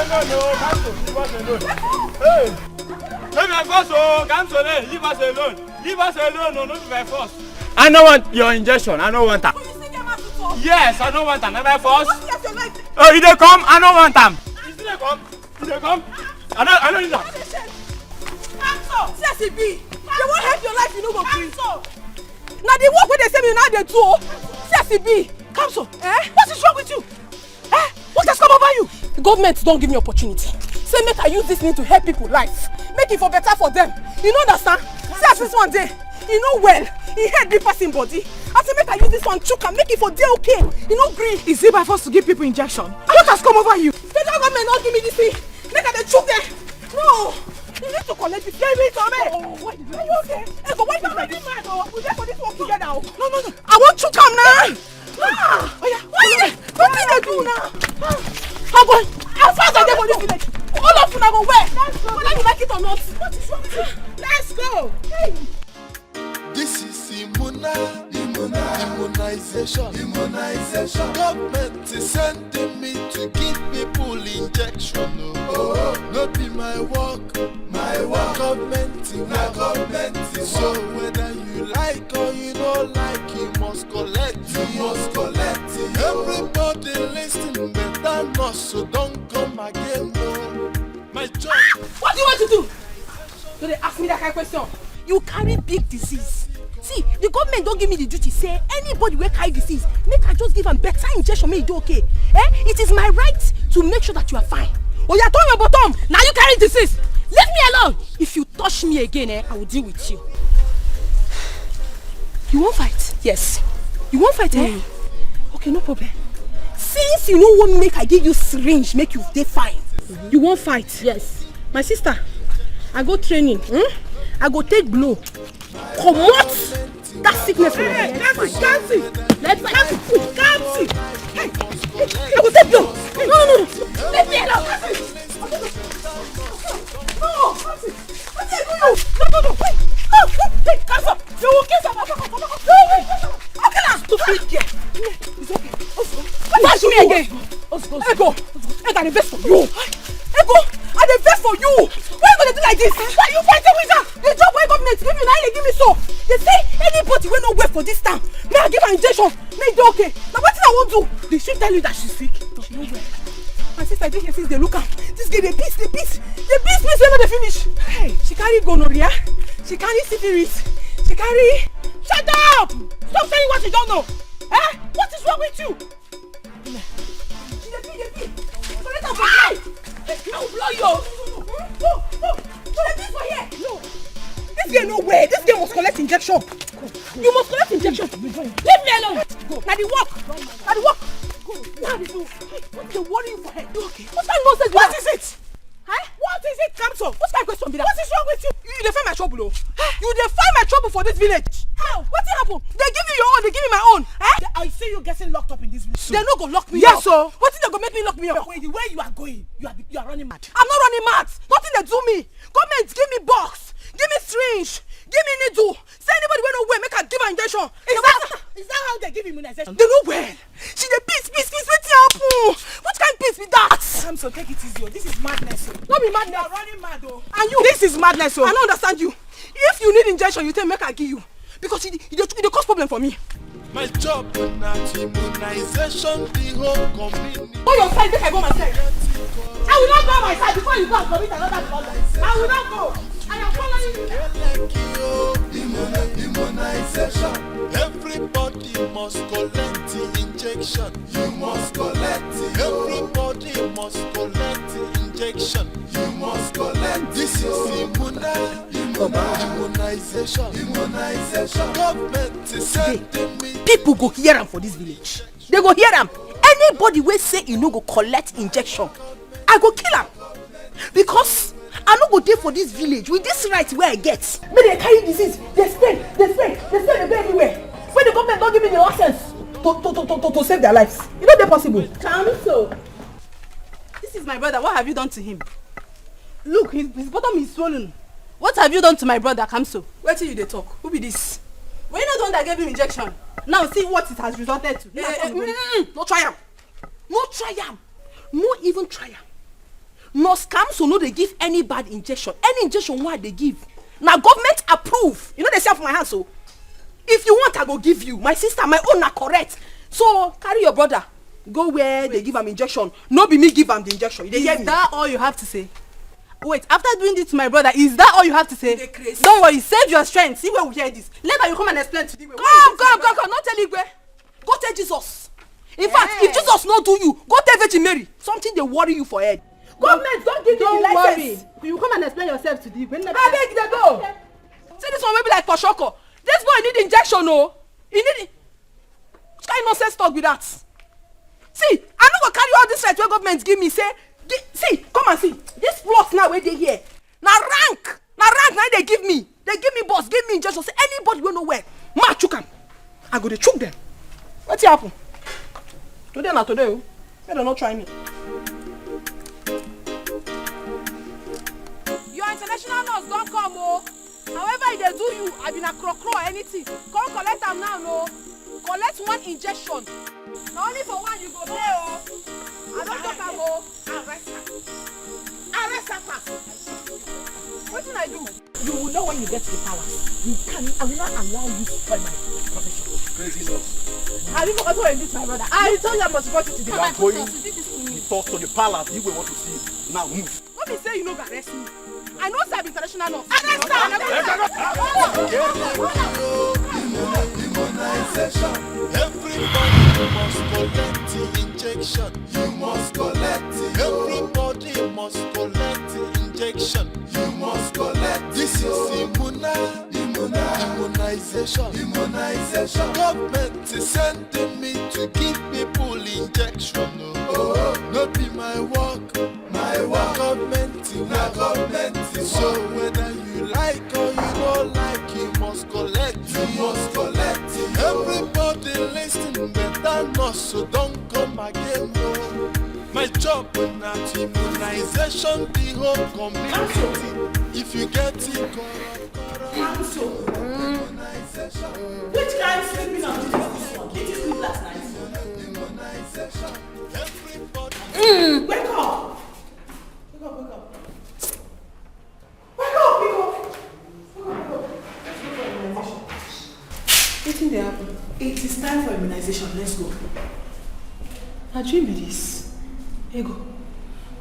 Hey! Leave my force, oh, Kamso, leave us alone. Leave us alone, no, not by force. I don't want your injection, I don't want that. Yes, I don't want them. Am I force? Oh, you don't come? I don't want them. You don't come? You don't come? I don't need that. Kamso! CCB! They won't help your life, you know what Kamso! Now the work where they say me now they do. CCB! Kamso! What is wrong with you? What has come over you? The government don't give me opportunity. Say make I use this thing to help people life. Make it for better for them. You know understand? Say as this one day, you know well, he had the person body. I say make I use this one choke and make it for day okay. You know green. Is it by force to give people injection? What has come over you? Federal government not give me this thing. Make I choke them. No. You need to collect this. Give it to me. Oh, what is it? Are you okay? Hey, but why you not ready mad? We're there for this work together. No. I want to come now. Oh yeah. What did they do now? How far are they for this village? All of you now go where? Whether you like it or not. What is wrong with you? Let's go. Hey. This is immunization. Government is sending me to give people injection. Oh, not be my work. Government. So whether you like or you don't like, you must collect. Everybody listen, better not, so don't come again. No. My job. What do you want to do? Don't they ask me that kind of question? You carry big disease. See, the government don't give me the duty. Say anybody will carry disease. Make I just give them better injection. Make it okay. It is my right to make sure that you are fine. Oh, you are throwing your bottom. Now you carry disease. Leave me alone. If you touch me again, I will deal with you. You won't fight? Yes. You won't fight, Okay, no problem. Since you know what make I give you syringe, make you stay fine. You won't fight? Yes. My sister, I go training. I go take blow. Come what? That sickness from your head. Cancy! Let's Cancy! Hey! I go take blow! No! Let me alone! No! Cancy! What are you doing? No! Wait! No! Hey! Cancer! You will kill someone! No! Wait! Okay now! Stupid girl! It's okay. Touch me again! Ego! I got invest for you! Ego! I invest for you! Why you gonna do like this? Why you fighting with her? The job where government give me now they give me so. They say anybody will not wait for this town. May I give her injection? May it okay. Now what did I want to do? They should tell you that she's sick. She knows well. My sister, I think she sees they look at this girl, they beat me when they finish. Hey, she carry gonorrhea, she carry syphilis, she carry. Shut up! Stop saying what you don't know. What is wrong with you? She dey beat. So let her fight. I will blow you. No. So let this for here. No. This girl no way. This girl must collect injection. You must collect injection. Leave me alone. Now the walk. Go. Now the do. What they worry you for head? Okay. What kind of nonsense? What is it? What is it, Kamso? What kind of question be that? What is wrong with you? You define my trouble, oh. You define my trouble for this village. How? What happened? They give you your own, they give me my own. I see you getting locked up in this village. They're not gonna lock me up. Yes, sir. What is they gonna make me lock me up? Wait, the way you are going, you are running mad. I'm not running mad. Nothing they do me. Government, give me box. Give me syringe. Give me needle. Say anybody wey no well, make her give her injection. Is that how they give immunization? They know well. She dey peace. Wetin happen? What kind of peace be that? Kamso, take it easy. This is madness. Not be madness. You are running mad, oh. And you? This is madness, oh. I don't understand you. If you need injection, you tell me make I give you. Because it cause problem for me. My job is not immunization, the whole community. Go your side, make I go myself. I will not go my side before you go and commit another violence. I will not go. I am following you. Immunization. Everybody must collect the injection. You must collect it. Everybody must collect the injection. You must collect. This is immunization. Government is sending me. People go hear them for this village. They go hear them. Anybody will say you no go collect injection, I go kill them. Because I no go dey for this village with this right where I get. When they carry disease, they spray everywhere. When the government don't give me the license to save their lives, you know they're possible. Kamso, this is my brother. What have you done to him? Look, his bottom is swollen. What have you done to my brother, Kamso? Where till you they talk? Who be this? When you not the one that gave him injection. Now see what it has resulted to. No try him. No try him. No even try him. No scam, so no they give any bad injection. Any injection why they give. Now government approve. You know they say for my hand so. If you want, I go give you. My sister, my own are correct. So carry your brother. Go where they give him injection. No be me give him the injection. Is that all you have to say? Wait, after doing this to my brother, is that all you have to say? Don't worry, save your strength. See where we hear this. Later you come and explain to the way. Come. Not tell Igwe. Go tell Jesus. In fact, if Jesus not do you, go tell Virgin Mary. Something they worry you for head. Government don't give you the license. Worry. You come and explain yourself to the way. I beg they go. See this one maybe like for Shoko. This boy need injection, no. He need. Which kind of nonsense talk with that? See, I no go carry all this right where government give me. Say, see, come and see. This plus now where they here. Now rank now they give me. They give me boss, give me injection. Say anybody will know where. Ma chook am. I go to chook them. What's happen? Today not today. They don't try me. Your international nurse don't come, oh. However, if they do you, I been a crow or anything. Come collect them now, no. Collect one injection. Not only for one you go pay, oh. I don't talk about oh. Arrest her fast. What did I do? You will know when you get to the palace. I will not allow you to spoil my profession. Crazy nurse. Have you forgotten what you did to my brother? I told you I must report it to the palace. You are going to talk to the palace. You will want to see. Now move. What me say you know go arrest me? I know serve international nurse. Arrest Immunization. Everybody must collect the injection. You must collect it. Everybody must collect the injection. You must collect. This is immunization. Government is sending me to give people injection. Oh, not be my work. Government. So whether you like or you don't like, you must collect. Everybody listen better not, so don't come again. No. My job now to immunization the whole community. If you get it, go. Which kind of sleeping on this one? Did you sleep last night? Immunization. Everybody. Wake up! It is time for immunization. Let's go. Now dream with this. Ego.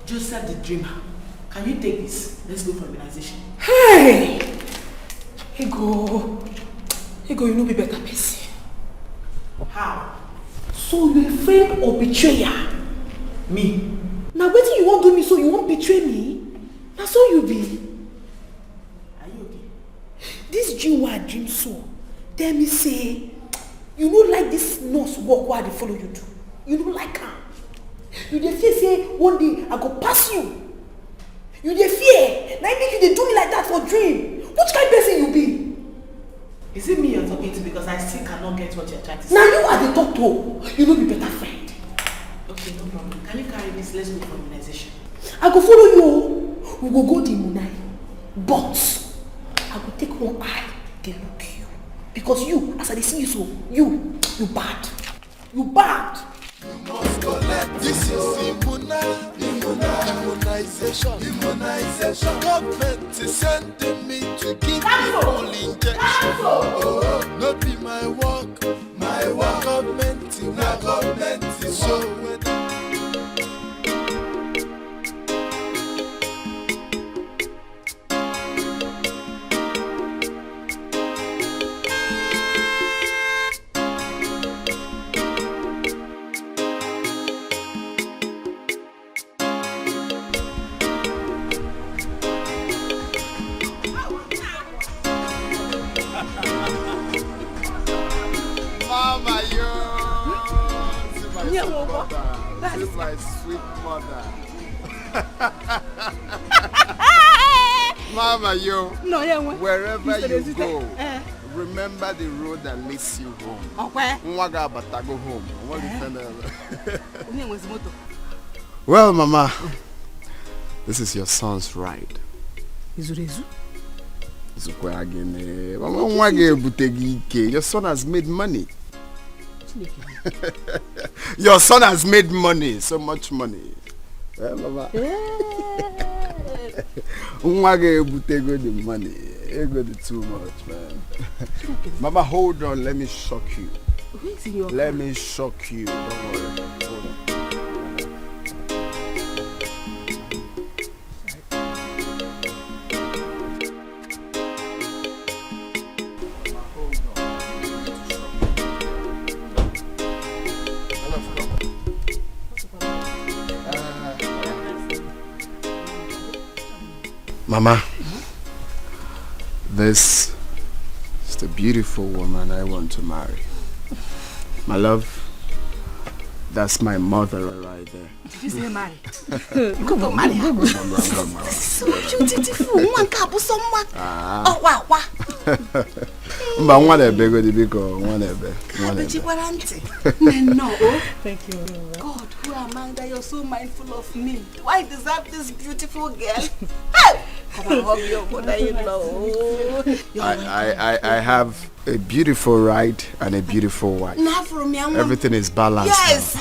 Joseph the dreamer. Can you take this? Let's go for immunization. Hey! Ego, you know be better person. How? So you a friend or betrayer? Me. Now what do you want to do me so you won't betray me? That's all you be. Are you okay? This dream what I dream so. Tell me say, you don't like this nurse walk while they follow you do. You don't like her. You dey fear say one day I go pass you. You dey fear. Now make you dey do me like that for dream. Which kind of person you be? Is it me you're talking to because I still cannot get what you're trying to say? Now you are the doctor. You will be better friend. Okay, no problem. Can you carry this? Let's go for immunization. I go follow you. We go the immunize. But I will take one eye. They look you. Because you, as I see you so, you bad. You bad. You must collect. This is immunization. Government is sending me to give people injection. Oh, not be my work. Government. So Mama, yo! This is my sweet mother. Mama, yo! No, yeah, wherever you go, remember the road that leads you home. Okay. Go home. Well, Mama, this is your son's ride. Your son has made money. Your son has made money, so much money. Yeah, Mama. Unwage butego the money. Ego the too much, man. Mama, hold on. Let me shock you. Who is in your Let me shock you. Don't worry. Hold on. Mama, this is the beautiful woman I want to marry. My love, that's my mother right there. Did you say marry? Go marry her. So beautiful. One cup of someone. Oh, wow. But one of big the big one of No. Thank you. God, who am I that you're so mindful of me? Do I deserve this beautiful girl? I have a beautiful ride and a beautiful wife. Everything is balanced. Yes.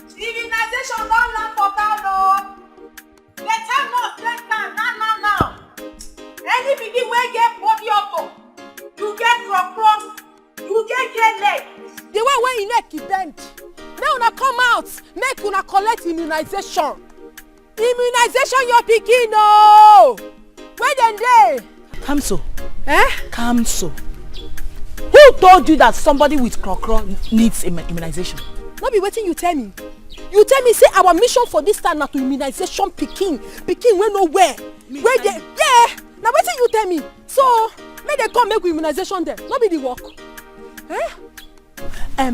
Civilization don't land for town. Let her not let now. Any begin when get body auto, you get cross, you get leg. The way when you neck you bend. Now una come out, make una collect immunization. Immunization your pikin no. Where then dey? Kamso. Kamso. Who told you that somebody with crocro needs immunization? No be wetin you tell me. You tell me say our mission for this time na to immunization pikin wey no where. Where dey? Yeah. Na wetin you tell me. So make they come make we immunization there. No be the work.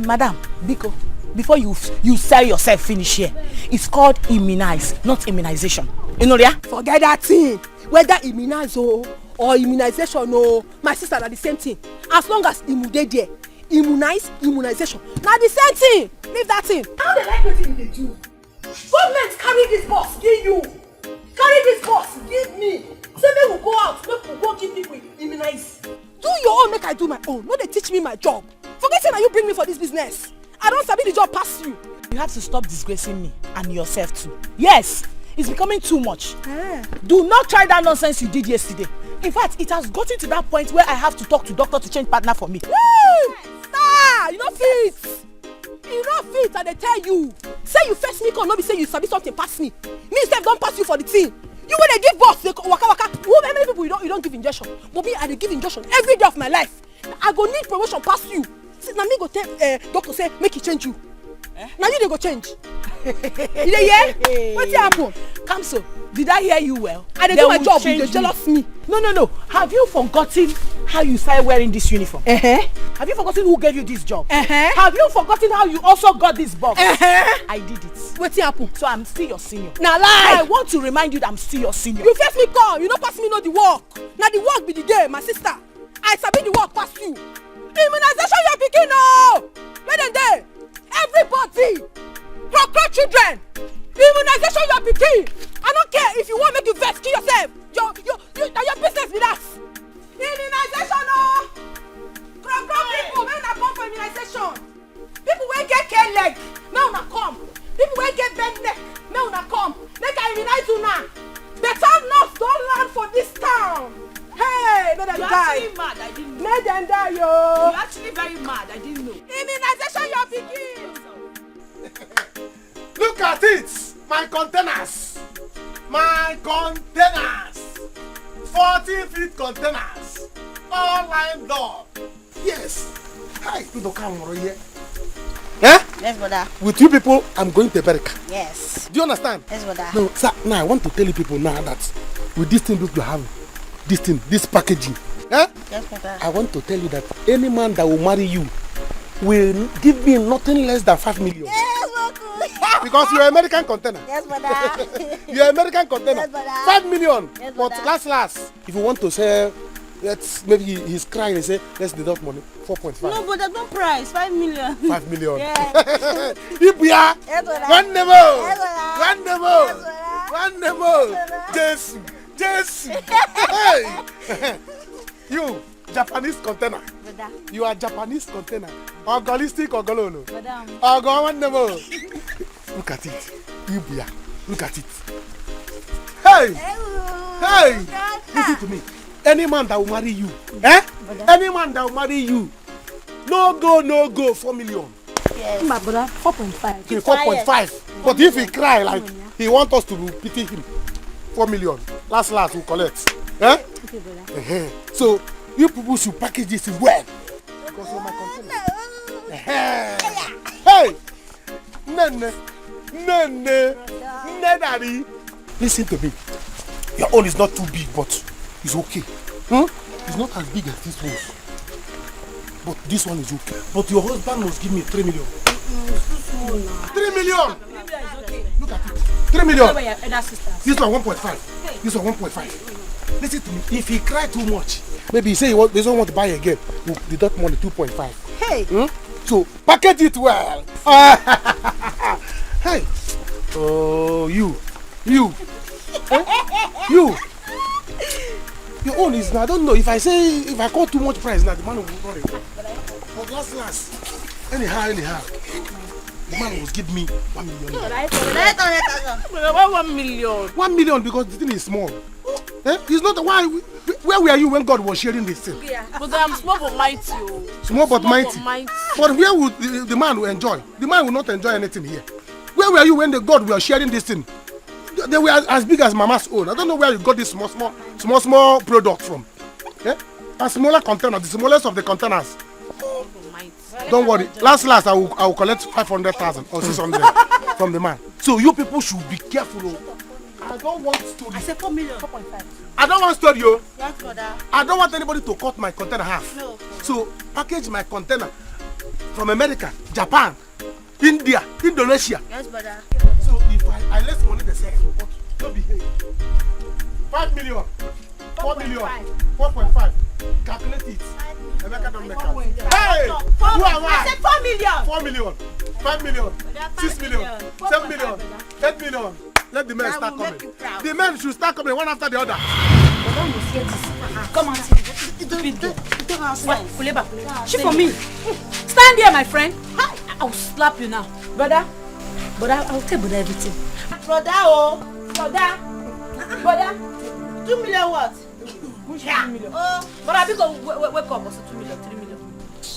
Madam, before you sell yourself finish here, it's called immunize, not immunization. You know that? Forget that thing. Whether immunize or immunization my sister na the same thing. As long as imu dey there, immunization na the same thing. Leave that thing. How they like wetin they do? Government carry this boss give you. Carry this boss give me. Say make we go out, make we go give people immunize. Do your own, make I do my own. No, they teach me my job. Forget saying that you bring me for this business. I don't sabi the job past you. You have to stop disgracing me and yourself too. Yes, it's becoming too much. Do not try that nonsense you did yesterday. In fact, it has gotten to that point where I have to talk to doctor to change partner for me. Woo! Star, you don't fit. You don't fit, and they tell you. Say you first me come, not be say you sabi something past me. Me self don't pass you for the team. You when they give boss, they waka. How many people you don't give injection? But me, I dey give injection every day of my life. I go need promotion past you. Now me go tell doctor say make he change you. Now you they go change. You dey hear? What's happen? Kamso, did I hear you well? I dey do my job. You dey jealous me. No. Have you forgotten how you started wearing this uniform? Have you forgotten who gave you this job? Have you forgotten how you also got this box? I did it. What's happen? So I'm still your senior. Now lie. I want to remind you that I'm still your senior. You first me come. You don't pass me no the work. Now the work be the game, my sister. I sabi the work past you. Immunization your pikin no. Where then dey? Everybody. Croc children. Immunization your pikin. I don't care if you want make you vex, kill yourself. Your business with us. Immunization no. Croc people when I come for immunization. People wey get cane leg, may una come. People wey get bend neck, may una come. Make I immunize una. Better nurse don land for this town. Hey, may dem die. You're actually mad, I didn't know. May dem die yo. You're actually very mad, I didn't know. Immunization your pikin. Look at it, my containers. 40-feet containers, all lined up. Yes. Hi, Idochie here. Yes, brother. With you people, I'm going to America. Yes. Do you understand? Yes, brother. No, sir, now I want to tell you people now that with this thing you have, this packaging. Yes, brother. I want to tell you that any man that will marry you will give me nothing less than 5 million. Yes, Uncle. Because you're American container. Yes, brother. You're American container. Yes, brother. 5 million. Yes, But brother. last, if you want to say, maybe he's crying and say, let's deduct money, 4.5. No, but there's no price. 5 million. 5 million. Yeah. Ibuya. Yes, brother. One nemo. Yes, brother. One nemo. Yes, brother. One nemo. Yes, Jesus. Hey. You, Japanese container. Brother. You are Japanese container. Ogolistic or Gololo. Brother. Ogo one nemo. Look at it. Ibuya. Look at it. Hey! Hey! Listen to me. Any man that will marry you, Any man that will marry you, no go, 4 million. Yes. My brother, 4.5. Okay, 4.5. But if he cry like he want us to pity him, 4 million. Last we'll collect. Eh? Okay, brother. So you people should package this well. Because you're my container. Hey! Nene, daddy. Listen to me. Your own is not too big, but it's okay. It's not as big as this one. But this one is okay. But your husband must give me 3 million. 3 million! Look at it. 3 million. This one 1.5. This one 1.5. Listen to me. If he cry too much, maybe he say he doesn't want to buy again, we'll deduct money 2.5. Hey! So package it well. Hey. Oh, you. Your own is now. I don't know if I call too much price now, the man will run away. But last. Anyhow, the man must give me 1 million. 1 million. 1 million because the thing is small. It's not why. Where were you when God was sharing this thing? Yeah. But I'm small but mighty. Small but mighty. But where would the man will enjoy? The man will not enjoy anything here. Where were you when the God were sharing this thing? They were as big as Mama's own. I don't know where you got this small product from. A smaller container, the smallest of the containers. Don't worry. Last, I will collect 500,000 or 600 from the man. So you people should be careful. I don't want story. I said 4 million. 4.5. I don't want story. Yes, brother. I don't want anybody to cut my container half. No. So package my container from America, Japan, India, Indonesia. Yes, brother. So if I less money the same, but don't behave. 5 million, 4 million, 4.5. Calculate it. America don't make out. Hey! Who am I? I said 4 million. 4 million, 5 million, 6 million, 7 million, 8 million. Let the men start coming. The men should start coming one after the other. Come on. She for me. Stand here, my friend. I'll slap you now. Brother, I'll tell brother everything. Brother, Brother. 2 million what? Which 2 million? Brother, because wake up, also 2 million, 3 million.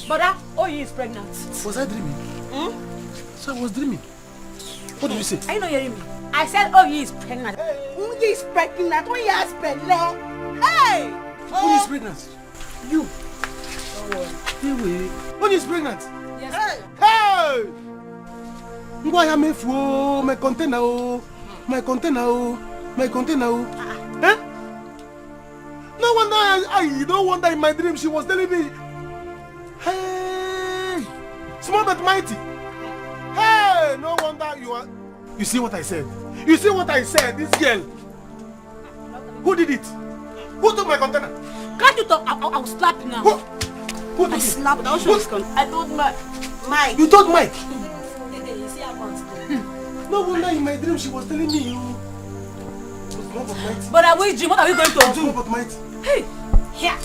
Brother, he is pregnant. Was I dreaming? So I was dreaming. What did you say? Are you not hearing me? I said, he is pregnant. Who is pregnant? Who is pregnant? Hey! Who is pregnant? You. Who is pregnant? Yes. Hey! Why am I for my container? My container. No wonder I don't wonder in my dream she was telling me, hey, small but mighty. Hey, no wonder you are. You see what I said? This girl. Who did it? Who took my container? Can't you talk? I'll slap you now. Who took I it? slapped you. I told Mike. You told Mike? No wonder in my dream she was telling me you. But are we dream? What are we going to do? But mighty. Hey, here.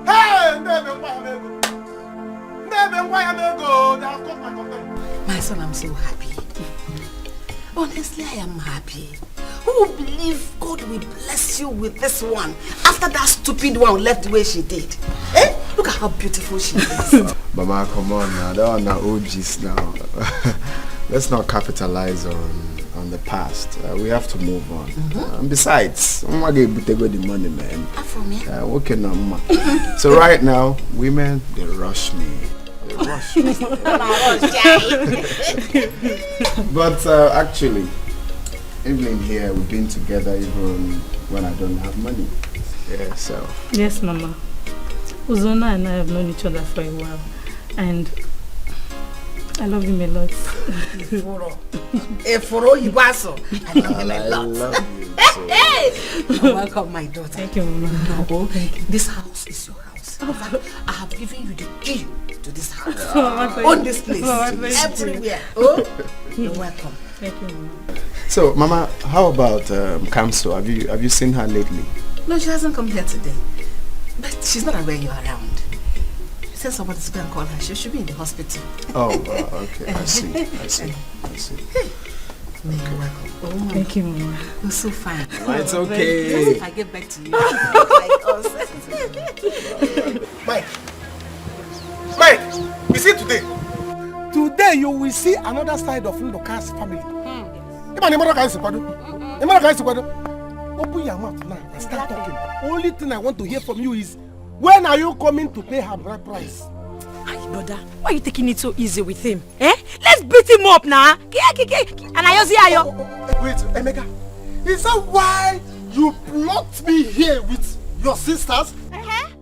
Hey, never why am I go? They have cut my container. My son, I'm so happy. Honestly, I am happy. Who would believe God will bless you with this one after that stupid one left the way she did? Look at how beautiful she is. Mama, come on now. That one are OGs now. Let's not capitalize on the past. We have to move on. And besides, I'm not going to get the money, man. From here? Working on ma. So right now, women, they rush me. But actually, Evelyn here, we've been together even when I don't have money. Yeah, so. Yes, Mama. Uzona and I have known each other for a while, and I love him a lot. I love you. Hey! Welcome, my daughter. Thank you, Mama. No, this house is your house. I have given you the key to this house. On this place. Everywhere. You're welcome. Thank you, Mama. So, Mama, how about Kamso? Have you seen her lately? No, she hasn't come here today. But she's not aware you're around. She said somebody's going to call her. She should be in the hospital. Oh, okay. I see. Hey. Oh, thank you, Mama. You're so fine. Oh, it's okay. If I get back to you, like us. Mike, you see today? Today you will see another side of Ndoka's family. Open your mouth now and start talking. Only thing I want to hear from you is, when are you coming to pay her bride price? Hey, brother, why are you taking it so easy with him? Eh? Let's beat him up now. And I see ayo. Wait, Emeka, is that why you blocked me here with your sisters?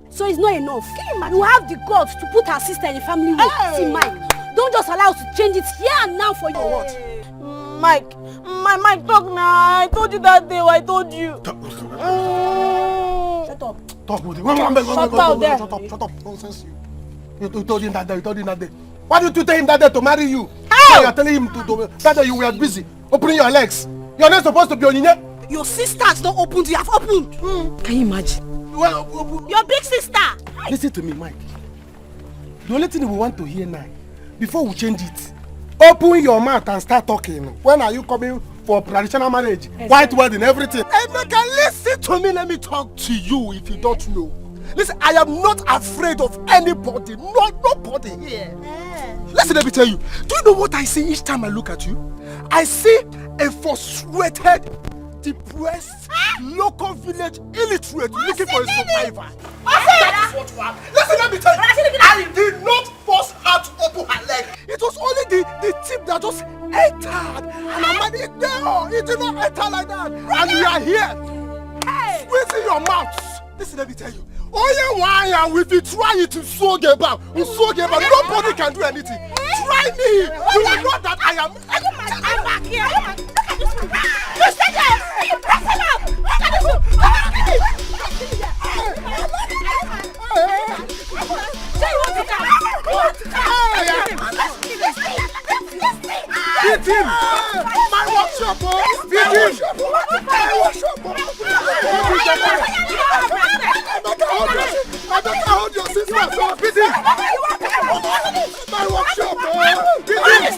So it's not enough. You have the guts to put our sister in the family way. See, Mike, don't just allow us to change it here and now for you. Or what? Mike, Mike, talk now. I told you that day. I told you. Shut up. Talk with him. Shut up. Nonsense you. You told him that day. Why did you tell him that day to marry you? How? You are telling him that day you were busy opening your legs. You are not supposed to be on your neck. Your sisters don't open. You have opened. Can you imagine? Well, your big sister. Listen to me, Mike. The only thing we want to hear now, before we change it, open your mouth and start talking. When are you coming for traditional marriage, white wedding, everything? Emeka, listen to me. Let me talk to you if you don't know. Listen, I am not afraid of anybody. Nobody here. Listen, let me tell you. Do you know what I see each time I look at you? I see a frustrated, depressed, local village illiterate looking for a survivor. That is what you are. Listen, let me tell you. I did not force her to open her leg. It was only the tip that just entered. And it did not enter like that. And we are here. Squeezing your mouth. Listen, let me tell you. If you try it to nobody can do anything. Try me. You will know that I am. I'm back here. Look at this one. You stay there. You press him up. Look at this one. Beat him! My workshop, beat him! My workshop, hold your sister, so beat him! My workshop, beat him! Yes!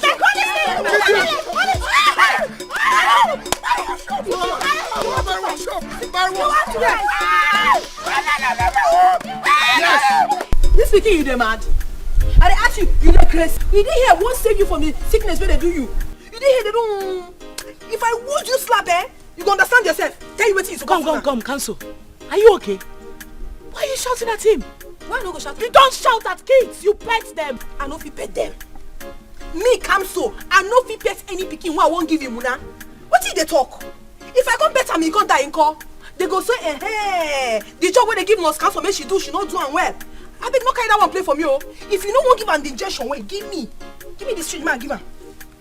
This speaking you demand. I ask you, you dey crazy. You didn't hear won't save you from the sickness where they do you. You didn't hear they don't. If I would you slap you can understand yourself. Tell you what it is. Come, cancel. Are you okay? Why are you shouting at him? Why no go shout? You don't shout at kids. You pet them. I no fit pet them. Me cancel. I no fit pet any pikin who I won't give you muna. What did they talk? If I come pet am, he can't die in call. They go say, the job where they give must cancel. Make she not do am well. I beg no carry that one play for me, oh. If you no want give am the injection, wait, give me the street man, give am.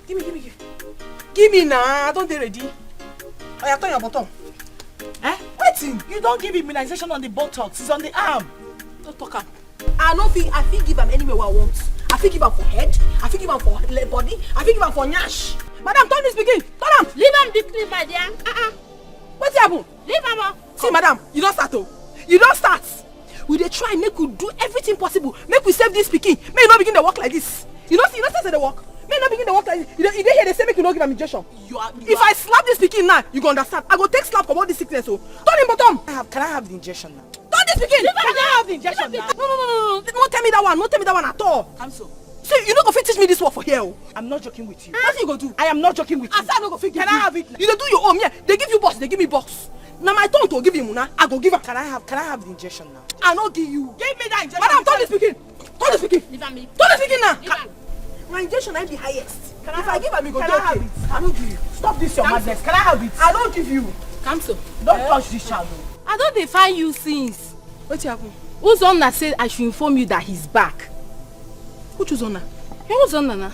Give me now. Don't they ready? Oh, you turn your bottom. Waiting. You don't give immunization on the buttocks. It's on the arm. Don't talk am. I feel give am anywhere where I want. I feel give am for head. I feel give am for body. I feel give am for nyash. Madam, turn this begin. Turn am. Leave am the cream, my dear. What's happen? Leave am. See, madam, you don't start, oh. You don't start. We dey try make we do everything possible. Make we save this pikin. May you not begin to walk like this. You know say they walk. May you not begin to walk like this. You dey hear they say make you not give am injection. If I slap this pikin now, you go understand. I go take slap from all this sickness. Oh, turn him bottom. Can I have the injection now? Turn this pikin. Can I have the injection now? No. Don't tell me that one. Don't tell me that one at all. Cancel. So you not go fit teach me this work for here. Oh. I'm not joking with you. What you go do? I am not joking with you. I said I no go fit. Can I have it? You dey do your own. Yeah. They give you box. They give me box. Now my turn to give him muna. I go give her. Can I have the injection now? I no give you. Give me that injection. Madam, turn this pikin. Leave me. Turn this pikin now. My injection ain't the highest. If I give her, me go do okay. I don't give you. Stop this your madness. Can I have it? I don't give you. Cancel. Don't touch this child. I don't define you since. What happened? Uzonna said I should inform you that he's back. Who choose Uzonna? Uzonna now.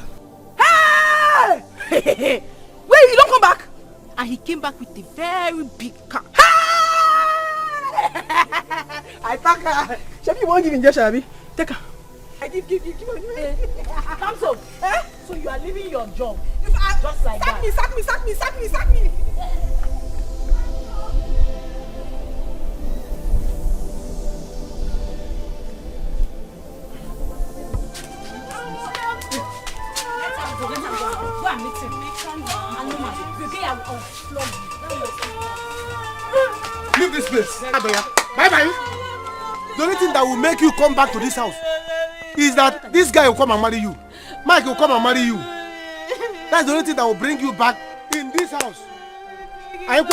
Hey! Wait, you don't come back? And he came back with a very big car. I pack her. Shabi, you won't give injection, Abi? Take her. I give. Come so. So you are leaving your job. Just like that. Sack me. Go and meet him. this place. Bye-bye. The only thing that will make you come back to this house is that this guy will come and marry you. Mike will come and marry you. That's the only thing that will bring you back in this house. But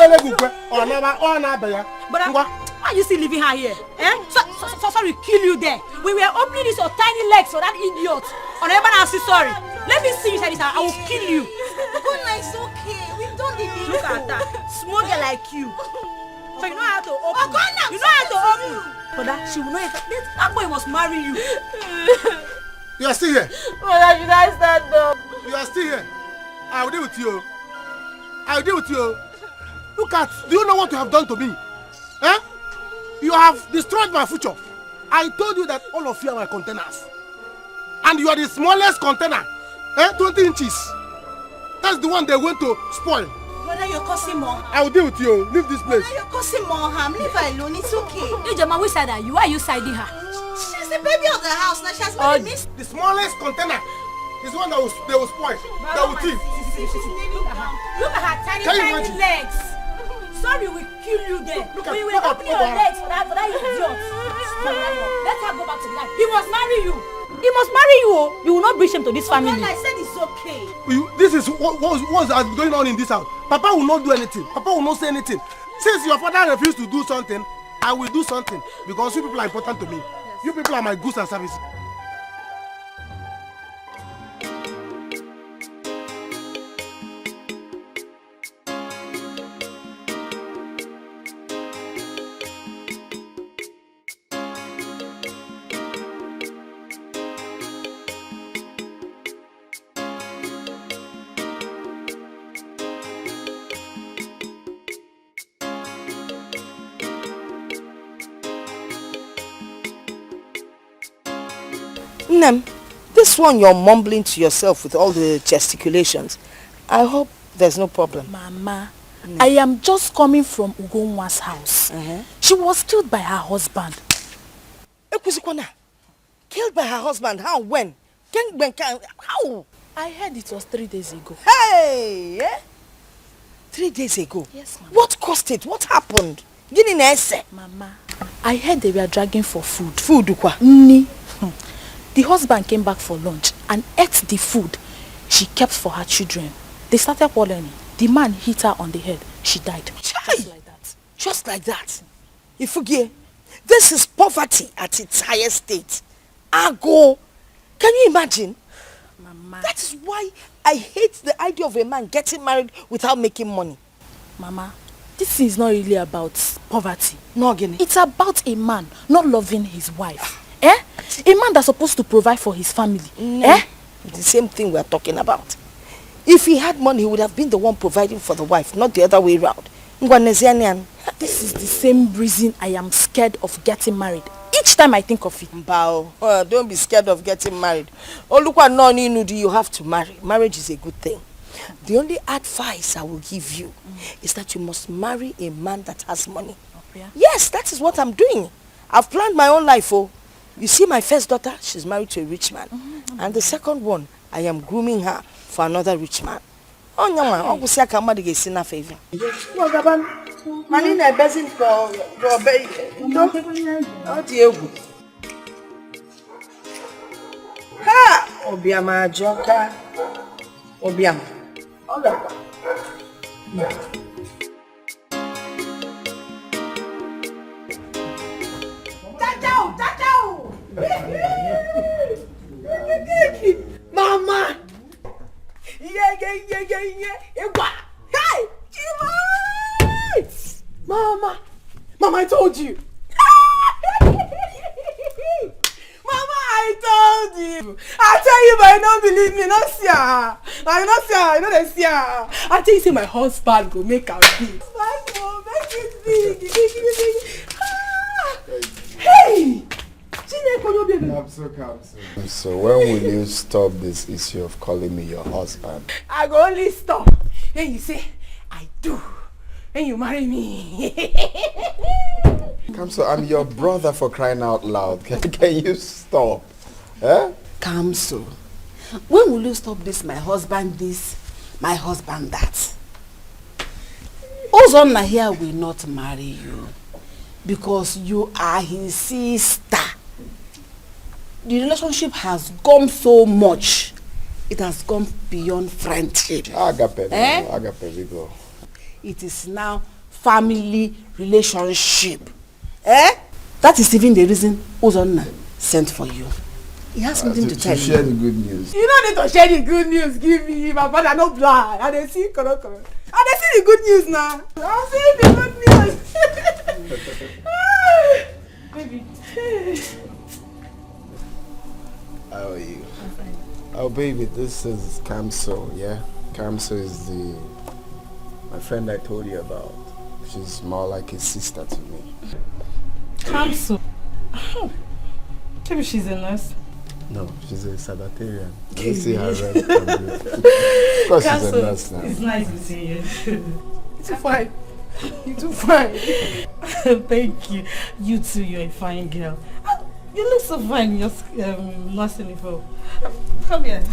why are you still living her here? Eh? So sorry, kill you there. We were opening these tiny legs for that idiot. On everyone else is sorry. Let me see you inside this house. I will kill you. It's okay. We've done the thing. Look at that. Small girl like you. So you know how to open. You know how to open. But that she will not. That boy must marry you. You are still here. Mother, should I stand up? You are still here. I will deal with you. I will deal with you. Look at. Do you know what you have done to me? Eh? You have destroyed my future. I told you that all of you are my containers. And you are the smallest container. 20 inches. That's the one they went to spoil. Brother, you're causing more. I will deal with you. Leave this place. Brother, you're causing more harm. Leave her alone. It's okay. Hey, Jama, which side are you? Why are you siding her? She's the baby of the house. Now she has been missed. The smallest container is one that they will spoil. That will thief. Look at her tiny legs. Sorry, we kill you there. We will open your legs for that idiot. Let her go back to the life. He must marry you. He must marry you. You will not bring him to this family. I said it's okay. This is what's going on in this house. Papa will not do anything. Papa will not say anything. Since your father refused to do something, I will do something because you people are important to me. You people are my goods and services. Nem, this one you're mumbling to yourself with all the gesticulations. I hope there's no problem. Mama, I am just coming from Ugonwa's house. She was killed by her husband. Killed by her husband? How? When? How? I heard it was 3 days ago. Hey! Eh? 3 days ago? Yes, Mama. What caused it? What happened? Mama, I heard they were dragging for food. Food, ukwa? Ni. The husband came back for lunch and ate the food she kept for her children. They started quarreling. The man hit her on the head. She died. Just like that. Just like that. Ifugie, this is poverty at its highest state. Ago. Can you imagine? Mama. That is why I hate the idea of a man getting married without making money. Mama, this is not really about poverty. No, again. It's about a man not loving his wife. Eh? A man that's supposed to provide for his family. Eh? The same thing we're talking about. If he had money, he would have been the one providing for the wife, not the other way around. This is the same reason I am scared of getting married. Each time I think of it. Mbao, don't be scared of getting married. Oh, look what you have to marry. Marriage is a good thing. The only advice I will give you is that you must marry a man that has money. Yeah? Yes, that is what I'm doing. I've planned my own life. Oh. You see my first daughter, she's married to a rich man. And the second one, I am grooming her for another rich man. Oh, no, I will say I can't make a favor. Manina begging for no. Oh, dear. Ha! Obiama Joka. Obiama. All of Mama! Yeah. Hey! Mama! Mama, I told you! Mama, I told you! I tell you, but I don't believe me. Not see her. I not see her. I know they see her. I tell you, say my husband go make her big. My mom, make it big. Hey! So when will you stop this issue of calling me your husband? I go only stop. Then you say, I do. Then you marry me. Kamso, I'm your brother, for crying out loud. Can you stop? Eh? Kamso, when will you stop this, my husband this, my husband that? Ozonna here will not marry you. because you are his sister. The relationship has gone so much. It has gone beyond friendship. Agape, agape, go. It is now family relationship. That is even the reason Uzonna sent for you. He has something to tell you. Share the good news. You don't need to share the good news. Give me my father no blind. And they see koro. And they see the good news now. I'm seeing the good news. Baby. How are you? I'm fine. Oh baby, this is Kamso, yeah? Kamso is my friend I told you about. She's more like a sister to me. Kamso. Maybe she's a nurse. No, she's a Sabbatarian. You see her red and blue. Of course she's a nurse now. It's nice to see you. You're too fine. You're too fine. Thank you. You too, you're a fine girl. You look so fine in your last uniform. Come here.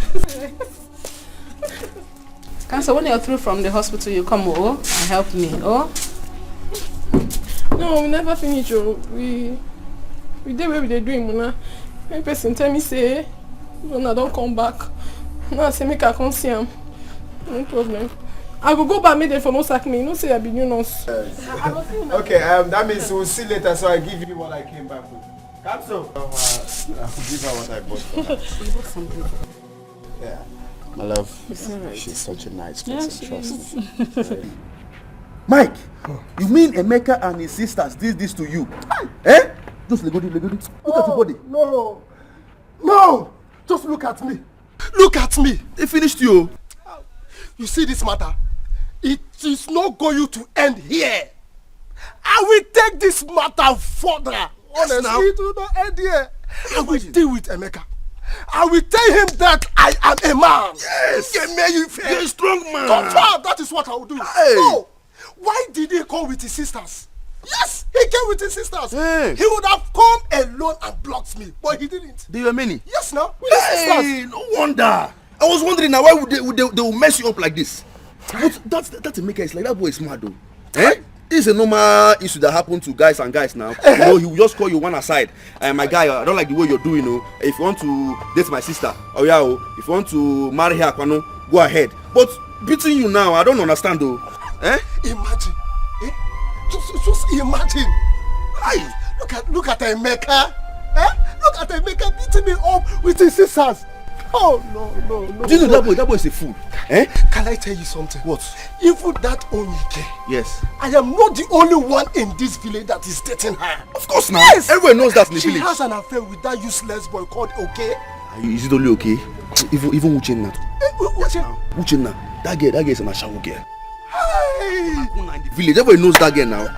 So when you're through from the hospital, you come and help me, No, we never finish. We did what we did doing, Mona. One person tell me say, when I don't come back. Now I say make I come see him. No problem. I will go back maybe for no sack me. No say I be new nurse. Okay, that means we'll see later. So I give you what I came back with. Kamso. I'll give her what I bought for her. You bought something. Yeah, my love. She's such a nice person. Trust me. Mike, you mean Emeka and his sisters did this to you? Eh? Just look at your body. No! Just look at me. Look at me. They finished you. You see this matter? It is not going to end here. I will take this matter further. Honestly, it will not end here. I will deal with Emeka. I will tell him that I am a man. Yes. You're a strong man. Confirm. That is what I will do. Hey. No. Why did he come with his sisters? Yes, he came with his sisters. Hey. He would have come alone and blocked me, but he didn't. There were many. Yes, now. With his sisters. No wonder. I was wondering now why would they will mess you up like this. But that's Emeka is like that boy is smart though. Eh? This is a normal issue that happens to guys and guys now. You know, he will just call you one aside. My guy, I don't like the way you're doing. If you want to date my sister, if you want to marry her, go ahead. But beating you now, I don't understand though. Eh? Imagine. Just imagine. Look at Emeka. Look at Emeka beating me up with his sisters. Oh no. Do you know that boy is a fool? Eh? Can I tell you something? What? Even that Onyike. Yes. I am not the only one in this village that is dating her. Of course not. Yes. Everyone knows that in the she village. She has an affair with that useless boy called Okay. Is it only Okay? Even Uchenna. Uchenna. That girl is an ashawo girl. Hey. In the village, everybody knows that girl now.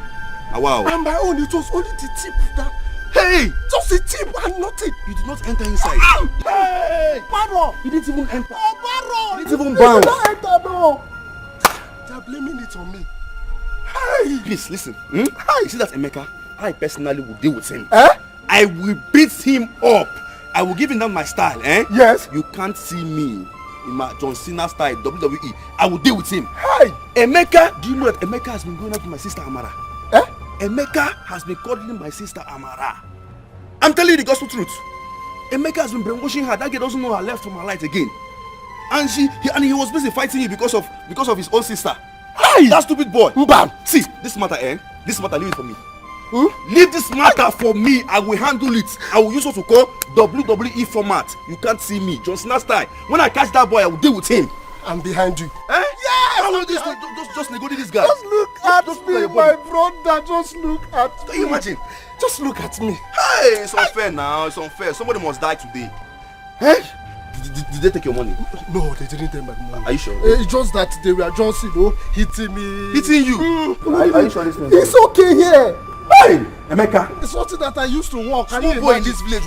Wow. And my own, it was only the tip that. Hey! Just the tip and nothing. You did not enter inside. Hey! Baro! You didn't even enter. Oh, Baro! You didn't even bounce. You did not enter, no. They are blaming it on me. Hey! Please, listen. You see that Emeka? I personally will deal with him. Eh? I will beat him up. I will give him down my style, eh? Yes. You can't see me in my John Cena style, WWE. I will deal with him. Hey! Emeka, do you know that Emeka has been going out with my sister Amara? Eh? Emeka has been cuddling my sister Amara. I'm telling you the gospel truth. Emeka has been brainwashing her. That girl doesn't know her left from her right again. And he was busy fighting me because of his own sister. Hey! That stupid boy. Mbam! See, this matter, this matter, leave it for me. Leave this matter for me. I will handle it. I will use what we call WWE format. You can't see me. John Cena style. When I catch that boy, I will deal with him. I'm behind you. Eh? Yes! Just negotiate this guy. Just look at me, my brother. Just look at me. Can you imagine? Just look at me. Hey, it's unfair now. It's unfair. Somebody must die today. Eh? Did they take your money? No, they didn't take my money. Are you sure? It's just that they were just, hitting me. Hitting you? Are you sure this is It's okay here. Hey, Emeka. It's something that I used to walk. Small boy in this village.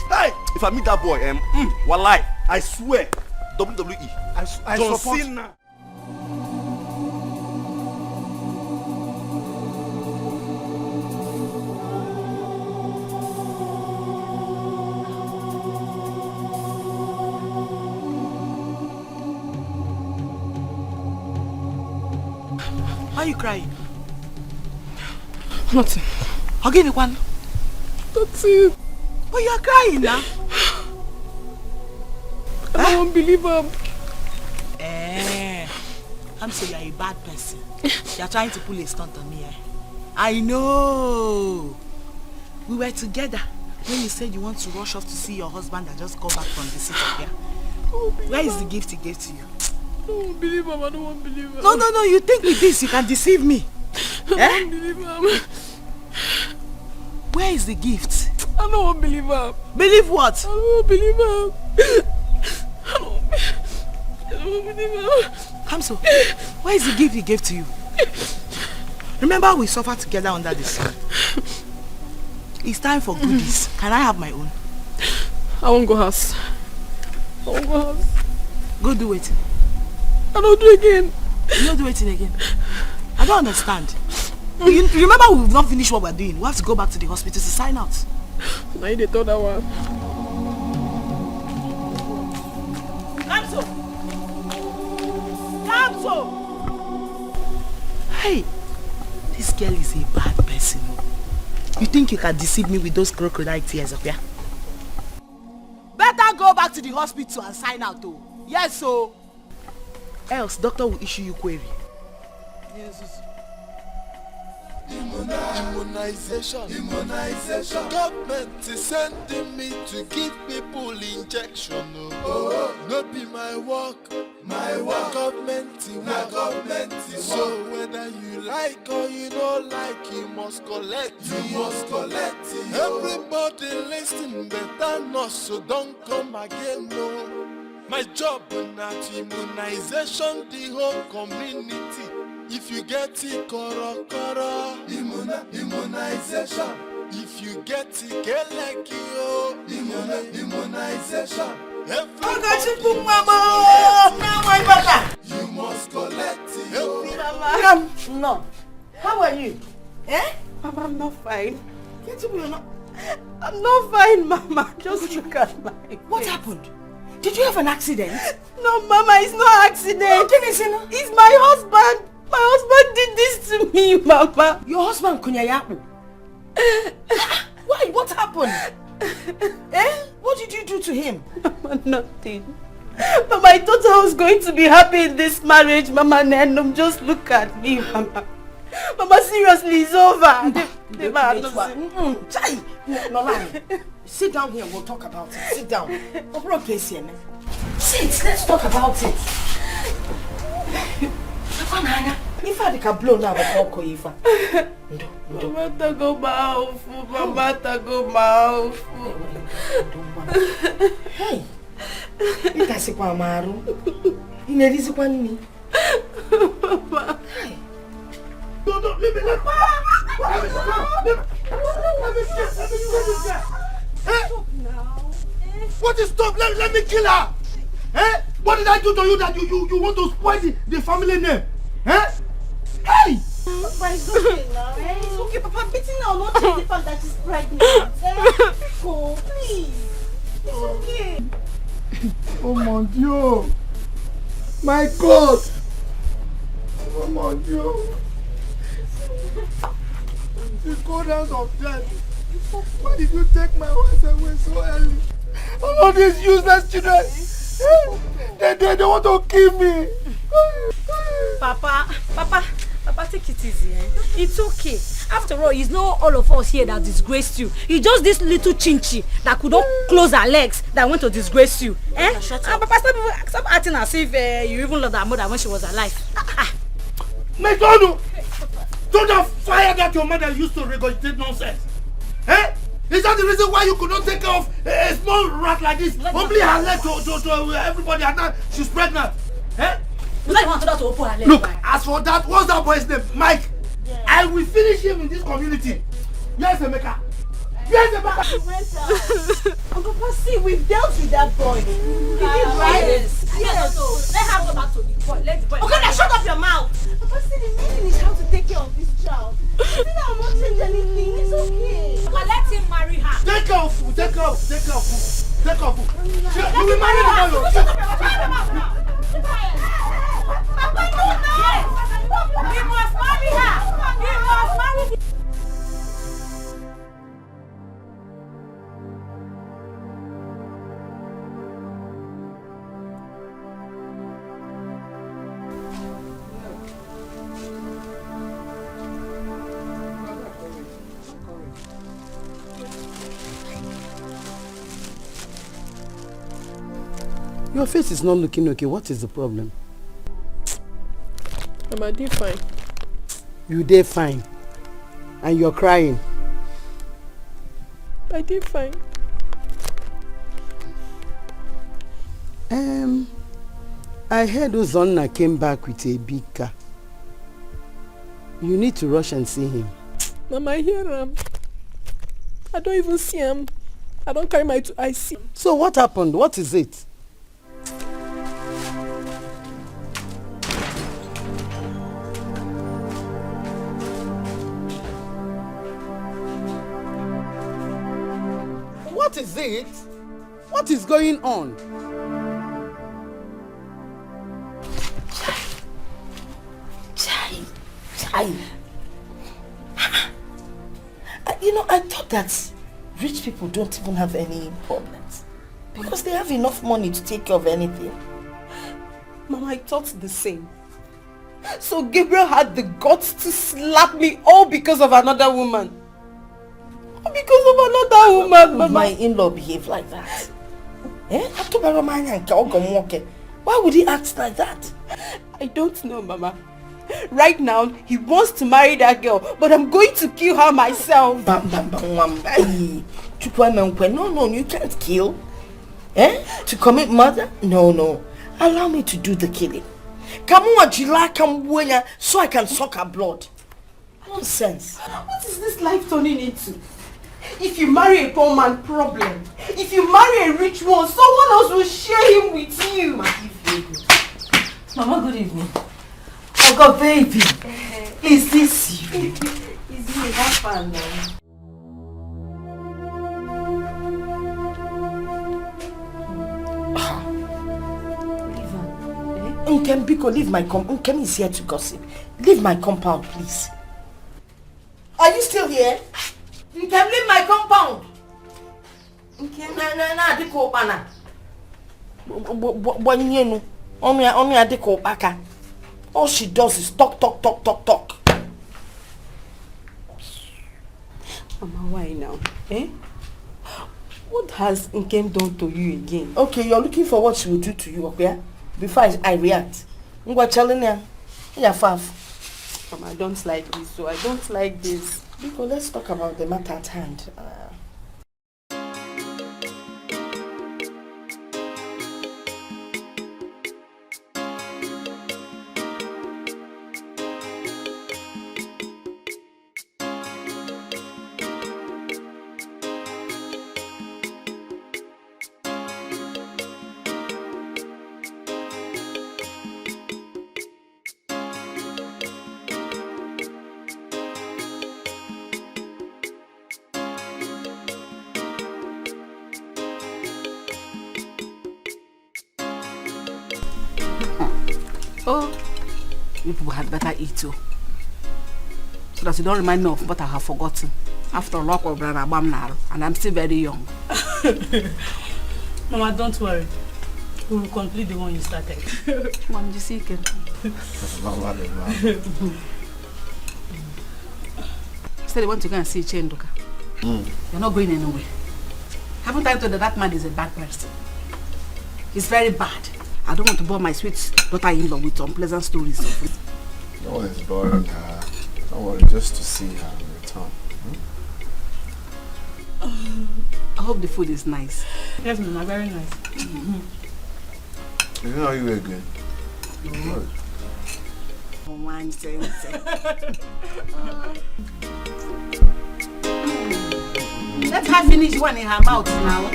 Hey, if I meet that boy, wallahi, I swear, WWE. I John support. Cena. Why are you crying? Nothing. Again, one. That's it. Oh, you're crying now. I don't believe him. I'm saying you're a bad person. You're trying to pull a stunt on me. I know. We were together when you said you want to rush off to see your husband and just go back from the city here. Where is the gift he gave to you? I don't believe him. I don't want to believe him. No. You think with this you can deceive me? I don't believe him. Where is the gift? I don't want to believe him. Believe what? I don't want to believe him. I don't want to believe him. Kamso, where is the gift he gave to you? Remember we suffered together under the sun. It's time for goodies. Can I have my own? I won't go house. Go do it. I don't do it again. You don't do it again. I don't understand. You remember we've not finished what we're doing. We have to go back to the hospital to sign out. Now you told that one. Kamso! Hey! This girl is a bad person. You think you can deceive me with those crocodile tears up here? Better go back to the hospital and sign out though. Yes, so. Else, doctor will issue you query. Yes. Immunization. Government is sending me to give people injection. Oh, not be my work. Government. So whether you like or you don't like, you must collect. Everybody listen better not, so don't come again. No, my job not immunization the whole community. If you get it, koro, immunization. If you get it, get like you, immunization. You must collect it. No. How are you? Mama, I'm not fine. I'm not fine, Mama. Just look at my face. What happened? Did you have an accident? No, Mama, it's not accident. It's my husband. My husband did this to me, Mama. Your husband, Kunyayapu? Why? What happened? What did you do to him? Mama, nothing. Mama, I thought I was going to be happy in this marriage, Mama Nenum. Just look at me, Mama. Mama, seriously, it's over. Sit down here and we'll talk about it. Sit down. Sit, let's talk about it. If I can blow now, I'll call you. Mama, go mouth. Mama, go mouth. Hey, you can't see Maru. You need this one. Mama. No, leave it. What is stop? Let me kill her. What did I do to you that you want to spoil the family name? Hey! Papa, it's okay now. It's okay, Papa. I'm beating her, not change the fact that she's pregnant. Oh, please. It's okay. Oh mon Dieu! My God! Oh mon Dieu! The cold hands of death. Why did you take my wife away so early? All these useless children! They want to kill me! Papa, take it easy. It's okay. After all, it's not all of us here that disgraced you. It's just this little chinchi that could not close her legs that went to disgrace you. Shut up. Papa, stop acting as if you even loved her mother when she was alive. My God! Don't have fire that your mother used to regurgitate nonsense. Is that the reason why you could not take care of a small rat like this? Only her leg to everybody, and now she's pregnant. Look, as for that, what's that boy's name? Mike. Yeah. I will finish him in this community. Yes, Emeka. Yes, Emeka. Uncle Percy, we've dealt with that boy. Yes. Let her go back to the boy. Let the boy. Okay, now shut up your mouth. Papa, see, the main thing is how to take care of this child. You know, I'm not saying anything. It's okay. Papa, let him marry her. Take care of food. Take care of food. You will marry the boy. Shut up your mouth. Papa, no, He must marry her. He must marry her. Your face is not looking okay. What is the problem? Mama, I did fine. You did fine. And you're crying. I did fine. I heard Uzonna came back with a big car. You need to rush and see him. Mama, I hear him. I don't even see him. I don't carry my two eyes see. So what happened? What is it? What is it? What is going on? You know, I thought that rich people don't even have any problems because they have enough money to take care of anything. Mama, I thought the same. So Gabriel had the guts to slap me all because of another woman. All because of another woman, Mama. My in-law behave like that. Why would he act like that? I don't know, Mama. Right now, he wants to marry that girl, but I'm going to kill her myself. No, you can't kill. To commit murder? No. Allow me to do the killing. So I can suck her blood. Nonsense. What is this life turning into? If you marry a poor man, problem. If you marry a rich one, someone else will share him with you. Mama, good evening. Oh God, baby. Is this you? Is me? Have fun now. Biko, leave my compound. Nkemi is here to gossip. Leave my compound, please. Are you still here? You can leave my compound. Na diko bana. Only diko baka. All she does is talk. Mama, why now? What has Nkem done to you again? Okay, you're looking for what she will do to you, okay? Before I react. Mama, I don't like this, so I don't like this. Because let's talk about the matter at hand. Oh, you people had better eat too. So that you don't remind me of what I have forgotten. After all, and I'm still very young. Mama, don't worry. We will complete the one you started. Mom, you see, Still, they want to go and see Chendoka. You're not going anywhere. Haven't I told you that man is a bad person? He's very bad. I don't want to bore my sweet daughter-in-law with unpleasant stories of it. No, it's boring her. Don't worry, just to see her return. I hope the food is nice. Yes, Mama, very nice. You know how you again? Good. One sense. Let her finish one in her mouth now.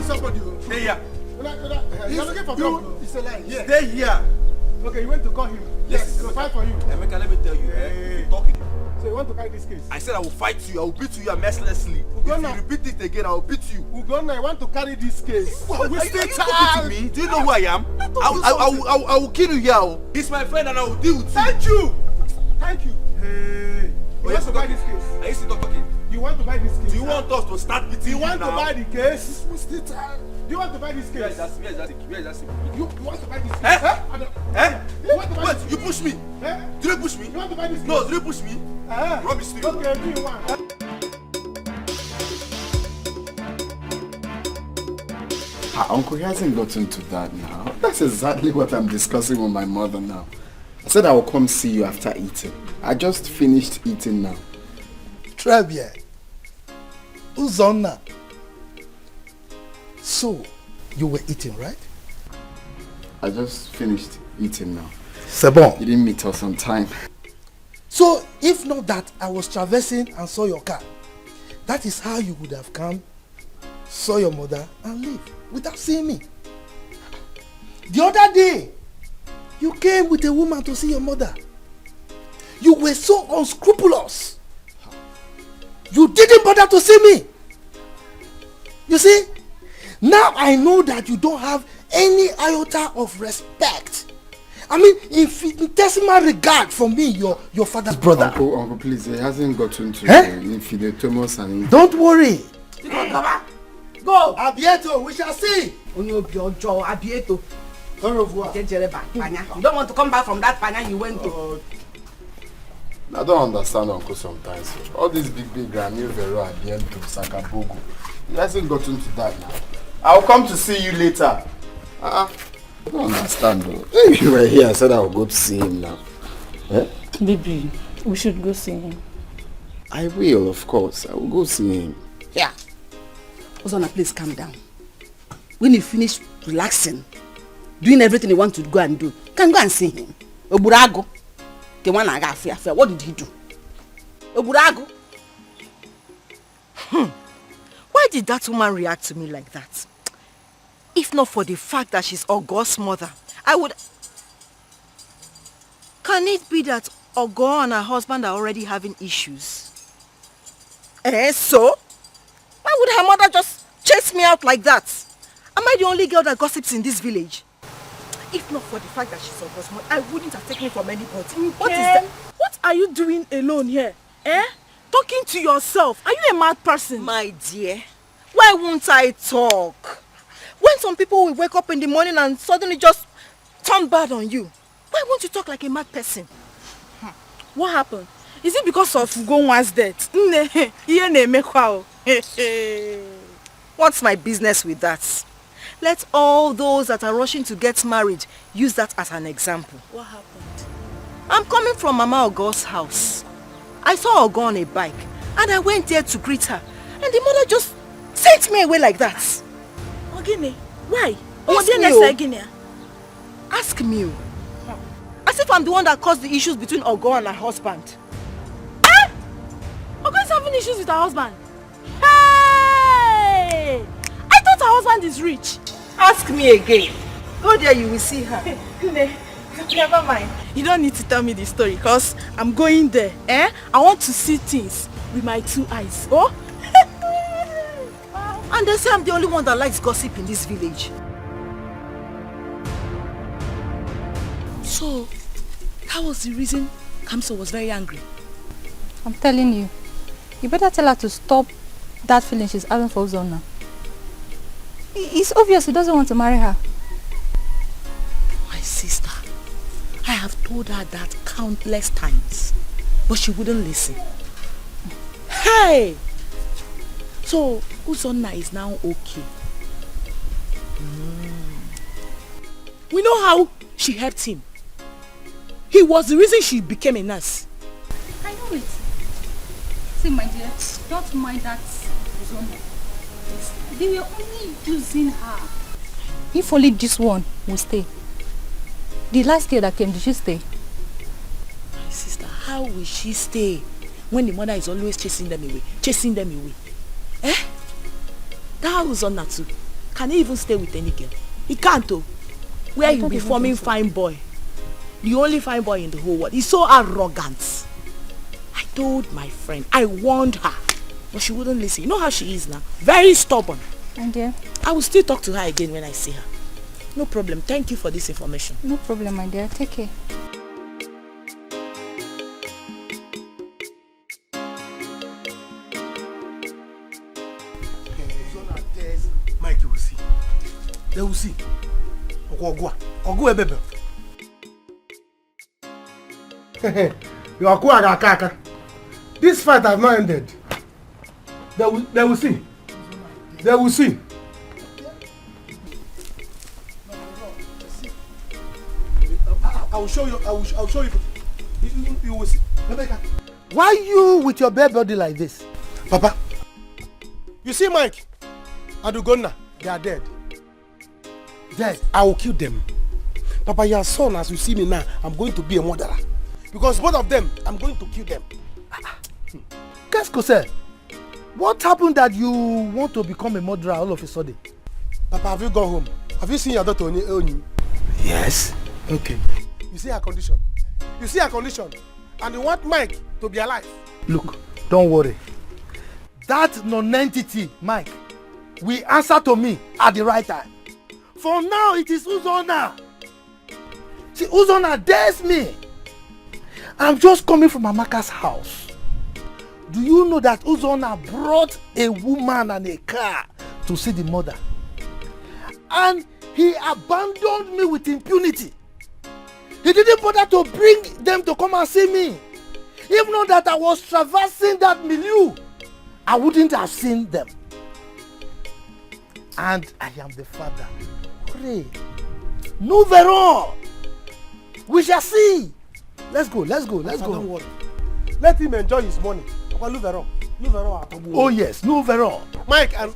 Somebody. Stay here. You're looking for trouble. It's a lie. Yeah. Stay here. Okay, you went to call him. Yes, he'll fight for you. Emeka, let me tell you, you're talking. So you want to carry this case? I said I will fight you. I will beat you mercilessly. Ugonna. If you repeat it again, I will beat you. Ugonna, I want to carry this case. Are you talking to me? Do you know who I am? I will kill you here. He's my friend and I will deal with you. Thank you. Thank you. Hey. You want to buy this case? Are you still talking? You want to buy this case? Do you want us to start beating you now? You want to buy the case? Do you want to buy this case? Where is that? You want to buy this case? Eh? You want to buy Wait, this you push me. Eh? Did you push me? You want to buy this case? No, did you push me? Rubbish to you. Okay, do you want? Uncle, he hasn't gotten to that now. That's exactly what I'm discussing with my mother now. I said I will come see you after eating. I just finished eating now. Très bien. Uzonna. So, you were eating, right? I just finished eating now. C'est bon. You didn't meet us on time. So, if not that I was traversing and saw your car, that is how you would have come, saw your mother and leave without seeing me. The other day, you came with a woman to see your mother. You were so unscrupulous. You didn't bother to see me. You see, now I know that you don't have any iota of respect. I mean, infinitesimal regard for me, your father's brother. Uncle, please, he hasn't gotten to Infide Thomas and... Don't worry. Go, Abieto, we shall see. Abieto. Au revoir. You don't want to come back from that panya you went to. I don't understand Uncle sometimes. All these big Grammy Vero Abiento, Sakabogo. He hasn't gotten to that now. I'll come to see you later. I don't understand though. If you were here, I said I will go to see him now. Eh? Baby, we should go see him. I will, of course. I will go see him. Yeah. Ozona, please calm down. When you finish relaxing, doing everything you want to go and do, can go and see him. Oburago. The one I got fear. What did he do? Oburago. Why did that woman react to me like that? If not for the fact that she's Ogo's mother, I would... Can it be that Ogo and her husband are already having issues? So? Why would her mother just chase me out like that? Am I the only girl that gossips in this village? If not for the fact that she's Ogo's mother, I wouldn't have taken it from anybody. What is that? What are you doing alone here? Talking to yourself. Are you a mad person? My dear, why won't I talk? When some people will wake up in the morning and suddenly just turn bad on you, why won't you talk like a mad person? What happened? Is it because of Gonwa's death? What's my business with that? Let all those that are rushing to get married use that as an example. What happened? I'm coming from Mama Ogo's house. I saw Ogo on a bike and I went there to greet her. And the mother just sent me away like that. Ogini, why? Ask me. As if I'm the one that caused the issues between Ogo and her husband. Ogo is having issues with her husband. Hey! I thought her husband is rich. Ask me again. Go there, you will see her. Never mind. You don't need to tell me the story because I'm going there. I want to see things with my 2 eyes. Oh? And they say I'm the only one that likes gossip in this village. So, that was the reason Kamso was very angry. I'm telling you, you better tell her to stop that feeling she's having for Uzonna. It's obvious he doesn't want to marry her. My sister, I have told her that countless times, but she wouldn't listen. Hey! So, Uzonna is now okay. We know how she helped him. He was the reason she became a nurse. I know it. See, my dear, don't mind that Uzonna. They were only using her. If only this one will stay. The last year that came, did she stay? My sister, how will she stay when the mother is always chasing them away? That Uzonna too. Can he even stay with any girl? He can't though. Where you be forming fine boy. The only fine boy in the whole world. He's so arrogant. I told my friend, I warned her, but she wouldn't listen. You know how she is now? Very stubborn. My dear. I will still talk to her again when I see her. No problem. Thank you for this information. No problem, my dear. Take care. Mike, you will see. They will see. Ogo Ebele. You are Kaka. This fight has not ended. They will see. They will see. I will show you. I'll show you. You will see. Rebecca. Why you with your bare body like this? Papa, you see Mike and Ugonna, they are dead. Dead. I will kill them. Papa, your son, as you see me now, I'm going to be a murderer. Because both of them, I'm going to kill them. Qu'est-ce que c'est? What happened that you want to become a murderer all of a sudden? Papa, have you gone home? Have you seen your daughter Oni? Yes. Okay. You see her condition. You see her condition. And you want Mike to be alive. Look, don't worry. That non-entity, Mike, will answer to me at the right time. For now, it is Uzonna. See, Uzonna dares me. I'm just coming from Amaka's house. Do you know that Uzonna brought a woman and a car to see the mother? And he abandoned me with impunity. He didn't bother to bring them to come and see me. Even though that I was traversing that milieu, I wouldn't have seen them. And I am the father. Pray. Nous verrons. We shall see. Let's go. Don't worry. Let him enjoy his money. Oh yes, nous verrons. Mike and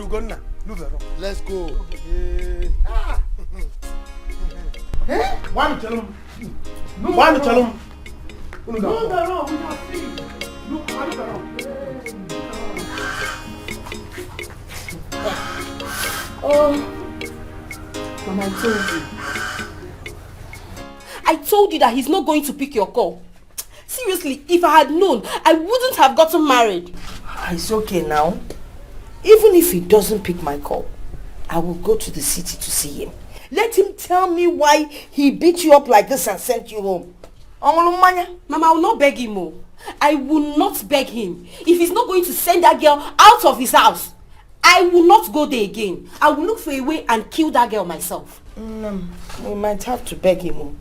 Ugonna. Nous verrons. Let's go. One chalum. Nous verrons. Oh, Mama, I told you that he's not going to pick your call. Seriously, if I had known, I wouldn't have gotten married. It's okay now. Even if he doesn't pick my call, I will go to the city to see him. Let him tell me why he beat you up like this and sent you home. Mama, I will not beg him more. I will not beg him. If he's not going to send that girl out of his house, I will not go there again. I will look for a way and kill that girl myself. We might have to beg him.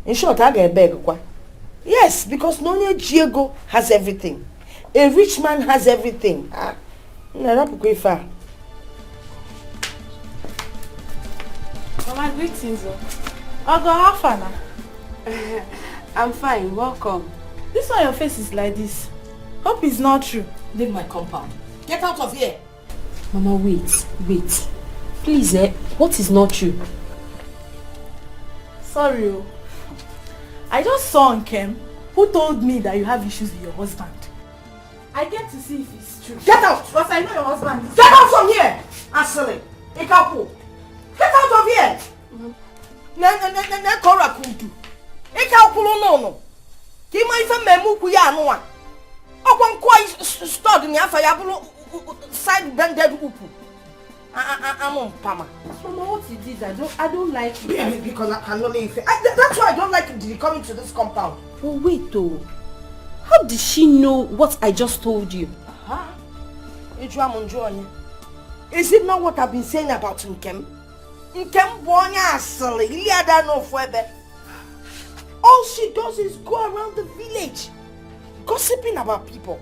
In short, I get beg. Yes, because Nonye Diego has everything. A rich man has everything. Mama, greetings. I'll go have fun now. I'm fine, welcome. This one your face is like this. Hope it's not true. Leave my compound. Get out of here. Mama, wait. Please, what is not true? Sorry. I just saw Nkem who told me that you have issues with your husband. I get to see if it's true. Get out! Because I know your husband is... Get out from here! Ashley, Ikapu. Get out of here! Kora kudu. Ikapu no. Kima ife memu kuya anwa. Okwan kwa stored ni afa ya bulu side bended upu. Pama. Mama, what you did, I don't like it. Because I can only that's why I don't like coming to this compound. But wait though. How did she know what I just told you? Is it not what I've been saying about Nkem? Nkem bonya asali, iliada no fuebe. All she does is go around the village, gossiping about people.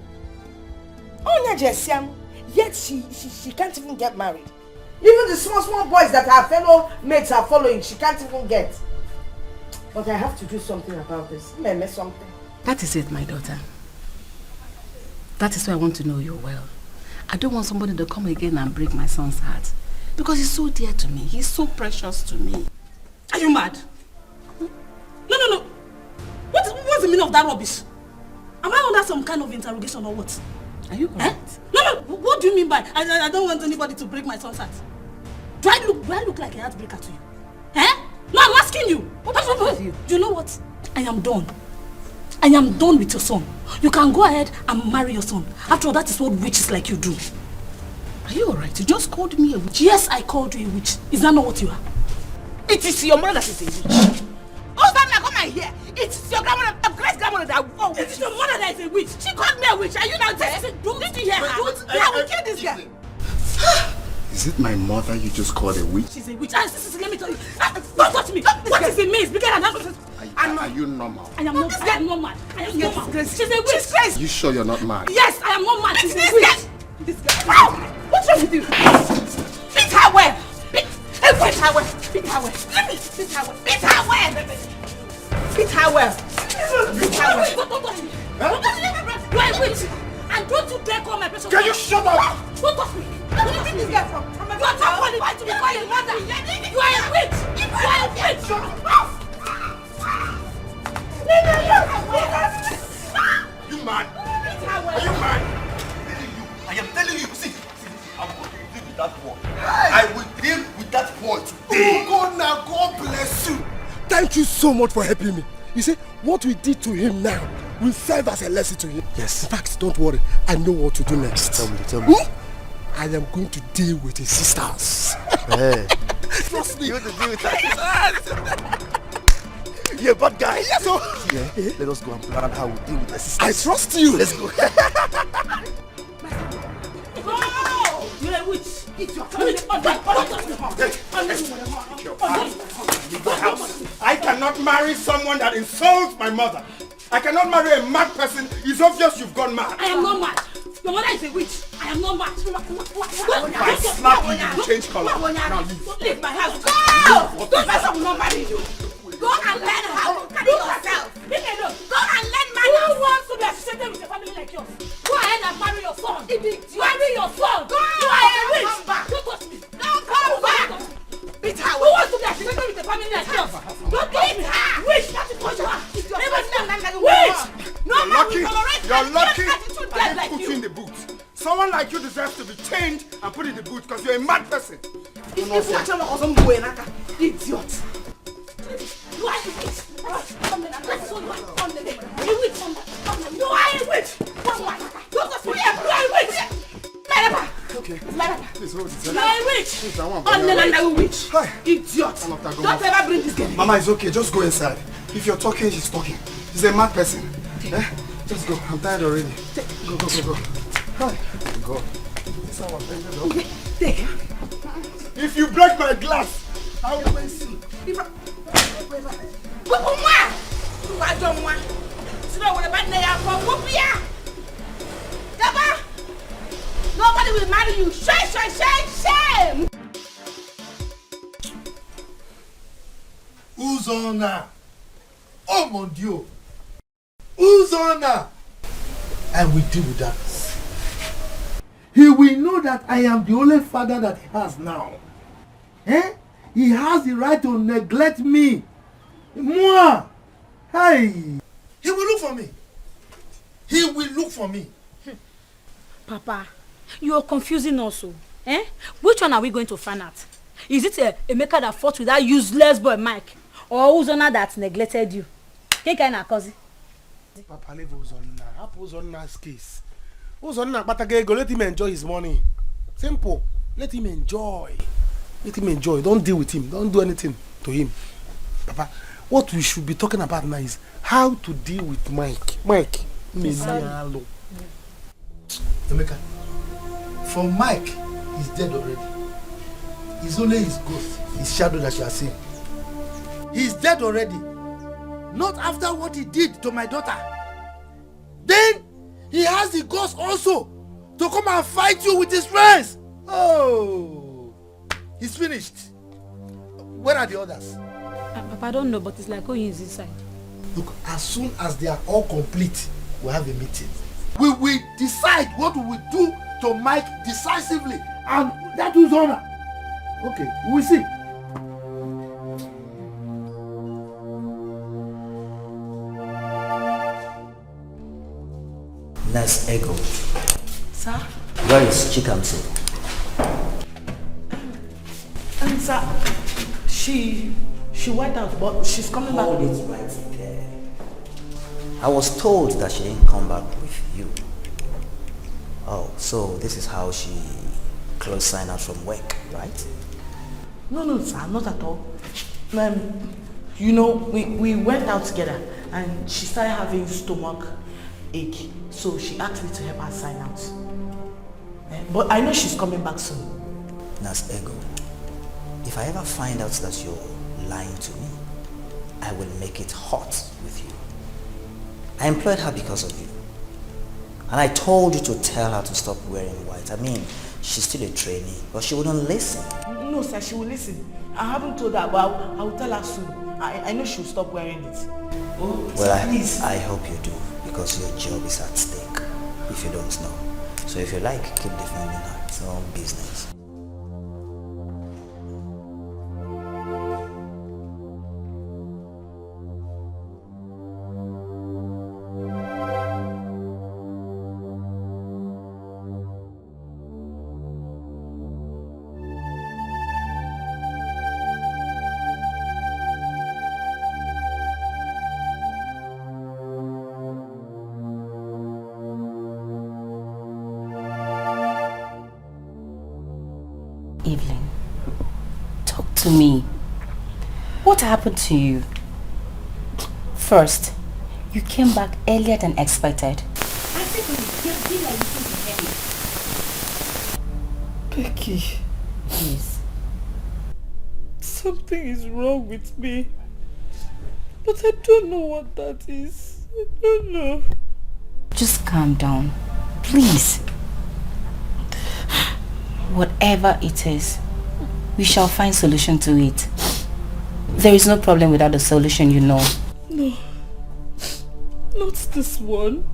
Onya Jessiam, yet she can't even get married. Even the small boys that her fellow mates are following, she can't even get. But I have to do something about this. Maybe something. That is it, my daughter. That is why I want to know you well. I don't want somebody to come again and break my son's heart. Because he's so dear to me. He's so precious to me. Are you mad? No. What's the meaning of that rubbish? Am I under some kind of interrogation or what? Are you correct? No. What do you mean by I don't want anybody to break my son's heart? Do I look like a heartbreaker to you? No, I'm asking you. What's wrong with you? Do you know what? I am done. I am done with your son. You can go ahead and marry your son. After all, that is what witches like you do. Are you alright? You just called me a witch. Yes, I called you a witch. Is that not what you are? It is your mother that is a witch. Oh, stand there, come and hear. It is your grandmother, great grandmother that witch. It is your mother that is a witch. She called me a witch. Are you not there? Did you hear her? I will kill this girl. Is it my mother you just called a witch? She's a witch. Let me tell you. Don't touch me. What is it means? Are you normal? I am not. I am not mad. I am not mad. She's a witch. She's crazy. You sure you're not mad? Yes, I am not mad. She's a witch. This girl. What's wrong with you? Beat her well. Beat her well. Beat her well. Beat her well. Beat her well. Beat her well. You are a witch. And don't you dare call my precious. Can you shut up? Don't touch me. Where did you think this girl from? You are not qualified to be called a mother. You are a witch. You are a witch. You mad? Are you mad? I am telling you, see, I'm going to deal with that boy. I will deal with that boy today. Oh God, now God bless you. Thank you so much for helping me. You see, what we did to him now will serve as a lesson to him. Yes. In fact, don't worry. I know what to do next. Tell me. I am going to deal with his sisters. Hey. Trust me. You want to deal with that? You're a bad guy. Yes, sir. Yeah. Let us go and plan how we deal with the sisters. I trust you. Let's go. You're a witch. I cannot marry someone that insults my mother. I cannot marry a mad person. It's obvious you've gone mad. I am not mad. Your mother is a witch. I am not mad. If I slap you, you change color. Now leave. Don't leave my house. Go! Don't mess up with not marry you. Go and learn how to carry yourself. Leave me alone. Go and learn manners. Who wants to be associated with a family like yours? Go ahead and marry your son. Marry your son. Go! You are a witch. Don't touch me. Don't come back. Beat her. Who wants to be associated with a family like yours? Don't touch me. Witch. That's what you are. Witch. You're lucky. I didn't put you in the boot. Someone like you deserves to be chained and put in the boot because you're a mad person. Idiot. You are a witch. You are a witch. Don't touch me. You are a witch. Okay. Please hold it. You are a witch. Unlearned witch. Idiot. Don't ever bring this girl. Mama, it's okay. Just go inside. If you're talking, she's talking. She's a mad person. Eh? Just go. I'm tired already. Go. Hi. Go. This is our friend. Take. If you break my glass, I will face you. Nobody will marry you. Shame. Uzona. Oh mon Dieu. Uzona. I will deal with that. He will know that I am the only father that he has now. Eh? He has the right to neglect me. Moi. Hey. He will look for me. Papa, you are confusing us. Eh? Which one are we going to find out? Is it a maker that fought with that useless boy Mike? Or Uzona that neglected you? Papa, leave Uzona. Up Uzona's case. Uzona, let him enjoy his money. Simple. Let him enjoy. Don't deal with him. Don't do anything to him. Papa, what we should be talking about now is how to deal with Mike. Emeka, for Mike, he's dead already. It's only his ghost, his shadow that you are seeing. He's dead already. Not after what he did to my daughter. Then he has the ghost also to come and fight you with his friends. Oh, he's finished. Where are the others? Papa, I don't know, but it's like going inside. Look, as soon as they are all complete, we'll have a meeting. We will decide what we will do to Mike decisively, and that is honor. Okay, we will see. Let's Ego. Sir? Where is Chikamso? Sir, she went out, but she's coming back. Hold it right there. I was told that she didn't come back with you. Oh, so this is how she closed sign out from work, right? No, sir, not at all. You know, we went out together and she started having stomach ache. So she asked me to help her sign out. But I know she's coming back soon. Nas Ego, if I ever find out that you're lying to me, I will make it hot with you. I employed her because of you. And I told you to tell her to stop wearing white. I mean, she's still a trainee, but she wouldn't listen. No, sir, she will listen. I haven't told her, but I will tell her soon. I know she'll stop wearing it. Well, I hope you do, because your job is at stake, if you don't know. So if you like, keep defending her. It's your own business. To me, what happened to you? First, you came back earlier than expected. Becky. Yes. Something is wrong with me. But I don't know what that is. I don't know. Just calm down. Please. Whatever it is, we shall find solution to it. There is no problem without a solution, you know. No. Not this one.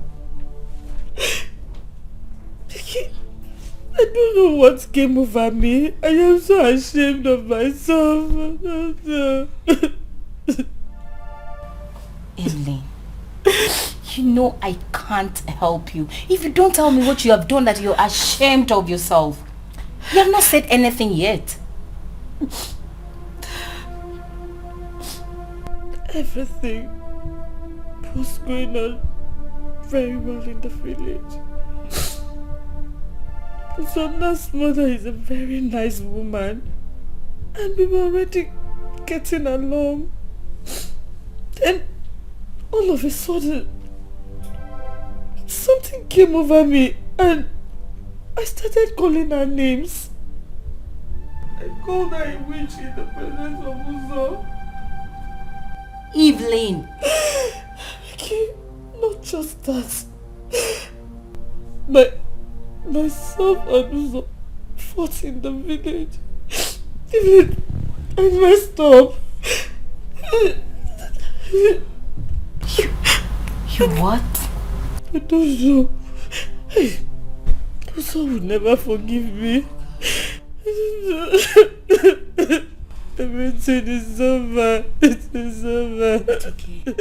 Becky, I don't know what came over me. I am so ashamed of myself. Evelyn, you know I can't help you. If you don't tell me what you have done that you're ashamed of yourself. You have not said anything yet. Everything was going on very well in the village. So Na's mother is a very nice woman, and we were already getting along. Then all of a sudden something came over me and I started calling her names. I called her a witch in the presence of Uzo. Evelyn! Okay, not just that. Myself and Uzo fought in the village. Evelyn, I messed up. You what? I don't know. Uzo would never forgive me. Everything is over. It is over. It's okay. It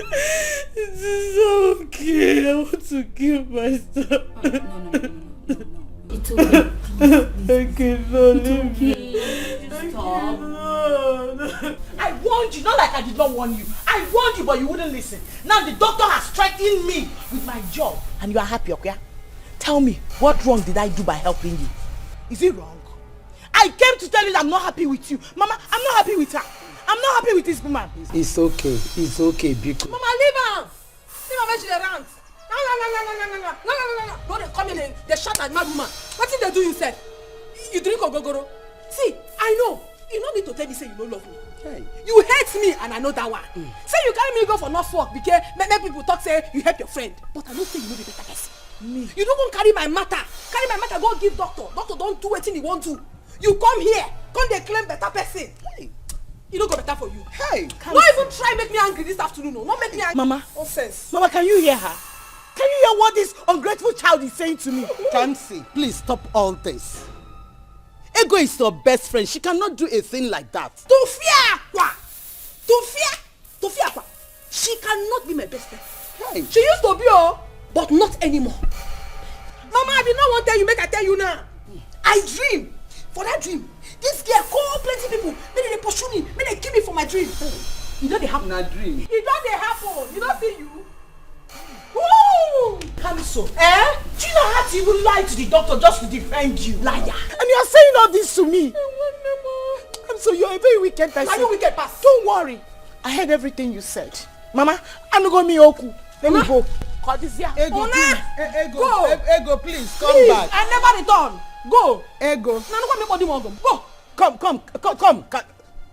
is okay. I want to kill myself. No. It's okay. Please. I cannot leave you. Stop. I warned you, not like I did not warn you. I warned you, but you wouldn't listen. Now the doctor has threatened me with my job. And you are happy, okay? Tell me, what wrong did I do by helping you? Is it wrong? I came to tell you that I'm not happy with you. Mama, I'm not happy with her. I'm not happy with this woman. It's okay, because... Mama, leave her! Leave her when she rants. No. No, they come in and they shout at mad woman. What did they do instead? You drink ogogoro. See, I know. You don't need to tell me say you don't love me. Hey. You hate me and I know that one. Say you carry me go for nurse work because many people talk say you help your friend. But I don't say you know the better person. Me. You don't go carry my matter. Carry my matter, go give doctor. Doctor don't do anything he want to. You come here, come they claim better person. Hey. You don't go better for you. Hey. Don't even try make me angry this afternoon. No, not make me angry. Mama. Nonsense. Mama, can you hear her? Can you hear what this ungrateful child is saying to me? Kamsi, please stop all this. Ego is your best friend. She cannot do a thing like that. To fear what? She cannot be my best friend. Hey. She used to be, but not anymore. Mama, I did not want to tell you, make I tell you now. I dream. For that dream, this girl call plenty people. Maybe they pursue me. Maybe they kill me for my dream. You know they happen. Na dream. You know they happen. You don't see you. Woo! Cancel. Eh? Do you know how to even lie to the doctor just to defend you? Liar. And you are saying all this to me. I'm so you're a very wicked person. Are you wicked person? Don't worry. I heard everything you said. Mama, I'm not going to oku. Let me go. Ego, please. Go. Ego, please, come back. I never return. Go. Ego. Go. Come.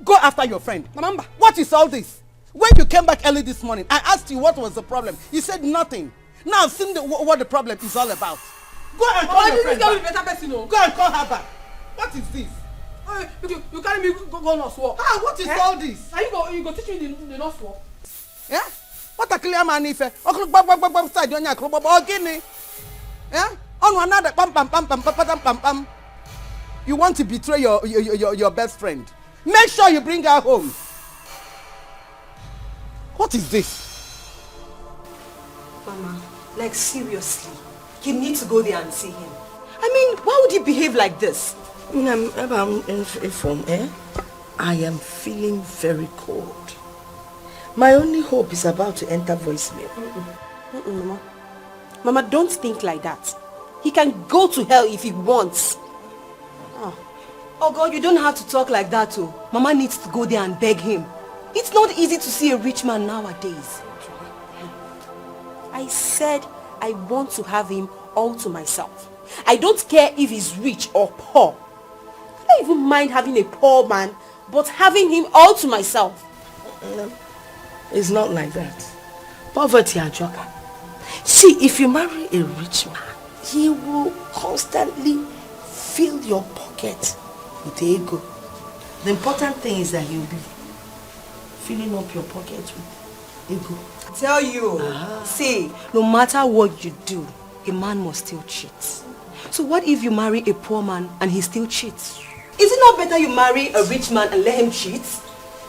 Go after your friend. Remember, what is all this? When you came back early this morning, I asked you what was the problem. You said nothing. Now I've seen what the problem is all about. Go and call your friend back. Go and call her back. What is this? You carry me go nurse work. What is all this? Are you go teach me the nurse work? Yeah? What a clear man if side on your crop or guinea. Eh? On another pam. You want to betray your best friend. Make sure you bring her home. What is this? Mama, like seriously, you need to go there and see him. I mean, why would he behave like this? I am feeling very cold. My only hope is about to enter voicemail. Mama. Mama, don't think like that. He can go to hell if he wants. Oh God, you don't have to talk like that too. Mama needs to go there and beg him. It's not easy to see a rich man nowadays. I said I want to have him all to myself. I don't care if he's rich or poor. I don't even mind having a poor man, but having him all to myself. It's not like that. Poverty and joker. See, if you marry a rich man, he will constantly fill your pocket with ego. The important thing is that he'll be filling up your pocket with ego. I tell you, see, no matter what you do, a man must still cheat. So what if you marry a poor man and he still cheats? Is it not better you marry a rich man and let him cheat?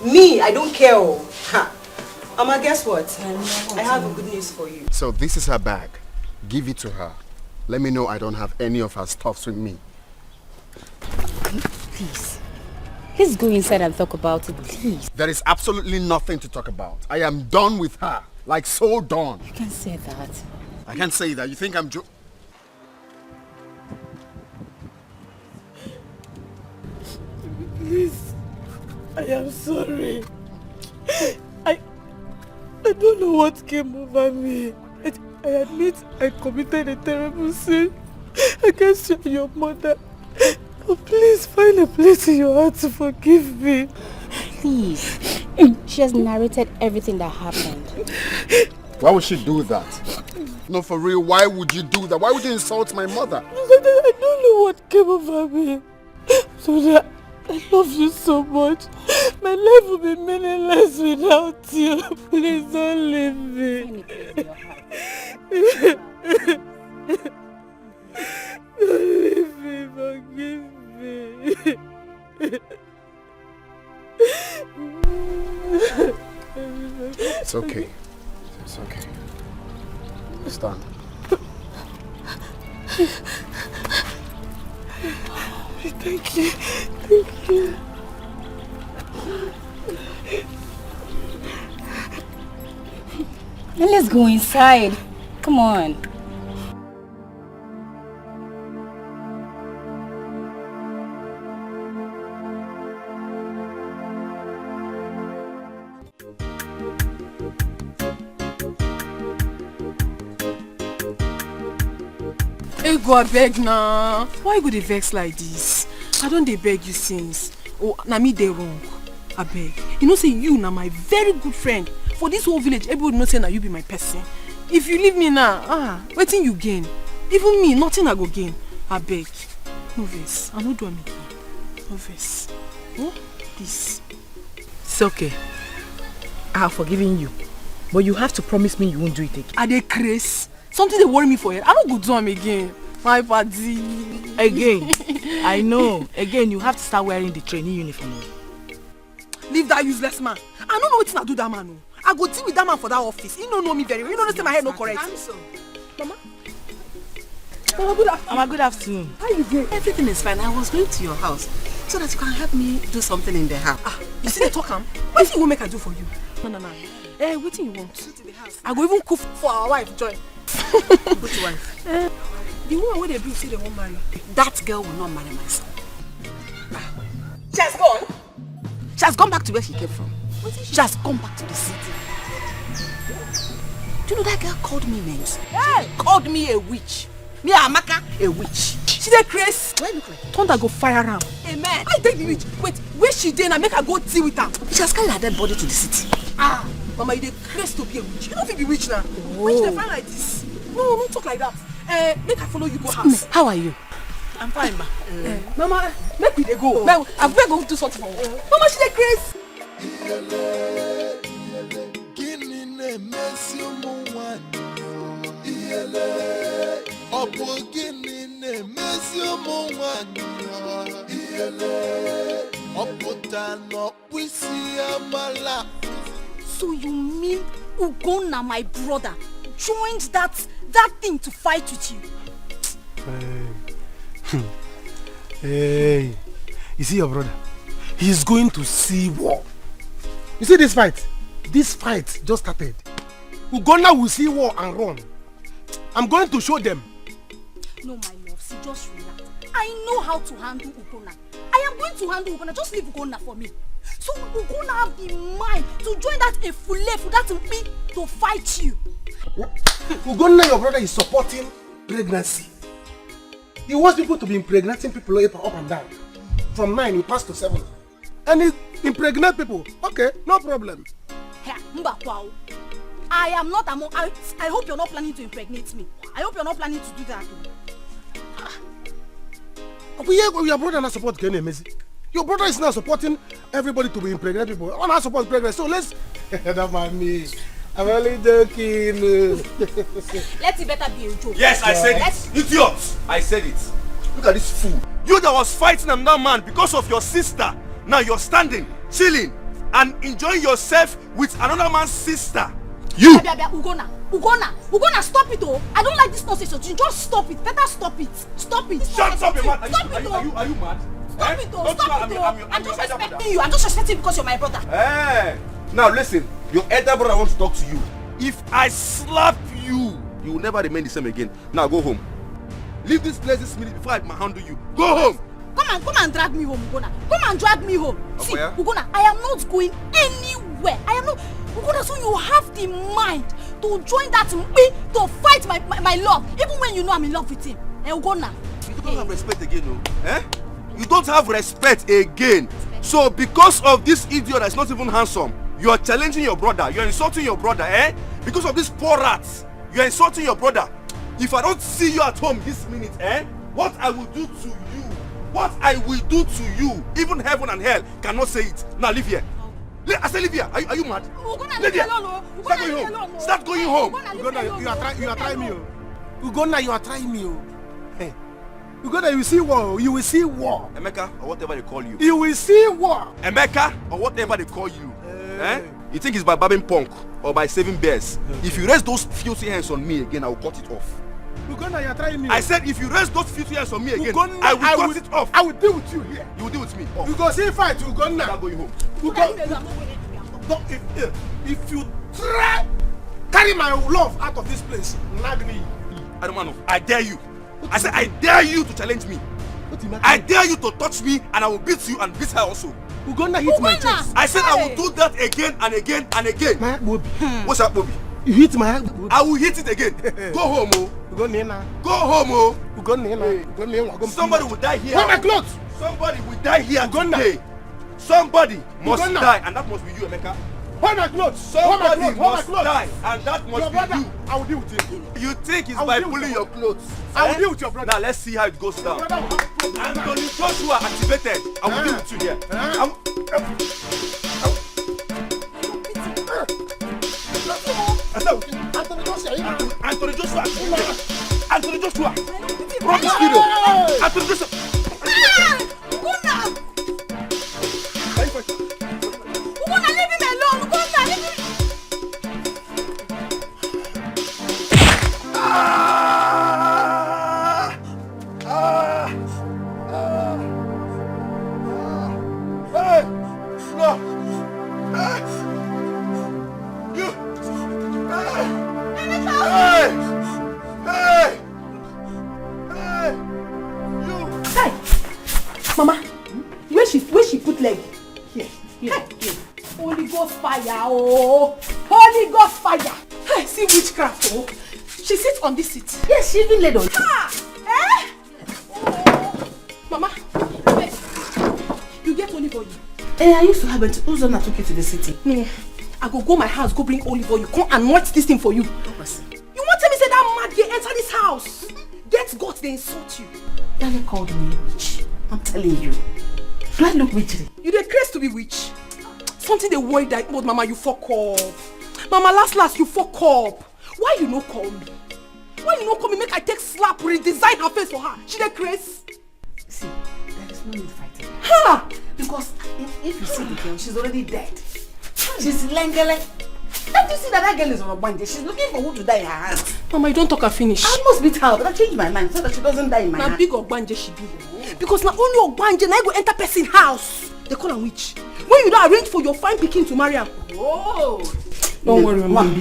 Me, I don't care. Mama, guess what? I have a good news for you. So this is her bag. Give it to her. Let me know I don't have any of her stuffs with me. Please. Let's go inside and talk about it, please. There is absolutely nothing to talk about. I am done with her. Like so done. You can't say that. I can't say that. You think I'm Please, I am sorry. I don't know what came over me. I admit I committed a terrible sin against you and your mother. But please find a place in your heart to forgive me. Please. She has narrated everything that happened. Why would she do that? No, for real, why would you do that? Why would you insult my mother? I don't know what came over me. So that I love you so much. My life will be meaningless without you. Please don't leave me. Don't leave me, forgive me. It's okay. It's okay. Stand. Thank you. Thank you. Now let's go inside. Come on. Hey, go I beg now. Why go dey vex like this? I don't dey beg you since. Oh, na me dey wrong. I beg. You know say you na my very good friend. For this whole village, everybody know say na you be my person. If you leave me now, wetin you gain? Even me, nothing I go gain. I beg. No vex. I no do am again. No vex. Oh, this. It's okay. I have forgiven you. But you have to promise me you won't do it again. I dey craze. Something they worry me for it. I don't go do them again. My party. Again. I know. Again, you have to start wearing the training uniform. Leave that useless man. I don't know what I do that man. No. I go deal with that man for that office. He don't know me very well. You don't understand my head no correct. Mama. Mama, good afternoon. Mama, good afternoon. How you doing? Everything is fine. I was going to your house so that you can help me do something in the house. You see the talk, what thing will make I do for you? No. Eh, what thing you want? I go even cook for our wife, Joy. Which wife? The woman where they do say they won't marry. That girl will not marry my son. She has gone? She has gone back to where she came from. She has gone back to the city. Do you know that girl called me names? Hey! Called me a witch. Me Amaka, a witch. She dey craze. Why look like? Thunder go fire am. Amen. I take the witch. Wait, where she dey na make her go deal with her. She has carried her dead body to the city. Mama, you dey craze to be a witch. You don't think be witch now. Witch dey find like this. No, don't talk like that. Make I follow you go house. How are you? I'm fine, ma. Mama, make we dey go. I beg go do something for her. Mama, she dey craze. na-emesi ụmụ nwanyị ihele ọ bụ gịnị na-emesi ụmụ nwanyị ihele ọ pụta n'ọkpụisi amala. So you mean Ugonna, my brother, joined that thing to fight with you? Hey, you see your brother? He's going to see war. You see this fight? This fight just started. Ugonna will see war and run. I'm going to show them. No, my love, see, just relax. I know how to handle Ugonna. I am going to handle Ugonna. Just leave Ugonna for me. So Ugonna have the mind to join that Efulefu, that me, to fight you. Ugonna, your brother, is supporting pregnancy. He wants people to be impregnating people up and down. From 9, he passed to 7. And he impregnate people. Okay, no problem. I am not among... I hope you're not planning to impregnate me. I hope you're not planning to do that. Your brother not support Kenny Messi. Your brother is not supporting everybody to be impregnate people. I want to support pregnancy. So let's... That's my me. I'm only joking. Let it better be a joke. Yes, I said it. Idiot! I said it. Look at this fool. You that was fighting another man because of your sister. Now you're standing, chilling, and enjoying yourself with another man's sister. You! Ugonna, stop it, oh! I don't like this nonsense. You just stop it. Better stop it. Stop it. Shut up, man. Are you mad? Stop it, oh! Stop it, oh! I'm just respecting you. I'm just respecting because you're my brother. Hey! Now listen, your elder brother wants to talk to you. If I slap you, you will never remain the same again. Now go home. Leave this place this minute before I handle you. Go home! Come and drag me home, Ugonna. Come and drag me home. See, Ugonna, I am not going anywhere. I am not... Ugonna, so you have the mind to join that me to fight my love, even when you know I'm in love with him. Ugonna. You don't have respect again, no? Eh? You don't have respect again. So because of this idiot that's not even handsome, you are challenging your brother. You are insulting your brother, eh? Because of this poor rats, you are insulting your brother. If I don't see you at home this minute, eh? What I will do to you, what I will do to you, even heaven and hell cannot say it. Now leave here. I say leave here. Are you mad? Leave here. Start going home. Start going home. Ugonna, you are trying me. Ugonna, you are trying me. Hey. Ugonna, you see war. You will see war. Emeka, or whatever they call you. You will see war. Emeka, or whatever they call you. Eh? You think it's by babbing punk or by saving bears? If you raise those filthy hands on me again, I will cut it off. Ugonna, you are trying me. I said if you raise those filthy hands on me again, I will cut it off. I will deal with you here. You will deal with me. Oh. You go see fight, Ugonna. I'm going home. If you try carry my love out of this place, nag me. I don't know. I dare you. I said I dare you to challenge me. I dare you to touch me and I will beat you and beat her also. Ugonna hit my chest. I said I will do that again and again and again. My Bobby. What's that, Bobby? You hit my I will hit it again. Go home, oh. Go home, oh. Somebody will die here. Where my clothes? Somebody will die here today. Somebody must die, and that must be you, Emeka. Where my clothes? Somebody must die, and that must be you. I will deal with him. You think it's by pulling your clothes? I will deal with your brother. Now let's see how it goes down. Anthony Joshua activated. I will deal with you here. Anthony Joshua. Run this video. Anthony Joshua. Ugonna, leave him alone. Ugonna, leave him. Hey! No! You! Hey! You! Hey! Mama, where she put leg? Here. Holy Ghost fire, oh! Holy Ghost fire! Hey, see witchcraft, oh! She sits on this seat. Yes, she even laid on. Ah! Eh? Oh. Mama, wait. You get olive oil. I used to have it. Uzonna took you to the city. No, I go my house, go bring olive oil. You come anoint this thing for you. You want to tell me say that mad girl enter this house? Get God, they insult you. Daddy called me witch. I'm telling you. Do I look witchy? You dey crazy to be witch. Something they worry that old mama you fuck off. Mama, last, you fuck up. Why you no call me? Why you no call me? Make I take slap, redesign her face for her. She dey craze. See, there is no need fighting. Ha! Because if you see the girl, she's already dead. She's lengele. Don't you see that girl is on a bandage? She's looking for who to die in her hands. Mama, you don't talk her finish. I must beat her, but I changed my mind so that she doesn't die in my hands. Now big Ogbanje she be. Because now only Ogbanje now go enter person house. They call her witch. When you don't arrange for your fine pikin to marry her. Oh. Don't worry, Mama.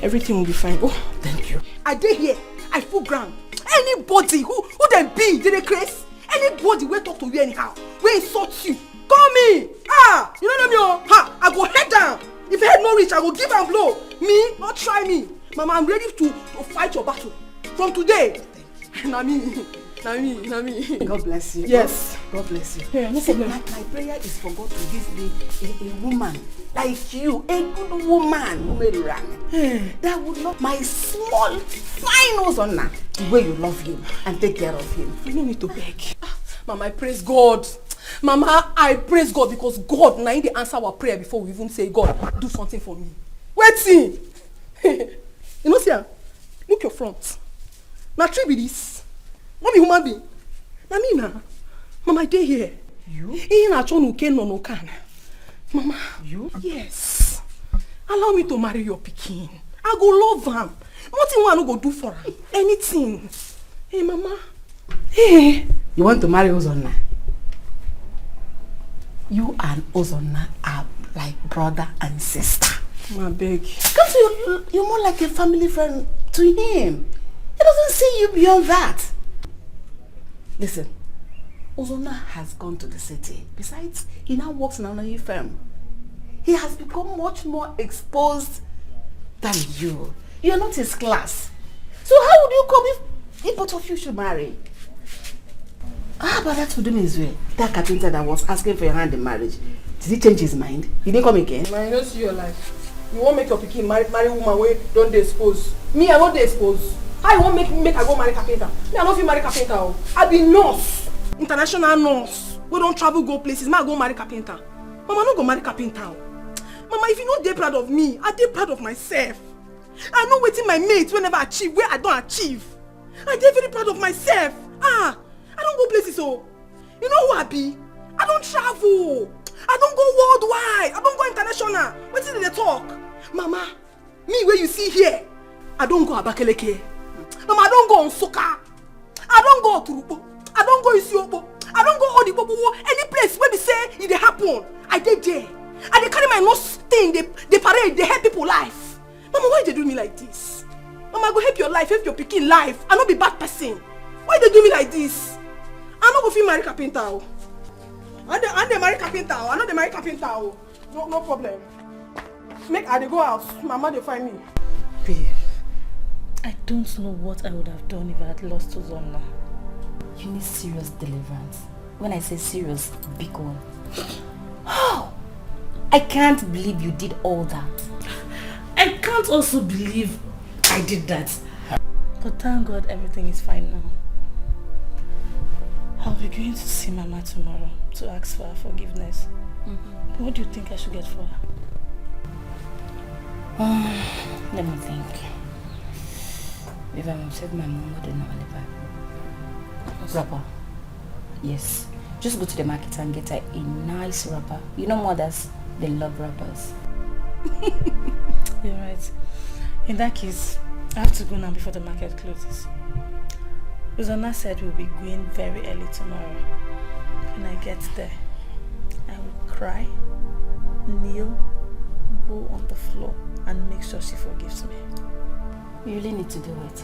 Everything will be fine. Oh, thank you. I dey here. I full ground. Anybody who they be, they craze. Anybody will talk to you anyhow. Will insult you. Call me. Ah, you don't know me. Oh. Ha, I go head down. If I head no reach, I will give and blow. Me, not try me. Mama, I'm ready to fight your battle. From today. Nami. God bless you. Yes. God bless you. Yeah, no problem. My prayer is for God to give me a woman like you, a good woman that would love my small, fine Ozonna the way you love him and take care of him. You don't need to beg. Mama, I praise God. Mama, I praise God because God now they answer our prayer before we even say, God, do something for me. Wait, you know, see, look your front. Now, tree be this. What be human being? Na me na. Mama, I dey here. You? Na chonu ken no can. Mama. You? Yes. Allow me to marry your pikin. I go love am. Nothing one go do for am. Anything. Hey, Mama. Hey. You want to marry Ozonna? You and Ozonna are like brother and sister. My beg. Because you're more like a family friend to him. He doesn't see you beyond that. Listen, Ozonna has gone to the city. Besides, he now works in another firm. He has become much more exposed than you. You're not his class. So how would you come if both of you should marry? But that's what doing is well. That carpenter that was asking for your hand in marriage, did he change his mind? He didn't come again? Man, you don't see your life. You won't make your pikin marry woman where don't they expose. Me, I don't they expose. How you won't make I go marry carpenter? Me, I don't feel marry carpenter. I be nurse. International nurse. We don't travel go places. Me, I go marry carpenter. Mama, no go marry carpenter. Mama, if you not dey proud of me, I dey proud of myself. I know waiting my mates whenever I achieve where I don't achieve. I dey very proud of myself. I don't go places, so. You know who I be? I don't travel. I don't go worldwide. I don't go international. What is they talk? Mama, me where you see here, I don't go Abakaleke. Mama, I don't go on Soka. I don't go Turupo. I don't go Isiopo. I don't go Odimgbe. Any place where they say it dey happen, I dey there. I dey carry my nose thing, they parade, they help people life. Mama, why they do me like this? Mama, go help your life, help your pikin life. I not be bad person. Why they do me like this? I not go feel marry carpenter. I dey marry carpenter. I know they marry carpenter. No problem. Make I dey go house. Mama they find me. Babe, I don't know what I would have done if I had lost Ozonna. You need serious deliverance. When I say serious, big one. I can't believe you did all that. I can't also believe I did that. But thank God everything is fine now. I'll be going to see Mama tomorrow to ask for her forgiveness. What do you think I should get for her? Let me think. If I'm upset, my mom wouldn't know any wrapper. Yes. Just go to the market and get her a nice wrapper. You know mothers, they love wrappers. You're right. In that case, I have to go now before the market closes. Ozonna said we'll be going very early tomorrow. When I get there, I will cry, kneel, go on the floor and make sure she forgives me. You really need to do it.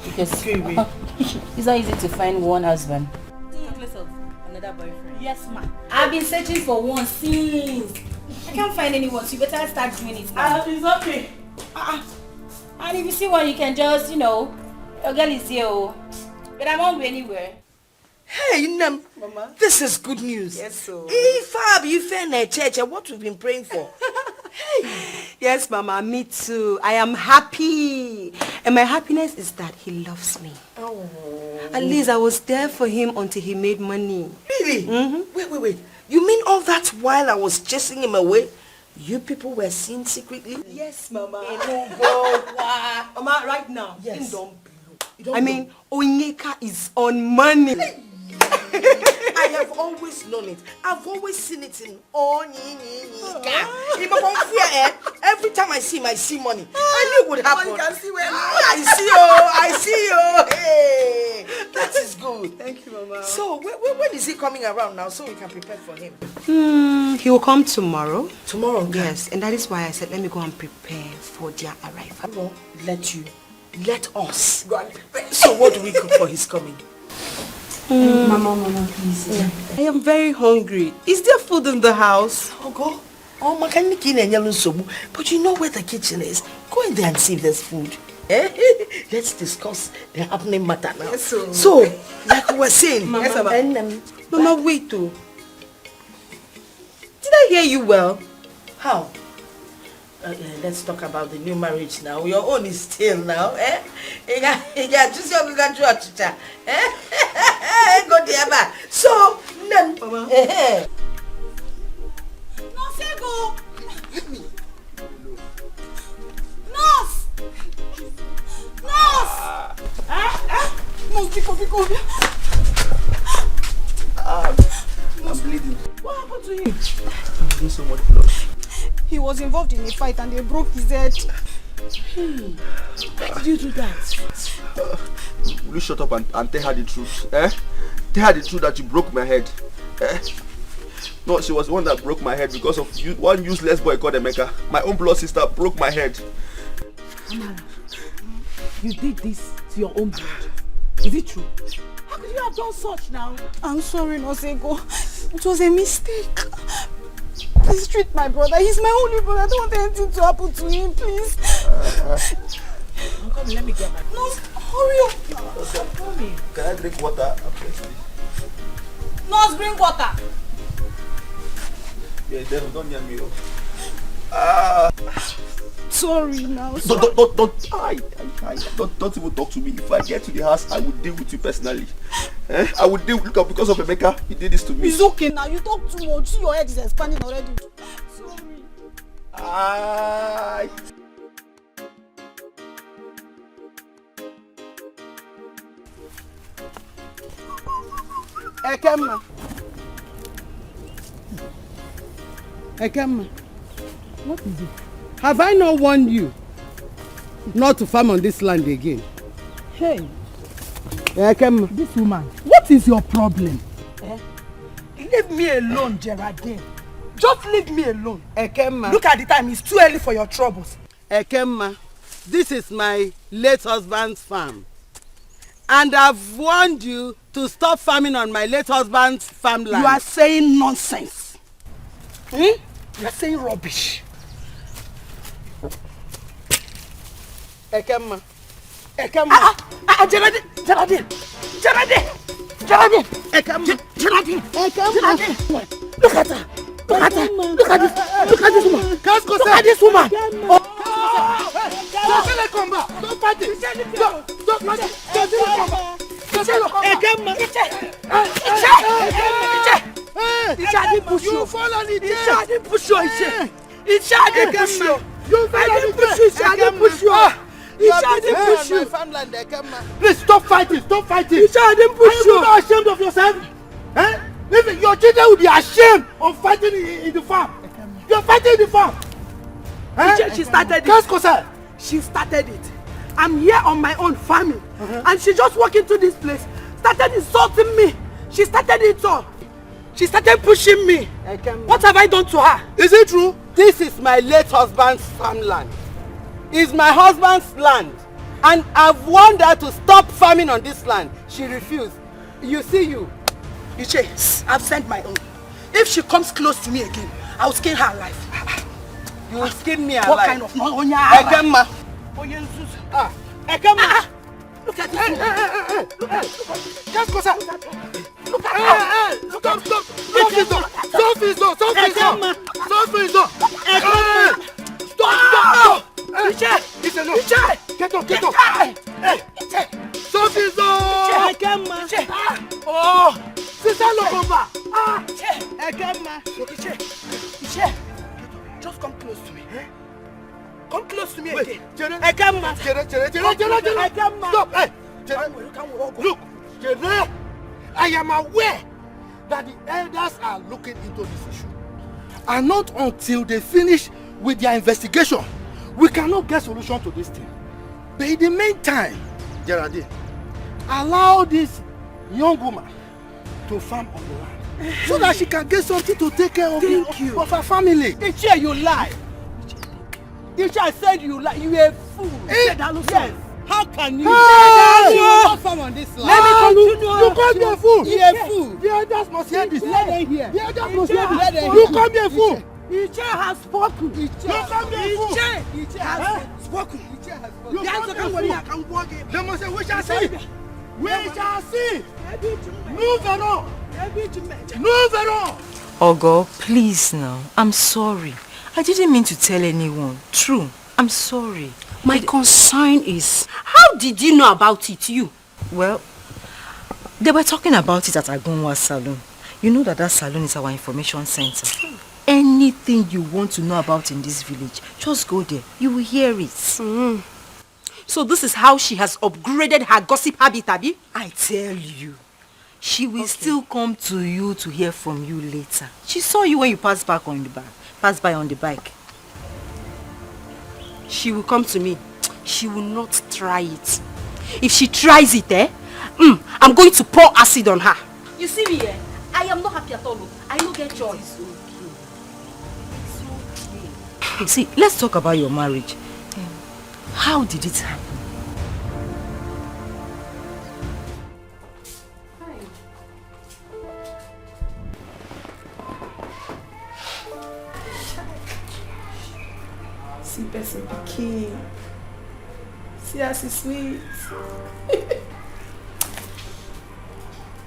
Because it's not easy to find one husband. Place of another boyfriend. Yes, ma'am. I've been searching for one since. I can't find anyone, so you better start doing it now. It's okay. And if you see one, you can just, your girl is here. But I won't go anywhere. Hey, Mama. This is good news. Yes, so. If you find a church, what we've been praying for. Yes, Mama, me too. I am happy. And my happiness is that he loves me. Oh. At least I was there for him until he made money. Really? Wait. You mean all that while I was chasing him away? You people were seen secretly? Yes, Mama. Mama, right now, yes. I mean, Onyeka is on money. I have always known it. I've always seen it in Onyeka. Every time I see him, I see money. I knew it would happen. You can see where I see you. Hey, that is good. Thank you, Mama. So, when is he coming around now so we can prepare for him? He will come tomorrow. Tomorrow? Yes, and that is why I said let me go and prepare for their arrival. I won't let you. Let us go and prepare. So what do we cook for his coming? Mama, please. Yeah. I am very hungry. Is there food in the house? Go. But you know where the kitchen is. Go in there and see if there's food. Let's discuss the happening matter now. Yes, so, like we were saying, Mama, Mama, wait too. Did I hear you well? How? Let's talk about the new marriage now. Your own is still now, just go there, so then, Mama. Nurse, go. Nurse. I'm bleeding. What happened to him? I'm bleeding so much blood. He was involved in a fight and they broke his head. Why did you do that? Will you shut up and tell her the truth? Tell her the truth that you broke my head. No, she was the one that broke my head because of one useless boy called Emeka. My own blood sister broke my head. Amara, you did this to your own blood. Is it true? How could you have done such now? I'm sorry, Nosego. It was a mistake. Please treat my brother. He's my only brother. I don't want anything to happen to him, please. Come, let me get my No, hurry up. Can I drink water? Nurse, bring water. Yeah, devil, don't near me. Sorry now. Don't even talk to me. If I get to the house, I will deal with you personally. I will deal. Look, because of Emeka, he did this to me. It's okay now. You talk too much. See, your head is expanding already. Sorry. Ekemma, what is it? Have I not warned you not to farm on this land again? Hey, Ekemma, this woman, what is your problem? Leave me alone, Geraldine. Just leave me alone. Ekemma. Look at the time, it's too early for your troubles. Ekemma, this is my late husband's farm. And I've warned you to stop farming on my late husband's farmland. You are saying nonsense. You are saying rubbish. Ekemma. Geraldine. Ekemma. Geraldine. Look at her. Look at this woman. Look at this woman. Don't fight it. Don't fight it. You fall on the chair. I didn't push you. I didn't push you. Please stop fighting. Stop fighting. I didn't push you. Are you not ashamed of yourself? Even your children will be ashamed of fighting in the farm. You are fighting in the farm. She started it. She started it. I'm here on my own farming, and she just walked into this place, started insulting me. She started it all. She started pushing me. What have I done to her? Is it true? This is my late husband's farmland. It's my husband's land. And I've warned her to stop farming on this land. She refused. You see you. Iche, I've sent my own. If she comes close to me again, I'll skin her alive. You will skin me alive? What kind of Ekemma. Ekemma. Look at this. Just go, sir. Look at her. Stop. Iche. Get up. Oh. Sister Lokomba. Ekemma. Iche. Just come close to me. Come close to me again. Jere. I can't matter. Jere. I can't matter. Stop. Hey, Jere. Look, Jere. I am aware that the elders are looking into this issue. And not until they finish with their investigation, we cannot get solution to this thing. But in the meantime, Geraldine, allow this young woman to farm on the land so that she can get something to take care of her family. Ichie, you lie. Ichie, I said you lie. You a fool. Yes. How can you? Hey! You not farm on this land. Let me continue. You call me a fool. You a fool. The elders must hear this. Let them hear. The elders must hear Let them this. hear. You call me a fool. Ichie has spoken. You call me a fool. Ichie has spoken. You call me a fool. They must say, we shall see. We shall see. Move around. Move around. Ogo, please now. I'm sorry. I didn't mean to tell anyone. True. I'm sorry. My concern is, how did you know about it, you? Well, they were talking about it at Agunwa's salon. You know that salon is our information center. Anything you want to know about in this village, just go there. You will hear it. So this is how she has upgraded her gossip habit, Abi? I tell you. She will still come to you to hear from you later. She saw you when you passed by on the bike. She will come to me. She will not try it. If she tries it, I'm going to pour acid on her. You see me, I am not happy at all. I don't get choice. It's okay. See, let's talk about your marriage. How did it happen? See person pikin. See as he sweet.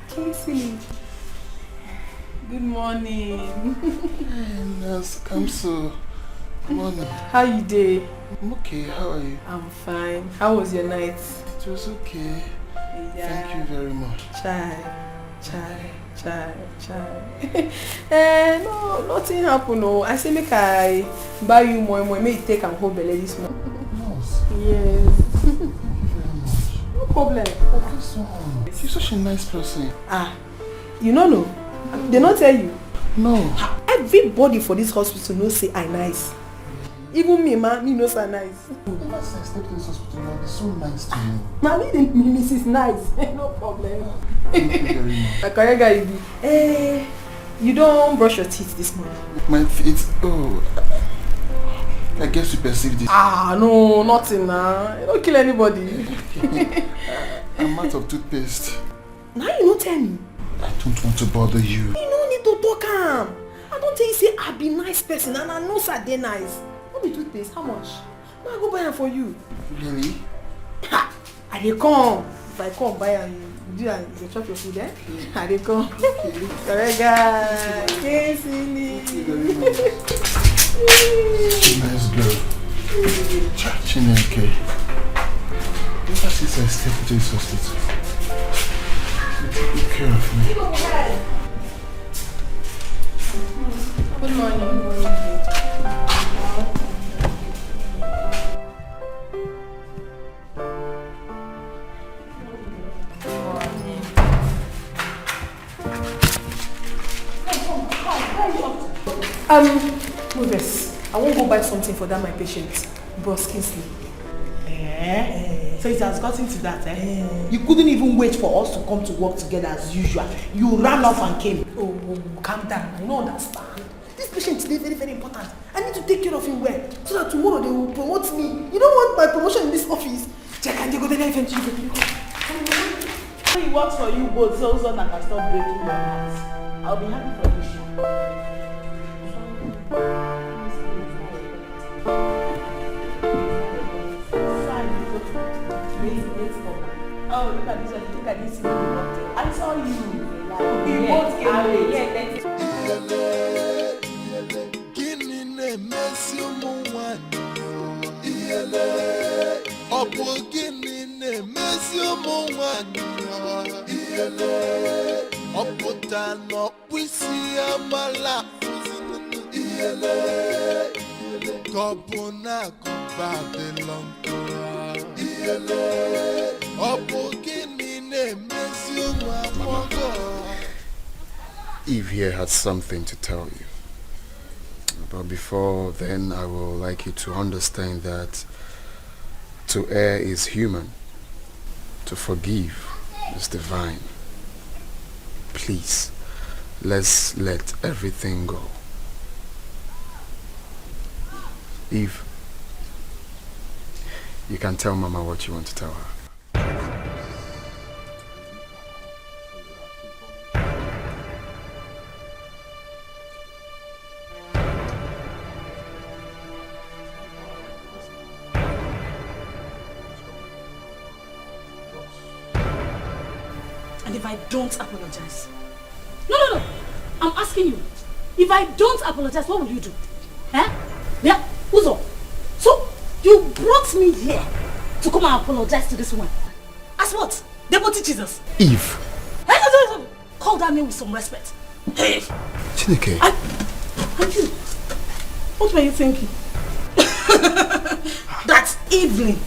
Casey. Good morning. Yes, I'm so. Good morning. How you day? I'm okay. How are you? I'm fine. How was your night? It was okay. Yeah. Thank you very much. Chai. No, nothing happened. No, I say make I buy you more. Make you take and hold Bele this month. Yes. Thank you very much. No problem. You're such a nice person. You know? They not tell you. No. Everybody for this hospital knows say I nice. Even me knows I nice. Ever since I stepped in this hospital, you're so nice to me. Mommy, the Mrs. Nice. No problem. Thank you very much. Akarega, you don't brush your teeth this morning. My feet. Oh. I guess you perceive this. No, nothing now. You don't kill anybody. I'm out of toothpaste. Now you don't tell me. I don't want to bother you. You don't need to talk am. I don't tell you say I be nice person and I know say they nice. What be toothpaste? How much? No, I go buy am for you. Really? I dey come. If I come buy am, you do am, you chop your food, eh? I dey come. Karega. Casey. Nice girl. Chineke. Ever since I stepped into this hospital, you take good care of me. Good morning. Move this. I won't go buy something for that my patient, Bros Kingsley. So it has gotten to that, You couldn't even wait for us to come to work together as usual. You ran off and came. Oh, calm down. I don't understand. This patient is very, very important. I need to take care of him well, so that tomorrow they will promote me. You don't want my promotion in this office. Check and you go there eventually. When he works for you both, so I can stop breaking your hearts. I'll be happy for you. Oh, look at this one. Look at this. I saw you. We both came late. Kobuna Babylon Eve here had something to tell you. But before then, I would like you to understand that to err is human, to forgive is divine. Please, let's let everything go. Eve, you can tell Mama what you want to tell her. And if I don't apologize? No. I'm asking you. If I don't apologize, what will you do? Eh? Yeah? Uzo. So, you brought me here to come and apologize to this woman. As what? Deputy Jesus? Eve. Hey, call that name with some respect. Hey. Chineke. And you? What were you thinking? That Evelyn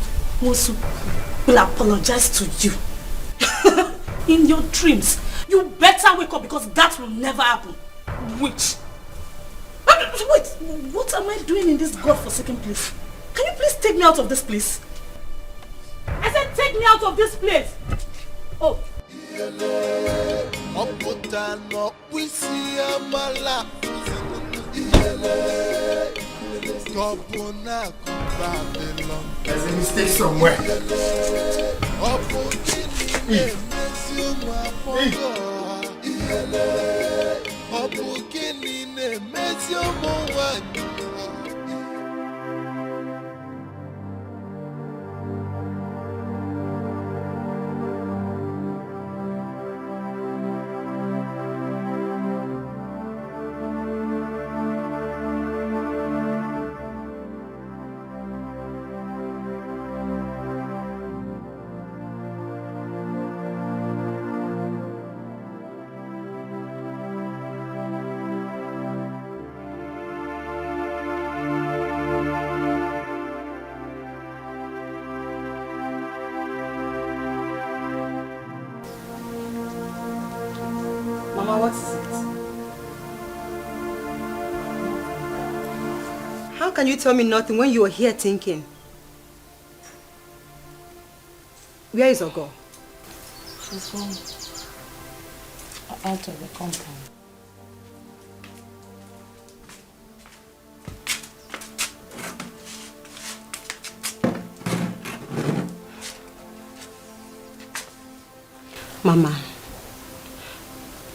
also will apologize to you. In your dreams, you better wake up because that will never happen. Witch. Wait, what am I doing in this godforsaken place? Can you please take me out of this place? I said take me out of this place. Oh. There's a mistake somewhere. What is it? How can you tell me nothing when you are here thinking? Where is Ogo? She's gone out of the compound. Mama,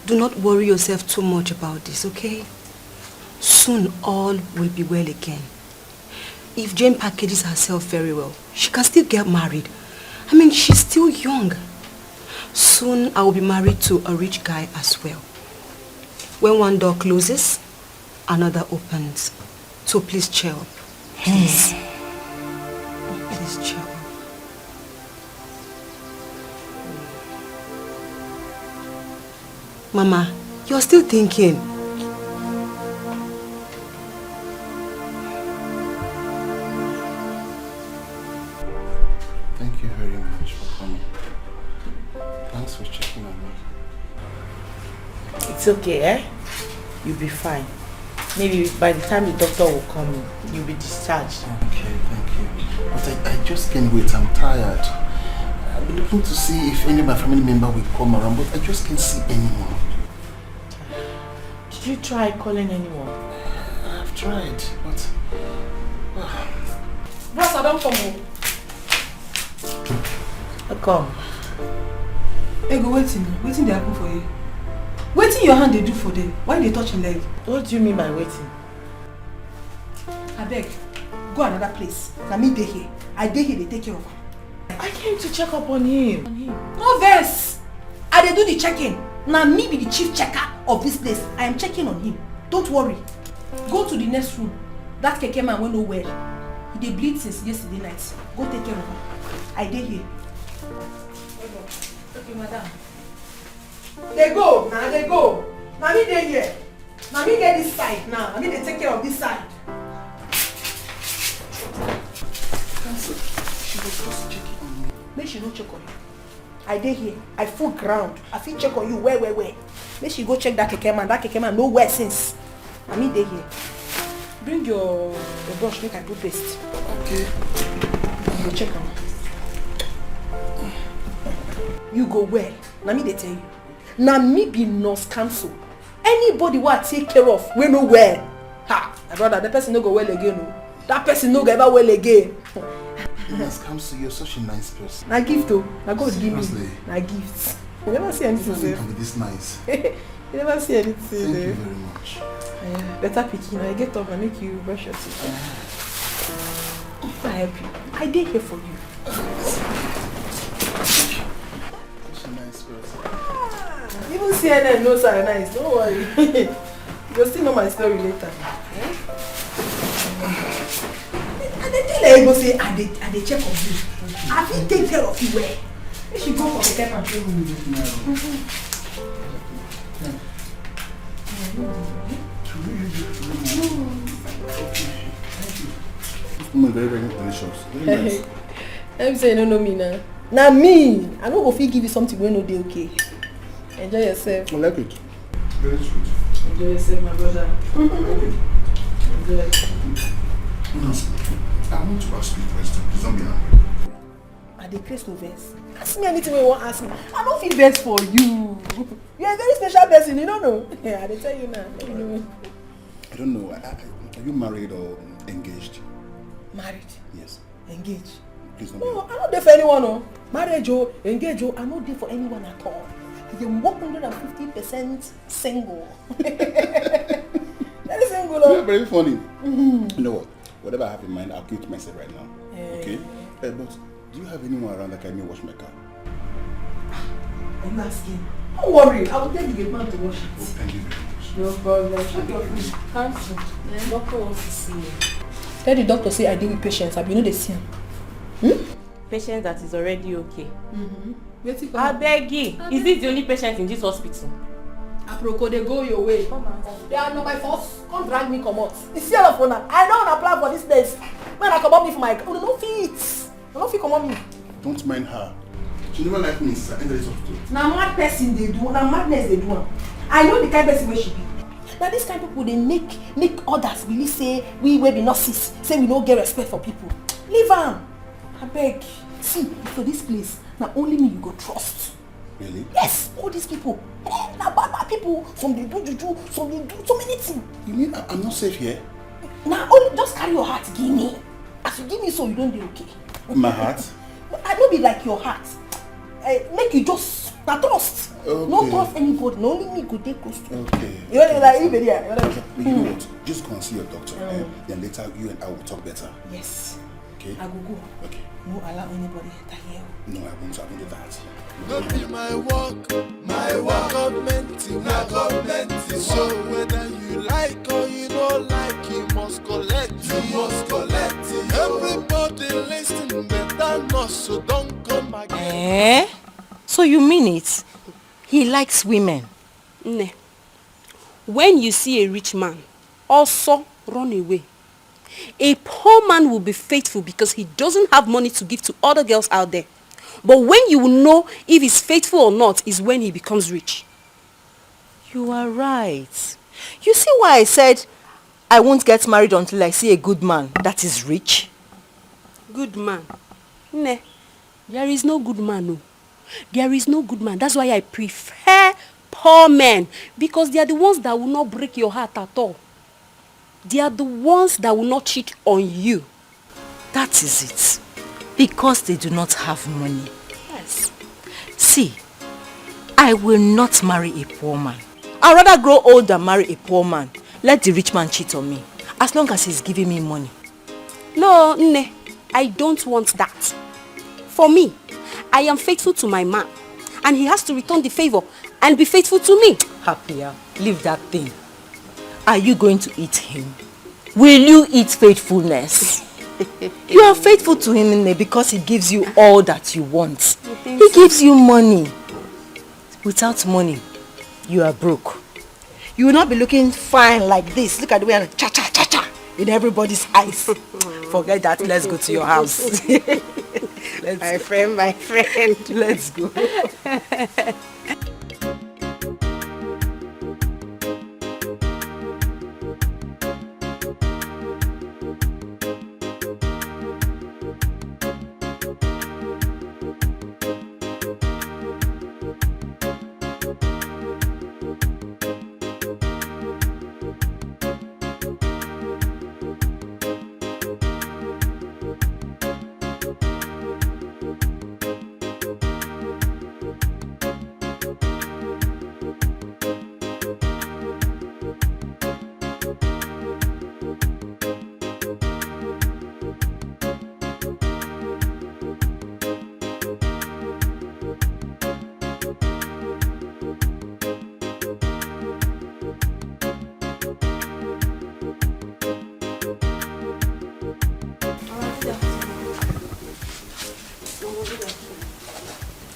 do not worry yourself too much about this, okay? Soon all will be well again. If Jane packages herself very well, she can still get married. I mean, she's still young. Soon I will be married to a rich guy as well. When one door closes, another opens. So please cheer up. Please. Please cheer up. Mama, you're still thinking. Thank you very much for coming. Thanks for checking on me. It's okay, eh? You'll be fine. Maybe by the time the doctor will come, you'll be discharged. Okay, thank you. But I just can't wait. I'm tired. I've been looking to see if any of my family member will come around, but I just can't see anyone. Did you try calling anyone? I've tried, but... Bros, I don't come home. Come. Hey, go waiting. Waiting they happen for you. Waiting your hand they do for them. Why they touch your leg? What do you mean by waiting? I beg, go another place. Now me dey here. I dey here, they take care of her. I came to check up on him. No verse. I dey do the checking. Now me be the chief checker of this place. I am checking on him. Don't worry. Go to the next room. That keke man went nowhere. He dey bleed since yesterday night. Go take care of her. I dey here. Okay, madam. They go. Now they go. Now me dey here. Now me get this side now. I mean they take care of this side. just check it on me. Make she no check on you. I dey here. I full ground. I fit check on you. Where? Make she go check that keke man. That keke man nowhere since. I mean dey here. Bring your brush, make I do paste. Okay. You go check on. You go well. Na me dey tell you. Na me be nurse counsel. Anybody wey I take care of wey no well. Ha! My brother, the person no go well again. No. That person no go ever well again. Nurse counsel, you're such a nice person. Na gift o. Na God give me. Seriously. Na gift. You never see anything Nothing there. can be this nice. You never see anything Thank there. you very much. Better pikin. I get up and make you brush your teeth. I help you. I dey here for you. Such a nice person. Even CNN knows I'm nice. Don't worry. You'll still know my story later. And they tell her, go say, I dey check on you. I fit take care of you well. You should go for the care and training. Very, very delicious. Very nice. Let me say you don't know me now. Now me, I no go fit give you something wey no dey okay. Enjoy yourself. I like it. Very sweet. Enjoy yourself, my brother. Enjoy. I want to ask you a question. Please don't be angry. I dey craze no vex. Ask me anything wey you wan ask me. I no fit vex for you. You're a very special person, you don't know. Yeah, I dey tell you now. I don't know. Are you married or engaged? Married? Yes. Engaged? Please don't No, I'm not there for anyone. No. Marriage or engaged, I'm not there for anyone at all. I'm 150% single. Very single. You're very funny. You know what? Whatever I have in mind, I'll keep to myself right now. Okay? But do you have anyone around that can wash my car? Are you asking? Don't worry, I will tell the man to wash it. Oh, thank you very much. No problem. Check your food. Cancel. Doctor wants to see you. Tell the doctor say I deal with patients. I be know they see him. Patient that is already okay. I beg you. Is this the only patient in this hospital? Aproko, they go your way. Come on. They are not my force. Come drag me, come out. You see all of you now. I don't apply for this days. When I come up me for my... Oh, no fit. I don't fit come on me. Don't mind her. She never liked me since I entered this hospital. Now mad person they do. Now madness they do. I know the kind of person where she be. Now these kind of people, they make others believe say we will be nurses. Say we don't get respect for people. Leave her. I beg. See, for this place, now only me you go trust. Really? Yes, all these people. Now bad people, some they do juju, some they do so many things. You mean I'm not safe here? Now only just carry your heart, give me. As you give me so you don't be okay. My heart? I don't be like your heart. Make you just not trust. Okay. No trust anybody. No, only me go take close to. Okay. You know like you be there. You know what? Just go and see your doctor. Then later you and I will talk better. Yes. Okay. I will go. Okay. No allow anybody enter here. No, I won't do that. Not be my work governmenting, not governmenting. So whether you like or you don't like, you must collect. You must collect. Everybody listen, better not, so don't come again. So you mean it? He likes women. Ne. When you see a rich man, also run away. A poor man will be faithful because he doesn't have money to give to other girls out there. But when you will know if he's faithful or not is when he becomes rich. You are right. You see why I said I won't get married until I see a good man that is rich? Good man? Ne. There is no good man, no. There is no good man. That's why I prefer poor men. Because they are the ones that will not break your heart at all. They are the ones that will not cheat on you. That is it. Because they do not have money. Yes. See, I will not marry a poor man. I'd rather grow old than marry a poor man. Let the rich man cheat on me. As long as he's giving me money. No, ne. I don't want that. For me, I am faithful to my man. And he has to return the favor and be faithful to me. Happier. Leave that thing. Are you going to eat him? Will you eat faithfulness? You are faithful to him because he gives you all that you want. He gives you money. Without money, you are broke. You will not be looking fine like this. Look at the way I'm cha-cha-cha-cha in everybody's eyes. Forget that. Let's go to your house. My friend. Let's go.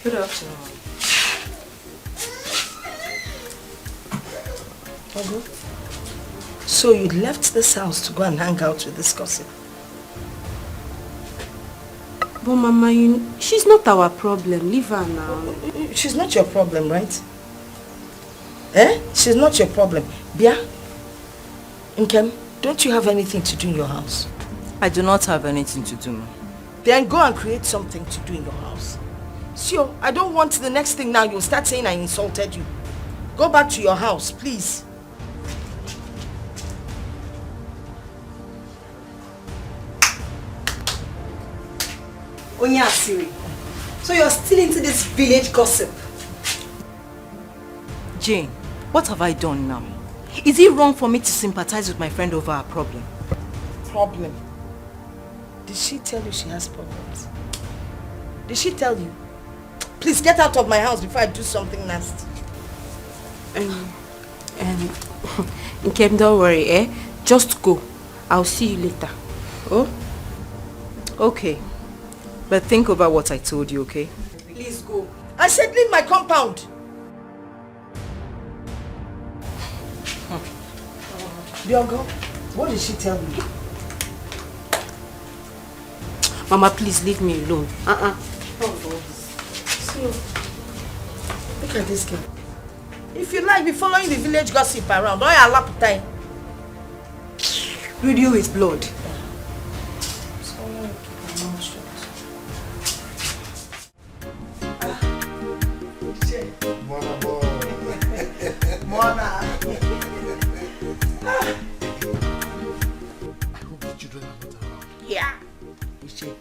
Good afternoon. Ogo, so you left this house to go and hang out with this gossip? But Mama, she's not our problem. Leave her now. She's not your problem, right? Eh? She's not your problem. Bia? Nkem, don't you have anything to do in your house? I do not have anything to do. Then go and create something to do in your house. Sio, I don't want the next thing now you'll start saying I insulted you. Go back to your house, please. Onya Siri. So you're still into this village gossip? Jane, what have I done now? Is it wrong for me to sympathize with my friend over her problem? Problem? Did she tell you she has problems? Did she tell you? Please get out of my house before I do something nasty. Nkem, don't worry, eh? Just go. I'll see you later. Oh? Okay. But think over what I told you, okay? Please go. I said leave my compound. Diogo, what did she tell you? Mama, please leave me alone. So, look at this girl. If you like, be following the village gossip around. Don't you allow time? Radio is blood. Mona. Yeah.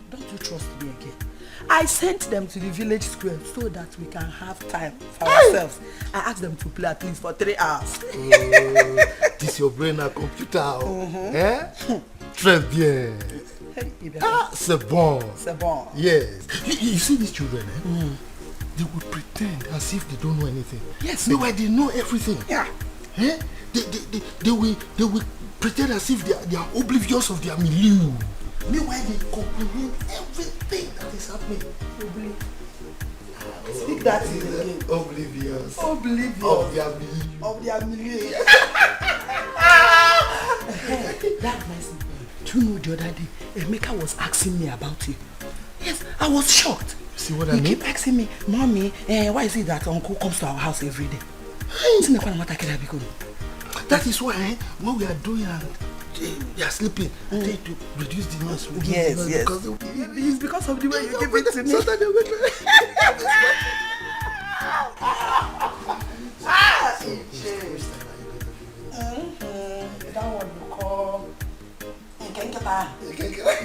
Don't you trust me again? I sent them to the village square so that we can have time for ourselves. I asked them to play at least for 3 hours. This your brain a computer. Eh? Très bien. Ah, c'est bon. C'est bon. Yes. You see these children, eh? They would pretend as if they don't know anything. Yes. Meanwhile, they know everything. Yeah. Eh? They will pretend as if they are oblivious of their milieu. Meanwhile, they comprehend everything that is happening. Speak that in again. Oblivious. Oblivious. Of their milieu. Of their milieu. That nice. Do you know the other day, Emeka was asking me about you. Yes, I was shocked. See what I mean? He keep asking me, Mommy, why is it that Uncle comes to our house every day? That is why when we are doing they are sleeping, I try to reduce the noise. Yes, the noise yes. Because it's because of the way you give it to me. Sometimes they wake That one you call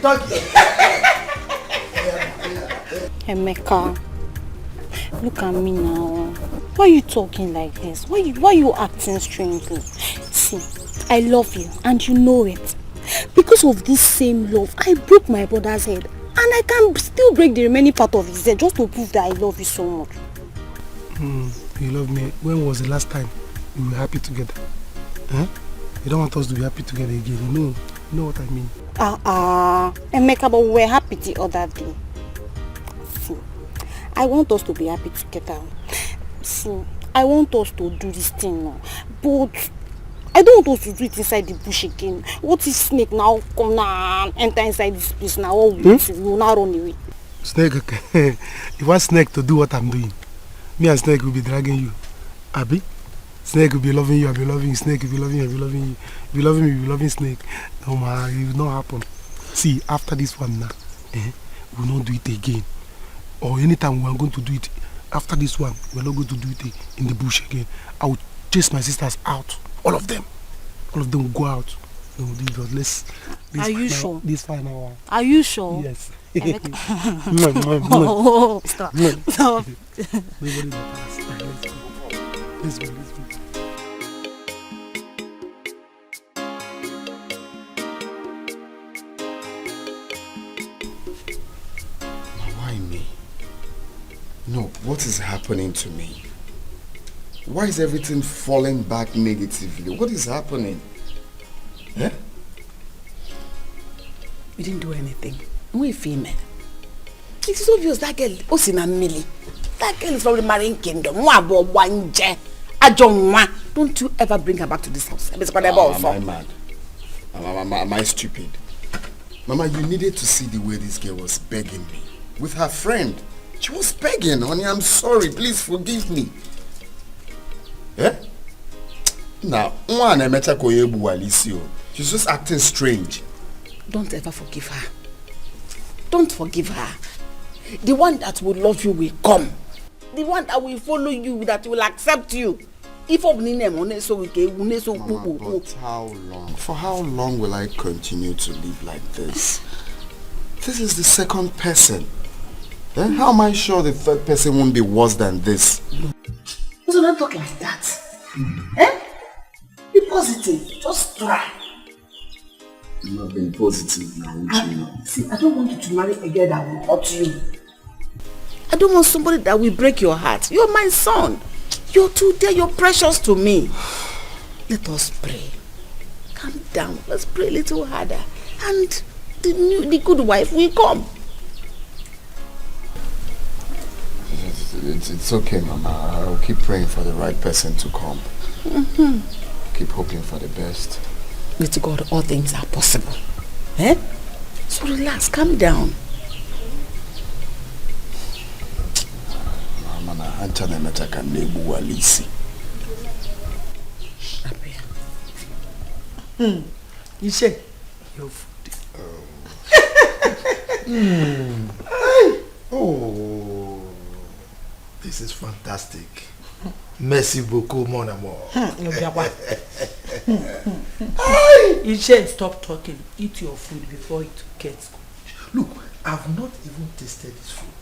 doggy. Emeka, look at me now. Why are you talking like this? Why are you acting strangely? See, I love you and you know it. Because of this same love, I broke my brother's head. And I can still break the remaining part of his head just to prove that I love you so much. You love me. When was the last time we were happy together? Huh? You don't want us to be happy together again. You know what I mean. Emeka, but we were happy the other day. See, I want us to be happy together. See, I want us to do this thing now. But I don't want us to do it inside the bush again. What if snake now come now and enter inside this place now? All we will not run away. Snake, okay. You want Snake to do what I'm doing. Me and Snake will be dragging you. Abi? Snake will be loving you, I'll be loving you. Snake will be loving you, I'll be loving you. You be loving me, you be loving Snake. No man, it will not happen. See, after this one now, we will not do it again. Or anytime we are going to do it, after this one, we are not going to do it in the bush again. I will chase my sisters out. All of them. All of them will go out. No, let's Are you sure? This final one. Are you sure? Yes. Oh, stop. Stop. Let's go. Why me? No, what is happening to me? Why is everything falling back negatively? What is happening? Eh? We didn't do anything. We're female. It is obvious that girl, Osina Millie. That girl is from the marine kingdom. Don't you ever bring her back to this house. Am I mad? Am I stupid? Mama, you needed to see the way this girl was begging me. With her friend. She was begging, honey, I'm sorry. Please forgive me. Eh? Now, she's just acting strange. Don't ever forgive her. Don't forgive her. The one that will love you will come. The one that will follow you, that will accept you. Mama, but how long? For how long will I continue to live like this? This is the second person. Eh? How am I sure the third person won't be worse than this? So don't talk like that. Eh? Be positive. Just try. I'm not being positive now, won't you know? See, I don't want you to marry a girl that will hurt you. I don't want somebody that will break your heart. You're my son. You're too dear. You're precious to me. Let us pray. Calm down. Let's pray a little harder. And the good wife will come. It's okay, Mama. I'll keep praying for the right person to come. Keep hoping for the best. With God, all things are possible. Eh? So relax, calm down. Mama, Anchana Mataka Nebu Walisi. You say your food. Oh, this is fantastic. Merci beaucoup, mon amour. You said stop talking. Eat your food before it gets cold. Look, I've not even tasted this food.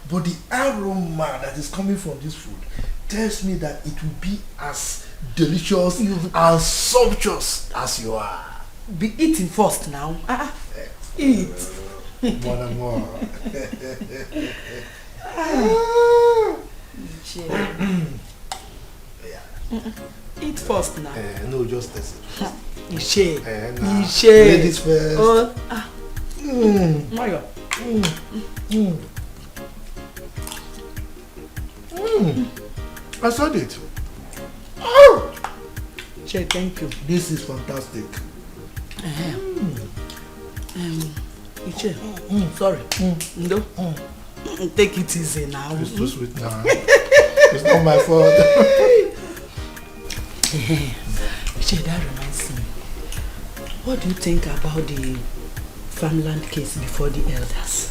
But the aroma that is coming from this food tells me that it will be as delicious and sumptuous as you are. Be eating first now. Eat. Mon amour. Eat first now. No, just taste it. Ishe. Ladies first. Mario. I saw it. Che, thank you. This is fantastic. Iche. Sorry. No. Take it easy now. It's too sweet now. It's not my fault. Iche, that reminds me. What do you think about the farmland case before the elders?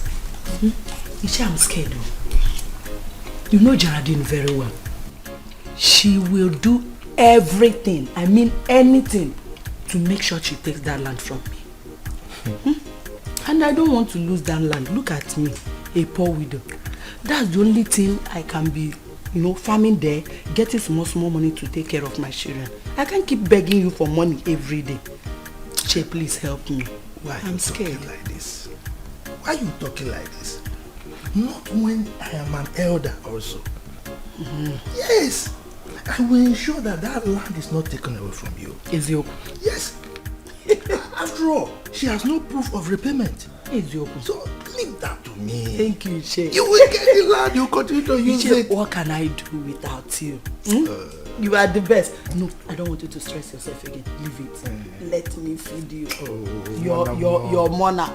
Iche, I'm scared though. You know Geraldine very well. She will do everything, I mean anything, to make sure she takes that land from me. And I don't want to lose that land. Look at me, a poor widow. That's the only thing I can be, farming there, getting small money to take care of my children. I can't keep begging you for money every day. Che, please help me. Why I'm scared. Like this? Why are you talking like this? Not when I am an elder also. Yes. I will ensure that that land is not taken away from you. Ezioku. Yes. After all, she has no proof of repayment. Ezioku. So leave that to me. Thank you, Che. You will get the land. You continue to use it. What can I do without you? You are the best. No, I don't want you to stress yourself again. Leave it. Let me feed you. Your mona.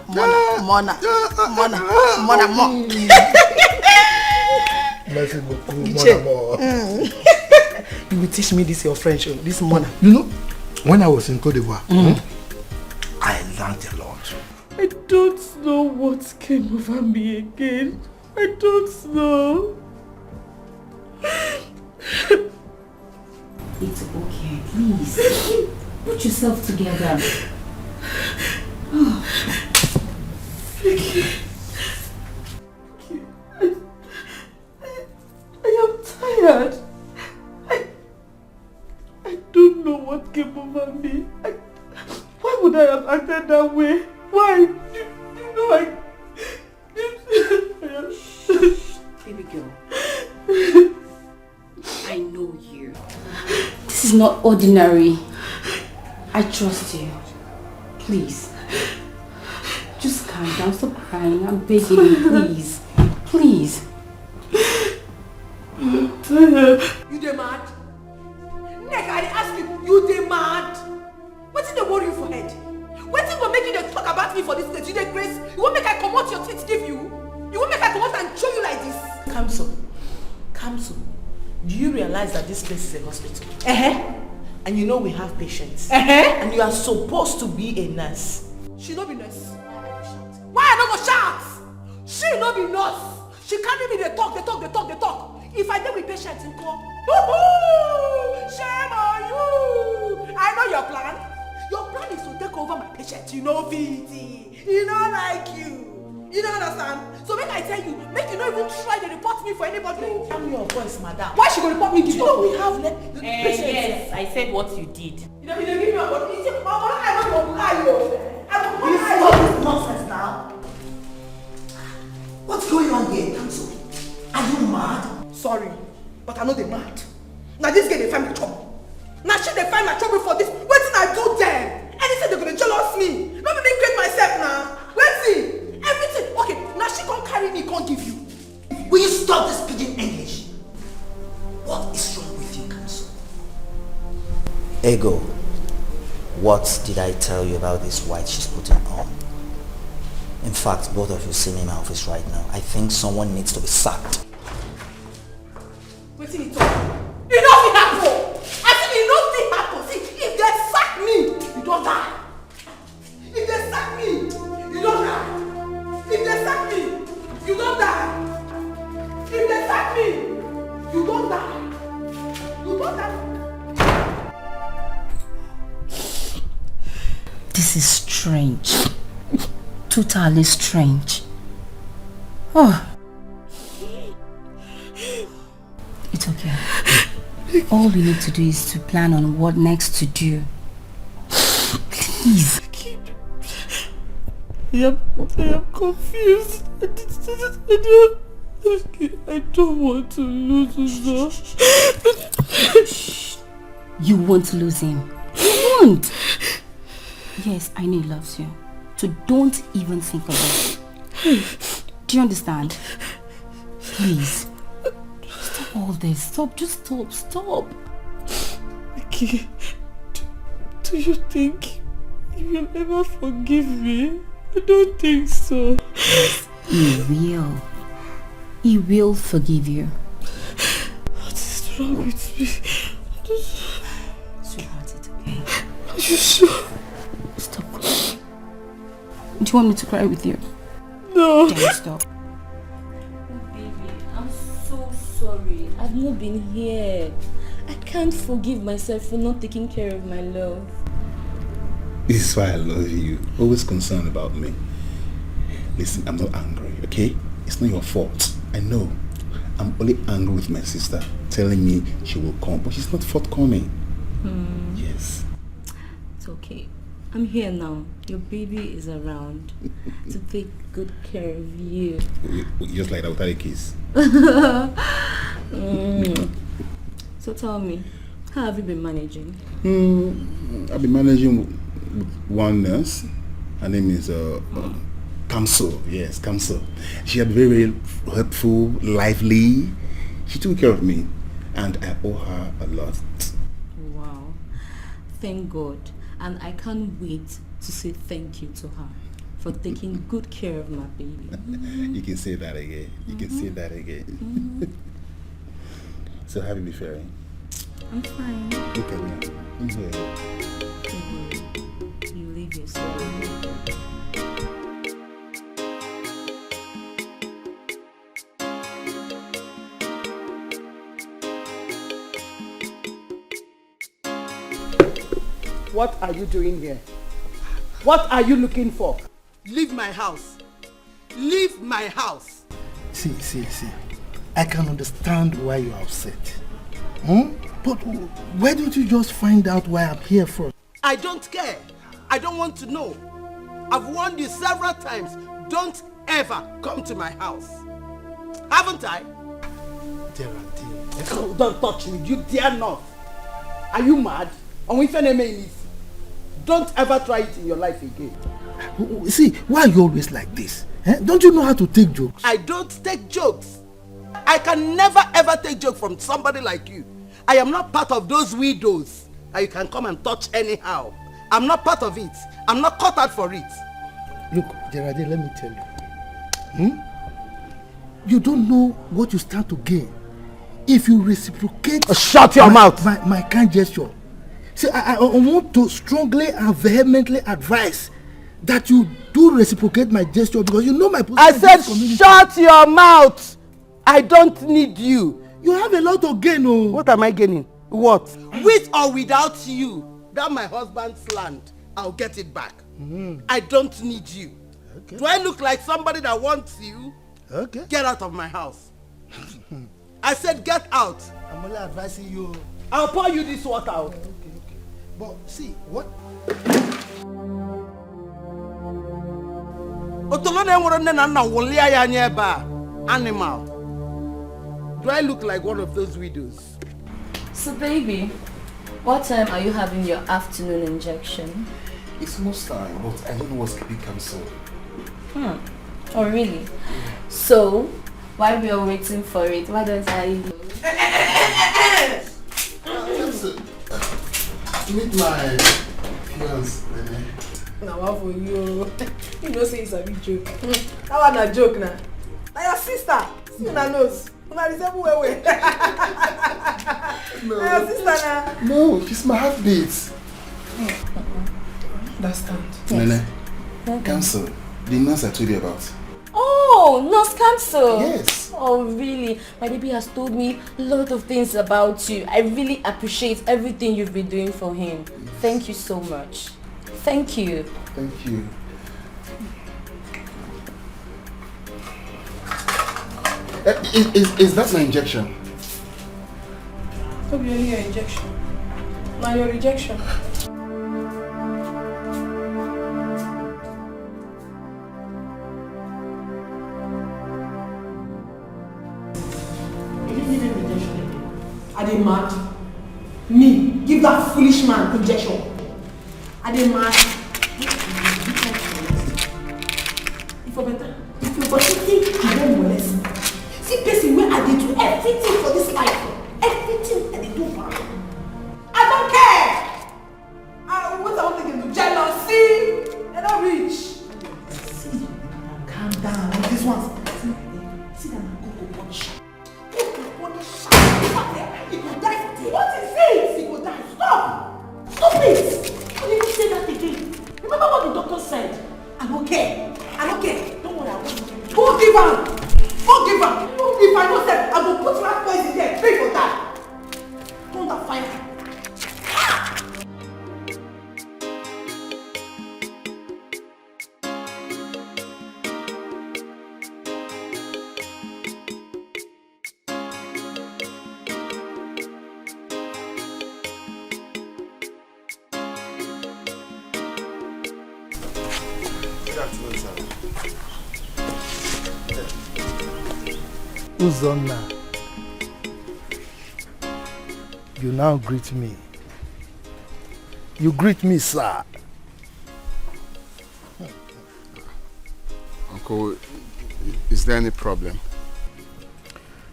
Merci beaucoup, You will teach me this your French, this mona. You know, when I was in Côte d'Ivoire, I learned a lot. I don't know what came over me again. I don't know. It's okay, please. Put yourself together. Oh. Vicky. I am tired. I don't know what came over me. Why would I have acted that way? Why? You know Baby girl. I know you. This is not ordinary. I trust you. Please. Just calm down. Stop crying. I'm begging you, please. Please. I'm tired. You dey mad? Nigga, I ask you dey mad? Wetin dey worry you for head? Wetin go make you dey talk about me for this stage? You dey grace? You wan make I comot your teeth give you? You wan make I comot and show you like this? Kamso, do you realize that this place is a hospital? And you know we have patients. And you are supposed to be a nurse. She no be nurse. Why I no go shout? She no be nurse. She carry me dey talk. If I dey with patients in call, shame on you. I know your plan. Your plan is to take over my patient. You know VT. You know like you. You don't understand? So make I tell you, make you not even try to report me for anybody. Calm your voice, madam. Why she go report me? Do you know we have Yes, I said what you did. You know, you give me a body. I don't You see all this nonsense now? What's going on here, Kamso? Are you mad? Sorry, but I know they mad. Now this girl they find my trouble. Now she they find my trouble for this. Wait till I do them. Anything they're gonna jealous me. Not me create myself now. Wait till. Everything. Okay, now she can't carry me, can't give you. Will you stop this pidgin English? What is wrong with you, Kamso? Ego, what did I tell you about this white she's putting on? In fact, both of you see me in my office right now. I think someone needs to be sacked. Wait till you talk. You know what happen. I think you know what happen. See, if they sack me, you don't die. If they sack me, you don't die. If they sack me, you don't die. If they sack me, you don't die. You don't die. This is strange. Totally strange. Oh. It's okay. All we need to do is to plan on what next to do. Please. I am confused. I don't want to lose Uzo. You want to lose him? You won't. Yes, I know he loves you. So don't even think of it. Do you understand? Please. Stop all this. Stop. Just stop. Vicky, do you think you'll ever forgive me? I don't think so. Yes, he will. He will forgive you. What is wrong with me? Sweetheart, it's okay. Are you sure? Stop crying. Do you want me to cry with you? No. Don't stop. Baby, I'm so sorry. I've not been here. I can't forgive myself for not taking care of my love. This is why I love you. Always concerned about me. Listen, I'm not angry, okay? It's not your fault. I know. I'm only angry with my sister, telling me she will come, but she's not forthcoming. Yes. It's okay. I'm here now. Your baby is around to take good care of you. Just like that without a kiss. So tell me, how have you been managing? I've been managing with one nurse. Her name is Kamso. Yes, Kamso. She had very, very helpful, lively. She took care of me. and I owe her a lot. Wow. Thank God. And I can't wait to say thank you to her for taking good care of my baby. You can say that again. You can say that again. So how you be faring? I'm fine. Look at me. Enjoy it. You leave yourself. What are you doing here? What are you looking for? Leave my house. Leave my house. See. I can understand why you're upset. But why don't you just find out why I'm here first? I don't care. I don't want to know. I've warned you several times. Don't ever come to my house. Haven't I? Geraldine. Don't touch me. You dare not. Are you mad? Don't ever try it in your life again. See, why are you always like this? Don't you know how to take jokes? I don't take jokes. I can never ever take joke from somebody like you. I am not part of those widows that you can come and touch anyhow. I'm not part of it. I'm not cut out for it. Look, Geraldine, let me tell you. You don't know what you stand to gain if you reciprocate. Shut your mouth! My kind gesture. See, I want to strongly and vehemently advise that you do reciprocate my gesture because you know my position. I said shut your mouth! I don't need you. You have a lot to gain. Oh. What am I gaining? What? With or without you, that my husband's land, I'll get it back. I don't need you. Okay. Do I look like somebody that wants you? Okay. Get out of my house. I said get out. I'm only advising you. I'll pour you this water out. Okay. But see, what? Animal. Do I look like one of those widows? So baby, what time are you having your afternoon injection? It's most time, but I don't know what's keeping cancel. Oh really? So, while we are waiting for it, why don't I... Meet my fiance, Ebele. Now what for you? You know say it's a big joke. That one a joke now. Now your sister, see una nose. Una resemble well. No. Now your sister now. No, she's my heartbeat. Understand? Nene, cancel. The nurse I told you about. Oh, nurse cancel. Yes. Oh really? My baby has told me a lot of things about you. I really appreciate everything you've been doing for him. Yes. Thank you so much. Thank you. Thank you. Is that my injection? Hope you only your injection. Now your rejection. Are they mad? Me, give that foolish man injection. Are they mad? If you're better, if you're think I don't molest. See, person where I did do everything for this life. Everything I did do for her. I don't care. What I want to do? Jealousy. They're not rich. See, calm down. This one's. See that man go punish. He will die today. What is it? He will die. Stop! Stop it! Don't even say that again. Remember what the doctor said? I'm okay. I'm okay. Don't worry, I won't. Forgive him! Forgive him! If I don't say, I will put rat poison there. Pray for that. Don't that fire. Uzonna, you now greet me. You greet me, sir. Uncle, is there any problem?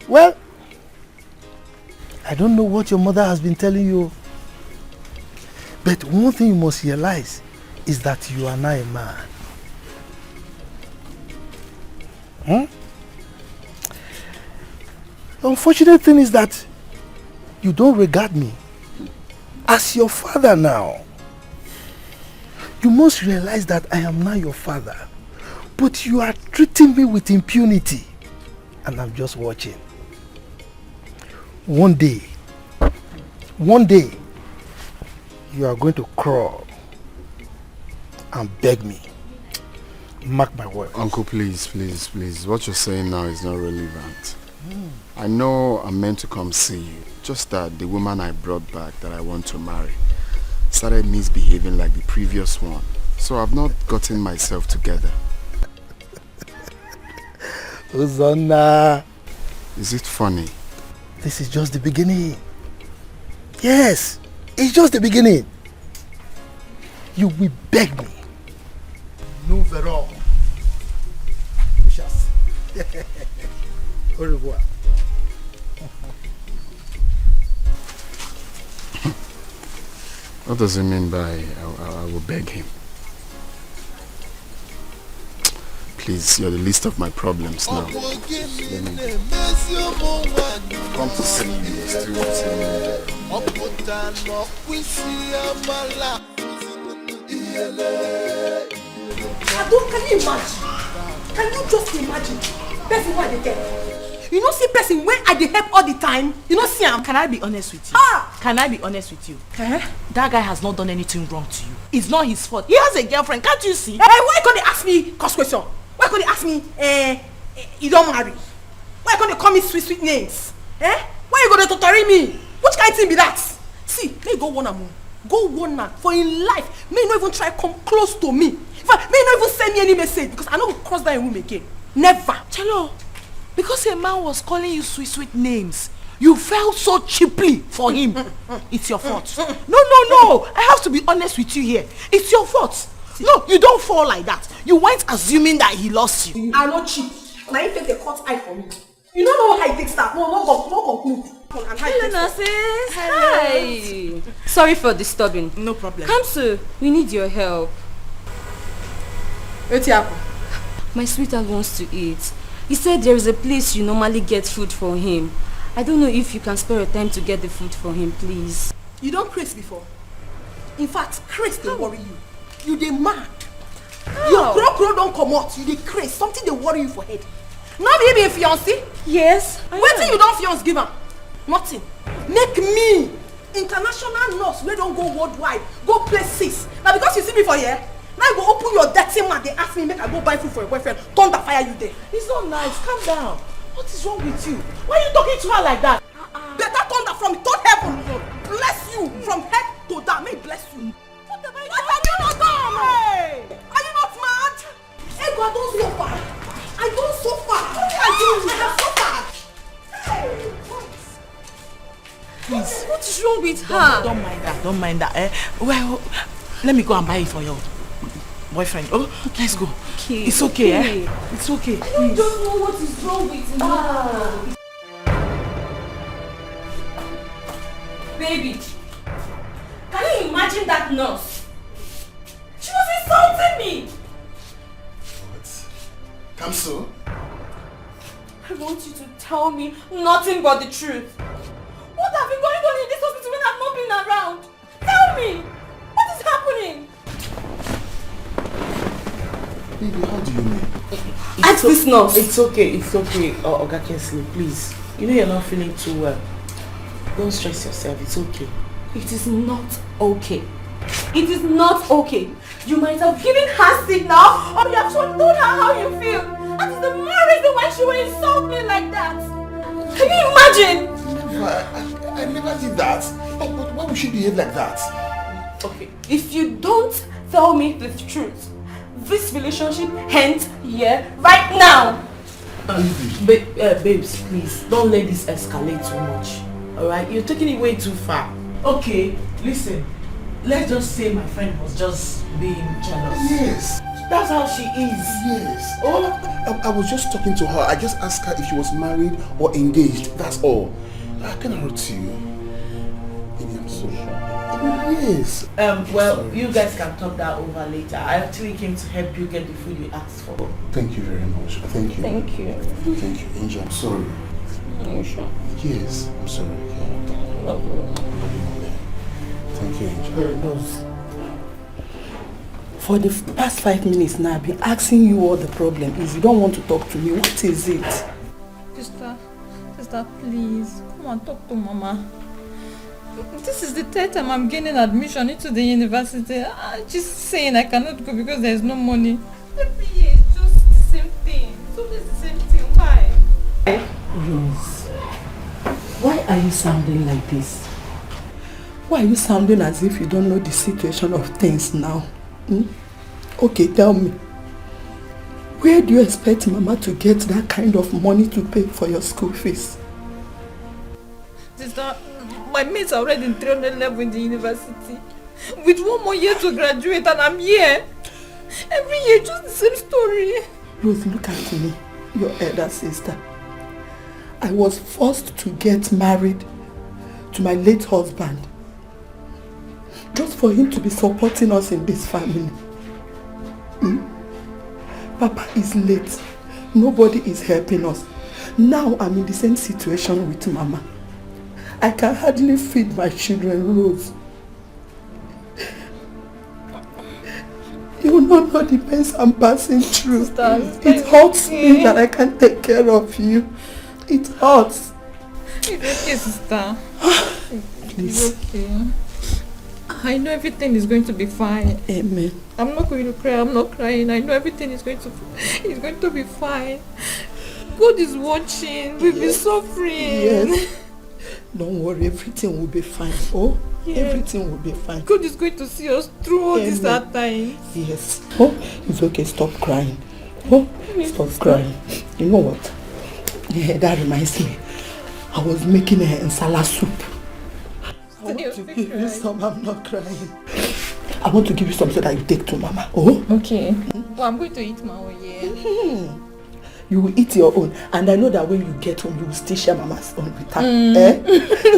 Well, I don't know what your mother has been telling you. But one thing you must realize is that you are now a man. The unfortunate thing is that you don't regard me as your father now. You must realize that I am now your father. But you are treating me with impunity. And I'm just watching. One day, you are going to crawl and beg me. Mark my word. Uncle, please. What you're saying now is not relevant. I know I'm meant to come see you. Just that the woman I brought back that I want to marry started misbehaving like the previous one. So I've not gotten myself together. Uzonna. Is it funny? This is just the beginning. Yes, it's just the beginning. You will beg me. Nous verrons. We shall see. Au revoir. What does it mean by I will beg him? Please, you're the least of my problems now. Let me come to see you. You're still sitting there. Can you imagine? Can you just imagine? Person who I dey get. You know see person where I dey help all the time. You know see him. Can I be honest with you? Can I be honest with you? That guy has not done anything wrong to you. It's not his fault. He has a girlfriend. Can't you see? Why can't they ask me cost question? Why can't they ask me you don't marry? Why can't they call me sweet names? Why you gonna torture me? Which kind of thing be that? See, may go one more. Go one man for in life. May not even try come close to me. In fact, may not even send me any message because I know we'll cross that room again. Never. Chelo, because a man was calling you sweet names, you fell so cheaply for him. It's your fault. No. I have to be honest with you here. It's your fault. No, you don't fall like that. You weren't assuming that he lost you. I'm not cheap. Now you take the cut eye for me. You don't know how it takes that. No conclude. Hello, nurses. Hi. Sorry for disturbing. No problem. Kamsu, we need your help. Etiako. My sweetheart wants to eat. He said there is a place you normally get food for him. I don't know if you can spare your time to get the food for him, please. You don't craze before. In fact, craze dey worry you. You dey mad. Your crow don't come out. You dey craze. Something dey worry you for head. Now be a fiancé? Yes. Wetin you don fiance give am? Nothing. Make me international nurse wey don go worldwide, go places. Now because you see me for here, now you go open your dirty mouth. They ask me make I go buy food for your boyfriend. Thunder fire you there. It's not nice. Calm down. What is wrong with you? Why are you talking to her like that? Better thunder from third heaven. Bless you from head to down. May bless you. What have you not done? Hey! Are you not mad? Hey, God, don't suffer. I don't suffer. I have suffered. Hey! Please. What is wrong with her? Don't mind that. Well, let me go and buy it for your boyfriend. Oh, let's go. Okay. It's okay. It's okay. I don't know what is wrong with her. Baby, can you imagine that nurse? She was insulting me. What? Kamsu? I want you to tell me nothing but the truth. What have been going on in this hospital when I've not been around? Tell me! What is happening? Baby, how do you mean? Ask this nurse. It's okay. Oga Kensley, please. You know you're not feeling too well. Don't stress yourself. It's okay. It is not okay. It is not okay. You might have given her signal or you have told her how you feel. That is the more reason why she will insult me like that. Can you imagine? I never did that. But why would she behave like that? Okay, if you don't tell me the truth, this relationship ends here right now. Babes, please, don't let this escalate too much. Alright, you're taking it way too far. Okay, listen. Let's just say my friend was just being jealous. Yes. That's how she is. Yes. Oh, I was just talking to her. I just asked her if she was married or engaged. That's all. How can I wrote to you? Baby, I'm sorry. Yes. Well, you guys can talk that over later. I actually came to help you get the food you asked for. Thank you very much. Thank you. Thank you. Thank you, Angel. I'm sorry. Are you sure? Yes, I'm sorry. Thank you, Angel. For the past 5 minutes now, I've been asking you what the problem is. You don't want to talk to me. What is it? Sister, please, come and talk to Mama. This is the 3rd time I'm gaining admission into the university. I'm just saying I cannot go because there's no money. Every year it's just the same thing. It's always the same thing. Why? Rose, why are you sounding like this? Why are you sounding as if you don't know the situation of things now? Okay, tell me. Where do you expect Mama to get that kind of money to pay for your school fees? Sister, my mates are already in 300 level in the university. With 1 more year to graduate and I'm here. Every year just the same story. Rose, look at me, your elder sister. I was forced to get married to my late husband. Just for him to be supporting us in this family. Papa is late. Nobody is helping us. Now I'm in the same situation with Mama. I can hardly feed my children, Rose. You don't know the pains I'm passing through. It hurts me that I can't take care of you. It hurts. It's okay, sister. Please. It's okay. I know everything is going to be fine. Amen. I'm not going to cry. I'm not crying. I know everything is going to be fine. God is watching. We've been suffering. Yes. Don't worry, everything will be fine. Oh, yeah. Everything will be fine. God is going to see us through all these hard times. Yes. Oh, it's okay. Stop crying. Oh, stop crying. You know what? Yeah, that reminds me. I was making an nsala soup. I want to give you some. I'm not crying. I want to give you some so that you take to Mama. Oh? Okay. Well, I'm going to eat my own, yeah. You will eat your own. And I know that when you get home, you will still share Mama's own with her.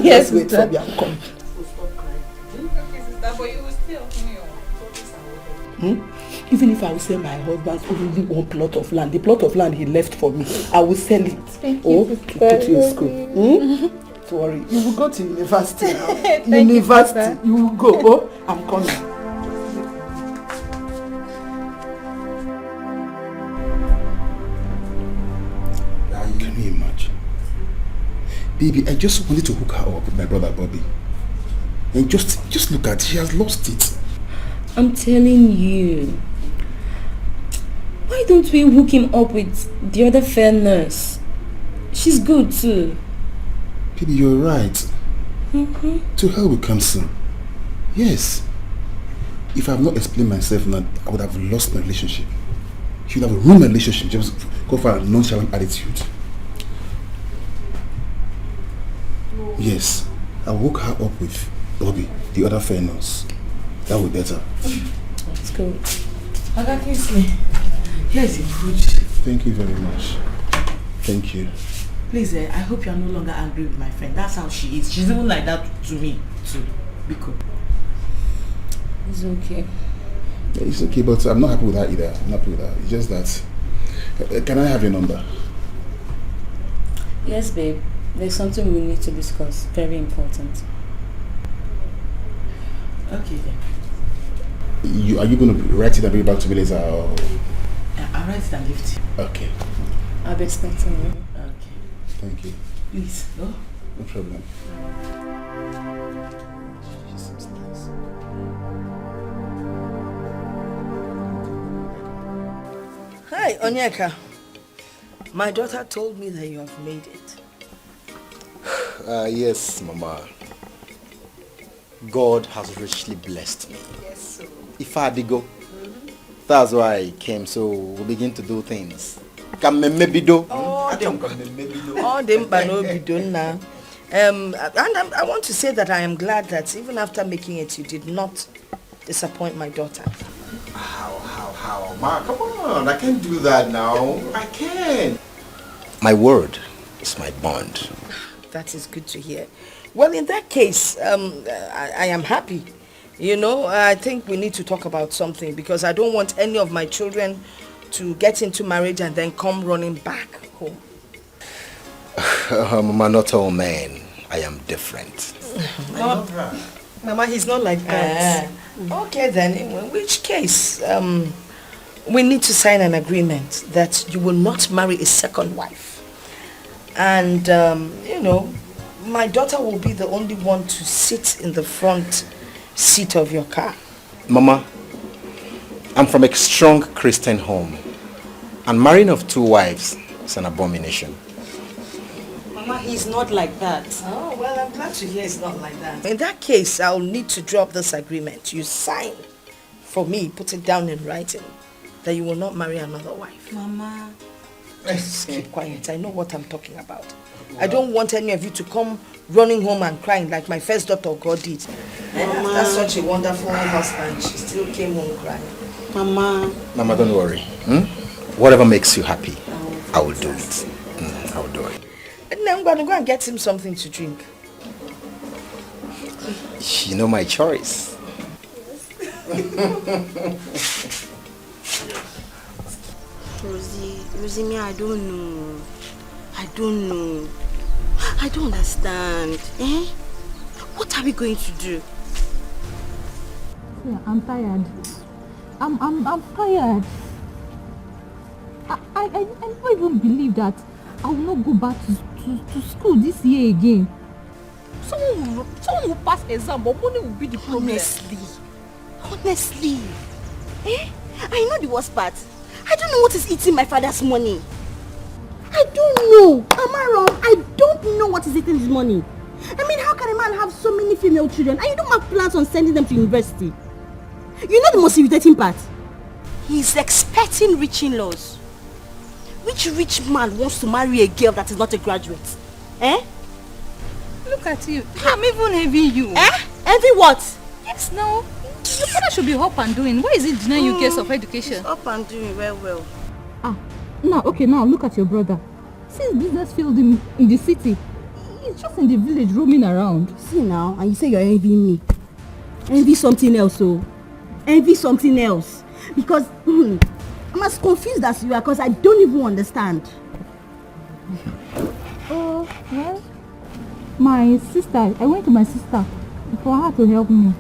Yes, just wait for me. I'm coming. Okay, sister, but you will still me. Even if I will sell my husband's only 1 plot of land, the plot of land he left for me, I will sell it. Thank you, to put you in school. Don't worry. You will go to university now. University. You will go. Oh, I'm coming. Can you imagine? Baby, I just wanted to hook her up with my brother Bobby. And just look at, she has lost it. I'm telling you. Why don't we hook him up with the other fair nurse? She's good too. Baby, you're right. To hell will come soon. Yes. If I have not explained myself now, I would have lost my relationship. She would have ruined my relationship just go for a nonchalant attitude. Yes, I'll hook her up with Bobby, the other fair nurse. That would be better. Let's go. Here's your food. Thank you very much. Thank you. Please, I hope you are no longer angry with my friend. That's how she is. She's even like that to me, too. Biko. It's okay. Yeah, it's okay, but I'm not happy with that either. I'm not happy with that. It's just that... can I have your number? Yes, babe. There's something we need to discuss. Very important. Okay, then. Are you going to write it and bring it back to me later? Or? I'll write it and give it to you. Okay. I'll be expecting you. Okay. Thank you. Please, go. No problem. Hi, Onyeka. My daughter told me that you have made it. Yes, Mama. God has richly blessed me. Yes, sir. If I did go, that's why I came. So we begin to do things. And I want to say that I am glad that even after making it, you did not disappoint my daughter. How? Ma, come on. I can't do that now. I can't. My word is my bond. That is good to hear. Well, in that case, I am happy. You know, I think we need to talk about something because I don't want any of my children to get into marriage and then come running back home. Mama, not all men. I am different. Mama, he's not like that. Okay then, in which case, we need to sign an agreement that you will not marry a second wife. And, you know, my daughter will be the only one to sit in the front seat of your car. Mama, I'm from a strong Christian home. And marrying of 2 wives is an abomination. Mama, he's not like that. Oh, well, I'm glad to hear he's not like that. In that case, I'll need to drop this agreement. You sign for me, put it down in writing, that you will not marry another wife. Mama. Just keep quiet. I know what I'm talking about. I don't want any of you to come running home and crying like my first daughter God did. Mama. That's such a wonderful husband. She still came home crying. Mama. Mama, don't worry. Whatever makes you happy, I will do it. I will do it. And then I'm going to go and get him something to drink. You know my choice. Rosie, me, I don't know. I don't understand. What are we going to do? Yeah, I'm tired. I'm tired. I don't even believe that I will not go back to school this year again. Someone will pass exam, but money will be the problem. Honestly. I know the worst part. I don't know what is eating my father's money. I don't know. Am I wrong? I don't know what is eating his money. I mean, how can a man have so many female children and you don't have plans on sending them to university? You know the most irritating part? He's expecting rich in-laws. Which rich man wants to marry a girl that is not a graduate? Look at you. I'm even envying you. Envy what? Yes, no. Your father should be up and doing. Why is he denying you cares of education? He's up and doing very well. Now look at your brother. Since business failed him in the city, he's just in the village roaming around. See now, and you say you're envying me. Envy something else, oh. Envy something else. Because I'm as confused as you are because I don't even understand. Oh, well, my sister, I went to my sister for her to help me.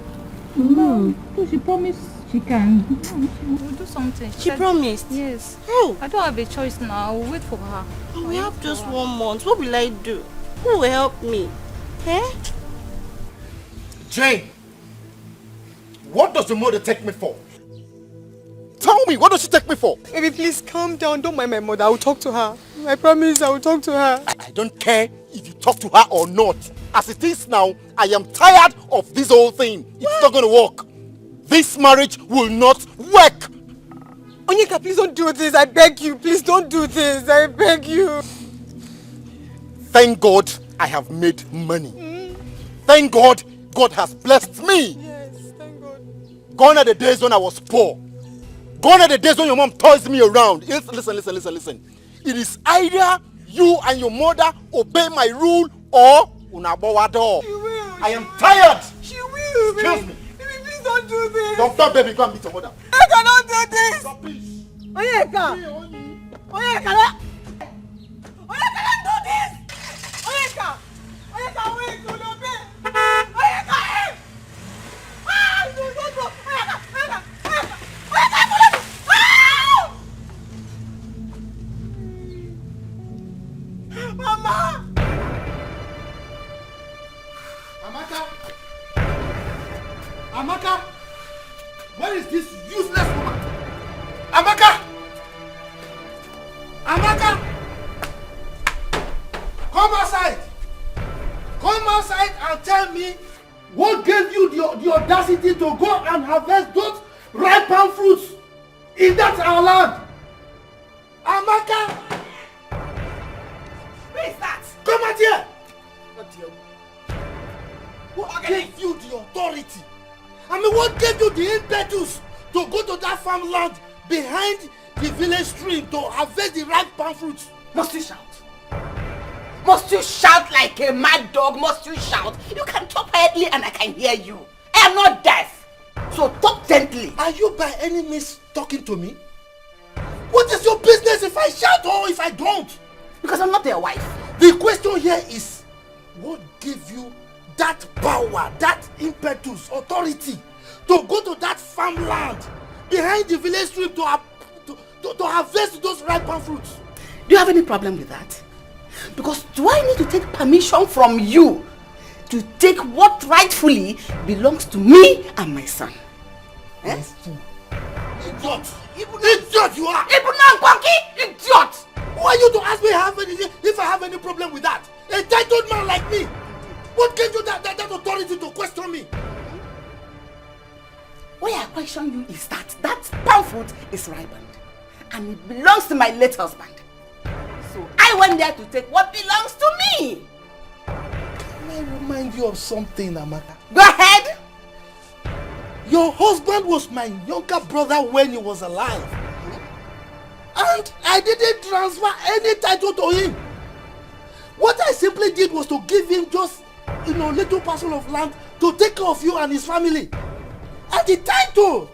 So she promised she can. She will do something. She promised? Yes. Oh. I don't have a choice now. I will wait for her. We have just 1 month. What will I do? Who will help me? Jane, what does your mother take me for? Tell me, what does she take me for? Baby, please calm down. Don't mind my mother. I will talk to her. I promise I will talk to her. I don't care if you talk to her or not. As it is now, I am tired of this whole thing. It's not going to work. This marriage will not work. Onyeka, please don't do this. I beg you. Please don't do this. I beg you. Thank God I have made money. Thank God God has blessed me. Yes, thank God. Gone are the days when I was poor. Gone are the days when your mom toys me around. Listen. It is either you and your mother obey my rule or unabowado. She will. I am tired. She will. Excuse me. Baby, please don't do this. Don't baby, go and meet your mother. I cannot do this. Stop, please. Onyeka, don't do this. Onyeka, wait, don't obey. Onyeka, don't. Mama! Amaka! Where is this useless woman? Amaka! Come outside! Come outside and tell me what gave you the audacity to go and harvest those ripe palm fruits in that our land? Amaka! Who is that? Come out here! What gave you the authority? I mean, what gave you the impetus to go to that farmland behind the village stream to harvest the ripe palm fruits? Must you shout? Must you shout like a mad dog? Must you shout? You can talk quietly and I can hear you. I am not deaf. So talk gently. Are you by any means talking to me? What is your business if I shout or if I don't? Because I'm not your wife. The question here is, what gave you that power, that impetus, authority to go to that farmland behind the village stream to harvest those ripe palm fruits? Do you have any problem with that? Because do I need to take permission from you to take what rightfully belongs to me and my son? Yes. Idiot! Idiot you are! Idiot! Who are you to ask me if I have any problem with that? A entitled man like me! What gave you that authority to question me? Why I question you is that palm fruit is ripened and it belongs to my late husband. So I went there to take what belongs to me. Can I remind you of something, Amaka? Go ahead. Your husband was my younger brother when he was alive. And I didn't transfer any title to him. What I simply did was to give him just, little parcel of land to take care of you and his family. And the title,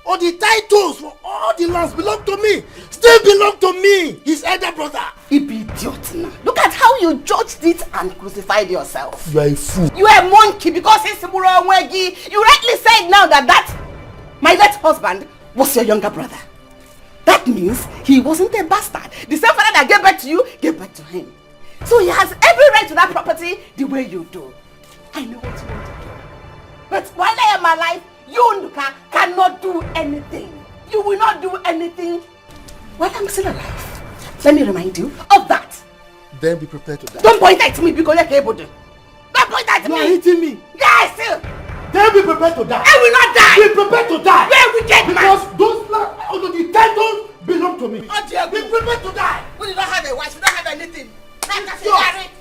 or the titles for all the lands belong to me. Still belong to me, his elder brother. Idiot now. Look at how you judged it and crucified yourself. You are a fool. You are a monkey because it's Mwegi. You rightly said now that my late husband was your younger brother. That means he wasn't a bastard. The same father that gave birth to you, gave birth to him. So he has every right to that property the way you do. I know what you want to do. But while I am alive, you, Nduka, cannot do anything. You will not do anything while I'm still alive. Let me remind you of that. Then be prepared to die. Don't point at me because you're able to. Don't point at me. You are hitting me. Yes! Then be prepared to die. I will not die. Be prepared to die. Where we get because those lands, although the titles belong to me. Be prepared to die. We don't have a wife. We don't have anything.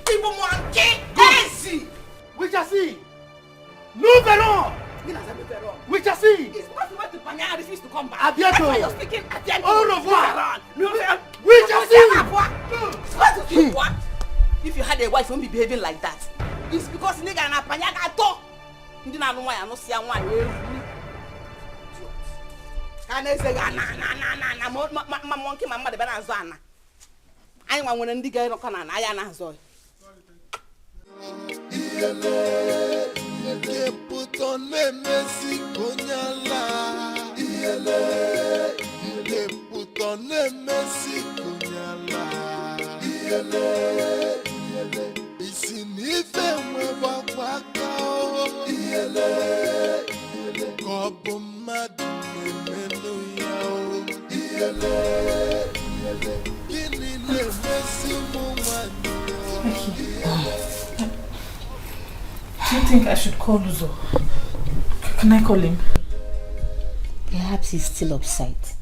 People monkey. Easy. We shall see. Nous verrons. We shall see. It's possible to Panya refuse to come back. À bientôt. That's why you're speaking at the end. Au revoir. We shall see. What? If you had a wife, you won't be behaving like that. It's because nigga na Panya gato. Ndi na no why I no see one. Can I say na monkey mama de bana zana. I want when ndi ga no kana na ya na zo. Que puto ne mesi konyala. Que puto ne mesi konyala. Isi nife mwe wakao. Kobo madu menu yao. Kini ne mesi mwani. Do you think I should call Uzo? Can I call him? Perhaps he's still upset.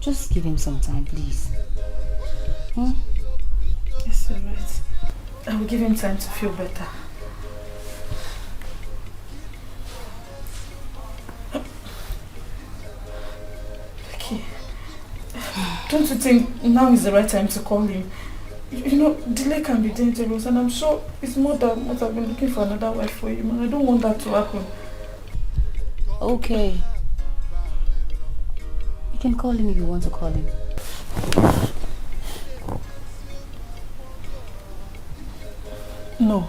Just give him some time, please. Yes, you're right. I will give him time to feel better. Okay. Don't you think now is the right time to call him? Delay can be dangerous, and I'm sure it's more than what I've been looking for another wife for him, and I don't want that to happen. Okay. You can call him if you want to call him. No.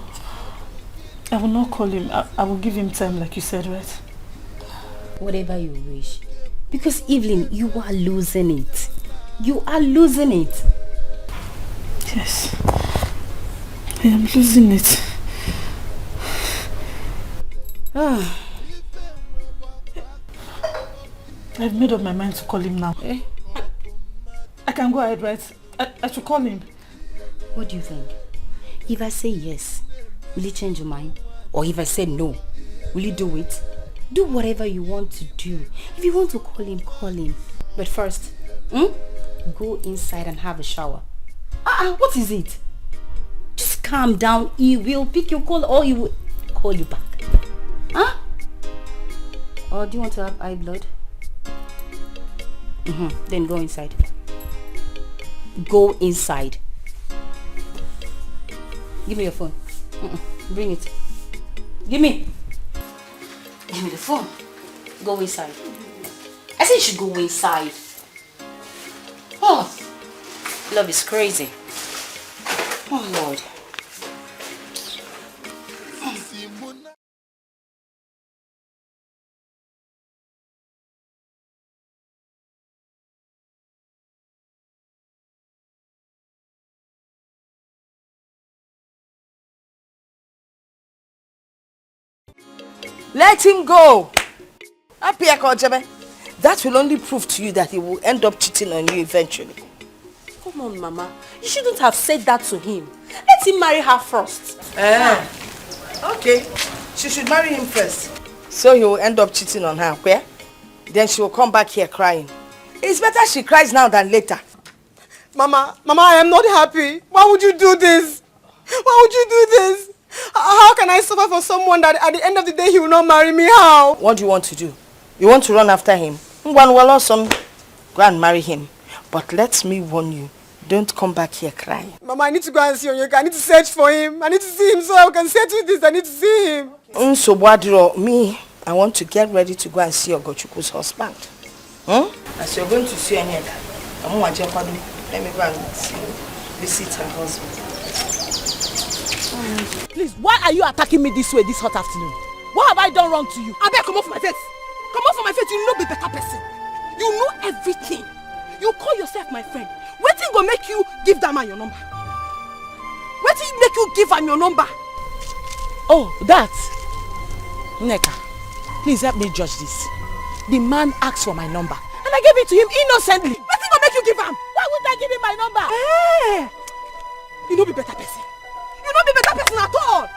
I will not call him. I will give him time like you said, right? Whatever you wish. Because Evelyn, you are losing it. You are losing it. Yes, I am losing it. I've made up my mind to call him now. I can go ahead, right? I should call him. What do you think? If I say yes, will you change your mind? Or if I say no, will you do it? Do whatever you want to do. If you want to call him, call him. But first, go inside and have a shower. What is it? Just calm down. He will pick your call or he will call you back. Or do you want to have eye blood? Then go inside. Go inside. Give me your phone. Bring it. Give me. Give me the phone. Go inside. I said you should go inside. Oh, love is crazy. Oh Lord. Let him go. That will only prove to you that he will end up cheating on you eventually. Come on, Mama. You shouldn't have said that to him. Let him marry her first. Okay. She should marry him first. So he will end up cheating on her. Where? Then she will come back here crying. It's better she cries now than later. Mama, I am not happy. Why would you do this? Why would you do this? How can I suffer for someone that at the end of the day he will not marry me? How? What do you want to do? You want to run after him? Go and marry him. But let me warn you, don't come back here crying. Mama, I need to go and see Onyeka. I need to search for him. I need to see him so I can settle this. I need to see him. So me, I want to get ready to go and see Ogochukwu's husband. As you're going to see Onyeka, let me go and visit her husband. Please, why are you attacking me this way this hot afternoon? What have I done wrong to you? I beg, come off my face. Come off my face. You know be better person. You know everything. You call yourself my friend. Wetin go make you give that man your number? Wetin make you give him your number? Oh, that. Nneka, please help me judge this. The man asked for my number and I gave it to him innocently. Wetin go make you give him? Why would I give him my number? You know be better person. You know be better person at all.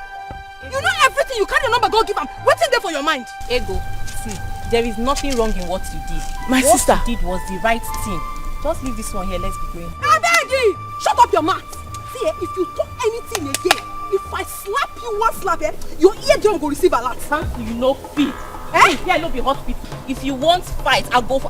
You know everything. You carry your number, go give him. What's in there for your mind? Ego, see, there is nothing wrong in what you did. My sister. What you did was the right thing. Just leave this one here. Let's be going. I beg you. Shut up your mouth. See, if you talk anything again, if I slap you one slap, your eardrum will receive a lot. Huh? You know fit. Here I no be hospital. If you want fight, I go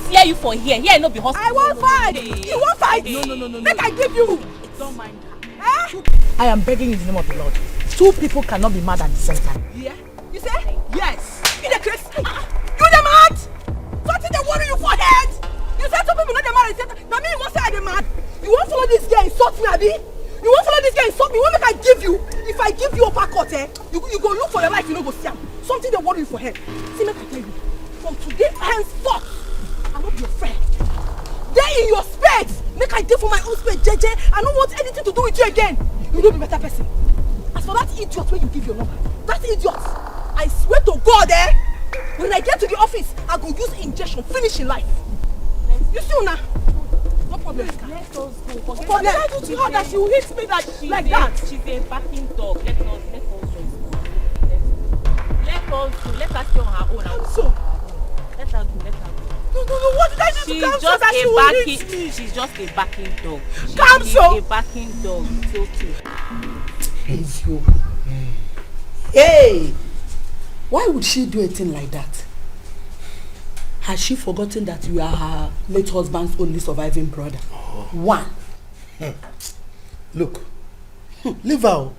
tear you for here. Here I no be hospital. I won't fight. You won't fight. No. Make I give you. Don't mind her. I am begging in the name of the Lord. Two people cannot be mad at the same time. Yeah? You say? Yes. You the Chris? You the mad? Something they worry you for head. You said two people not the mad at the same time. Now me you won't say I the mad. You won't follow this guy insult me, Abi? You won't follow this guy insult me. What make I give you? If I give you uppercut, you go look for your life, you know go see him. Something they worry you for head. See, make I tell you. From today henceforth, I will be your friend. There in your space. Make I deal for my own space, JJ. I don't want anything to do with you again. You don't be a better person. As for that idiot where you give your number, that idiot, I swear to God, when I get to the office, I go use injection, finish in life. You see now? No problem. Let us go. But I do to her that she will hit me like that. She's a backing dog. Let us go. Let her stay on her own. Let her go. No, what did I do to Kamso that she will hit me? She's just a backing dog. Kamso! She's a backing dog. It's okay. Hey! Why would she do a thing like that? Has she forgotten that you are her late husband's only surviving brother? One. Look, leave her.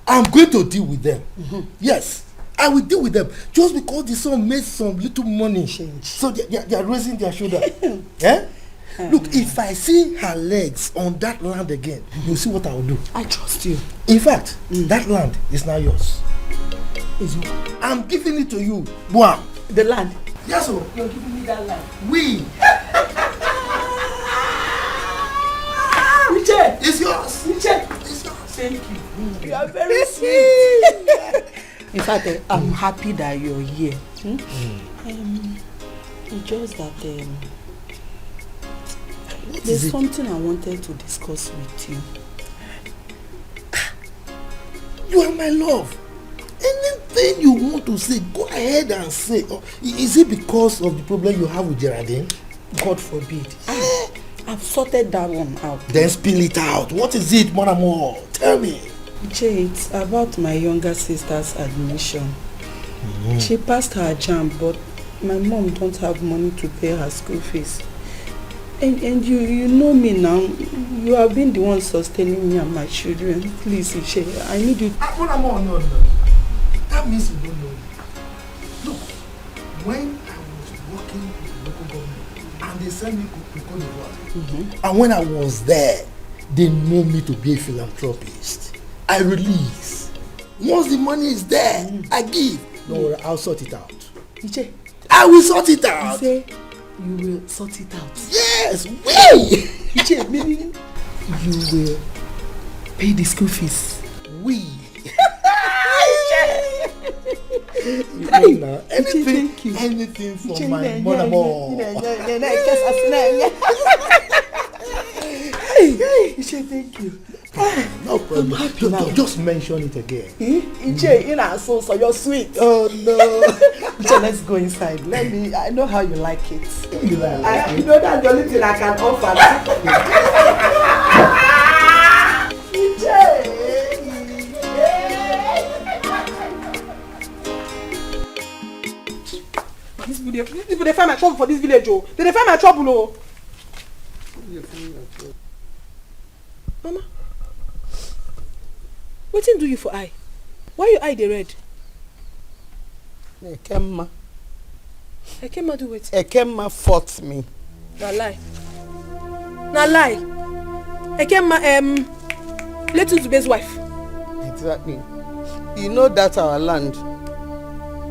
I'm going to deal with them. Yes, I will deal with them. Just because the son made some little money. So they are raising their shoulder. Look, if I see her legs on that land again, you'll see what I will do. I trust you. In fact, that land is now yours. I'm giving it to you. Wow. The land? Yes, sir. You're giving me that land? We. Richard! It's yours. Richard! It's yours. Thank you. You are very sweet. In fact, I'm happy that you're here. It's just that there's something I wanted to discuss with you. You are my love. Anything you want to say, go ahead and say. Is it because of the problem you have with Geraldine? God forbid. I've sorted that one out. Then spill it out. What is it, mon amour? Tell me. Jay, it's about my younger sister's admission. She passed her JAMB, but my mom don't have money to pay her school fees. And you know me now. You have been the one sustaining me and my children. Please, Iche, I need you. No. That means you don't know me. Look, when I was working with the local government and they sent me to Cote d'Ivoire, and when I was there, they know me to be a philanthropist. I release. Once the money is there, I give. Don't worry, I'll sort it out. Iche, I will sort it out. You say you will sort it out. Yes, we. Iche, meaning you will pay the school fees. We. You know now, anything for my mother. Thank you. No problem. Just mention it again. Iche, so you're sweet. Oh no. Iche, let's go inside. I know how you like it. You like it. You know that's the only thing I can offer. Iche. These people, they find my trouble for this village, oh. They find my trouble, oh. Mama, what do you for eye? Why you eye the red? Ekemma. Ekemma do it. Ekemma fought me. Na lie. Ekemma, Little Zube's wife. Exactly. You know that's our land.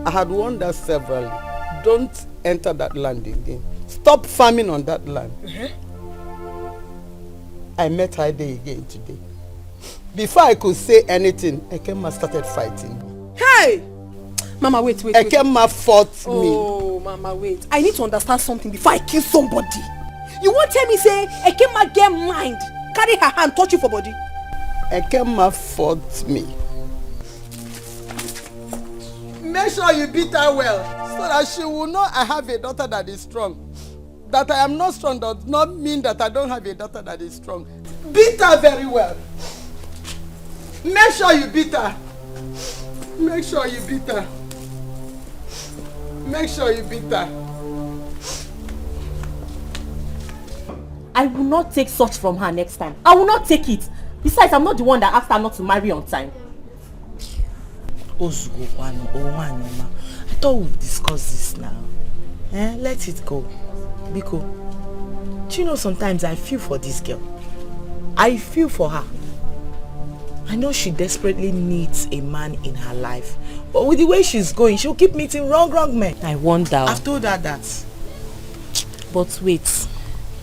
I had warned that severally. Don't enter that land again. Stop farming on that land. I met her there again today. Before I could say anything, Ekemma started fighting. Hey! Mama, wait. Ekemma fought me. Oh, Mama, wait. I need to understand something before I kill somebody. You won't tell me, say, Ekemma get mind. Carry her hand, touch you for body. Ekemma fought me. Make sure you beat her well, so that she will know I have a daughter that is strong. That I am not strong does not mean that I don't have a daughter that is strong. Beat her very well. Make sure you beat her. Make sure you beat her. Make sure you beat her. I will not take such from her next time. I will not take it. Besides, I'm not the one that asked her not to marry on time. I thought we'd discuss this now. Let it go. Biko, do you know sometimes I feel for this girl? I feel for her. I know she desperately needs a man in her life. But with the way she's going, she'll keep meeting wrong men. I wonder. I've told her that. But wait,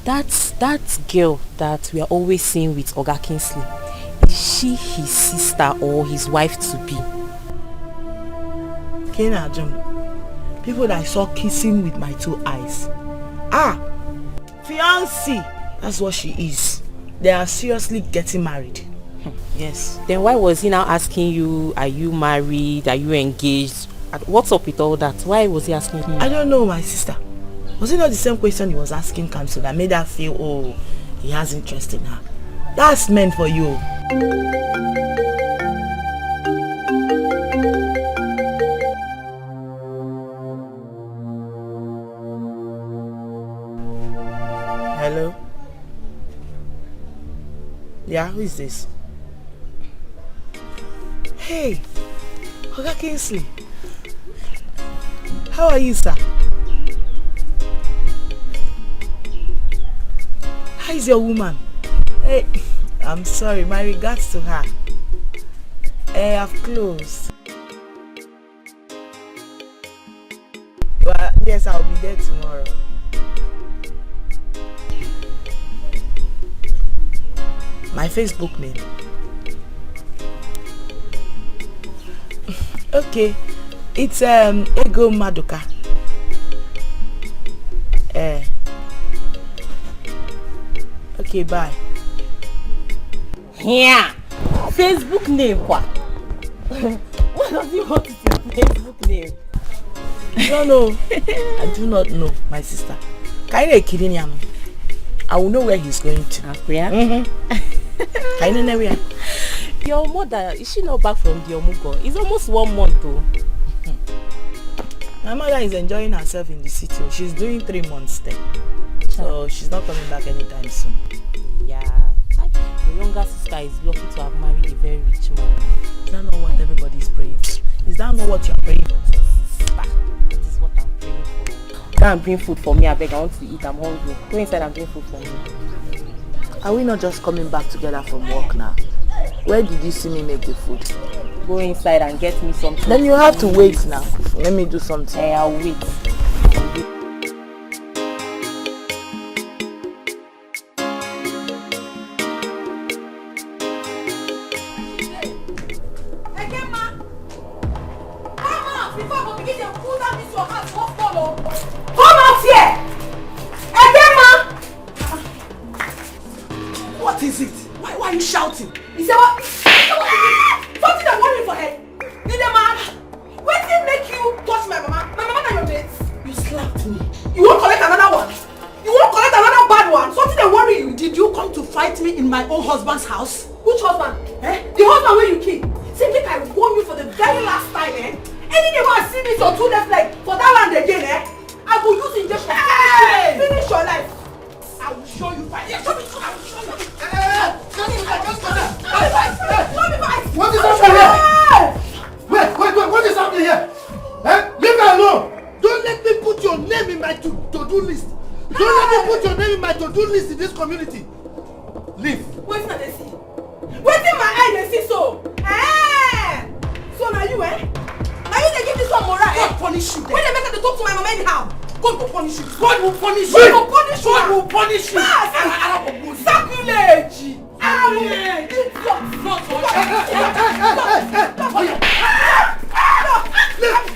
that girl that we are always seeing with Oga Kingsley, is she his sister or his wife to be? Kena John, people that I saw kissing with my 2 eyes. Fiancé. That's what she is. They are seriously getting married. Yes. Then why was he now asking you, are you married? Are you engaged? What's up with all that? Why was he asking you? I don't know, my sister. Was it not the same question he was asking Kamso that made her feel, oh, he has interest in her? That's meant for you. Hello? Yeah, who is this? Hey, Oga Kingsley. How are you, sir? How is your woman? Hey, I'm sorry, my regards to her. I've closed. Well, yes, I'll be there tomorrow. My Facebook name. Okay, it's Ego Maduka. Okay, bye. Yeah. Facebook name, what? What does he want to say? Facebook name? No, no. I do not know, my sister. I will know where he's going to. Your mother, is she not back from the Omugo? It's almost 1 month though. My mother is enjoying herself in the city. She's doing 3 months there. So she's not coming back anytime soon. Yeah. The younger sister is lucky to have married a very rich man. Is that not what everybody is praying for? Is that not what you are praying for? That is what I'm praying for. Can't bring food for me, I beg. I want to eat. I'm hungry. Go inside and bring food for me. Are we not just coming back together from work now? Where did you see me make the food? Go inside and get me something. Then you have to wait now. Let me do something. I'll wait. What is it? Why are you shouting? He said what? Something that worried for head. Did the man? When did it make you touch my mama? My mama and your mates? You slapped me. You won't collect another one? You won't collect another bad one? Something that worry you? Did you come to fight me in my own husband's house? Which husband? The husband where you killed. See, make I warn you for the very last time, Any day when I see this on two left leg for that land again, I will use injection. Finish your life. I will show you fight. Yeah, show me. I will show you. What is happening here? Wait, what is happening here? Leave me alone. Don't let me put your name in my to-do list. Don't let me put your name in my to-do list in this community. Leave. Wait till they see. Wait till my eye they see so. So now you, Now you they give this one moral. God punish you. When they make her to talk to my mama anyhow. God will punish you. God will punish you. God will punish you. God will punish you. Sacrilege.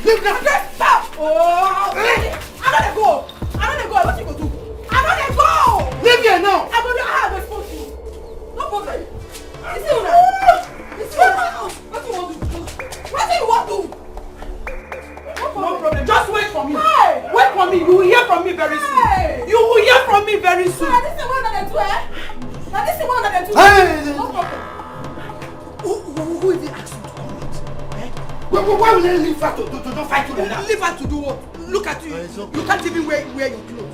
Leave now. Stop. Oh, I'm gonna go. What you go do? I'm gonna go. Leave here now. I'm gonna have a phone to you. No problem. You see what What do you want to do? What do you want to do? No problem. Just wait for me. Hey. Wait for me. You will hear from me very soon. Hey. You will hear from me very soon. This is one that they do, Now this is one that they do. Hey. No problem. Who is it asking to come out? Why will they leave her to don't fight you like that? Leave her to do what? Look at you. You can't even wear your clothes.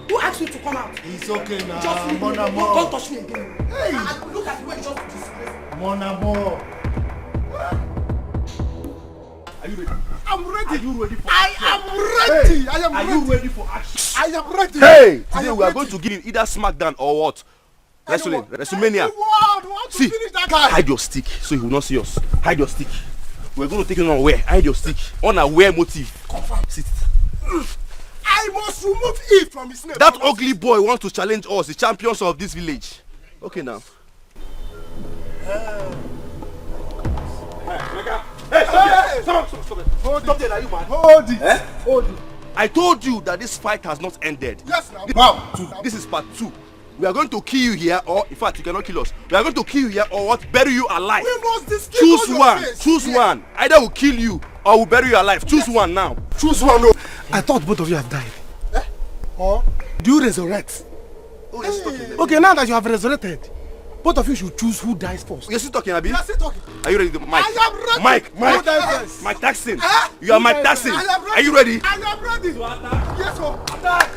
Who asked you to come out? It's okay now. Just leave me. Don't touch me again. Hey. Look at the way you just disgrace. Mon amour. Are you ready? I'm ready. Are you ready for action? I am ready. I am ready. Are you ready for action? I am ready. Hey! Today we are going to give him either SmackDown or what? WrestleMania. See, hide your stick so he will not see us. Hide your stick. We're going to take it unaware. Hide your stick. Unaware motive. Confirm. Sit. I must remove it from his name. That ugly boy wants to challenge us, the champions of this village. Okay now. Stop there, are you mad? Hold it. Hold it. I told you that this fight has not ended. Yes, now. This is part 2. We are going to kill you here, or in fact, you cannot kill us. We are going to kill you here, or what? Bury you alive. We must choose one. Choose one. Either we'll kill you or we'll bury you alive. Choose one now. Choose one. No. I thought both of you have died. Or do you resurrect? Okay, now that you have resurrected, both of you should choose who dies first. You're still talking, Abi? You're still talking. Are you ready, Mike? I am ready. Mike. Who dies first? Mike Taxon. You are Mike Taxon. Are you ready? I am ready. To attack. Yes, sir. Attack.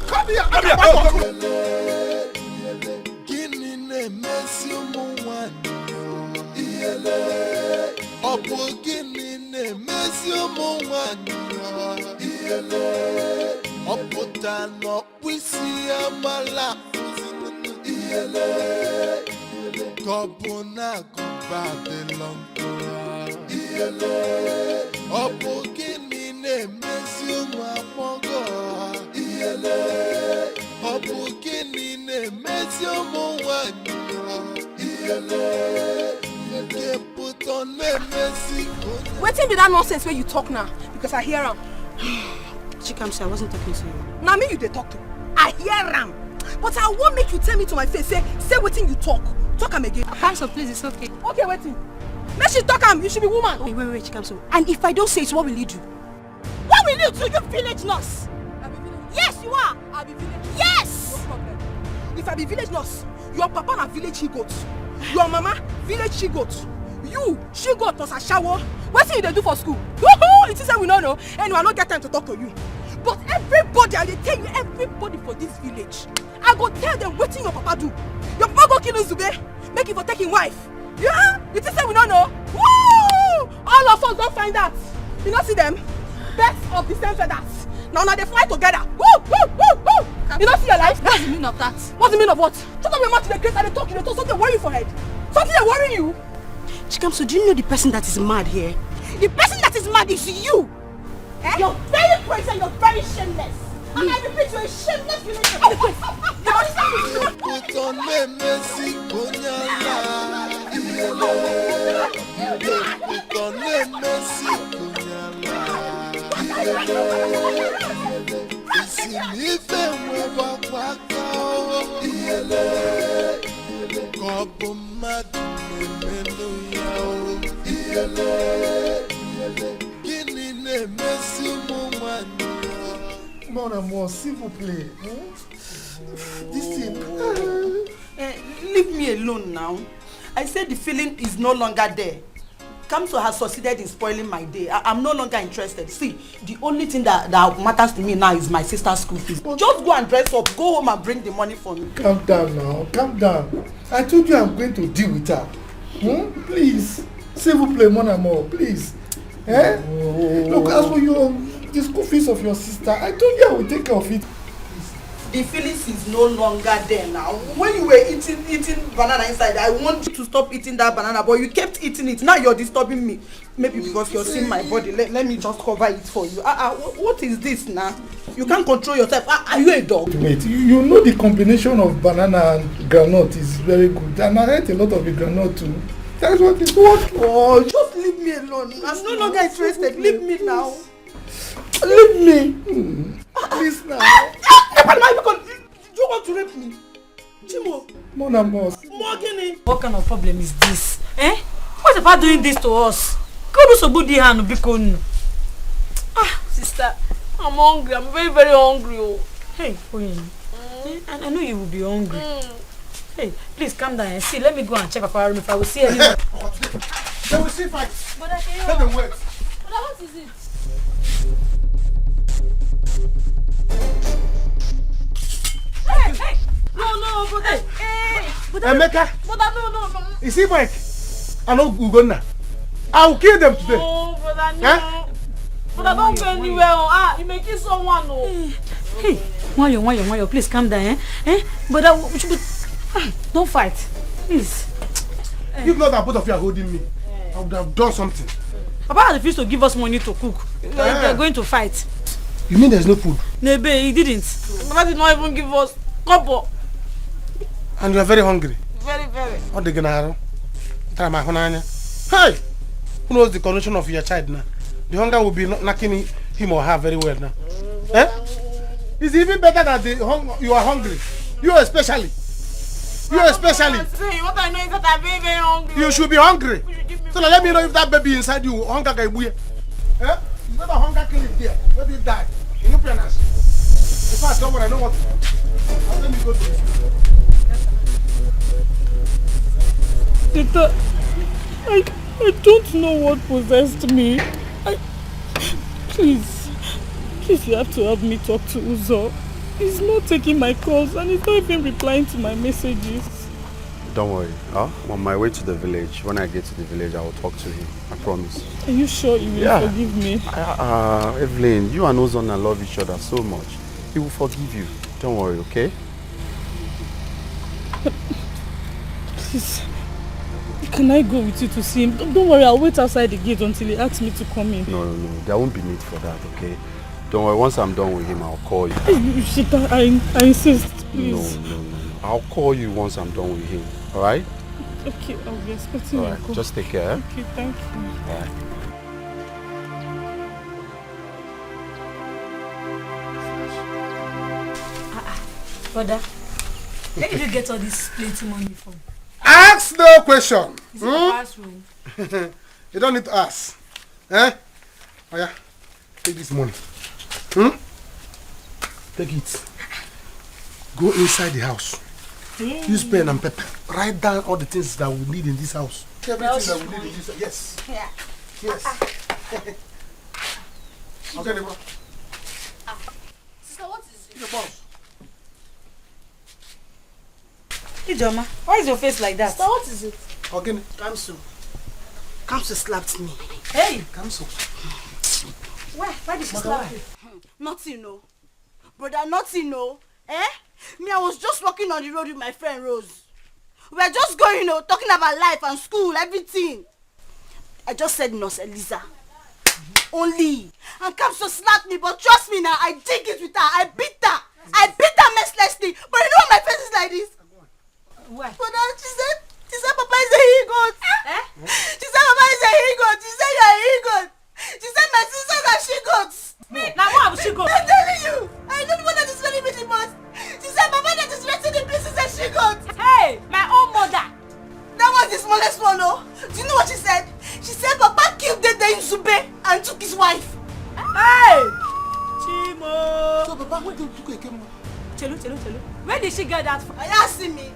Come here. Come here. Wetin be that nonsense where you talk now? Because I hear him. Chikamsi, I wasn't talking to you. Now me you dey talk to. I hear him. But I won't make you tell me to my face. Say wetin you talk. Talk am again. Kamso, please, it's okay. Okay, wetin? Make she talk am. You should be woman. Wait, Chikamsi. And if I don't say it, what will you do? What will you do? You village nurse. Yes, you are. I be village. Yes. No problem. If I be village nurse, your papa na village she-goat. Your mama village she-goat. You she-goat plus a shower. What thing you dey do for school? Woohoo! It is say we no know. Anyway, I no get time to talk to you. But everybody, I dey tell you, everybody for this village, I go tell them wetin your papa do. Your papa go kill Nzube, make him for take him wife. Yeah? You think say we don't know? Woo! All of us don't find out. You not see them? Birds of the same feathers. Now they fly together. Woo! Woo! Woo! Woo! You don't see your life? What's the meaning of that? What's the meaning of what? Shut up your mouth to the grace and they talk, something worry you for head. Something they worry you. Chikamso, do you know the person that is mad here? The person that is mad is you. Eh? You're very crazy and you're very shameless. And I repeat, you're a shameless relationship. Put on me, Messi, Kunyala. Put on me, Messi, Kunyala. Isinife mwa waka. Kobo madu menu yao. Gini ne Messi mumani. Mon amour, s'il vous plaît. This thing. Leave me alone now. I said the feeling is no longer there. Kamso has succeeded in spoiling my day. I'm no longer interested. See, the only thing that matters to me now is my sister's school fees. Just go and dress up, go home and bring the money for me. Calm down now, calm down. I told you I'm going to deal with her. Please, s'il vous plaît, mon amour, please. Eh? Look, as for the school fees of your sister, I told you I will take care of it. The feelings is no longer there now. When you were eating banana inside, I want you to stop eating that banana, but you kept eating it. Now you're disturbing me. Maybe because you're seeing my body. Let me just cover it for you. What is this now? You can't control yourself. Are you a dog? Wait, you know the combination of banana and groundnut is very good. And I ate a lot of the groundnut too. That's what it's working. Oh, just leave me alone. I'm no longer interested. Leave me now. Leave me. Please now. You want to rape me? Chimo. Mon amour. What kind of problem is this? Eh? What's about doing this to us? Go do so good hand bikon. Ah, sister, I'm hungry. I'm very, very hungry. Oh. Hey, Queen. I know you will be hungry. Hey, please calm down and see. Let me go and check Okaro room if I will see anyone. They will see fights. But I can't. Let them wait. But what is it? Hey! No, but hey! Emeka! But no. You see, Mike? I know Ugonna. I will kill them today. No, brother, no. But I don't go anywhere. You may kill someone. No. Hey, Wayo, please calm down. But don't fight. Please. If not that both of you are holding me, I would have done something. Papa refused to give us money to cook. We are going to fight. You mean there's no food? Nebe, he didn't. Papa did not even give us couple. And you are very hungry. Very. What the gonna Hey! Who knows the condition of your child now? The hunger will be knocking him or her very well now. It's even better that you are hungry. You especially. What I know is that I'm very, very hungry. You should be hungry. So let me know if that baby inside you hunger can be. It's not a hunger clinic here. Let it die. In your parents. In fact, someone I know what. Let me go to this. Rita, I don't know what possessed me. Please, you have to help me talk to Uzo. He's not taking my calls and he's not even replying to my messages. Don't worry. I'm on my way to the village. When I get to the village, I will talk to him. I promise. Are you sure you will forgive me? Evelyn, you and Ozona love each other so much. He will forgive you. Don't worry, okay? Please, can I go with you to see him? Don't worry, I'll wait outside the gate until he asks me to come in. No. There won't be need for that, okay? Don't worry, once I'm done with him, I'll call you. Shita, I insist, please. No. I'll call you once I'm done with him, alright? Okay, I'll be expecting your call. Just take care. Okay, thank you. Alright. Brother, where did you get all this plenty money from? Ask no question. Is it a bathroom? You don't need to ask. Oh yeah, take this money. Take it. Go inside the house. Use pen and paper. Write down all the things that we need in this house. Everything that we need in this house. Yes. Yeah. Yes. Okay, The boss. Ijoma, why is your face like that? So what is it? Okay. Kamso slapped me. Hey! Kamso. Why did she slap you? Nothing, no. Brother, nothing, no. Me, I was just walking on the road with my friend Rose. We were just going, talking about life and school, everything. I just said Nurse Eliza. Only. And Kamso slapped me, but trust me now, I dig it with her. I beat her. I beat her mercilessly. But you know why my face is like this? Why? Brother, she said Papa is a he-goat. She said Papa is a he-goat. She said you're a he-goat. She said my sisters are she-goats. Now what have she got? I'm telling you. I don't know that is very with the boss. She said Papa that is resting in peace is a she-goat. Hey, my own mother. That was the smallest one, no? Do you know what she said? She said Papa killed Dede in Zube and took his wife. Hey! Chimo! So Papa, where did you come? Chelu. Where did she get that from? Are you asking me?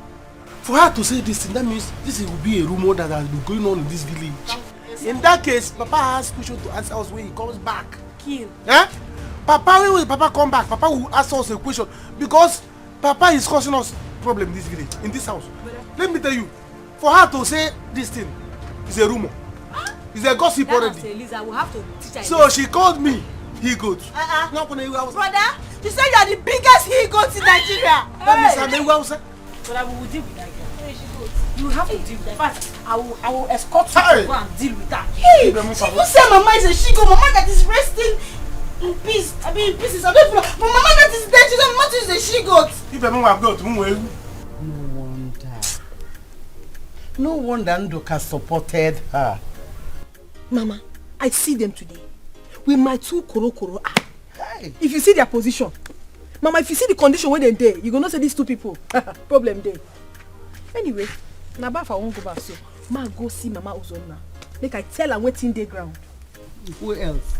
For her to say this thing, that means this will be a rumor that has been going on in this village. In that case, Papa has question to answer us when he comes back. Kill. Papa, when will Papa come back? Papa will ask us a question because Papa is causing us problem in this village, in this house. Let me tell you, for her to say this thing is a rumor. It's a gossip already. Eliza, we'll have to teach her. So she called me he-goat. Brother, you said you are the biggest he-goat in Nigeria. That means But we will deal with that girl. You have to deal with that. In fact, I will escort you to go and deal with that. Hey! People say Mama is a she-goat. Mama that is resting in peace. I mean in pieces. I don't know. But Mama that is dead, she said Mama is a she-goat. No wonder Ndoka supported her. Mama, I see them today with my two koro eye. Hey. If you see their position, Mama, if you see the condition where they're there, you're gonna say these two people. Problem there. Anyway, now if I won't go back, so ma go see Mama Uzonna. Make I tell her what's in the ground. Who else?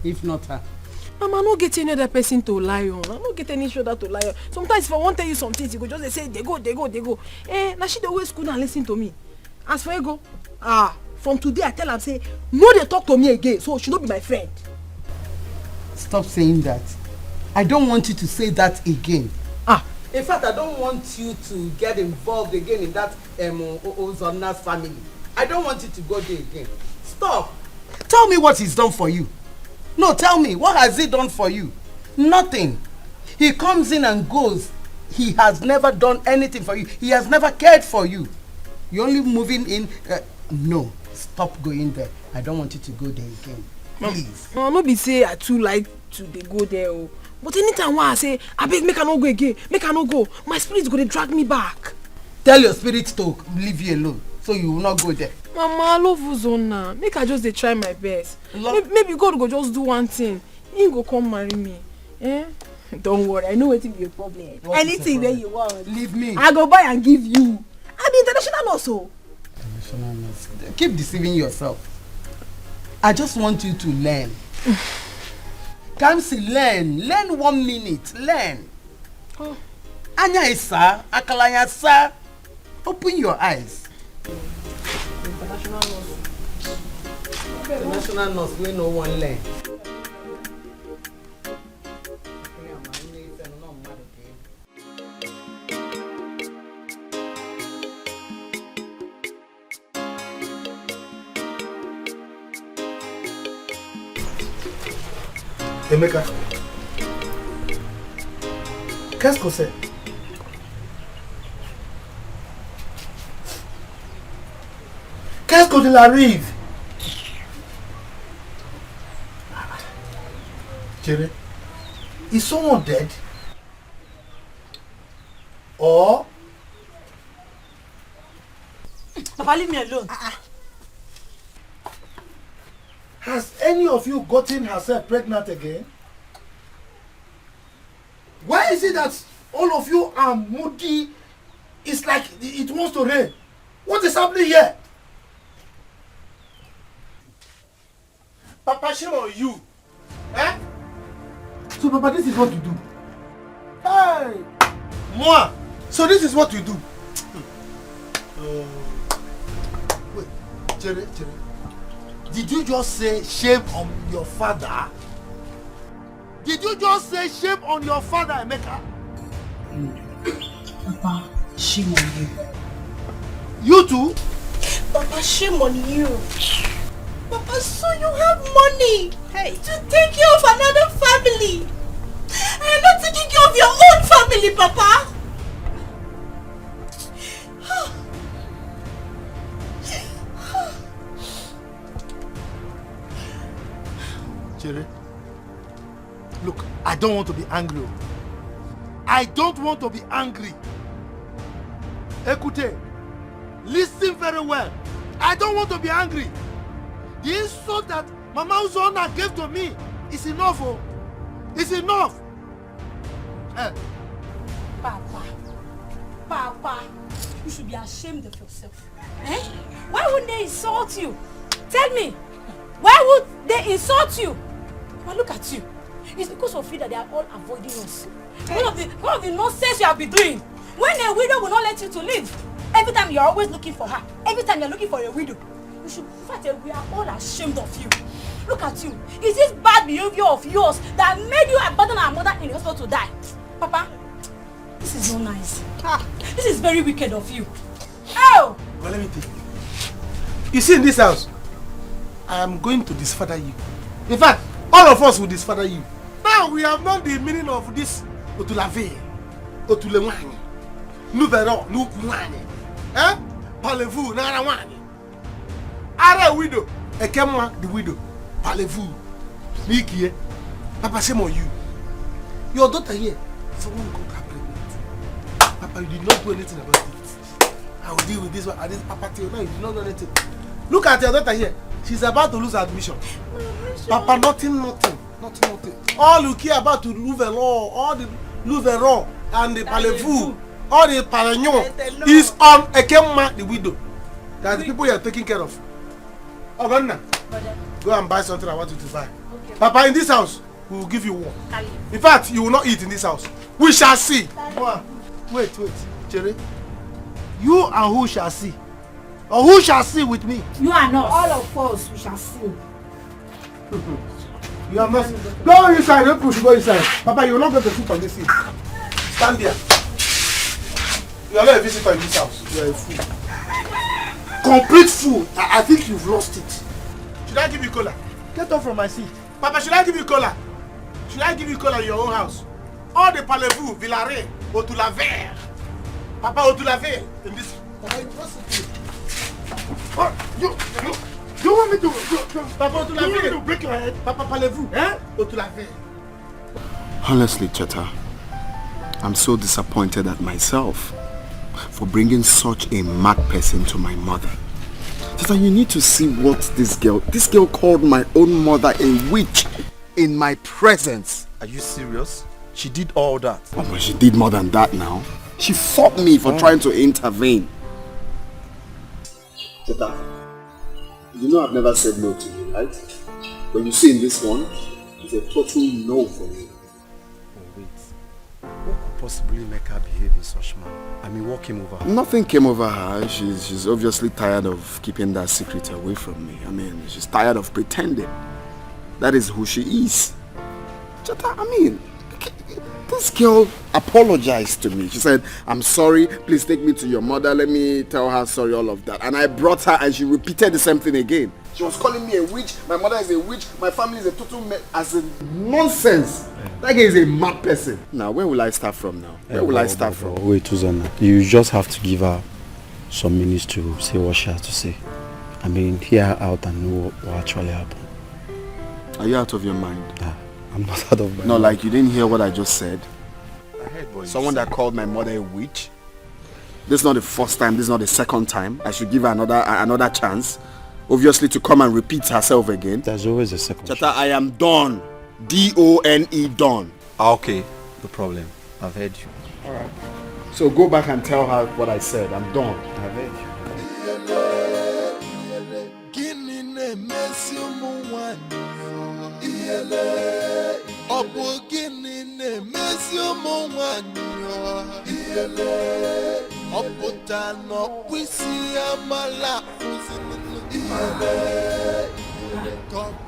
If not her. Mama, I don't get any other person to lie on. I don't get any shoulder to lie on. Sometimes if I want to tell you some things, you go just say, they go. Now she always could not listen to me. As for Ego, from today I tell her, say, no, they talk to me again, so she don't be my friend. Stop saying that. I don't want you to say that again. In fact, I don't want you to get involved again in that Ozonna's family. I don't want you to go there again. Stop. Tell me what he's done for you. No, tell me, what has he done for you? Nothing. He comes in and goes. He has never done anything for you. He has never cared for you. You're only moving in. No, stop going there. I don't want you to go there again. Please. Mama, no be say I too like to go there. But anytime I say, I beg, make I not go again. Make I not go. My spirit's going to drag me back. Tell your spirit to leave you alone, so you will not go there. Mama, I love Uzonna. Make I just try my best. Maybe God go just do one thing. He go come marry me. Don't worry, I know what will be your problem. Anything that you want. Leave me. I go buy and give you. I be international also. International nurse. Keep deceiving yourself. I just want you to learn. Kamsi, learn. Learn 1 minute. Learn. Anya isa, akalanya sa. Open your eyes. International nurse, we no one learn. Emeka, qu'est-ce que c'est? Qu'est-ce que tu arrive? Chérie, is someone dead? Or? Papa, leave me alone. Has any of you gotten herself pregnant again? Why is it that all of you are moody? It's like it wants to rain. What is happening here? Papa, shame on you. So Papa, this is what you do. Hey! Moi! So this is what you do. Wait, Chere. Did you just say shame on your father? Did you just say shame on your father, Emeka? Papa, shame on you. You too? Papa, shame on you. Papa, so you have money to take care of another family. And you're not taking care of your own family, Papa. Chere, look, I don't want to be angry. I don't want to be angry. Écoutez, listen very well. I don't want to be angry. The insult that Mama Uzona gave to me is enough. Oh. It's enough. Papa, you should be ashamed of yourself. Eh? Why would they insult you? Tell me, why would they insult you? But look at you. It's because of you that they are all avoiding us. One of the nonsense you have been doing. When a widow will not let you to live, every time you're always looking for her. Every time you're looking for a widow. You should, in fact, we are all ashamed of you. Look at you. Is this bad behavior of yours that made you abandon our mother in the hospital to die? Papa, this is not nice. This is very wicked of you. Oh! Well, let me think. You see, in this house, I am going to disfather you. In fact, all of us will disfather you. Now we have known the meaning of this Otulave, Otulewani, Nubero, Nukwani, Parlez-vous, Narawani. Ara widow, Ekemwa the widow, Parlez-vous, Nikie, Papa, shame on you. Your daughter here, someone got her pregnant. Papa, you did not do anything about it. I will deal with this one. And this Papa till now, you did not do anything. Look at your daughter here. She's about to lose her admission. Papa, nothing. All you care about to Louveron, all the Louveron and the Parlez-vous, all the Paragnon is on Ekemma, the widow. That's the people you are taking care of. Ogonna, go and buy something I want you to buy. Okay. Papa, in this house, we will give you one. In fact, you will not eat in this house. We shall see. Wait, Chere. You and who shall see? Or who shall see with me? You and us. All of us, we shall see. You are not. Go inside, don't push, go inside. Papa, you will not get the food on this seat. Stand there. You are not a visitor in this house. You are a fool. Complete fool. I think you've lost it. Should I give you cola? Get off from my seat. Papa, should I give you cola? Should I give you cola in your own house? All the Parlez-vous, Villare, Otulaver. Papa, Otulaver. In this. Papa, you want me to Papa, Otulaver. You want me to break your head? Papa, Parlez-vous. Otulaver. Honestly, Cheta, I'm so disappointed at myself for bringing such a mad person to my mother. Cheta, you need to see what this girl called my own mother a witch in my presence. Are you serious? She did all that? Oh, but she did more than that now. She fought me for trying to intervene. Cheta, you know I've never said no to you, right? But you see in this one, it's a total no for me. What could possibly make her behave in such manner? I mean, what came over her? Nothing came over her. She's obviously tired of keeping that secret away from me. I mean, she's tired of pretending. That is who she is. Cheta, I mean, this girl apologized to me. She said, I'm sorry, please take me to your mother. Let me tell her sorry, all of that. And I brought her and she repeated the same thing again. She was calling me a witch. My mother is a witch. My family is a total as a nonsense. That guy is a mad person. Now, where will I start from now? Where will I start from? Wait, Uzana. You just have to give her some minutes to say what she has to say. I mean, hear her out and know what actually happened. Are you out of your mind? I'm not out of my mind. No, like you didn't hear what I just said? I heard what Someone that called my mother a witch? This is not the first time, this is not the second time. I should give her another chance. Obviously to come and repeat herself again. There's always a second chance. I am done. D-O-N-E, done. Okay, no problem. I've heard you. Alright. So go back and tell her what I said. I'm done. I've heard you.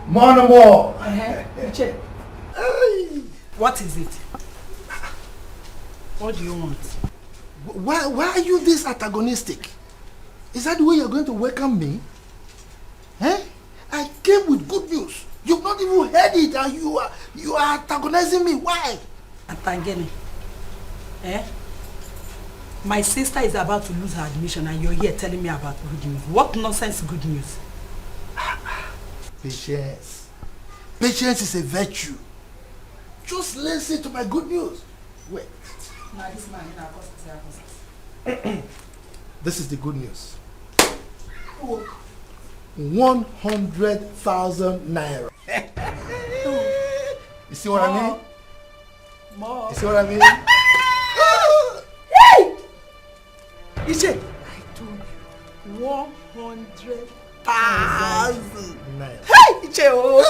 More. Hey. What is it? What do you want? Why are you this antagonistic? Is that the way you're going to welcome me? Eh? I came with good news. You've not even heard it and you are antagonizing me. Why? Antagene. Eh? My sister is about to lose her admission and you're here telling me about good news. What nonsense good news? Patience. Patience is a virtue. Just listen to my good news. Wait. This is the good news. 100,000 naira. You see what I mean? More. You see what I mean? Hey! Iche, I told you 100,000 naira. Hey, Iche, oh.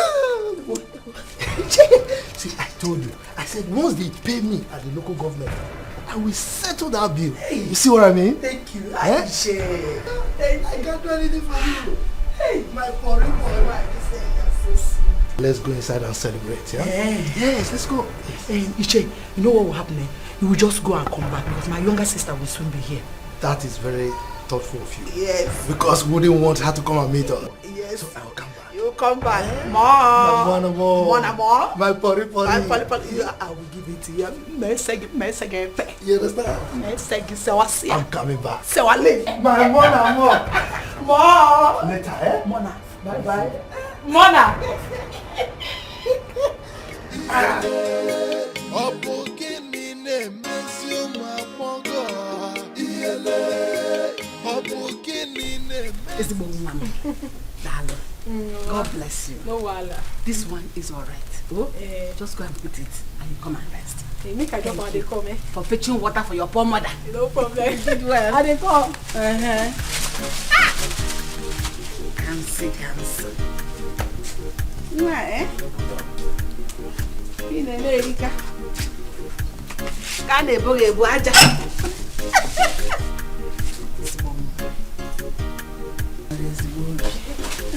See, I told you. I said once they pay me at the local government, I will settle that bill. Hey. You see what I mean? Thank you. Eh? I can't do anything for you. Hey, my boy, let's go inside and celebrate, yeah? Yes, let's go. Iche, you know what will happen? You will just go and come back because my younger sister will soon be here. That is very thoughtful of you. Yes. Because we didn't want her to come and meet us. Yes. So I will come back. You will come back. More. My pori. I will give it to you. You understand? I'm coming back. My more. Later, eh? Mona. Bye. Mona. It's God bless you. No wala. This one is alright. Oh, just go and put it and you come and rest. Hey, make I drop and they come, eh? For fetching water for your poor mother. No problem. You did well. And they come. Cancel. Eh? Erika. Ebu aja.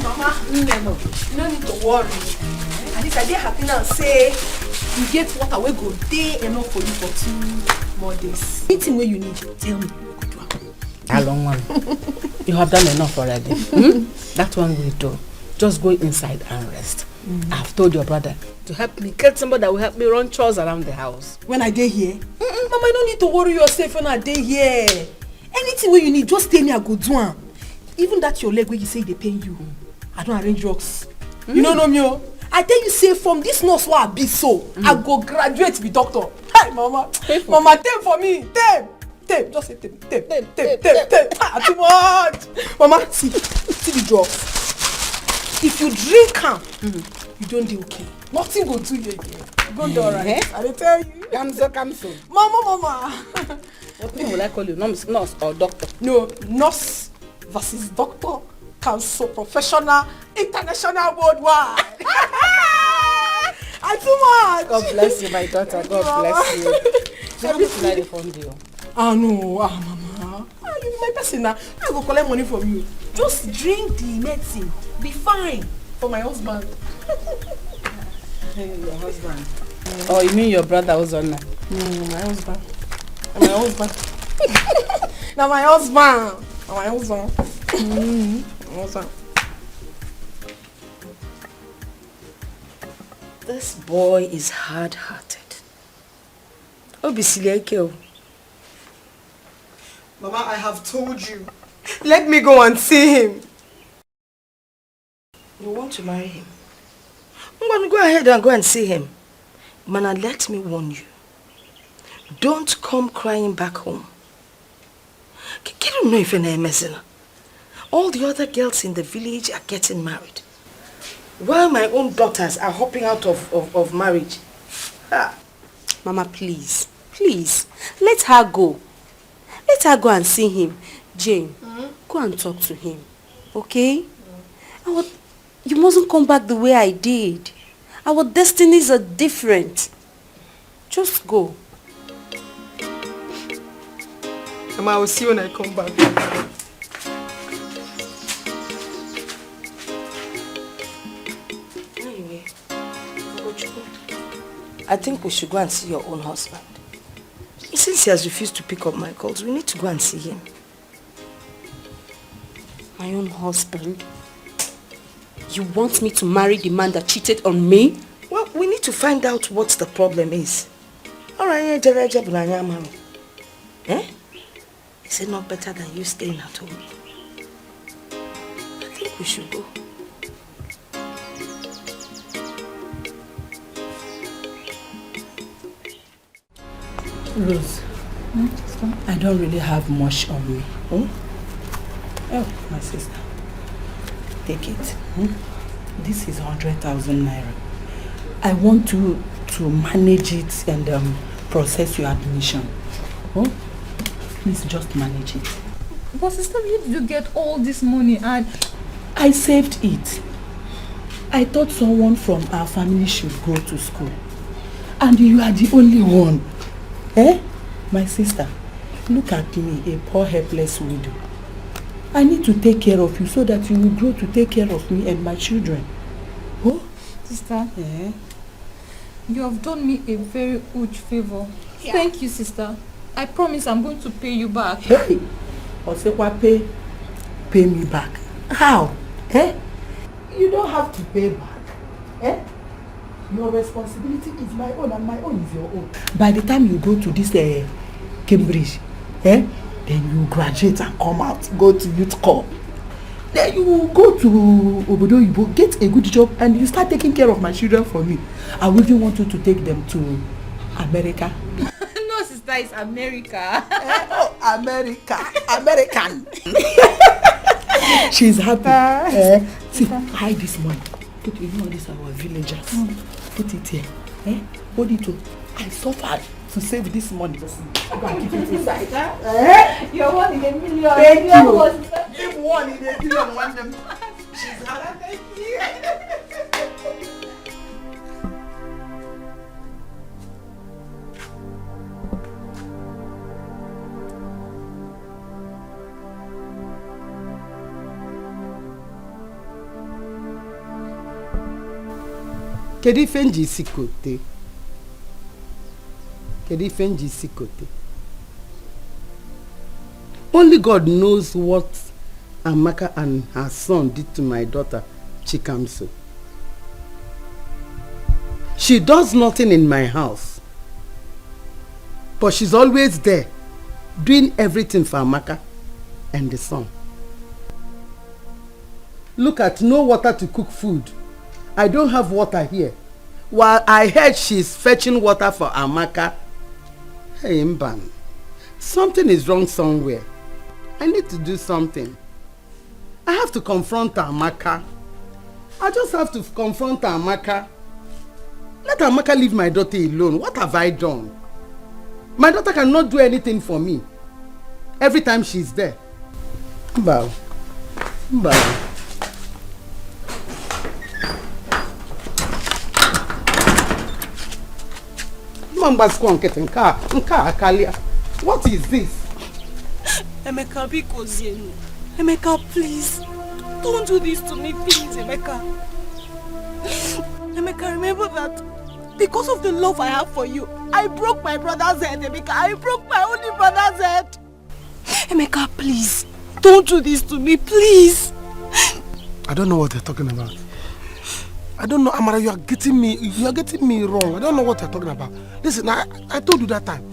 Mama, no need to worry. At least I dey happy now say you get water wey go dey enough for you for 2 more days. Anything wey you need, tell me. How long one? You have done enough already. That one will do. Just go inside and rest. I've told your brother to help me get somebody that will help me run chores around the house. When I dey here? Mama, you don't need to worry yourself when I dey here. Anything wey you need, just tell me I go do am. Even that your leg where you say they pain you, I don't arrange drugs. You don't know me, oh. I tell you, say from this nurse where I be so, I go graduate be doctor. Hi, mama. Mama, take for me. Take. Just say take. Too much. Mama, see the drugs. If you drink am, you don't do okay. Nothing go do you again. You go do alright. I tell you. Kamso. Mama. What will I call you? Nurse or doctor? No, nurse versus doctor. Council professional, international, worldwide. I too much. God bless you, my daughter. God bless you. So how much will I fund you? No, mama. You my person now. I go collect money from you. Just drink the medicine. Be fine. For my husband. Hey, your husband. Oh, you mean your brother was on that? No, my husband. My husband. Now my husband. My husband. This boy is hard-hearted. Mama, I have told you. Let me go and see him. You want to marry him? I'm going to go ahead and go and see him. Mana, let me warn you. Don't come crying back home. You don't know if you're a messenger. All the other girls in the village are getting married, while my own daughters are hopping out of marriage. Mama, please, let her go. Let her go and see him. Jane, go and talk to him, okay? You mustn't come back the way I did. Our destinies are different. Just go. Mama, I will see you when I come back. I think we should go and see your own husband. Since he has refused to pick up my calls, we need to go and see him. My own husband? You want me to marry the man that cheated on me? Well, we need to find out what the problem is. Alright, eh? Is it not better than you staying at home? I think we should go. Rose, I don't really have much on me. Oh, my sister. Take it. This is 100,000 naira. I want to manage it and process your admission. Please just manage it. But sister, where did you get all this money? And I saved it. I thought someone from our family should go to school. And you are the only one. Eh? My sister, look at me, a poor helpless widow. I need to take care of you so that you will grow to take care of me and my children. Oh? Sister, you have done me a very huge favor. Yeah. Thank you, sister. I promise I'm going to pay you back. Hey! Osekwa pay me back. How? Eh? You don't have to pay back. Eh? Your responsibility is my own and my own is your own. By the time you go to this Cambridge, then you graduate and come out, go to youth corps. Then you go to Obodo Oyibo, get a good job and you start taking care of my children for me. I would even want you to take them to America. No, sister, it's America. America. American. She's happy. See, hide this money. Put it on this our villagers. Put it here. Hold it to. I suffered to save this money. Go and keep it inside. You're one in a million. Thank you. Give one in a million. One them. She's happy. Thank you. Kedu ife nji sikote? Kedu ife nji sikote? Only God knows what Amaka and her son did to my daughter, Chikamso. She does nothing in my house, but she's always there, doing everything for Amaka and the son. Look at no water to cook food. I don't have water here. While I heard she's fetching water for Amaka. Hey, Mban, something is wrong somewhere. I need to do something. I have to confront Amaka. I just have to confront Amaka. Let Amaka leave my daughter alone. What have I done? My daughter cannot do anything for me. Every time she's there. Mbao. Mbao. What is this? Emeka, because Emeka, please. Don't do this to me, please, Emeka. Emeka, remember that because of the love I have for you, I broke my brother's head, Emeka. I broke my only brother's head. Emeka, please. Don't do this to me, please. I don't know what they're talking about. I don't know, Amara, you are getting me wrong. I don't know what you're talking about. Listen, I told you that time.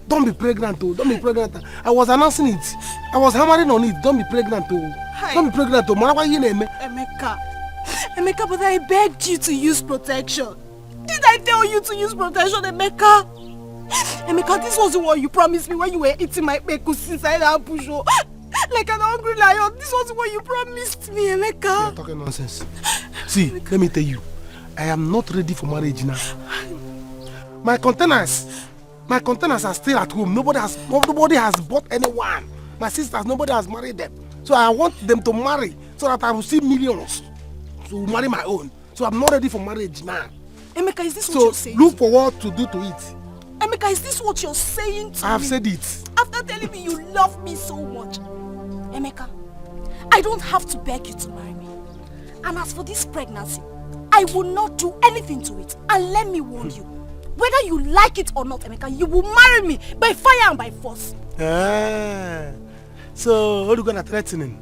Don't be pregnant, oh. Don't be pregnant. I was announcing it. I was hammering on it. Don't be pregnant, oh. Don't be pregnant, oh. Emeka, but I begged you to use protection. Did I tell you to use protection, Emeka? Emeka, this was the one you promised me when you were eating my pekus inside our bush. Like an hungry lion. This was what you promised me, Emeka. You're talking nonsense. See, let me tell you. I am not ready for marriage now. My containers are still at home. Nobody has bought anyone. My sisters, nobody has married them. So I want them to marry so that I will see millions to marry my own. So I'm not ready for marriage now. Emeka, is this what you're saying? So look for what to do to it. Emeka, is this what you're saying to me? I have said it. After telling me you love me so much. Emeka, I don't have to beg you to marry me. And as for this pregnancy, I will not do anything to it. And let me warn you, whether you like it or not, Emeka, you will marry me by fire and by force. So, what are you gonna threaten him?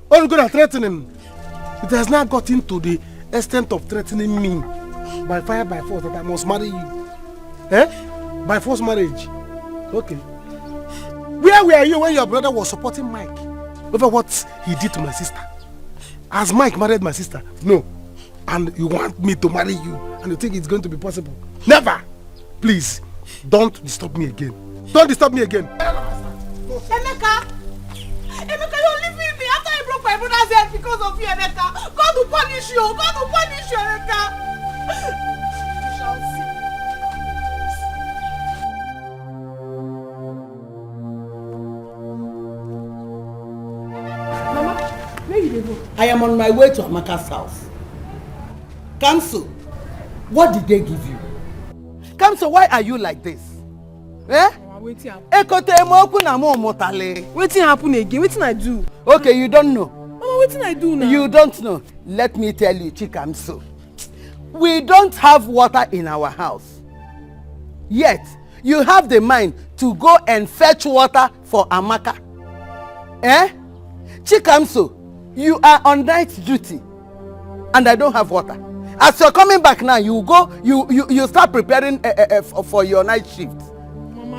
What are you gonna threaten him? It has not gotten to the extent of threatening me by fire, by force, that I must marry you. By forced marriage. Okay. Where were you when your brother was supporting Mike over what he did to my sister? Has Mike married my sister? No. And you want me to marry you and you think it's going to be possible? Never! Please, don't disturb me again. Don't disturb me again. Emeka! Emeka, you're leaving me after I broke my brother's head because of you, Emeka! God will punish you! God will punish you, Emeka! You shall see. Where you go? I am on my way to Amaka's house. Kamso, what did they give you? Kamso, why are you like this? Wetin happen again? Wetin I do? Okay, you don't know. Mama, wetin I do now? You don't know. Let me tell you, Chikamso. We don't have water in our house. Yet, you have the mind to go and fetch water for Amaka. Chikamso, you are on night duty and I don't have water. As you're coming back now, you go, you start preparing for your night shift.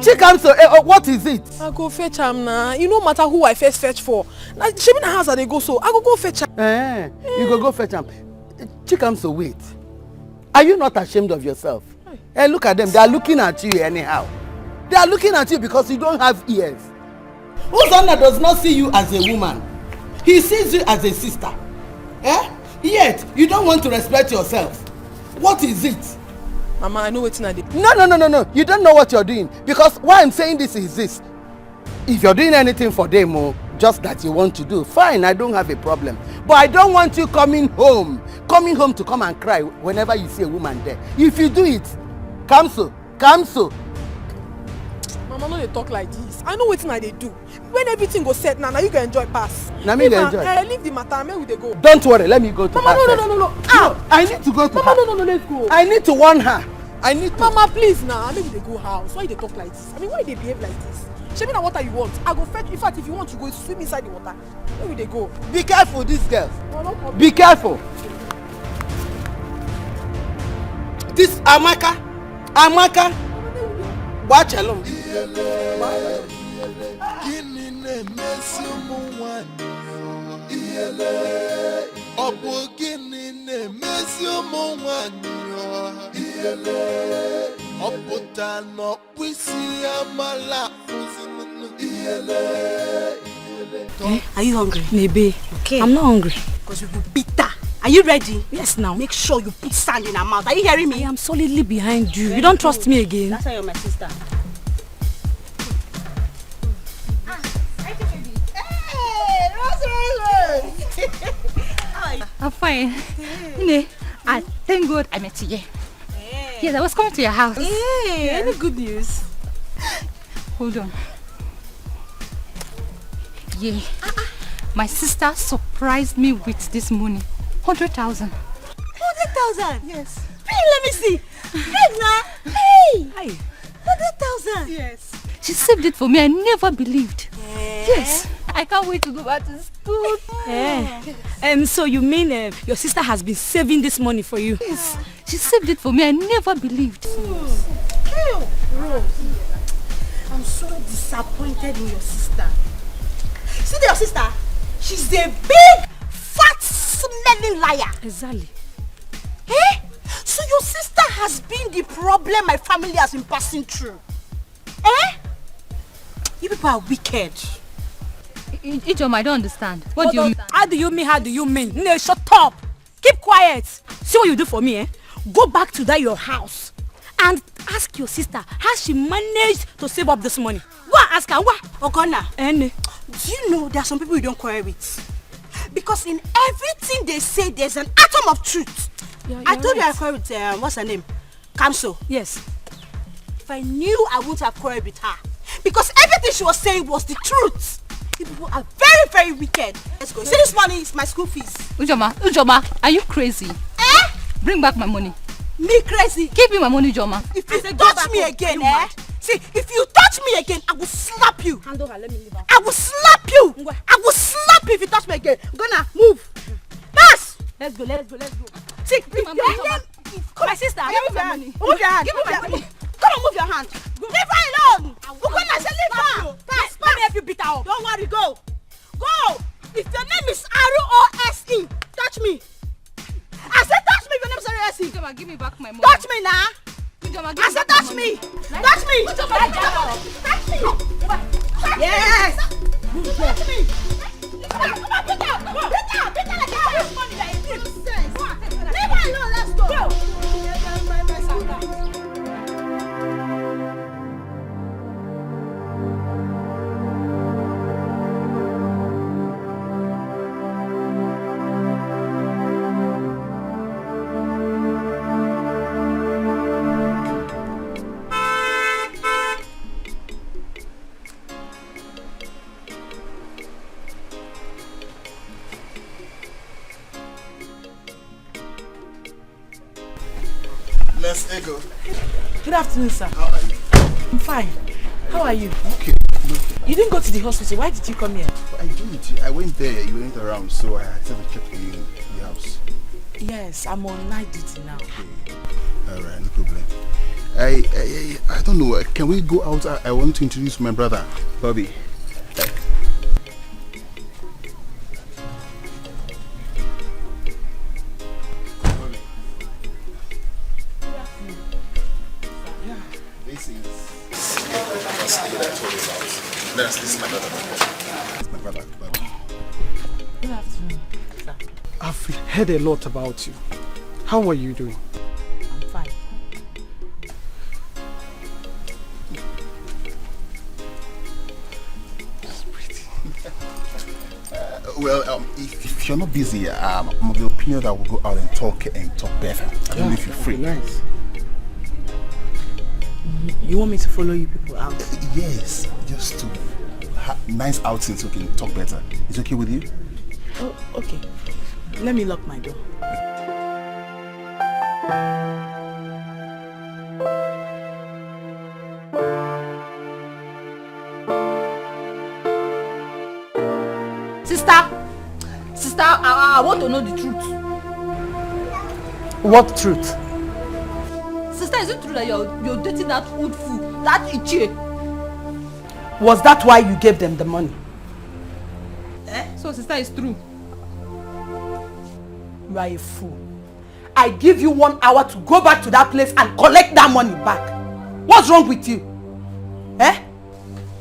Chikamso, what is it? I go fetch am now. You no matter who I first fetch for. Now, she be in the house that they go, so I go fetch am. You go fetch am. Chikamso, wait. Are you not ashamed of yourself? Hey, look at them. They are looking at you anyhow. They are looking at you because you don't have ears. Uzonna does not see you as a woman. He sees you as a sister. Yet, you don't want to respect yourself. What is it? Mama, I know what I did. No. You don't know what you're doing. Because why I'm saying this is this. If you're doing anything for them, just that you want to do, fine, I don't have a problem. But I don't want you coming home to come and cry whenever you see a woman there. If you do it, Kamso. Mama, no dey talk like this. I know wetin I dey do. When everything go set now you can enjoy pass. Now me go enjoy. Leave the matter, make we dey go. Don't worry, let me go to Mama, her. No. I need to go to her. Mama, no, let's go. I need to warn her. I need to. Mama, please now. Make we dey go house. Why you dey talk like this? I mean, why you dey behave like this? Shebi na water you want. I go fetch. In fact, if you want to go swim inside the water, where we dey go? Be careful, this girl. No, be careful. This Amaka. Watch alone. Are you hungry? Maybe. Okay. I'm not hungry. Because we will beat her. Are you ready? Yes, now. Make sure you put sand in her mouth. Are you hearing me? I am solidly behind you. You don't trust me again. That's why you're my sister. I'm fine. I thank God I met you. Yes, I was coming to your house. Hey, any good news? Hold on. Yeah. My sister surprised me with this money. 100,000. 100,000? Yes. Hey, let me see. Hey, now. Hey. 100,000? Yes. She saved it for me. I never believed. Yes. I can't wait to go back to school. So you mean your sister has been saving this money for you? Yes. She saved it for me. I never believed. Rose, I'm so disappointed in your sister. See your sister? She's a big, fat, smelling liar. Exactly. So your sister has been the problem my family has been passing through. You people are wicked. Ijoma, I don't understand. What do you mean? How do you mean? How do you mean? No, shut up. Keep quiet. See what you do for me, Go back to that your house and ask your sister how she managed to save up this money. Go and ask her. Okona. Do you know there are some people you don't quarrel with? Because in everything they say, there's an atom of truth. I told you I quarreled with, what's her name? Kamso. Yes. If I knew, I wouldn't have quarreled with her. Because everything she was saying was the truth. You people are very, very wicked. Let's go. See, this money is my school fees. Ujoma, are you crazy? Bring back my money. Me crazy? Give me my money, Joma. If you touch me again, See, if you touch me again, I will slap you. Hand over, let me leave her. I will slap you. I will slap you if you touch me again. Gonna move. Pass. Let's go. See, Bring my money. Come, my sister. Give me my money. Move your hand. Give me my money. Come on, move your hand. Leave her alone. Gonna say leave her. Pass. Let me help you beat her up. Don't worry, go. Go. If your name is R-O-S-E, touch me. I said touch me if your name is R-O-S-E. Joma, give me back my money. Touch me now. I said touch me. Touch me. Touch me. Yes. Touch me. Come on, pick up. Pick up like a money that you give. Leave her alone. Let's go. Let's go. Good afternoon, sir. How are you? I'm fine. How are you? Okay. You didn't go to the hospital. Why did you come here? I did. I went there. You went around, so I had to check for you in the house. Yes, I'm on night duty now. Okay. Alright, no problem. I don't know. Can we go out? I want to introduce my brother, Bobby. This is my brother. It's my brother. Good afternoon, sir. I've heard a lot about you. How are you doing? I'm fine. If you're not busy, I'm of the opinion that we'll go out and talk better. I don't know if you're free. Nice. You want me to follow you people out? Yes, just to have nice outings so we can talk better. Is it okay with you? Oh, okay. Let me lock my door. Sister, I want to know the truth. What truth? Sister, is it true that you're dating that old fool, that Ichie? Was that why you gave them the money? So sister, it's true. You are a fool. I give you 1 hour to go back to that place and collect that money back. What's wrong with you?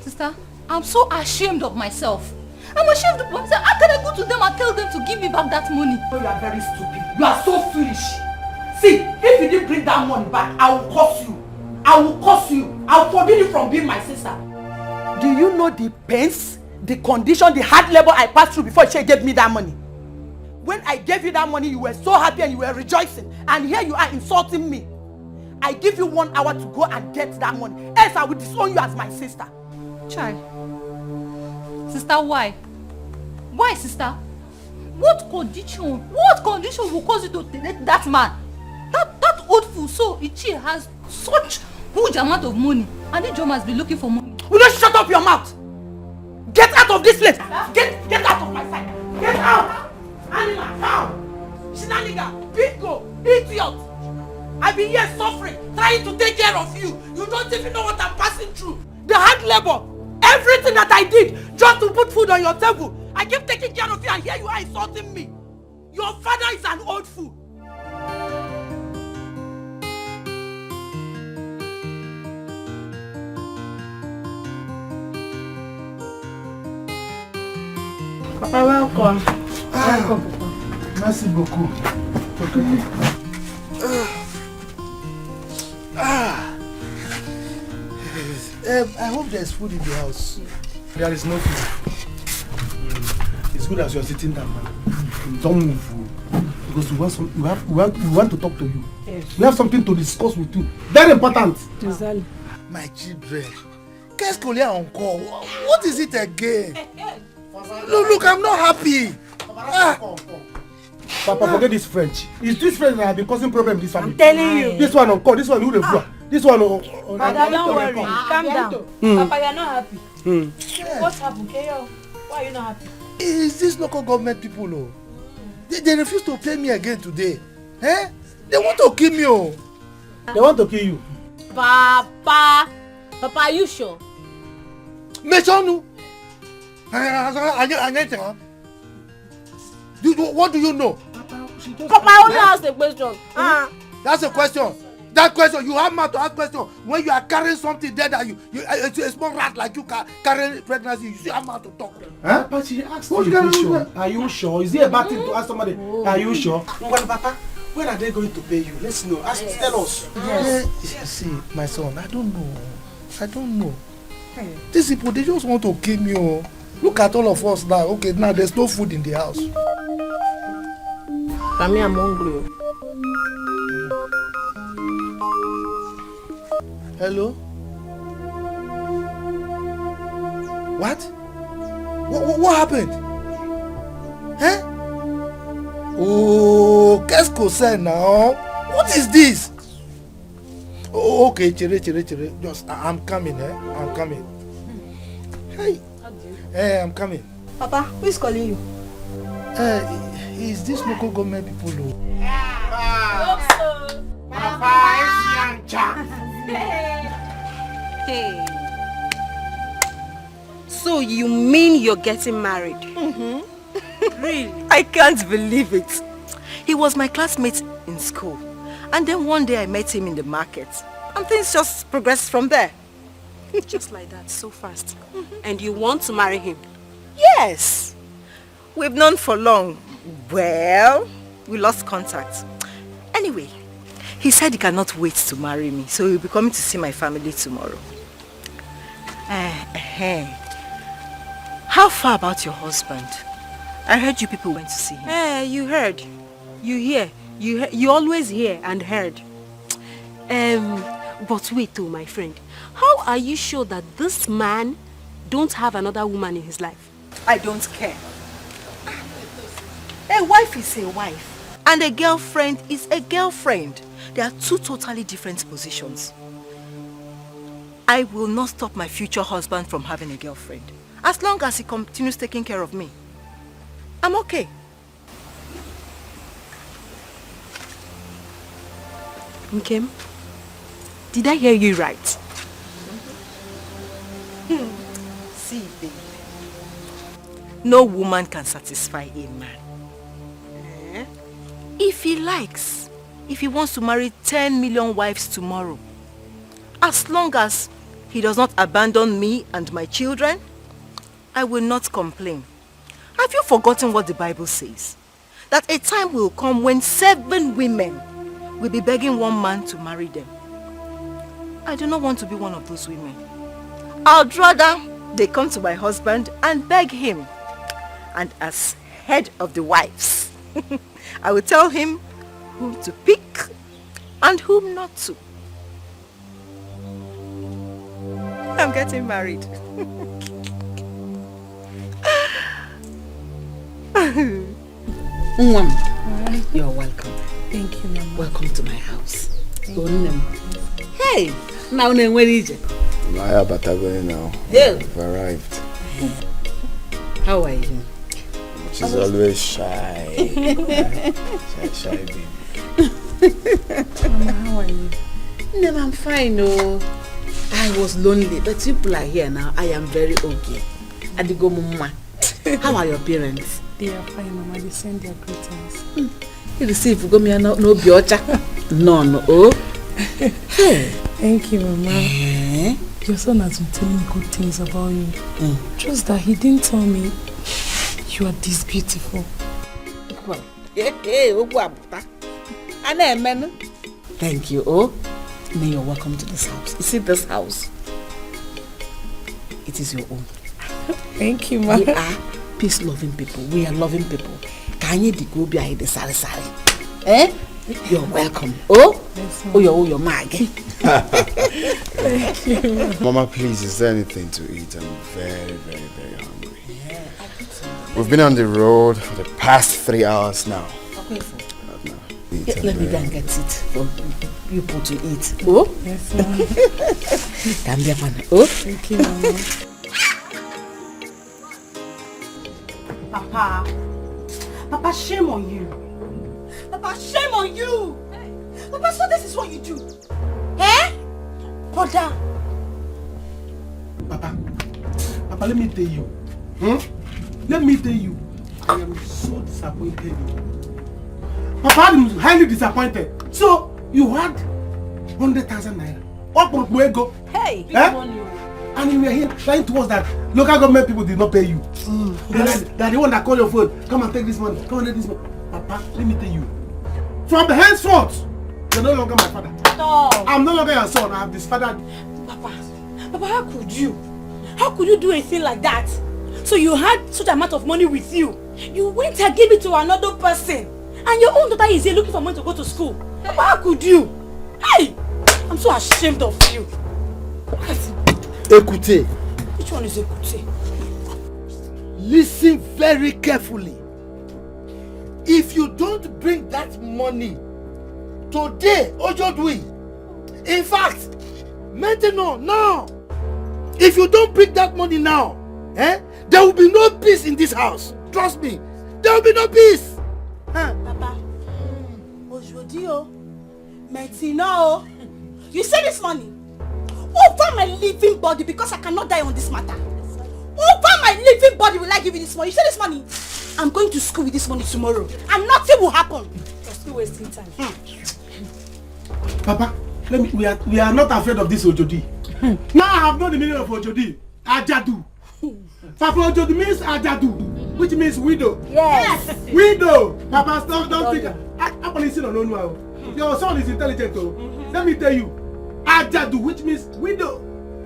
Sister, I'm so ashamed of myself. I'm ashamed of myself. How can I go to them and tell them to give me back that money? Oh, you are very stupid. You are so foolish. See, if you didn't bring that money back, I will curse you. I will curse you. I will forbid you from being my sister. Do you know the pains, the condition, the hard labor I passed through before she gave me that money? When I gave you that money, you were so happy and you were rejoicing. And here you are insulting me. I give you 1 hour to go and get that money. Else I will disown you as my sister. Child. Sister, why? Why, sister? What condition will cause you to date that man? That old fool, so Ichie has such huge amount of money. And Ijo must be looking for money. Will you shut up your mouth? Get out of this place! Get out of my sight! Get out! Animal, foul! Shenanigan, bingo, idiot! I've been here suffering, trying to take care of you. You don't even know what I'm passing through. The hard labor, everything that I did just to put food on your table. I keep taking care of you and here you are insulting me. Your father is an old fool. Papa, welcome. Welcome, Papa. Merci beaucoup. I hope there's food in the house. There is no food. It's good as you're sitting down now. Don't move. Because we want to talk to you. Yes. We have something to discuss with you. Very important. My children. Qu'est-ce qu'on y a encore? What is it again? Look, I'm not happy. Papa, forget this French. It's this French that have been causing problem in this family. I'm telling you. This one, of course, this one, who the fuck? This one, Father, don't worry. Calm down. Papa, you're not happy. What's happened, Keyo? Why are you not happy? It's these local government people, oh. They refuse to pay me again today. Eh? They want to kill me, oh. They want to kill you. Papa, are you sure? Mechonu. What do you know? Papa, I only asked a question. That's a question. That question, you have mouth to ask question. When you are carrying something there that it's a small rat like you carrying pregnancy, you still have mouth to talk. Huh? But she asked you a question. Are you sure? Is it a bad thing to ask somebody? Are you sure? Well, Papa, when are they going to pay you? Let's know. Tell us. Yes. See, my son, I don't know. These people, they just want to kill me. Oh. Look at all of us now. Okay, now there's no food in the house. Kami, I'm hungry. Hello? What? What happened? Huh? Oh, qu'est-ce que c'est now? What is this? Oh, okay, chere. Just, I'm coming, eh? I'm coming. Hey. Hey, I'm coming. Papa, who is calling you? Is this local government people? Hey. So you mean you're getting married? Really? I can't believe it. He was my classmate in school. And then one day I met him in the market. And things just progressed from there. Just like that, so fast. And you want to marry him? Yes. We've known for long. Well, we lost contact. Anyway, he said he cannot wait to marry me. So he'll be coming to see my family tomorrow. How far about your husband? I heard you people went to see him. You heard. You hear. You always hear and heard. But wait, my friend. How are you sure that this man don't have another woman in his life? I don't care. A wife is a wife. And a girlfriend is a girlfriend. They are two totally different positions. I will not stop my future husband from having a girlfriend. As long as he continues taking care of me. I'm okay. Nkem, did I hear you right? See, baby. No woman can satisfy a man. If he likes, if he wants to marry 10 million wives tomorrow, as long as he does not abandon me and my children, I will not complain. Have you forgotten what the Bible says? That a time will come when 7 women will be begging one man to marry them. I do not want to be one of those women. I'd rather they come to my husband and beg him. And as head of the wives, I will tell him whom to pick and whom not to. I'm getting married. You're welcome. Thank you, Mama. Welcome to my house. Hey, now where is it? Maya Batagoni now. Yeah. I've arrived. How are you? She's always shy. Shy baby. Mama, how are you? No, I'm fine. No, I was lonely, but people are here now. I am very okay. Adigo Mama. How are your parents? They are fine, Mama. They send their greetings. You receive go me no biocha. No. Oh. Hey. Thank you, Mama. Your son has been telling me good things about you. Just that he didn't tell me you are this beautiful. Thank you. Oh, may you're welcome to this house. You see this house? It is your own. Thank you, Mama. We are peace-loving people. We are loving people. Can you go behind the sari? Eh? You're welcome. Oh? Yes, your mag. Thank you. Mama, please, is there anything to eat? I'm very, very, very hungry. We've been on the road for the past 3 hours now. Let me go and get it for people to eat. Oh? Yes, ma'am. Oh? Thank you, Mama. Papa, shame on you. Papa, shame on you. Papa, so this is what you do. Eh? Brother. Papa, let me tell you. Let me tell you. I am so disappointed. Papa, I'm highly disappointed. So, you had 100,000 naira. What will go? Hey, big money. And you were here trying to us that local government people did not pay you. They're the one that call your phone. Come and take this money. Come and take this money. Papa, let me tell you. From the henceforth, you're no longer my father. No. I'm no longer your son. I have disfathered. Papa, how could you? How could you do a thing like that? So you had such amount of money with you. You went and gave it to another person. And your own daughter is here looking for money to go to school. Papa, how could you? Hey! I'm so ashamed of you. Écoutez. Which one is écoutez? Listen very carefully. If you don't bring that money today, aujourd'hui, in fact, maintenant, now, if you don't bring that money now, there will be no peace in this house. Trust me, there will be no peace. Papa, aujourd'hui, maintenant, you say this money over my living body because I cannot die on this matter. Over my living body will I give you this money. You say this money, I'm going to school with this money tomorrow and nothing will happen. You're still wasting time. Papa, we are not afraid of this Ojodi. Now I have known the meaning of Ojodi. Ajadu. Papa, Ojodi means Ajadu, which means widow. Yes. Widow. Papa, don't think. I'm listening on one. Your son is intelligent though. Let me tell you. Ajadu, which means widow.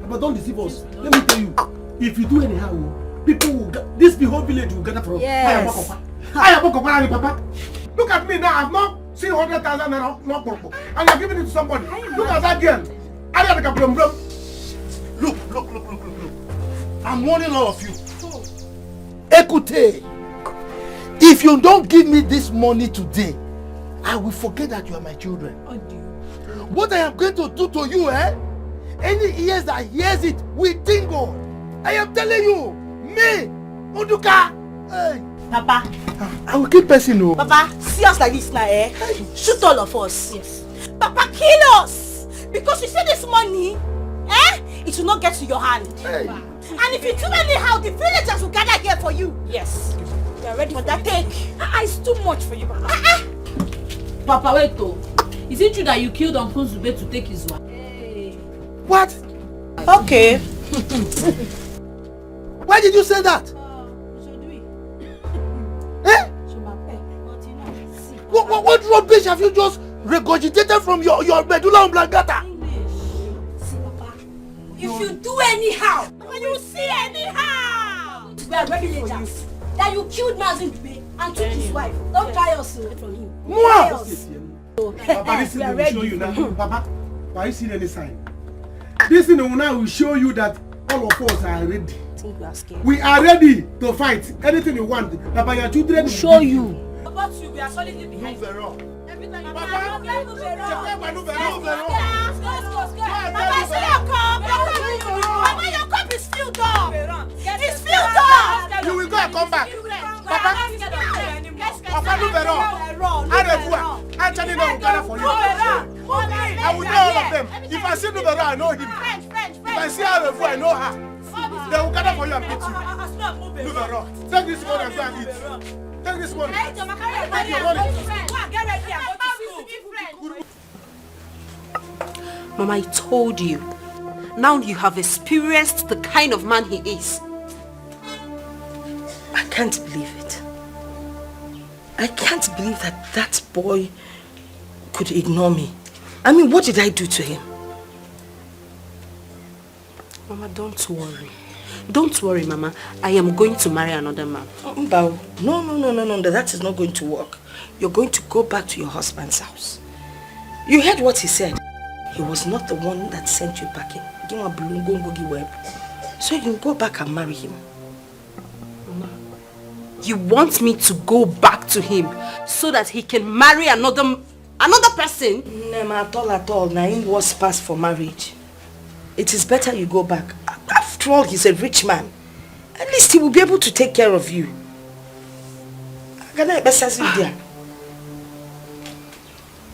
But don't deceive us. Let me tell you. If you do anyhow, people will this whole village will gather for us. Yes. I am Papa. Look at me now. I've not seen 100,000 and I'm giving it to somebody. Look at that girl. Look. I'm warning all of you. Écoutez. If you don't give me this money today, I will forget that you are my children. What I am going to do to you, any ears that hears it will tingle. I am telling you, me, Uduka. Hey. Papa, I will keep person. Papa, see us like this now, shoot all of us. Yes. Papa, kill us because you see this money, it will not get to your hand. Hey. And if you do anyhow, the villagers will gather here for you. Yes. We are ready for that take. It's too much for you, Papa. Papa, wait though. Is it true that you killed Uncle Zube to take his wife? Hey. What? Okay. Why did you say that? What rubbish have you just regurgitated from your medulla oblongata? See, Papa, if you do anyhow, you see anyhow, we are ready for you. That you killed Mazindube and took his wife. Don't try us from him. Papa, this thing will show you now. Papa, are you seeing any sign? This thing will show you that all of us are ready. We are ready to fight. Anything you want. Papa, your children will show you. About you, we are solidly behind you. Every time you Papa, move around. Papa, see your cup. Papa, your cup is filled up. It's filled up. You will go and come back. Papa, move around. Anthony will gather for you. I will know all of them. If I see Nubero, I know him. If I see Arefu, I know her. They will gather for you and beat you. Nubero, take this one and go and eat. Take this one. Take your money. Mama, I told you. Now you have experienced the kind of man he is. I can't believe it. I can't believe that boy could ignore me. I mean, what did I do to him? Mama, don't worry. Don't worry, Mama. I am going to marry another man. No, that is not going to work. You're going to go back to your husband's house. You heard what he said. He was not the one that sent you packing. So you can go back and marry him. Mama, You want me to go back to him so that he can marry another person? No, at all. Now him was passed for marriage. It is better you go back. After all, he's a rich man. At least he will be able to take care of you.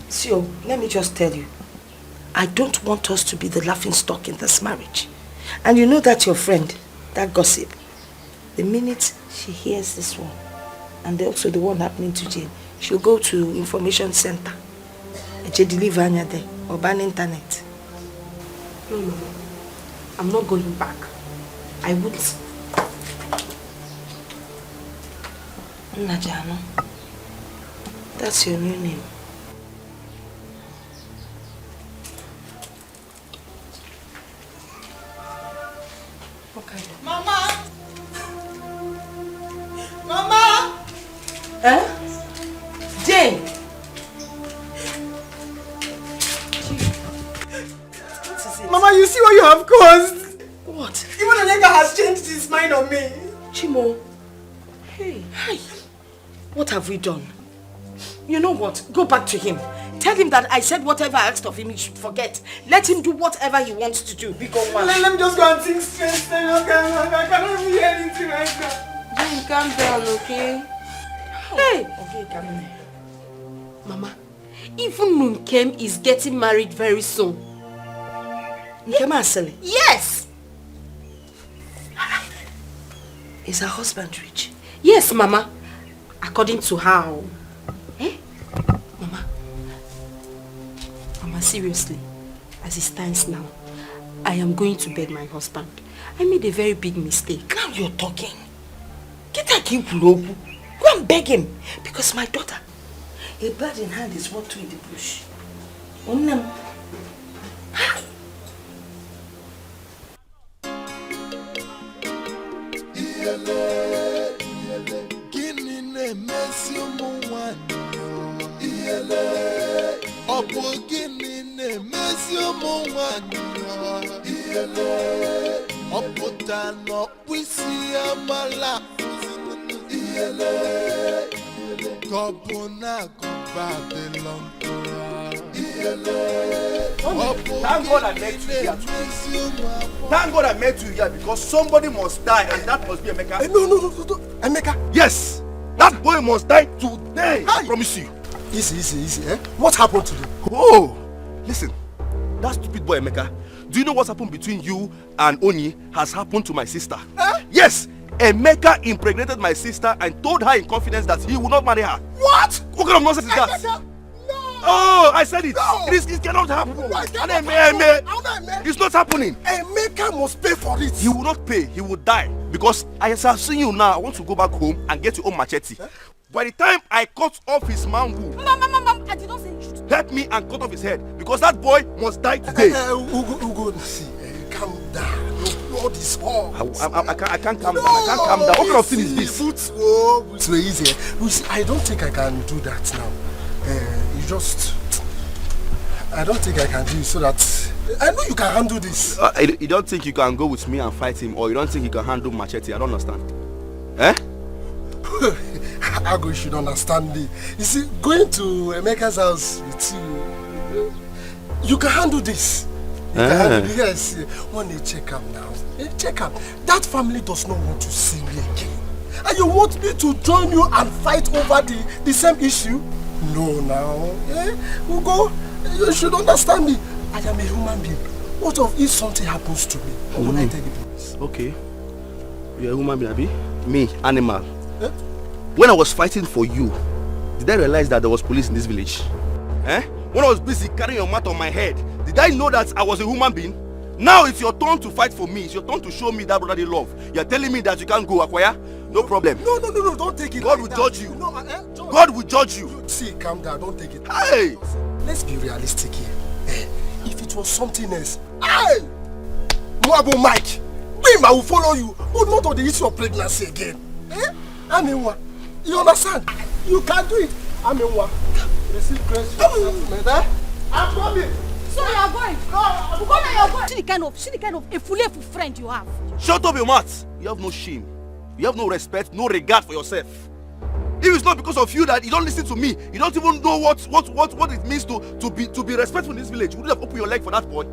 So, let me just tell you. I don't want us to be the laughing stock in this marriage. And you know that your friend, that gossip, the minute she hears this one, and also the one happening to Jane, she'll go to information center. She deliver Anya there, or ban internet. No, Mama. I'm not going back. I won't. Najano. That's your new name. Okay. Mama! Mama! Jane! Mama, you see what you have caused? What? Even Onyenga has changed his mind on me. Chimo. Hey. Hi. What have we done? You know what? Go back to him. Tell him that I said whatever I asked of him, he should forget. Let him do whatever he wants to do. Let me just go and think straight. I cannot hear anything right now. Jane, calm down, okay? Hey! Okay, come in. Mama, even Nunkem is getting married very soon. Nunkem Asele? Yes! Is her husband rich? Yes, Mama. According to how? Mama, seriously, as it stands now, I am going to beg my husband. I made a very big mistake. Now you're talking. Get a Go and beg him. Because my daughter, a bird in hand is worth two in the bush. Thank God I met you here today. Thank God I met you here because somebody must die and that must be Emeka. No. Emeka? Yes! That boy must die today! I promise you. Easy, eh? What happened to you? Oh! Listen, that stupid boy Emeka, do you know what happened between you and Onyi has happened to my sister? Yes! Emeka impregnated my sister and told her in confidence that he would not marry her. What? What kind of nonsense is that? No! Oh, I said it! No. It cannot happen! It's not happening! Emeka must pay for it! He will not pay, he will die. Because as I've seen you now, I want to go back home and get your own machete. By the time I cut off his mango, Mama, I did not say you should. help me and cut off his head. Because that boy must die today. Ugo, see, calm down. Your blood is hot. I can't calm down. I can't calm down. What kind of thing is this? It's very easy. You see, I don't think I can do that now. I don't think I can do it so that... I know you can handle this. You don't think you can go with me and fight him, or you don't think you can handle machete? I don't understand. Eh? Ago, you should understand me. You see, going to Emeka's house with you, you can handle this. You can handle it. Yes, when they check up now, check up. That family does not want to see me again. And you want me to join you and fight over the same issue? No, now. Ugo, you should understand me. I am a human being. What if something happens to me? What will I tell the police? Okay. You're a human being, Abi? Me, animal. When I was fighting for you, did I realize that there was police in this village? When I was busy carrying your mat on my head, did I know that I was a human being? Now it's your turn to fight for me. It's your turn to show me that brotherly love. You're telling me that you can't go, Akwaya? No problem. No, don't take it. God will judge you. God will judge you. See, calm down, don't take it. Hey! Let's be realistic here. If it was something else, Nwawulu Mike, I will follow you, but not on the issue of pregnancy again. I mean what? You understand? You can do it. I mean what? Receive grace for settlement, I'm coming. So you are going? No, you're going. See the kind of a fool friend you have. Shut up your mouth. You have no shame. You have no respect, no regard for yourself. If it's not because of you that you don't listen to me, you don't even know what it means to be respectful in this village, you would have opened your leg for that boy.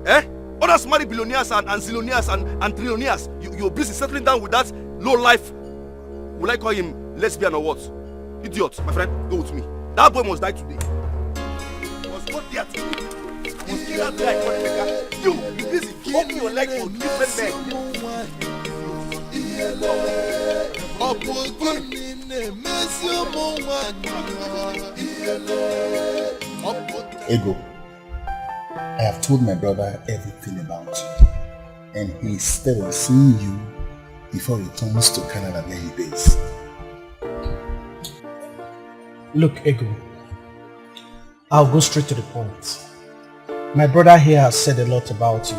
Eh? Others marry billionaires and zillionaires and trillionaires. You're busy settling down with that low life. Will I call him lesbian or what? Idiot, my friend, go with me. That boy must die today. Must go there today. Must kill that guy. You busy opening your leg for different men. Ego, I have told my brother everything about you, and he is still seeing you before he returns to Canada where he is. Look, Ego, I'll go straight to the point. My brother here has said a lot about you,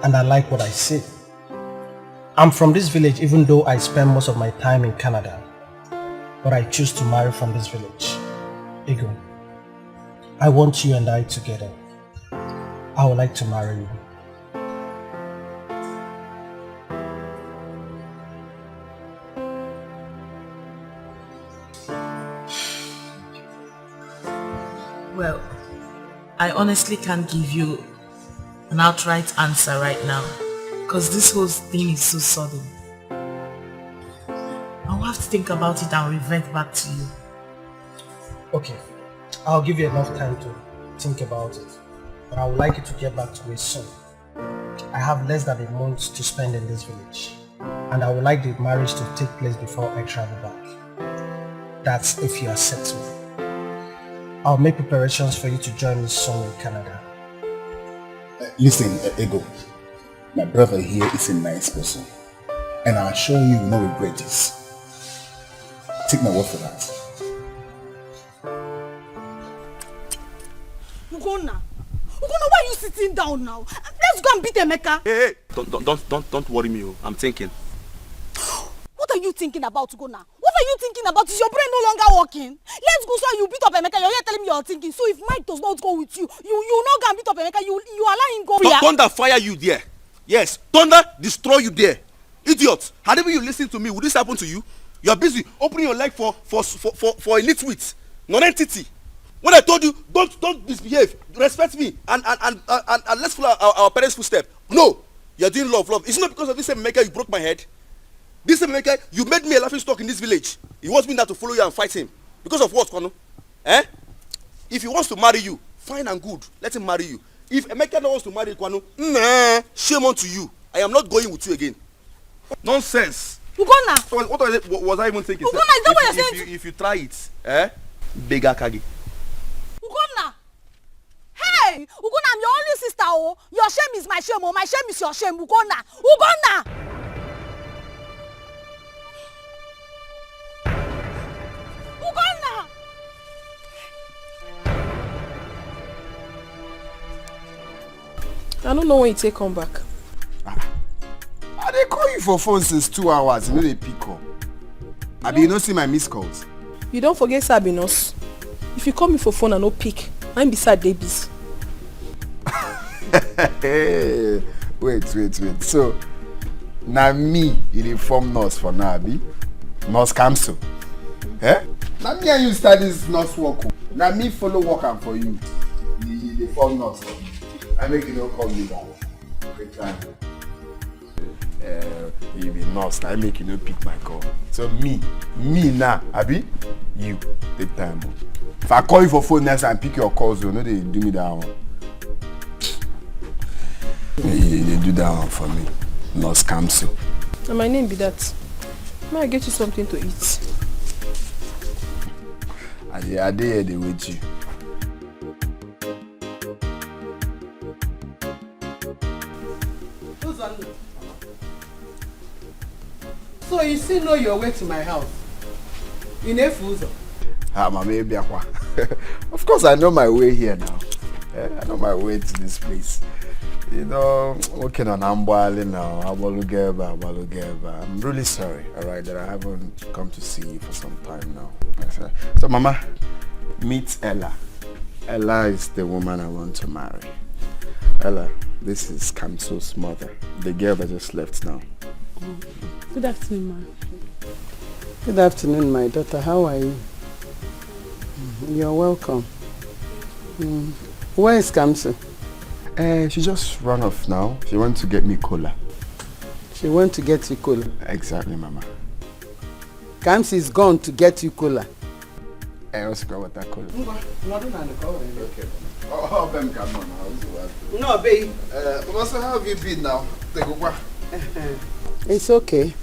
and I like what I see. I'm from this village even though I spend most of my time in Canada, but I choose to marry from this village. Ego, I want you and I together. I would like to marry you. Well, I honestly can't give you an outright answer right now because this whole thing is so sudden. I'll have to think about it and revert back to you. Okay, I'll give you enough time to think about it, but I would like you to get back to me soon. I have less than a month to spend in this village, and I would like the marriage to take place before I travel back. That's if you accept me. I'll make preparations for you to join me soon in Canada. Listen, Ego, my brother here is a nice person, and I assure you will not regret this. Take my word for that. Ugonna, why are you sitting down now? Let's go and beat Emeka. Hey, don't worry me. I'm thinking. What are you thinking about, Ugonna? What are you thinking about? Is your brain no longer working? Let's go so you beat up Emeka. You're here telling me you're thinking. So if Mike does not go with you, you not go and beat up Emeka. You allow him go. Thunder fire you there. Yes, thunder destroy you there. Idiot. Had ever you listened to me, would this happen to you? You're busy opening your leg for a nitwit, non-entity. When I told you don't misbehave, respect me and let's follow our parents' footsteps. No, you're doing love. It's not because of this same Emeka you broke my head. This same Emeka, you made me a laughing stock in this village. He wants me now to follow you and fight him. Because of what, Kwano? Eh? If he wants to marry you, fine and good. Let him marry you. If Emeka wants to marry Kwano, nah, shame on to you. I am not going with you again. Nonsense. Ugonna. What was I even thinking? Ugonna, is that what you're saying? If you try it, Bega Kagi. Ugonna. Hey, Ugonna, I'm your only sister. Oh, your shame is my shame. Oh, my shame is your shame. Ugonna. Ugonna. Ugonna. I don't know when you take come back. I dey call you for phone since 2 hours. You know they pick up. Abi you no see my missed calls. You don't forget Sabinos. If you call me for phone and no pick, I'm beside Davies. Wait. So, now me, you dey form nurse for now, abi? Nurse Kamso. Eh? Now me and you start this nurse work. Now me follow work for you. You dey form nurse for me. I make you no call me back. Great time. You be nurse, I make you no pick my call. So me now, abi? You take time. If I call you for phone next and pick your calls, you know they do me that one. They do that one for me. Nurse Kamso. And my name be that. May I get you something to eat? I dey here, they wait you. So you still know your way to my house? In Efuzo? Mama, of course I know my way here now. I know my way to this place. You know, working on Ambwali now, Abalugeba. I'm really sorry, alright, that I haven't come to see you for some time now. So Mama, meet Ella. Ella is the woman I want to marry. Ella, this is Kamso's mother. The girl that just left now. Good afternoon, ma. Good afternoon, my daughter. How are you? You're welcome. Where is Kamsi? She just ran off now. She went to get me cola. She went to get you cola? Exactly, Mama. Kamsi is gone to get you cola. I also got that cola. Okay. Oh, Ben, come on now. No, babe. Mama, so how have you been now? It's okay.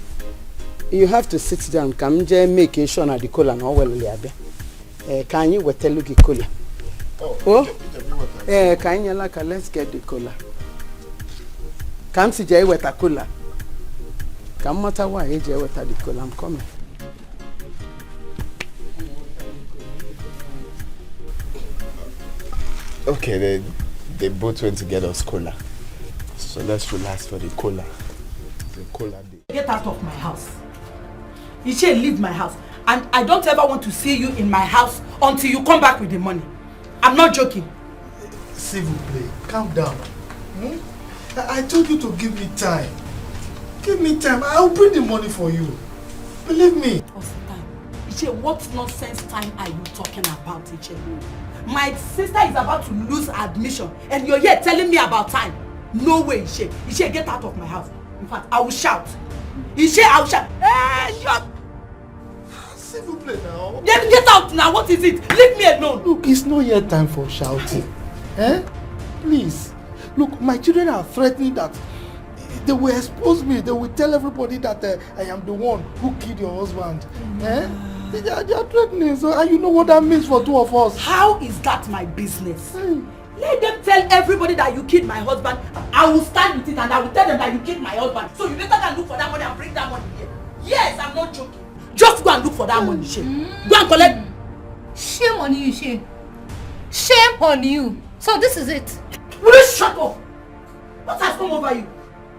You have to sit down. Come make sure na the cola no well liabe. Can you tell you cola? Oh. Can you like let's get the cola. Come see Jay with a cola. Come matter why Jay with the cola. I'm coming. Okay, they both went to get us cola. So let's relax for the cola. The cola day. Get out of my house. You should leave my house. And I don't ever want to see you in my house until you come back with the money. I'm not joking. S'il vous plaît, calm down. I told you to give me time. Give me time. I'll bring the money for you. Believe me. What's the time? Iche, what nonsense time are you talking about, Iche? My sister is about to lose admission and you're here telling me about time. No way, Iche. Iche, get out of my house. In fact, I will shout. Iche, I will shout. Hey, shut. S'il vous plaît now. Then get out now. What is it? Leave me alone. Look, it's not yet time for shouting. Please. Look, my children are threatening that they will expose me. They will tell everybody that I am the one who killed your husband. They are threatening. So, and you know what that means for two of us. How is that my business? Let them tell everybody that you killed my husband. I will stand with it and I will tell them that you killed my husband. So you better go look for that money and bring that money here. Yes, I'm not joking. Just go and look for that money, Shane. Go and collect. Shame on you, Shane. Shame on you. So this is it. Will you shut up? What has come over you?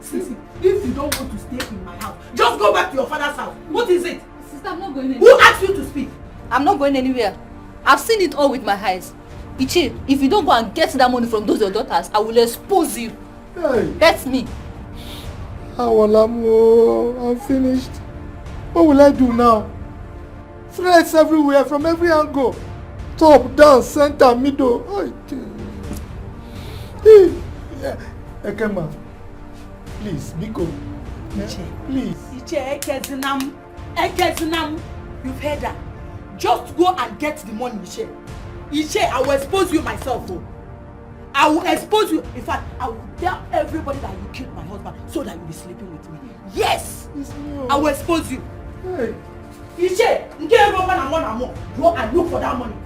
Sissy, if you don't want to stay in my house, just go back to your father's house. What is it? Sister, I'm not going anywhere. Who asked you to speak? I'm not going anywhere. I've seen it all with my eyes. Ichi, if you don't go and get that money from those your daughters, I will expose you. Hey. That's me. I'm finished. What will I do now? Threats everywhere from every angle. Top, down, center, middle. Ekema, please, Biko. Please. Iche, Ekezinam. You've heard that. Just go and get the money, Iche. Iche, I will expose you myself. I will expose you. In fact, I will tell everybody that you killed my husband so that you'll be sleeping with me. Yes! I will expose you. Hey. Iche, get a woman and one and more. Go and look for that money.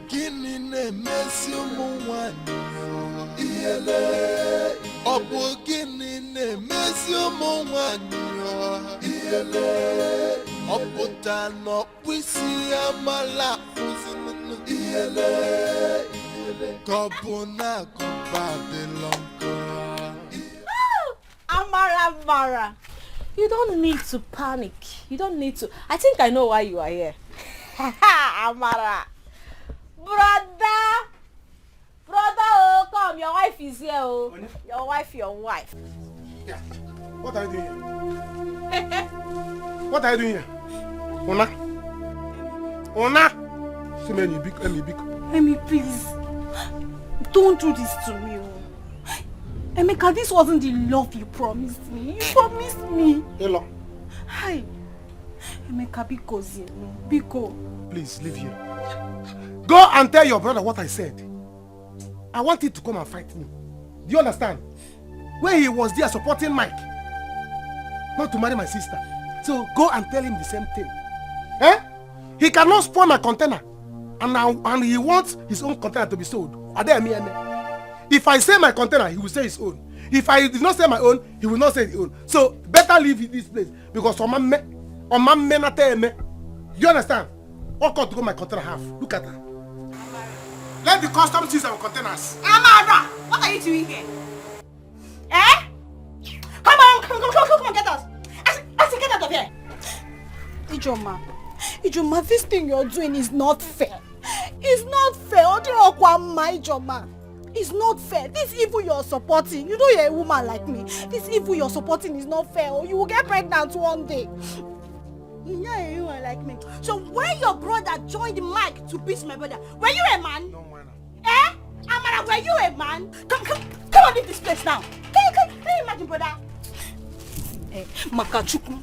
Gini ne mesi umuwanyo Iyele Obo gini ne mesi umuwanyo Iyele Obo tano wisi amala uzinunu Iyele Kobuna kubade lonko Amara. You don't need to panic. You don't need to. I think I know why you are here. Amara. Brother, oh, come. Your wife is here, oh. Your wife. Yeah. What are you doing here? What are you doing here? Ona? See me, Emi, Emi, please. Don't do this to me, oh. Emeka, this wasn't the love you promised me. You promised me. Eloh. Hi. Emeka, Biko. Please, leave here. Go and tell your brother what I said. I want him to come and fight me. Do you understand? When he was there supporting Mike. Not to marry my sister. So go and tell him the same thing. He cannot spoil my container. And he wants his own container to be sold. Are there me? If I say my container, he will say his own. If I did not say my own, he will not say his own. So better leave this place because on my do you understand? What got to go my container half? Look at her. Let the customs use our containers. Amara, what are you doing here? Come on, get us. I say get out of here. Ijoma, this thing you're doing is not fair. It's not fair. Ijoma. It's not fair. This evil you're supporting, you know you're a woman like me. This evil you're supporting is not fair, or you will get pregnant one day. You're a woman like me. So when your brother joined Mike to beat my brother, were you a man? No, man. Eh? Amara, were you a man? Come on, leave this place now. Can you imagine, brother? Makachuku,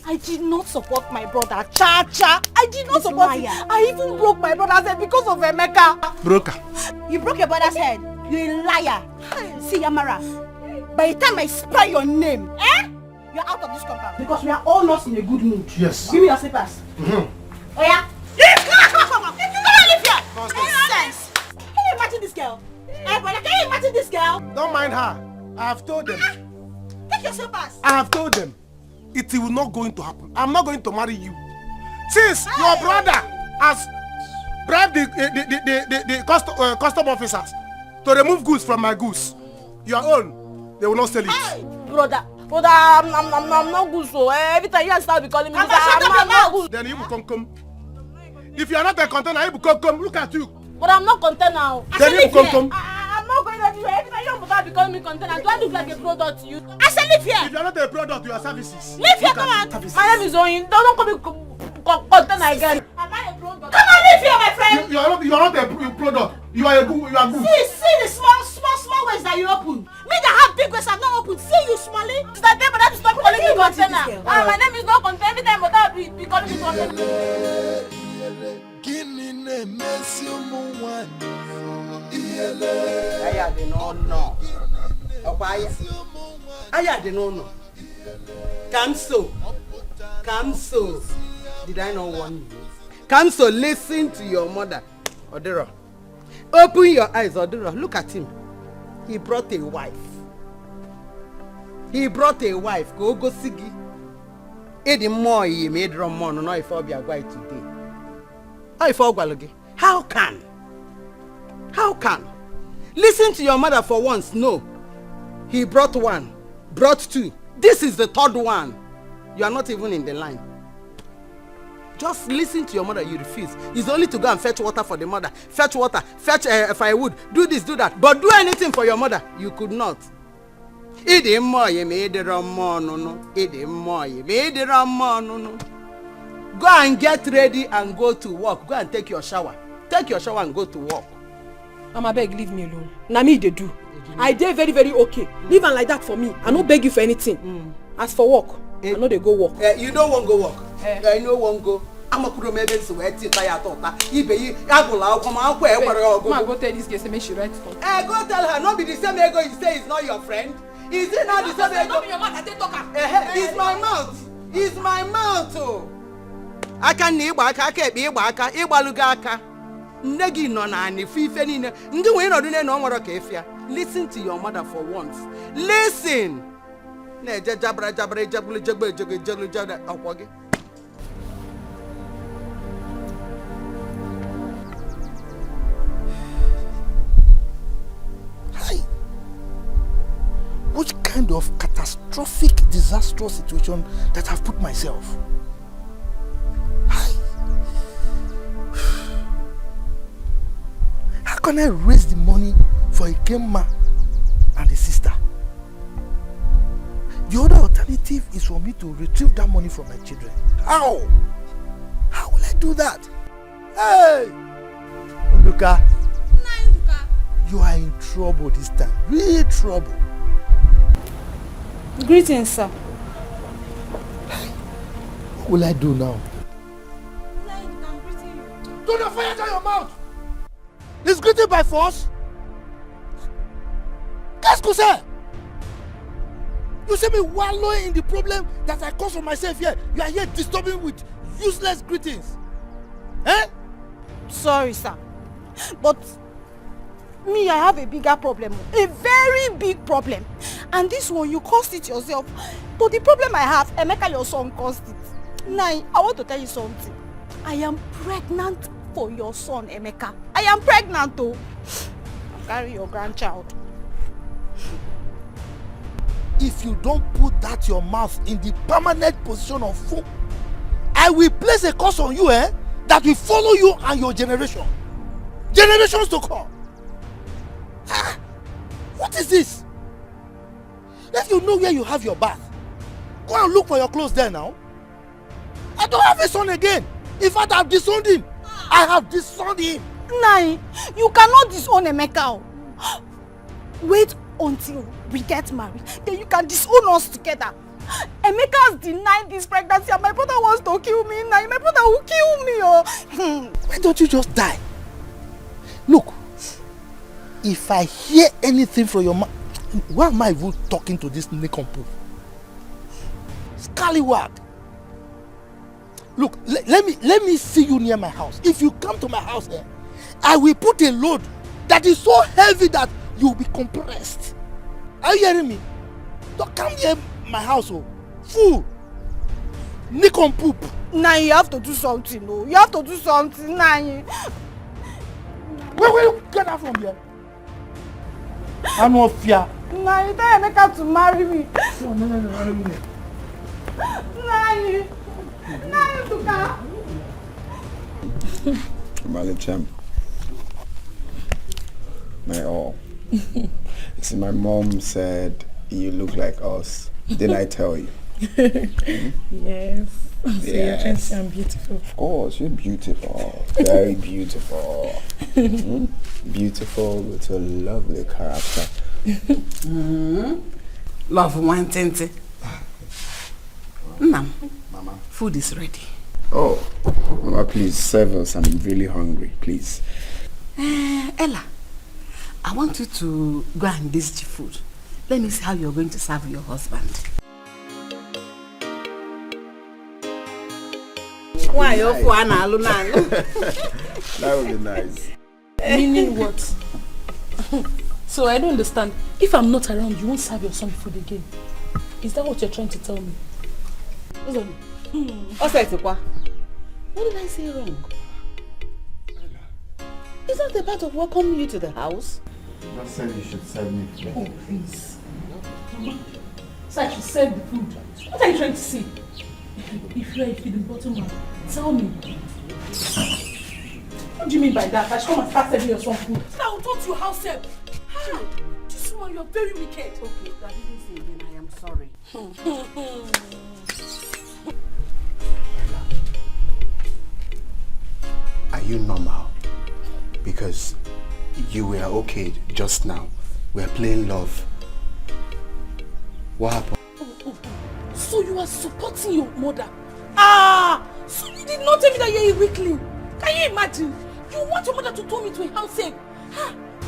I did not support my brother. Cha. I did not support him. I even broke my brother's head because of Emeka. Broker. You broke your brother's head. You're a liar. See, Amara, by the time I spell your name, you're out of this compound. Because we are all not in a good mood. Yes. Give me your slippers. Oh yeah? Come on, leave here. Nonsense. Can you imagine this girl? Hey, brother, can you imagine this girl? Don't mind her. I have told them. Take your slippers. I have told them. It will not going to happen. I'm not going to marry you. Since your brother has bribed the custom officers to remove goods from my goods, your own, they will not sell it. Hey, brother, I'm not good, so every time you start calling me, I'm not good. Then you will come. If you are not a container, you will come. Look at you. But I'm not content now. Then you will come. I'm not going anywhere. Every time you start calling me container, do I look like a product to you? I said leave here. If you are not a product, you are services. Leave here, come on. My name is Oyin. Don't call me container again. Am I a product? Come on, leave here, my friend. You are not a product. You are good. See the small ways that you open. Me that have big ways have not opened. See you smallie. It's that day, but that is not calling me container. My name is not container. Every time I be calling me container. I don't know. Kamso. Did I not warn you? Kamso, listen to your mother. Odero. Open your eyes, Odero. Look at him. He brought a wife. Go sigi. Edi more he made Ramon no if I be a guy today. How can? Listen to your mother for once. No. He brought one, brought two. This is the third one. You are not even in the line. Just listen to your mother. You refuse. It's only to go and fetch water for the mother. Fetch water, fetch firewood. Do this, do that. But do anything for your mother. You could not. Go and get ready and go to work. Go and take your shower. Take your shower and go to work. Mama, beg, leave me alone. Na me they do. I dey very, very okay. Leave am like that for me. I no beg you for anything. As for work, I know they go work. You don't want go work. I know won't go. I'm a kuro maybe so where tea tire tota. Ibe agula come out where go tell this girl say make she write stuff. Go tell her not be the same ego you say is not your friend. Is it not the same ego? Not be your mouth, I take talk am. It's my mouth. It's my mouth. Oh. Aka na igba aka ekpe igba aka igbaluga aka. Nne gi no na ani fife ni ne. Ndi we no do ne no nworo ka efia. Listen to your mother for once. Listen. Na jabra jabulu jagbe akwoge. Which kind of catastrophic, disastrous situation that I've put myself? How can I raise the money for a Kemma and a sister? The other alternative is for me to retrieve that money from my children. How? How will I do that? Hey! Luka, you are in trouble this time. Real trouble. Greetings, sir. What will I do now? Do not fire down your mouth! This greeting by force? Qu'est-ce que c'est? You see me wallowing in the problem that I caused for myself here. You are here disturbing with useless greetings. Eh? Sorry, sir. But me, I have a bigger problem. A very big problem. And this one, you caused it yourself. But the problem I have, Emeka, your son, caused it. Nai, I want to tell you something. I am pregnant for your son, Emeka. I am pregnant, though. Carry your grandchild. If you don't put that your mouth in the permanent position of fool, I will place a curse on you, that will follow you and your generation. Generations to come. What is this? If you know where you have your bath, go and look for your clothes there now. I don't have a son again. In fact, I have disowned him. I have disowned him. Nai, you cannot disown Emeka. Wait until we get married, then you can disown us together. Emeka has denied this pregnancy and my brother wants to kill me. Nai, my brother will kill me. Why don't you just die? Look, if I hear anything from your mouth, why am I even talking to this nincompoop? Scallywag. Look, let me see you near my house. If you come to my house here, I will put a load that is so heavy that you will be compressed. Are you hearing me? Don't come near my house, oh. Fool. Nincompoop. Nah, you have to do something, no. You have to do something, nah. Where will you get that from here? I'm not fear. Nah, you tell Emeka to marry me. No. Nah, Tuka. Malichem. My all. See, my mom said you look like us. Didn't I tell you? Yes. So you're trying to say I'm beautiful. Of course, you're beautiful. Very beautiful. Beautiful with a lovely character. Love one tente. Mama, Mama, food is ready. Oh, Mama, please serve us. I'm really hungry, please. Ella, I want you to go and dish the food. Let me see how you're going to serve your husband. Why you for That would be nice. Meaning what? So I don't understand. If I'm not around, you won't serve your son food again. Is that what you're trying to tell me? What did I say wrong? Is that the part of welcoming you to the house? I said you should serve me food. Oh, please. Mama, so I should serve the food. What are you trying to say? If you're a feeding bottom man, tell me. What do you mean by that? I should come and start serving your son food. I will talk to your house help. This one, you're very wicked. Okay, I didn't say again. I am sorry. Are you normal? Because you were okay just now. We are playing love. What happened? So you are supporting your mother? So you did not tell me that you're a weakling. Can you imagine? You want your mother to turn me to a house help?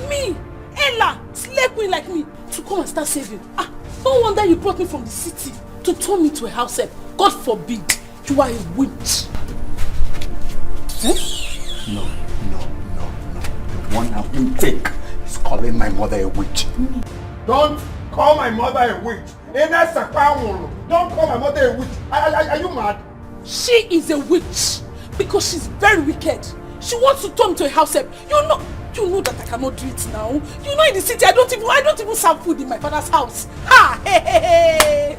Me, Ella, slave queen like me, to come and start saving. No wonder you brought me from the city to turn me to a house help. God forbid, you are a witch. No. The one I will take is calling my mother a witch. Don't call my mother a witch. Don't call my mother a witch. Are you mad? She is a witch because she's very wicked. She wants to turn me to a house help. You know that I cannot do it now. You know in the city I don't even serve food in my father's house. Hey.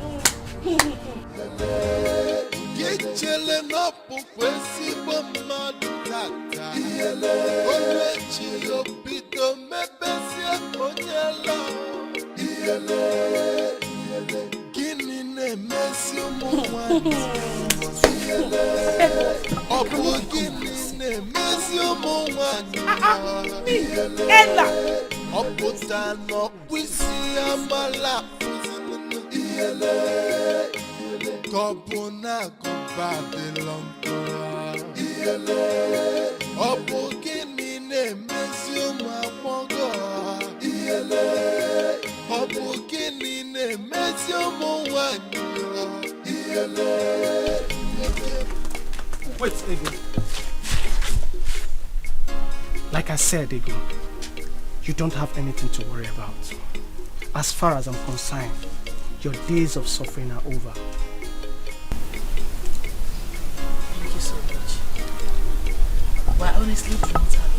Ella. Wait, Ego. Like I said, Ego, you don't have anything to worry about. As far as I'm concerned, your days of suffering are over. Thank you so much. But I honestly do not have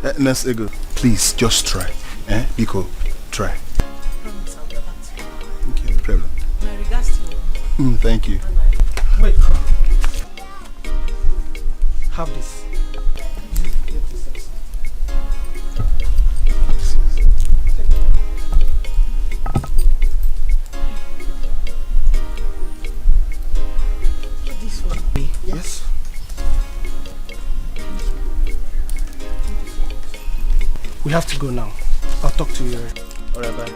any answer. Nurse Ego, please just try. Biko, try. I promise I'll get back to you. Okay, no problem. My regards to you. Thank you. Wait. Have this. We have to go now. I'll talk to you. Alright, bye.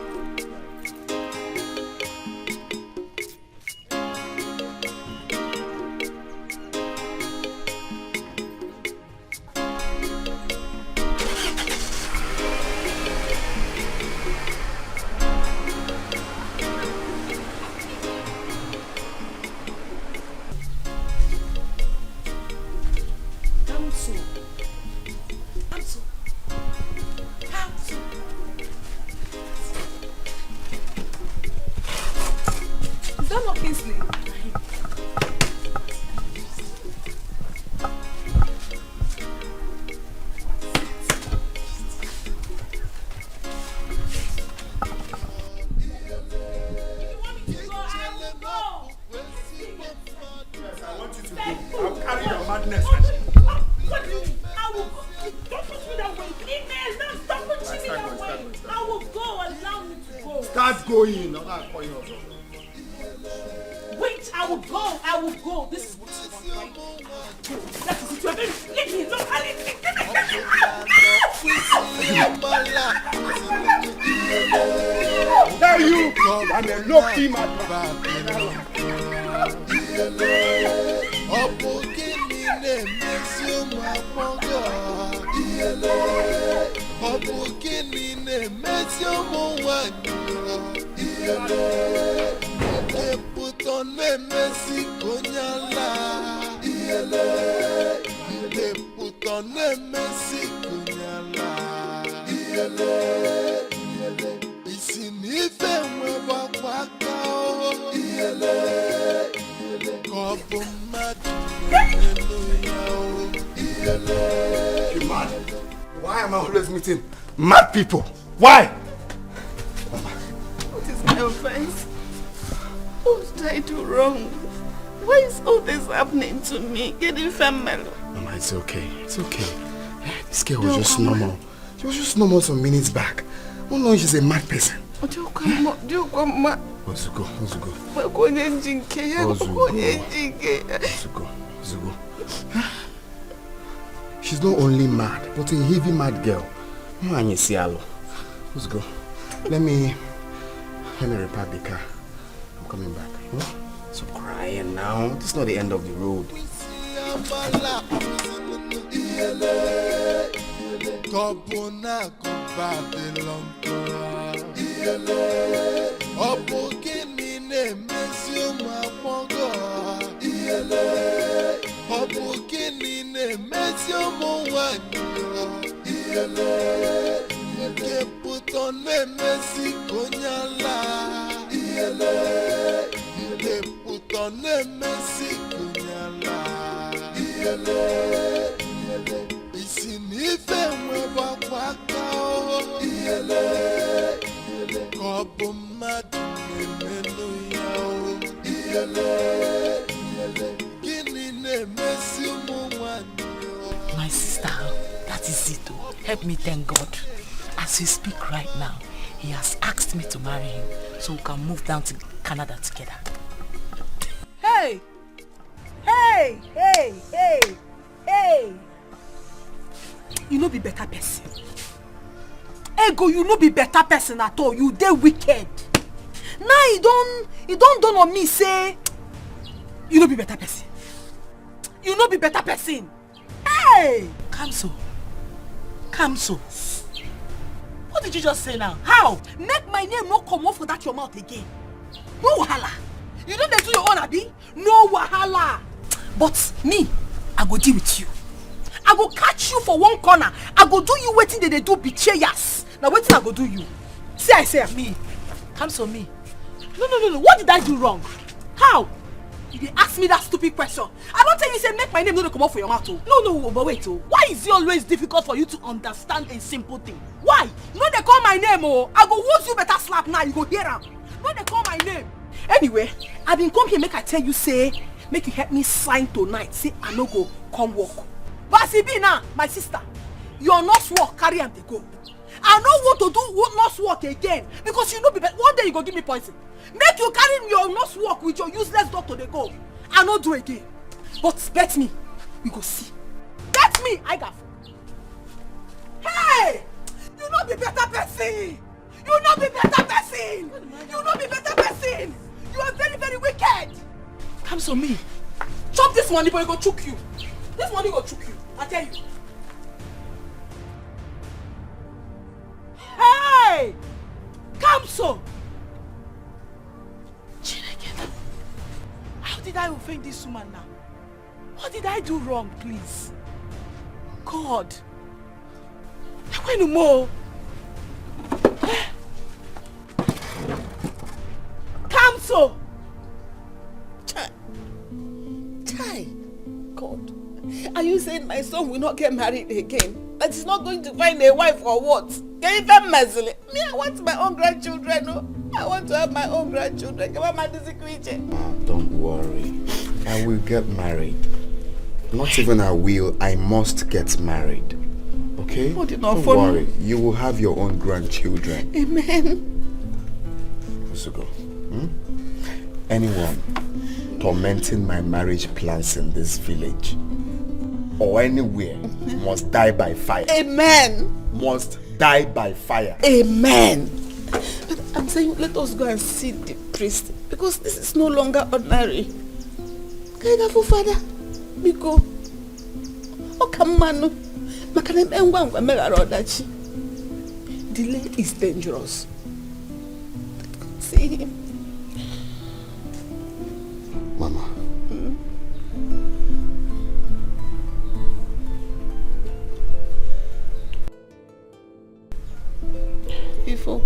Why am I always meeting mad people? Why? What is my offense? What did I do wrong? Why is all this happening to me? Getting family. Mama, it's okay. It's okay. This girl was just normal. She was just normal some minutes back. Oh no, she's a mad person. Ozugo. She's not only mad, but a heavy mad girl. Ozugo. Let me repair the car. I'm coming back. Stop crying now. This is not the end of the road. My sister, that is it. Help me thank God. As we speak right now, he has asked me to marry him so we can move down to Canada together. Hey! Hey! Hey! Hey! Hey! You no be better person. Ego, you no be better person at all. You dey wicked. Now you don't dawn on me say you no be better person. You no be better person. Hey! Kamso. What did you just say now? How? Make my name no come off for that your mouth again. No wahala. You don't do your own, abi? No wahala. But me, I go deal with you. I go catch you for one corner. I go do you waiting they do betrayals. Now waiting I go do you. See I say me. Kamso me. No. What did I do wrong? How? You dey ask me that stupid question. I don't tell you say make my name no come out for your mouth. No, but wait. Why is it always difficult for you to understand a simple thing? Why? No, they call my name. I go wound you better slap now. You go hear am. No, they call my name. Anyway, I been come here make I tell you say make you help me sign tonight. Say I no go come work. But as e be now, my sister, your nurse work carry am dey go. I no want to do nurse work again because you know one day you go give me poison. Make you carry your nurse work with your useless doctor dey go. I no do again. But bet me, we go see. Bet me, I got. Hey! You not be better person. You not be better person. You not be better person. You are very, very wicked. Comes on me. Chop this money, but it go choke you. This money go choke you. I tell you. Hey! Come so. How did I offend this woman now? What did I do wrong, please? God. I want to more. Come so. Chai. God. Are you saying my son will not get married again? That he's not going to find a wife or what? Can you even messle it? Me, I want my own grandchildren. No? I want to have my own grandchildren. Don't worry. I will get married. Not even I will, I must get married. Okay? Don't worry. You will have your own grandchildren. Amen. Usugo. Anyone tormenting my marriage plans in this village or anywhere must die by fire. Amen. Must die by fire. Amen. But I'm saying let us go and see the priest because this is no longer ordinary. Kaigafu father, Miko. Okamanu. Delay is dangerous. See him. Mama. Ifo.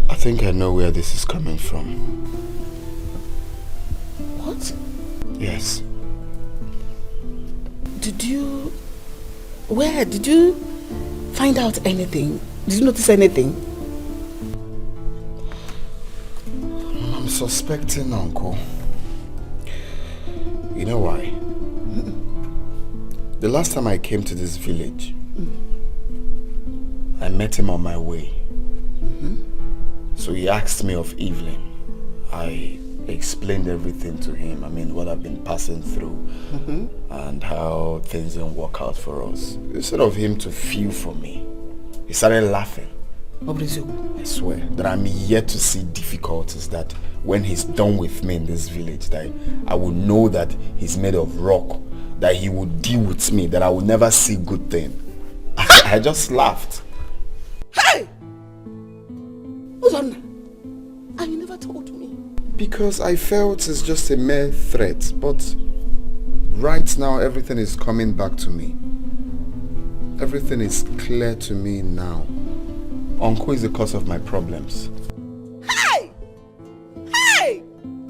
I think I know where this is coming from. What? Yes. Where did you find out anything? Did you notice anything? I'm suspecting Uncle. You know why? The last time I came to this village, I met him on my way. So he asked me of Evelyn. I explained everything to him. I mean, what I've been passing through and how things didn't work out for us. Instead of him to feel for me, he started laughing. I swear that I'm yet to see difficulties that when he's done with me in this village, that I will know that he's made of rock, that he will deal with me, that I will never see good thing. I just laughed. Hey! Who's on? And you never told me. Because I felt it's just a mere threat, but right now everything is coming back to me. Everything is clear to me now. Uncle is the cause of my problems. Hey! Hey!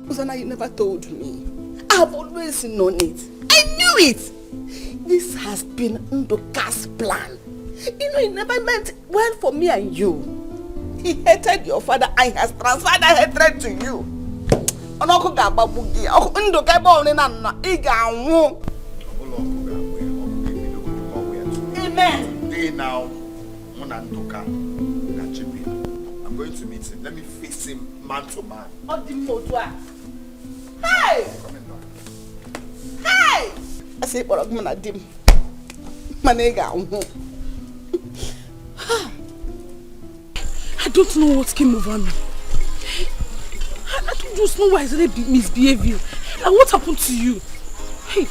Uzana, you never told me. I've always known it. I knew it! This has been Ndoka's plan. You know, he never meant well for me and you. He hated your father and has transferred that hatred to you. Amen. Now, I'm going to meet him. Let me face him man to man. Hey! Hey! I say, but I'm gonna dim. Manega. I don't know what came over me. I don't just know why I started misbehaving. Like, what happened to you? Hey,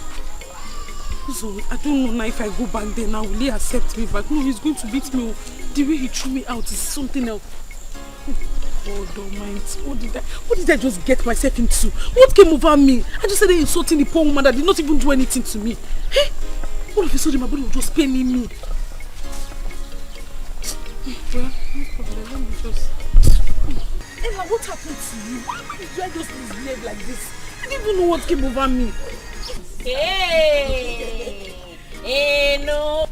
so I don't know now if I go back there now, will he accept me back? No, he's going to beat me. The way he threw me out is something else. Oh, don't mind. What did I just get myself into? What came over me? I just started insulting the poor woman that did not even do anything to me. Hey, all of a sudden my body was just paining me. Well, no problem. Let me just... Ella, what happened to you? Why did I just misbehave like this? I didn't even know what came over me. Hey! No,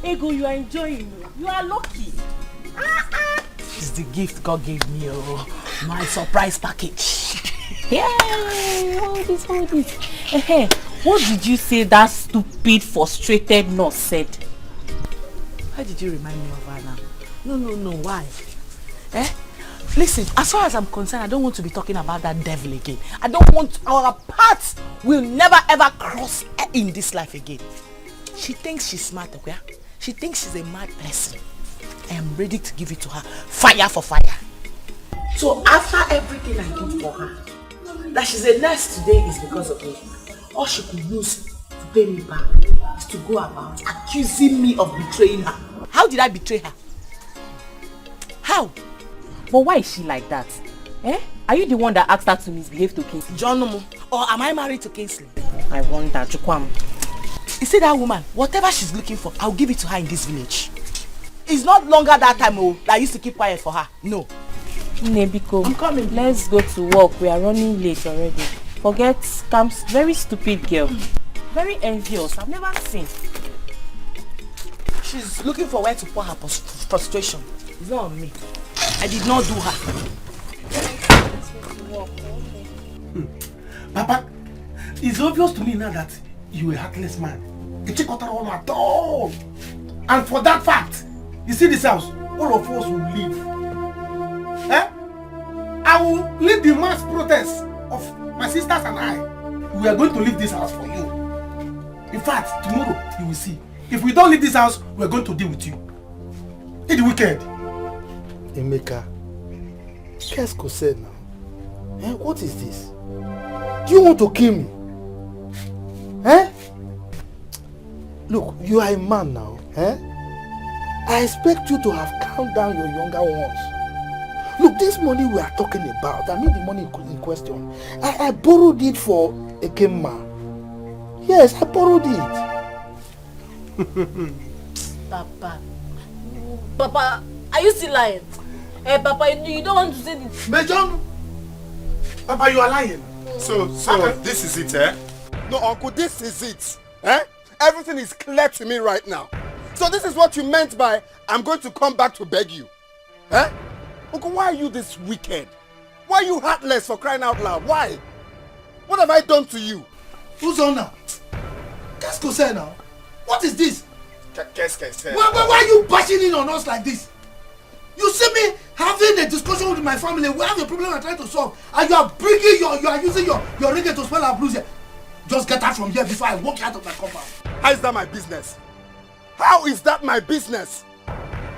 Ego, you are enjoying. You are lucky. It's the gift God gave me, my surprise package. Yay! Hold this. Hey, what did you say that stupid, frustrated nurse said? Why did you remind me of her now? No, why? Listen, as far as I'm concerned, I don't want to be talking about that devil again. I don't want, our paths will never ever cross in this life again. She thinks she's smart, okay? She thinks she's a mad person. I am ready to give it to her, fire for fire. So after everything I did for her, that she's a nurse today is because of me. All she could use to pay me back is to go about accusing me of betraying her. How did I betray her? How? But why is she like that? Eh? Are you the one that asked her to misbehave to Kingsley? John, or am I married to Kingsley? I wonder, Chukwam. You see that woman, whatever she's looking for, I'll give it to her in this village. It's not longer that time that I used to keep quiet for her. No. Nebiko, I'm coming. Let's go to work. We are running late already. Forget Cam's very stupid girl. Very envious. I've never seen. She's looking for where to pour her frustration. It's not on me. I did not do her. Papa, it's obvious to me now that you're a heartless man. Etiko at all. And for that fact, you see this house, all of us will leave. Eh? I will lead the mass protest of my sisters and I. We are going to leave this house for you. In fact, tomorrow you will see. If we don't leave this house, we are going to deal with you. It's wicked. Emeka, qu'est-ce que c'est now? Eh? What is this? Do you want to kill me? Eh? Look, you are a man now. Eh? I expect you to have calmed down your younger ones. Look, this money we are talking about, I mean the money in question, I borrowed it for a Kemma. Yes, I borrowed it. Papa, are you still lying? Papa, you don't want to say this. Major, Papa, you are lying. So this is it, eh? No, Uncle, this is it. Eh? Everything is clear to me right now. So this is what you meant by, I'm going to come back to beg you. Eh? Uncle, why are you this wicked? Why are you heartless, for crying out loud? Why? What have I done to you? Uzona, qu'est-ce que c'est now? What is this? Qu'est-ce que c'est? Why are you bashing in on us like this? You see me having a discussion with my family. We have a problem I'm trying to solve, and you are bringing you are using your reggae to spell our blues here. Just get out from here before I walk out of my compound. How is that my business? How is that my business?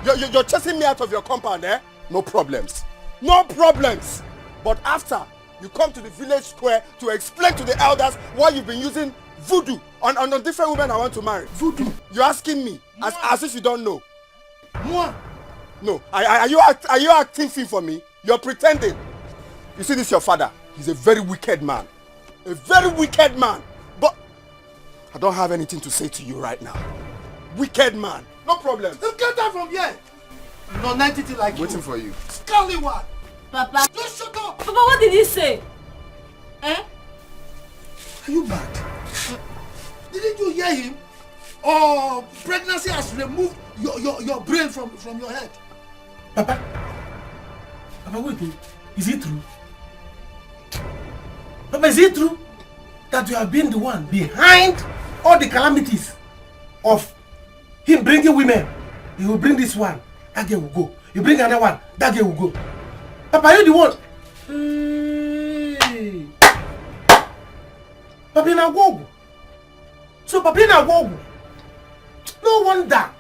You're chasing me out of your compound, eh? No problems. No problems. But after you come to the village square to explain to the elders why you've been using voodoo on the different women I want to marry. Voodoo? You're asking me as if you don't know. Moi? No. Are you acting fin for me? You're pretending. You see, this your father. He's a very wicked man. A very wicked man. But I don't have anything to say to you right now. Wicked man. No problem. Then get out from here. Non-entity like you. Waiting for you. Scallywag. Papa. Just shut up. Papa, what did he say? Eh? Are you mad? Didn't you hear him? Or pregnancy has removed your brain from your head. Papa, wait. Is it true? Papa, is it true that you have been the one behind all the calamities of him bringing women? He will bring this one, that girl will go. You bring another one, that girl will go. Papa, are you the one? Hey. Papa, in a go. So, Papa, in a go. No wonder.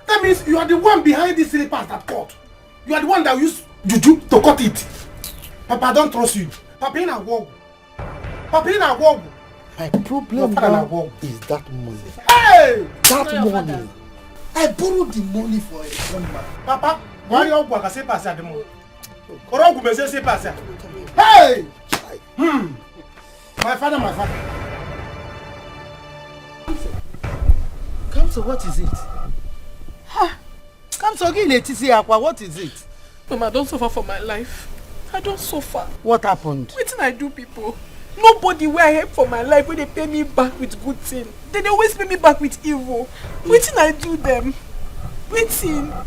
That means you are the one behind this slippers that cut. You are the one that used juju to cut it. Papa, I don't trust you. Papa, in a go. Papa, in a go. My problem now is that money. Hey! That money. I borrowed the money for a young man. Papa, why are you going to say pass at the moment? Hey! My father. Come to what is it? Come to again, Akwa, what is it? Mama, I don't suffer for my life. I don't suffer. What happened? Wetin I do, people? Nobody where I help for my life when they pay me back with good thing. They always pay me back with evil. Wetin I do them? Wetin?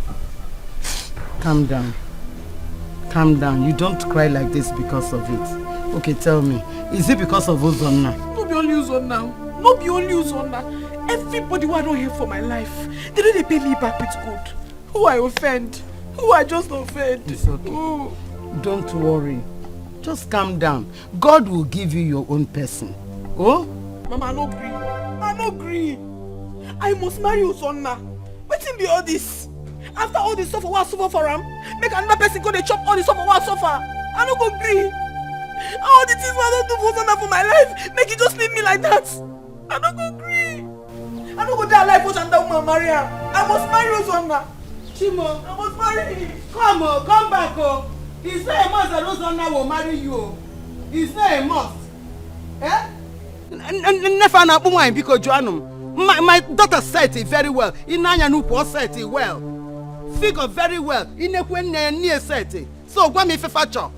Calm down. Calm down. You don't cry like this because of it. Okay, tell me. Is it because of Uzonna? No be only Uzonna. No be only Uzonna. Everybody who I don't help for my life, they pay me back with good. Who I offend? Who I just offend? It's okay. Oh. Don't worry. Just calm down. God will give you your own person. Oh? Mama, I no agree. I must marry Uzonna. Wetin be all this? After all the suffer, what suffer for him? Make another person go dey chop all the suffer, what suffer? I no go gree. All the things I don't do for Zona for my life, make you just leave me like that. I no go gree. I no go die alive for that woman marry her. I must marry Zona. Chimo, I must marry. Come back, oh. It's not a must that Zona will marry you. It's not a must. Eh? Never na woman because Joanum. My daughter said it very well. Inanya Nupo said it well. Figure very well. Inekwe near said it. So go me fefacho.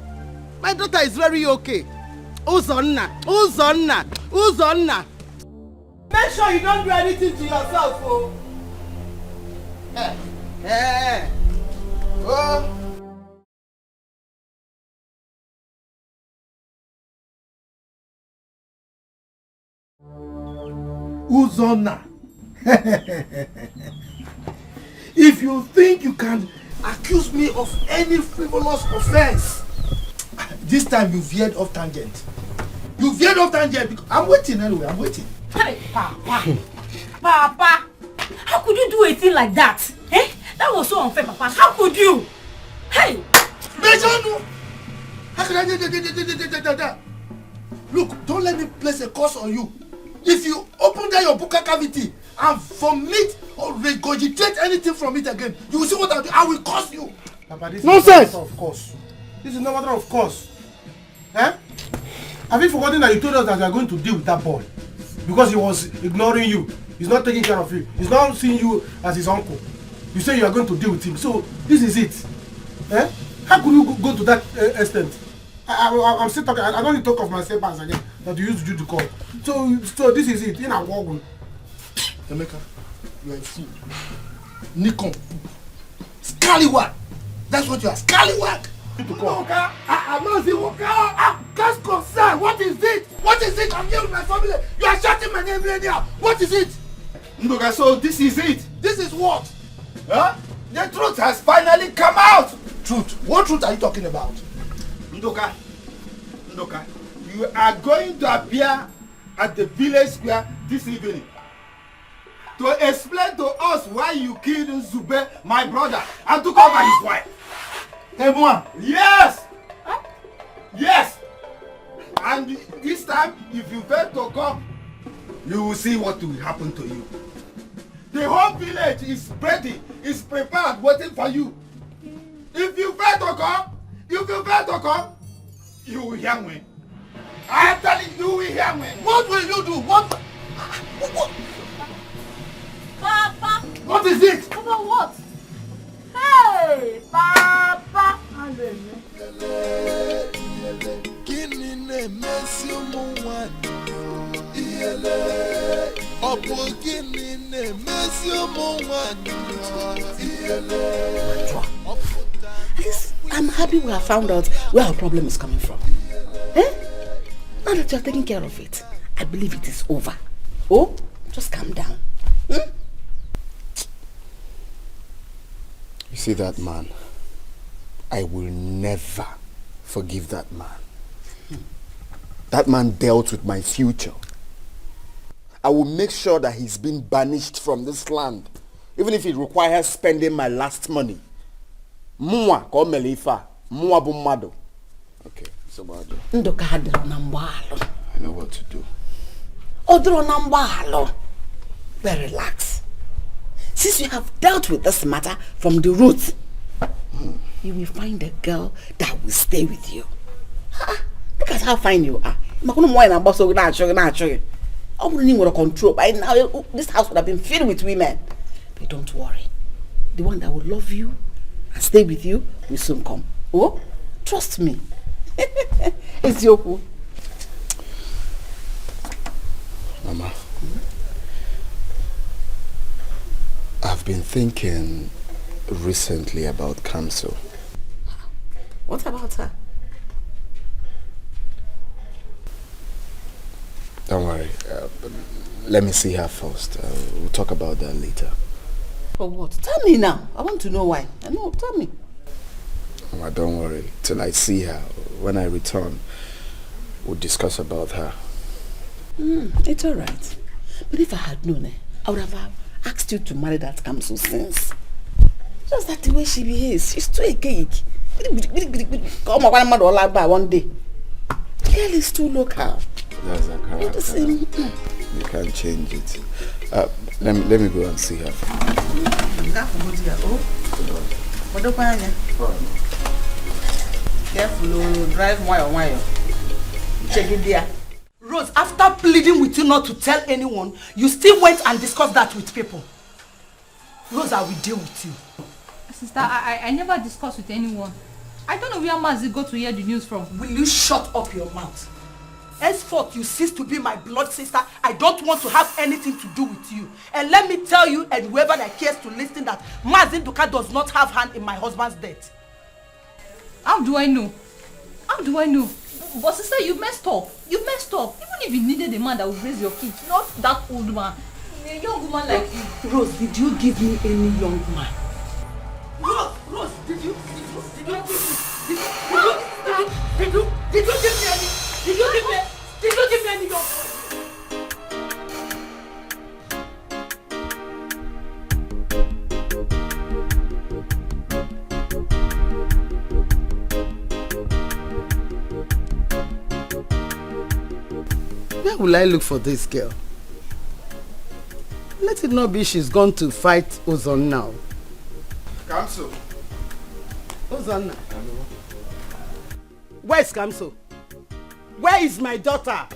My daughter is very okay. Uzonna. Make sure you don't do anything to yourself, oh. Oh. Uzonna. If you think you can accuse me of any frivolous offense, this time you veered off tangent. Because I'm waiting anyway, I'm waiting. Hey, Papa, how could you do a thing like that? Eh? That was so unfair, Papa. How could you? Hey! How could I do? Look, don't let me place a curse on you. If you open down your buccal cavity and vomit or regurgitate anything from it again, you will see what I'll do. I will curse you. Papa, this nonsense! Is of course. This is no matter of course. Eh? Have you forgotten that you told us that you are going to deal with that boy? Because he was ignoring you. He's not taking care of you. He's not seeing you as his uncle. You say you are going to deal with him. So, this is it. Eh? How could you go to that extent? I'm still talking. I don't need to talk of myself as again. That you used you to call. So this is it. In a war. Emeka, you are a fool. Nikon. Scallywag. That's what you are. Scallywag. Okaro. I'm not the Okaro. That's concern. What is it? I'm here with my family. You are shouting my name right now. What is it? Ndoka, so this is it. This is what? Huh? The truth has finally come out. Truth? What truth are you talking about? Ndoka, you are going to appear at the village square this evening to explain to us why you killed Zube, my brother, and took over his wife. Emwa? Yes! Yes! And this time, if you fail to come, you will see what will happen to you. The whole village is ready, is prepared, waiting for you. If you fail to come, you will hear me. I am telling you, you will hear me. What will you do? What? Papa! What is it? Papa, what? Hey, Papa! I'm happy we have found out where our problem is coming from. Eh? Now that you are taking care of it, I believe it is over. Oh, just calm down. Hmm? You see that man? I will never forgive that man. That man dealt with my future. I will make sure that he's been banished from this land, even if it requires spending my last money. Okay, so bad. I know what to do. Well, relax. Since you have dealt with this matter from the root, you will find a girl that will stay with you. Look at how fine you are. I wouldn't even control. By now, this house would have been filled with women. But don't worry. The one that will love you and stay with you will soon come. Oh, trust me. It's your Mama, I've been thinking recently about Kamso. What about her? Don't worry. Let me see her first. We'll talk about that later. For what? Tell me now. I want to know why. I know. Tell me. Mama, don't worry. Till I see her. When I return, we'll discuss about her. It's all right. But if I had known, I would have asked you to marry that Kamso since. Just that the way she behaves, she's too a cake. Come on, one man all like by one day. The girl is too local. That's a character. You can't change it. Let me go and see her. Careful, drive wire. Check it there. Rose, after pleading with you not to tell anyone, you still went and discussed that with people. Rose, I will deal with you. Sister, I never discussed with anyone. I don't know where Mazi got to hear the news from. Will you shut up your mouth? Henceforth, you cease to be my blood sister. I don't want to have anything to do with you. And let me tell you, and whoever that cares to listen, that Mazi Nduka does not have hand in my husband's death. How do I know? How do I know? But sister, you messed up. You messed up. Even if you needed a man that would raise your kids, not that old man. A young woman like you. Rose, did you give me any young man? Rose, did you give me any? Did you give me any young man? Where will I look for this girl? Let it not be she's gone to fight Ozon now. Kamso. Ozon. Where is Kamso? Where is my daughter?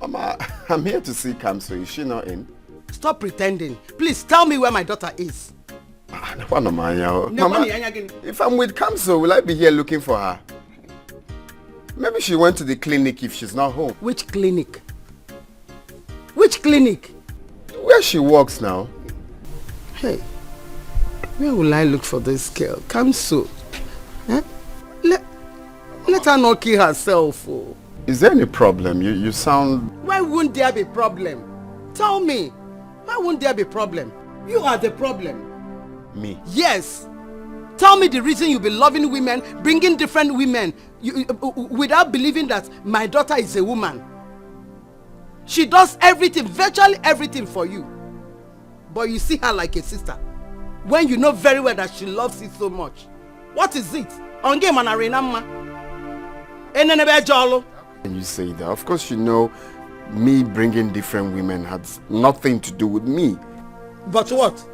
Mama, I'm here to see Kamso. Is she not in? Stop pretending. Please tell me where my daughter is. Mama, if I'm with Kamso, will I be here looking for her? Maybe she went to the clinic if she's not home. Which clinic? Which clinic? Where she works now. Hey, where will I look for this girl? Kamso. Eh? Let her not kill herself. Oh. Is there any problem? You sound... Why wouldn't there be problem? Tell me. Why wouldn't there be problem? You are the problem. Me? Yes. Tell me the reason you be loving women, bringing different women, without believing that my daughter is a woman. She does everything, virtually everything for you. But you see her like a sister. When you know very well that she loves you so much. What is it? Can you say that? Of course you know me bringing different women had nothing to do with me. But what?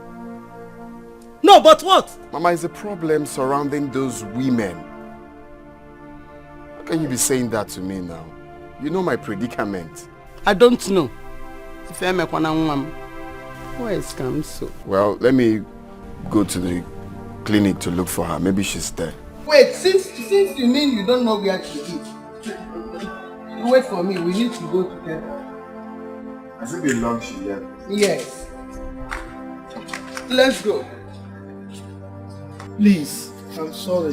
No, but what? Mama, is a problem surrounding those women. How can you be saying that to me now? You know my predicament. I don't know. Where is Kamso? Well, let me go to the clinic to look for her. Maybe she's there. Wait, since you mean you don't know where she is, wait for me. We need to go together. Has it been long she left? Yes. Let's go. Please, I'm sorry.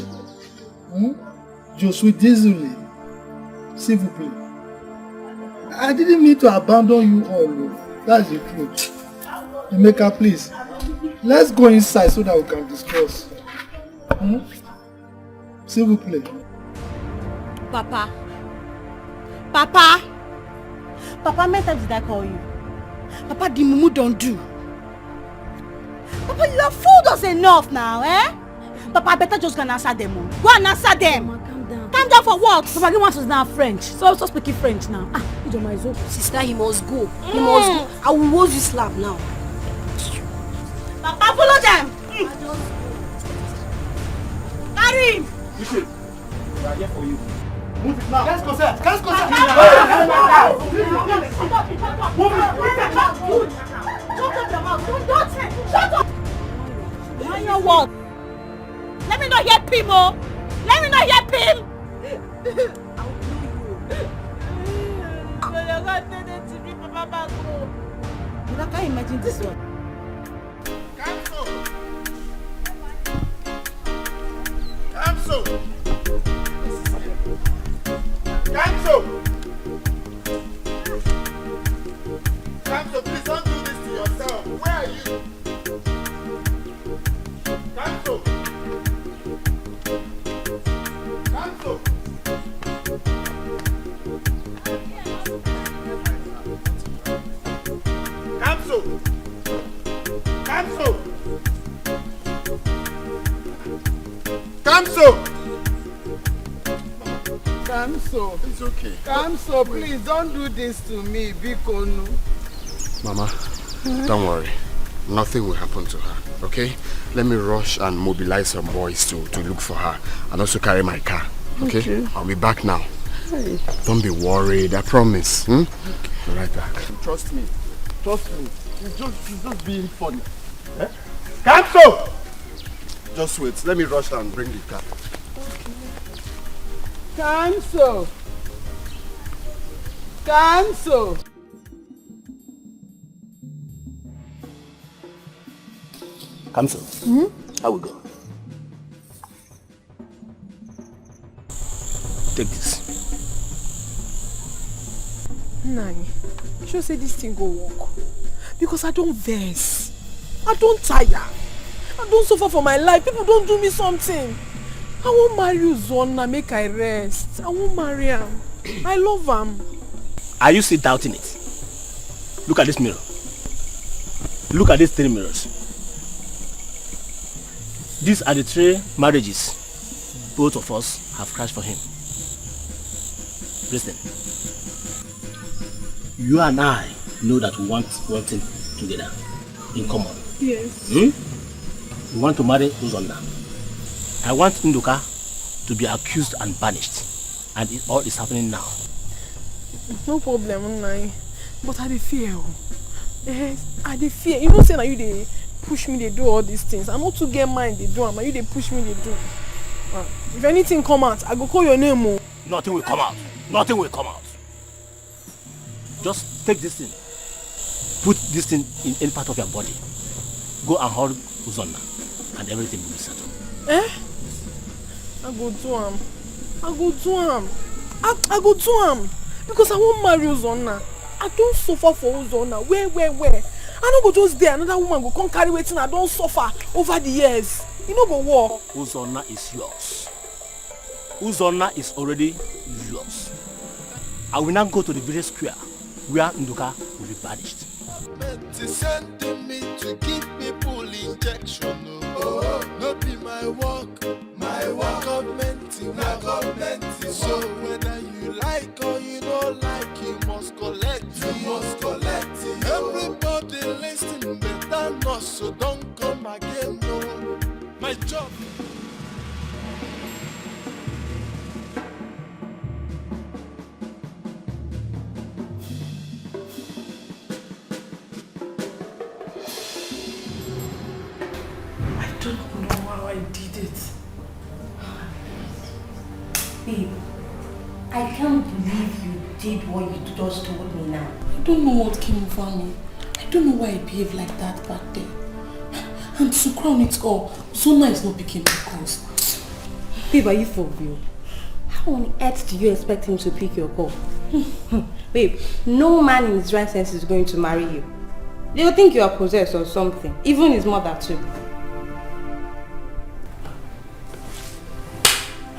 Je suis désolé. S'il vous plaît. I didn't mean to abandon you all. That's the truth. Emeka, please. Let's go inside so that we can discuss. S'il vous plaît. Papa. Papa. Papa, how many times did I call you? Papa, the mumu don't do. Papa, you have fooled us enough now, eh? Papa, I better just go and answer them. Go and answer them. Mama, calm down. Calm down for what? Papa, he wants us now French. So I'm still speaking French now. Sister, he must go. He must go. I will hold you slap now. Papa, follow them. Carry him. We are here for you. Move it now. Let's go, sir. Let's go, sir. Move it. Shut up. Mind your word. Let me not hear Pimo. Let me not hear Pim. I can't imagine this one. Kamso. Kamso, please don't do this to yourself. Where are you? Kamso. Kamso. Kamso! Kamso. It's okay. Kamso, please don't do this to me, Bikonu. Mama, don't worry. Nothing will happen to her, okay? Let me rush and mobilize some boys to look for her and also carry my car, okay? I'll be back now. Hey. Don't be worried, I promise. I'll be right back. Trust me. Trust me. She's just being funny. Eh? Kamso! Just wait. Let me rush and bring the car. Kamso. Kamso. Kamso, how we go? Take this. Nani, sure say this thing go work. Because I don't vex. I don't tire. I don't suffer for my life. People don't do me something. I won't marry Uzonna, make I rest. I won't marry him. I love him. Are you still doubting it? Look at this mirror. Look at these 3 mirrors. These are the 3 marriages both of us have crashed for him. Listen. You and I know that we want one thing together, in common. Yes. We want to marry Uzonna. I want Nduka to be accused and banished. And it all is happening now. No problem, Nai. But I dey fear. Yes, I dey fear. You know say na you dey push me, they do all these things. I not to get mind, they do them. You they push me, they do. If anything come out, I go call your name. Nothing will come out. Nothing will come out. Just take this thing. Put this thing in any part of your body. Go and hold Uzonna, and everything will be settled. Eh? I go do him. I go do him. I go do him. Because I won't marry Uzonna. I don't suffer for Uzonna. Where? I don't go just there. Another woman go come carry waiting. I don't suffer over the years. You know go walk. Uzonna is yours. Uzonna is already yours. I will now go to the village square where Nduka will be banished. Sending me to give people injection. Oh, not be my work. Governmenting. So whether you like or you don't like, you must collect. Everybody listen better not, so don't come again. No, my job. I don't know how I did it. Babe, I can't believe you did what you just told me now. I don't know what came over me. I don't know why I behaved like that back then. And to crown it all, Zona is not picking my calls. Babe, are you for real? How on earth do you expect him to pick your call? Babe, no man in his right sense is going to marry you. They'll think you are possessed or something. Even his mother too.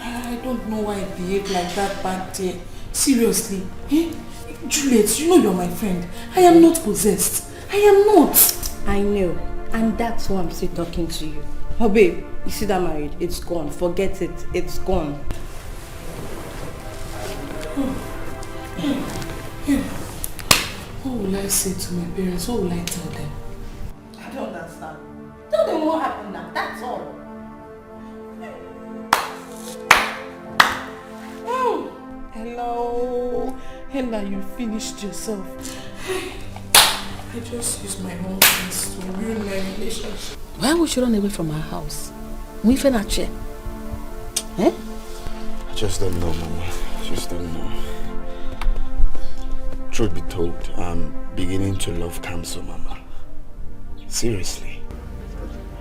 I don't know why I behaved like that back there. Seriously. Eh? Juliet, you know you're my friend. I am not possessed. I am not. I know. And that's why I'm still talking to you. Oh babe, you see that marriage? It's gone. Forget it. It's gone. What will I say to my parents? What will I tell them? I don't understand. Tell them what happened now. That's all. Hello. Hella, you finished yourself. I just used my own things to ruin my relationship. Why would you run away from our house? We fell at chair. Eh? I just don't know, Mama. I just don't know. Truth be told, I'm beginning to love Kamso, Mama. Seriously.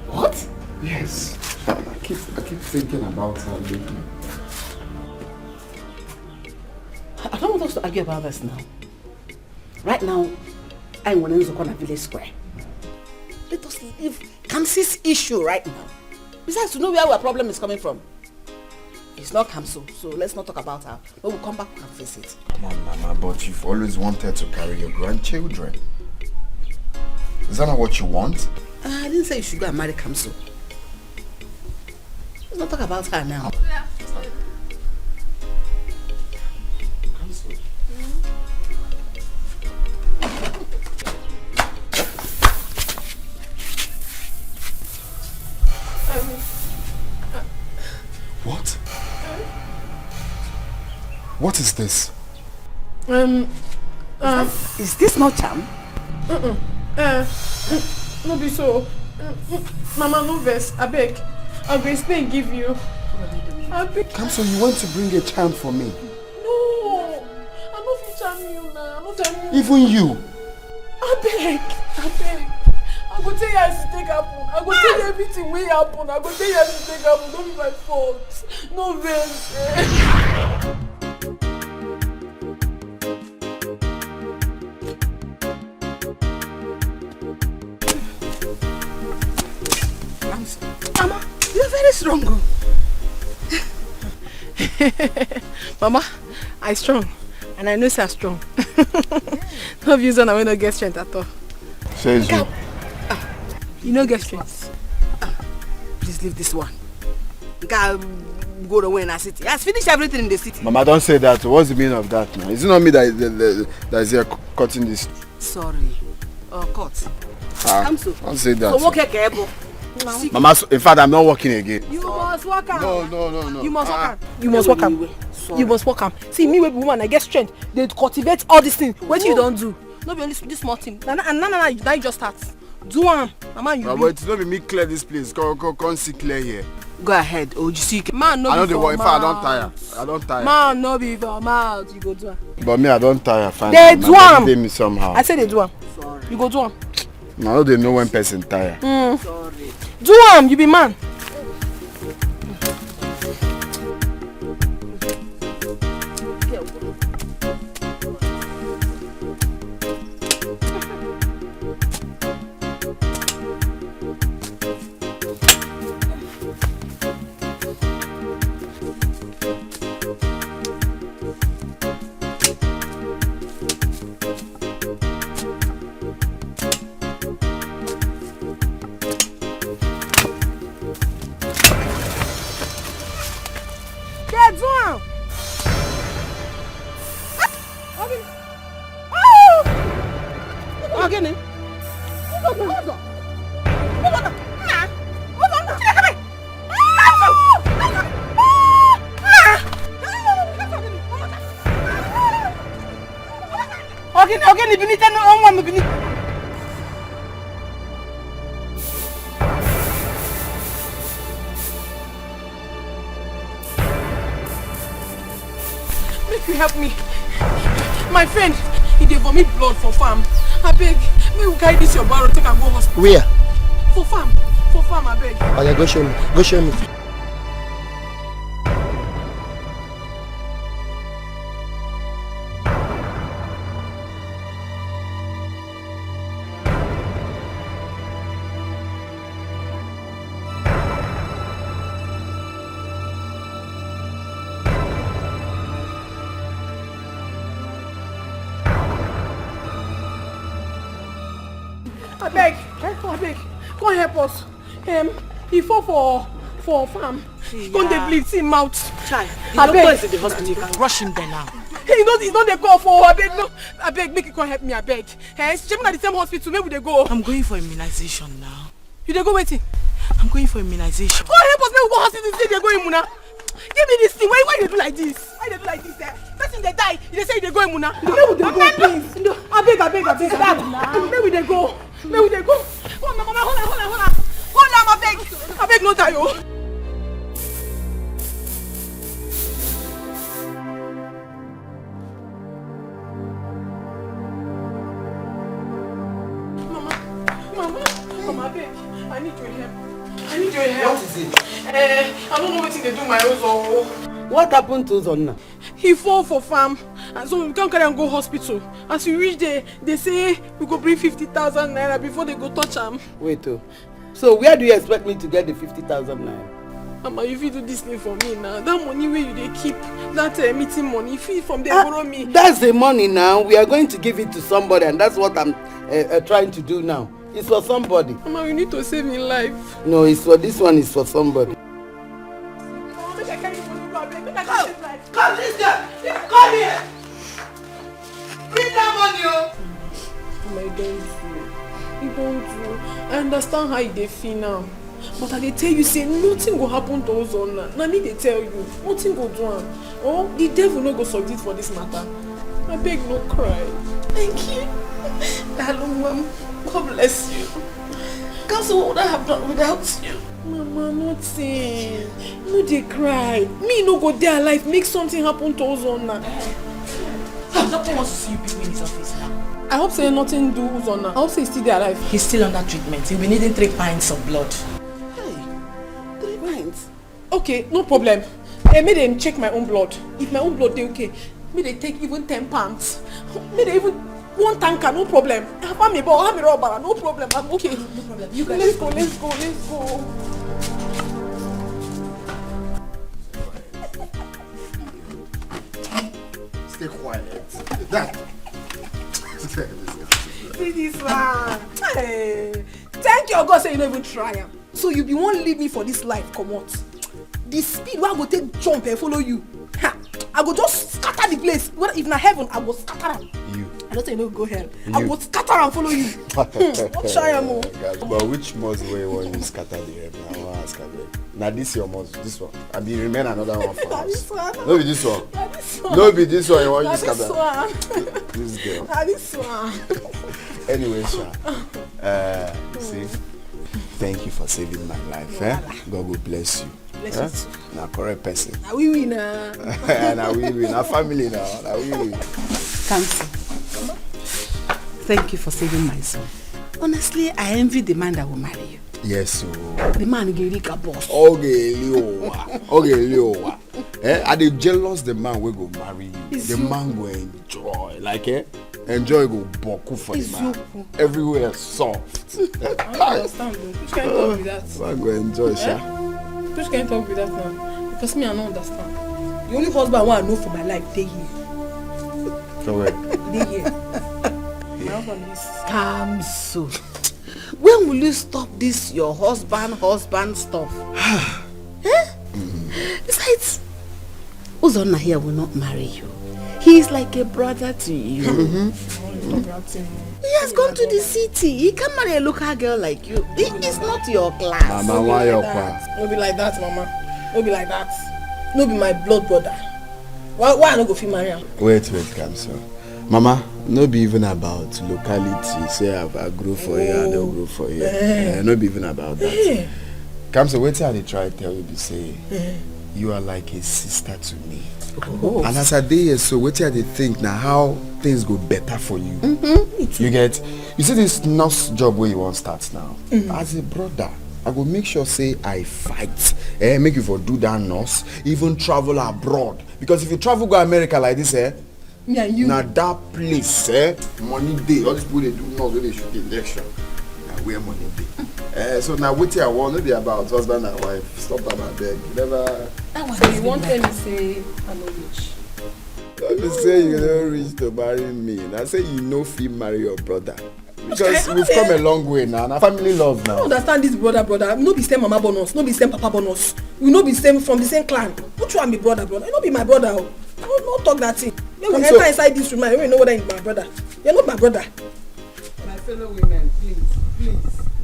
What? Yes. I keep thinking about her lately. I don't want us to argue about this now. Right now, I'm going to go to Village Square. Let us leave Kamsi's issue right now. Besides, to know where our problem is coming from. It's not Kamso, so let's not talk about her. When we come back, we can face it. Come on, Mama, but you've always wanted to carry your grandchildren. Is that not what you want? I didn't say you should go and marry Kamso. Let's not talk about her now. Yeah. What? What is this? Is this not charm? No be so. Mama, no vex. I beg. Augustine give you. I beg. Kamso, you want to bring a charm for me? No. I'm not fit charm you now. I'm not charm you. Even you? I beg. I go tell you as it take happen. I go tell you everything wey happen. I go tell you as it take happen. Don't be my fault. No vex. Mama, you're very strong. Mama, I strong. And I know say I strong. No views on I will not get strength at all. Says you. You no get strength. Please leave this one. Go to win a city. Has finished everything in the city. Mama, don't say that. What's the meaning of that now? Is it not me that is here cutting this? Sorry. Cut. Don't say that. So walk here, Mama, in fact, I'm not working again. You must walk am. No. You must walk am. You must walk am. You must walk am. See, me wey be woman, I get strength. They cultivate all these things. What you don't do? No be only this small thing. Now you just start. Do am. Mama, you. But it's not be me clear this place. Come see clear here. Go ahead. Oh, you see. Man, no. I know the one. In fact, I don't tire. Man, no be for mouth. You go do am. But me, I don't tire. Fine. They do am. They me somehow. I say they do am. Sorry. You go do am. I know they know when person tire. Sorry. Do am. You be man. Make you help me. My friend, he dey vomit blood for farm. I beg, may we carry this your barrel, take and go hospital. Where? For farm, I beg. Oh yeah, go show me. I beg, come help us. He fall for farm. Come dey bleed, see mouth. Child, the doctor is in the hospital. You can rush him there now. He's not dey go for. I beg, make you come help me. I beg. She's at the same hospital. Maybe they go. I'm going for immunization now. You dey go waiting? I'm going for immunization. Come help us. Make we go hospital. Say they go Imuna. Give me this thing. Why you do like this? Why they do like this? Person they die. They say they go Imuna. Where would they go, please? I beg. Dad, where would they go? Hold on, mama. Hold on, I beg, no die, oh. Mama, I beg. I need your help. What is it? I don't know what they do my Ozo. What happened to Zonna? He fall for farm, and so we can't carry him go hospital. As we reach there, they say we go bring 50,000 naira before they go touch him. Wait, so where do you expect me to get the 50,000 naira? Mama, if you do this thing for me now, that money where you they keep, that meeting money, if you from there borrow me. That's the money now. We are going to give it to somebody, and that's what I'm trying to do now. It's for somebody. Mama, we need to save his life. No, it's for this one. It's for somebody. You don't do. I understand how they feel now. But I tell you, say nothing will happen to us on now. Now me they tell you, nothing will do. Oh, the devil no go succeed for this matter. I beg no cry. Thank you. Hello, Mom. God bless you. Cause what would I have done without you? Mama, nothing. No, they cry. Me no go there alive. Make something happen to us on now. Doctor wants to see you people in his office now. I hope say nothing do Uzonna. I hope say he's still there alive. He's still under treatment. He'll be needing 3 pints of blood. Hey, 3 pints? Okay, no problem. May them check my own blood. If my own blood they okay, may they take even 10 pounds. May they even 1 tanker, no problem. No problem. I'm okay. No problem. You guys let's go. Stay quiet. That. See this one. Hey. Thank your God say you don't even try him. So you be won't leave me for this life, come out. The speed where I go take jump and follow you. Ha! I go just scatter the place. If na heaven, I go scatter him. You. I don't say you no go hell. I go scatter and follow you. Don't try him. But which must way you want you scatter the heaven? I want to ask you. Now this your must, this one. I be remain another one for us. No be this one. No be this one you want you scatter. This girl. This one. Anyway, Sha. See, thank you for saving my life. God will bless you. Bless you. Now correct person. Now we win. Now we win. Now family now. Now we win. Kamsi, thank you for saving my son. Honestly, I envy the man that will marry you. Yes, so. The man Gerika boss. Okay, Leo. Are they jealous the man will go marry you? The man will enjoy. Like, enjoy go boku for the man. Everywhere soft. I understand though. Which can talk with that? Man go enjoy, Sha. Which can talk with that now? Because me, I don't understand. The only husband I want to know for my life, they here. So where? They here. My husband is Kamsu. When will you stop this your husband stuff? Besides, Uzonna here will not marry you. He is like a brother to you. He has gone to the city. He can't marry a local girl like you. He is not your class. Mama, why your class? No be like that, Mama. No be like that. No be my blood brother. Why I no go fit marry him? Wait, Kamso. Mama, no be even about locality. Say I grow for you, I don't grow for you. No be even about that. Kamso, wait till I try to tell you to say, you are like a sister to me. Oh. And as a day, so wait till I think now how things go better for you. You get, you see this nurse job where you want to start now. As a brother, I will make sure say I fight. Make you for do that nurse, even travel abroad. Because if you travel go America like this, me and you. Now that place, money day. All these people they do nurse when they shoot injection. Now where money day. So now what I want to be about husband and wife. Stop about that. Never. So you want me to say I'm not rich? Don't be say you're not rich to marry me. Now say you know fee marry your brother. Because we've come a long way now. Now family love now. I don't understand this brother. No be same mama bonus, no be same papa bonus. We no be same from the same clan. Which one be brother? You no be my brother. No talk that thing. You will enter inside this room. You know whether you're my brother. You're not my brother. My fellow women, please.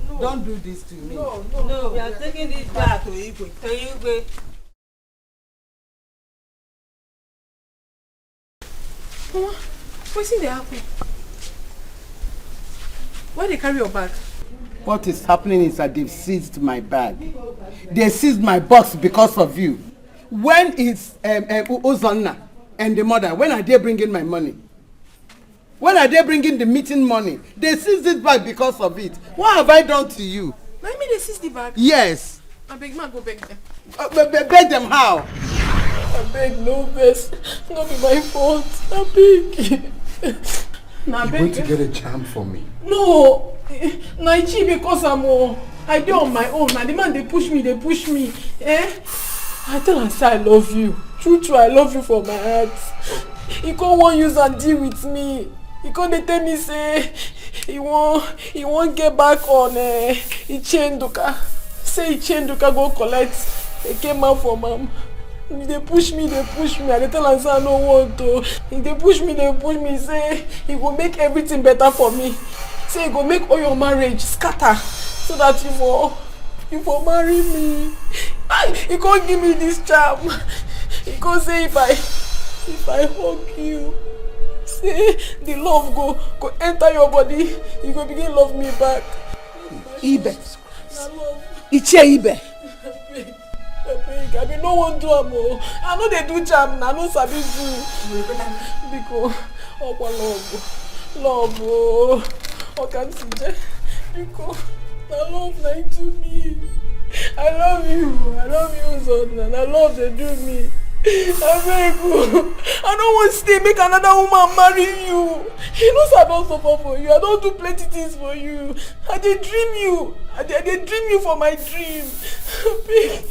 No. Don't do this to me. No. We are taking this back to Igwe. Mama, what's in the apple? Why they carry your bag? What is happening is that they've seized my bag. They seized my box because of you. When is Uzonna and the mother, when are they bringing my money? When are they bringing the meeting money? They seized it back because of it. What have I done to you? I mean they seized the bag? Yes. I beg, man, go beg them. Beg them how? I beg, no best. Not be my fault. I beg. You're going to get a jam for me. No, Naichi, because I do on my own. And the man they push me. I tell him say I love you. True, I love you for my heart. He can't want use and deal with me. He can't tell me say he won't get back on Ichenduka. Say Ichenduka go collect a came out for mom. They push me. I tell him say I don't want to. They push me. Say he will make everything better for me. say you go make all your marriage scatter so that you for marry me. He can't give me this charm. He can't say if I hug you, say the love go enter your body, you go begin love me back. Ibe. Ibe. I mean, no one do am. I know they do charm, I know sabi do. Because love, I can't see that. Because I love like to me. I love you, son, and I love they do me. I beg you. I don't want to stay, make another woman marry you. You know I don't suffer for you. I don't do plenty things for you. I dey dream you. I dey dream you for my dream. Beg,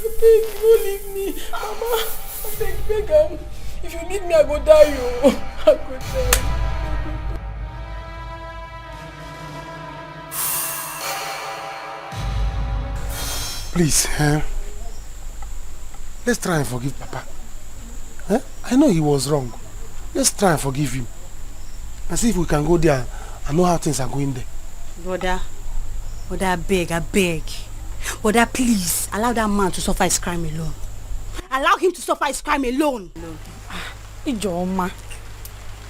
don't leave me. Mama, I beg. If you leave me, I go die. I go die. Please, let's try and forgive Papa. I know he was wrong. Let's try and forgive him. And see if we can go there and know how things are going there. Brother, I beg. Brother, please, allow that man to suffer his crime alone. Allow him to suffer his crime alone. Ijoma.